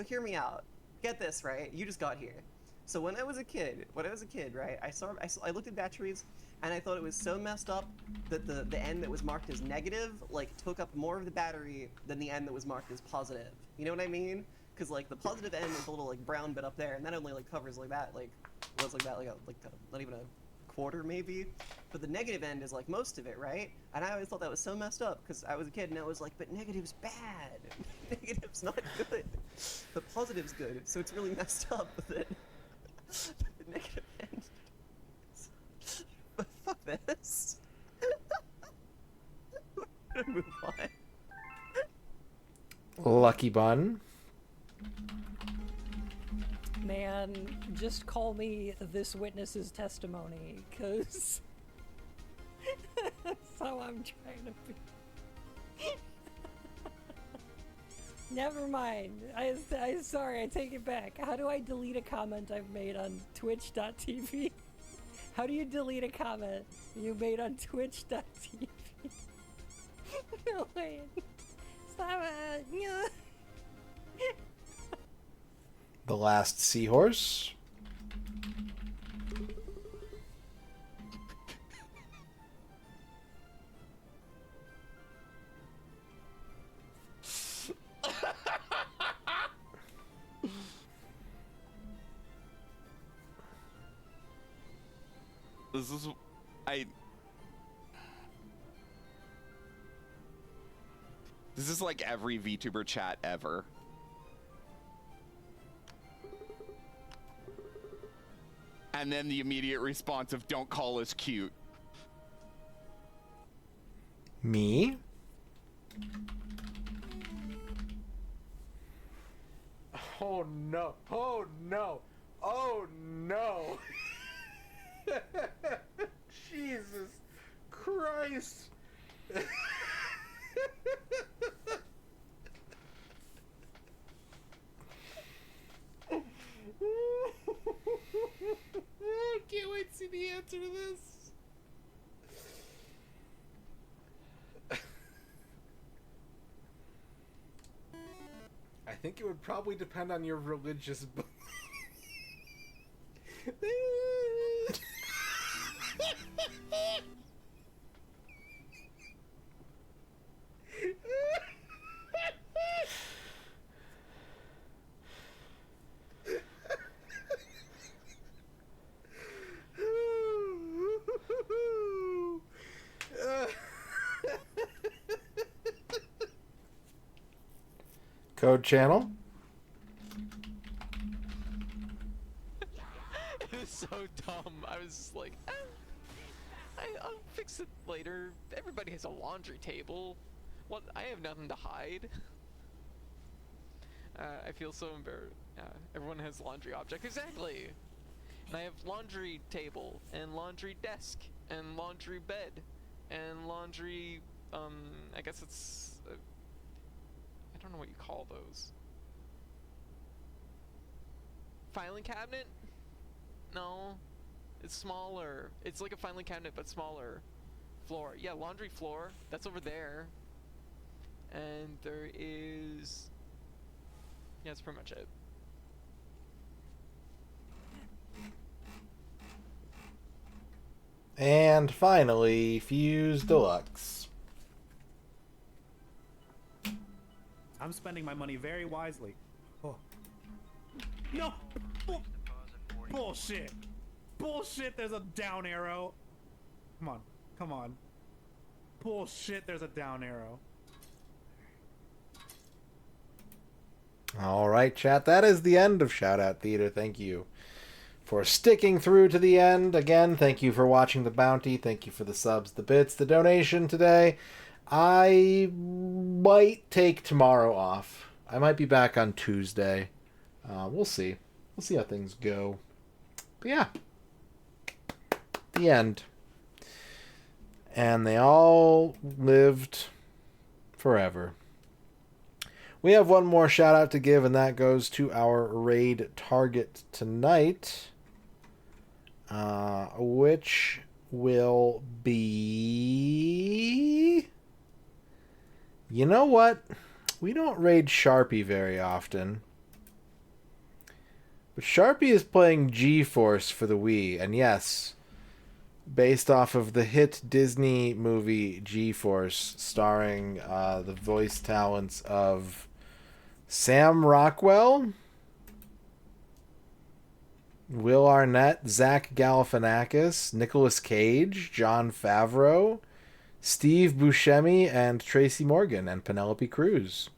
S5: hear me out. Get this, right? You just got here. So when I was a kid, right, I looked at batteries, and I thought it was so messed up that the end that was marked as negative, like, took up more of the battery than the end that was marked as positive. You know what I mean? Because, like, the positive end is a little, like, brown bit up there, and that only, like, covers, like, that, like, was like that, like, not even a quarter, maybe? But the negative end is, like, most of it, right? And I always thought that was so messed up, because I was a kid, and I was like, but negative's bad. Negative's not good. The positive's good, so it's really messed up that the negative end. But fuck this. We're gonna move on.
S1: Lucky Bun.
S21: Man, just call me this witness's testimony, cause that's how I'm trying to be. Never mind. I sorry, I take it back. How do I delete a comment I've made on twitch.tv? How do you delete a comment you made on twitch.tv? No, wait. Stop it. Yeah.
S1: The Last Seahorse.
S9: This is... This is like every VTuber chat ever. And then the immediate response of "don't call us cute."
S1: Me?
S23: Oh no! Oh no! Oh
S6: no. Jesus Christ. I can't wait to see the answer to this. I think it would probably depend on your religious belief.
S1: Code channel.
S11: It was so dumb. I was just like, I'll fix it later. Everybody has a laundry table. What? I have nothing to hide. I feel so embarrassed. Everyone has laundry object. Exactly. And I have laundry table and laundry desk and laundry bed and laundry. I guess it's. I don't know what you call those. Filing cabinet? No. It's smaller. It's like a filing cabinet, but smaller. Floor. Yeah, laundry floor. That's over there. And there is... Yeah, that's pretty much it.
S1: And finally, Fuse Deluxe.
S14: I'm spending my money very wisely. Oh. No! Bullshit! Bullshit, there's a down arrow. Come on, come on. Bullshit, there's a down arrow.
S1: All right, chat. That is the end of Shout Out Theater. Thank you for sticking through to the end. Again, thank you for watching the bounty. Thank you for the subs, the bits, the donation today. I might take tomorrow off. I might be back on Tuesday. We'll see. We'll see how things go. But yeah. The end. And they all lived forever. We have one more shout out to give, and that goes to our raid target tonight, which will be... You know what? We don't raid Sharpie very often. But Sharpie is playing G-Force for the Wii, and yes, based off of the hit Disney movie G-Force, starring the voice talents of Sam Rockwell, Will Arnett, Zach Galifianakis, Nicolas Cage, Jon Favreau, Steve Buscemi, and Tracy Morgan, and Penelope Cruz.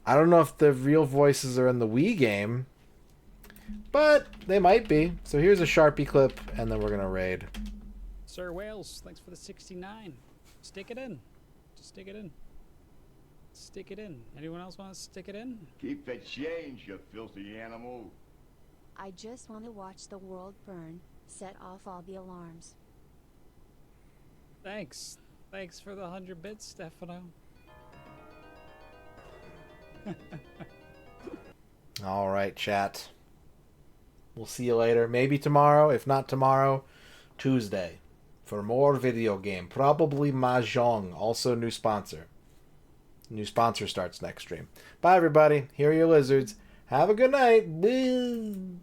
S1: I don't know if the real voices are in the Wii game, but they might be. So here's a Sharpie clip, and then we're going to raid.
S27: Sir Wales, thanks for the 69. Stick it in. Just stick it in. Stick it in. Anyone else want to stick it in?
S12: Keep the change, you filthy animal.
S13: I just want to watch the world burn. Set off all the alarms.
S27: Thanks. Thanks for the 100 bits, Stefano.
S1: All right, chat. We'll see you later. Maybe tomorrow. If not tomorrow, Tuesday. For more video game. Probably Mahjong. Also new sponsor. New sponsor starts next stream. Bye, everybody. Here are your lizards. Have a good night. Boo.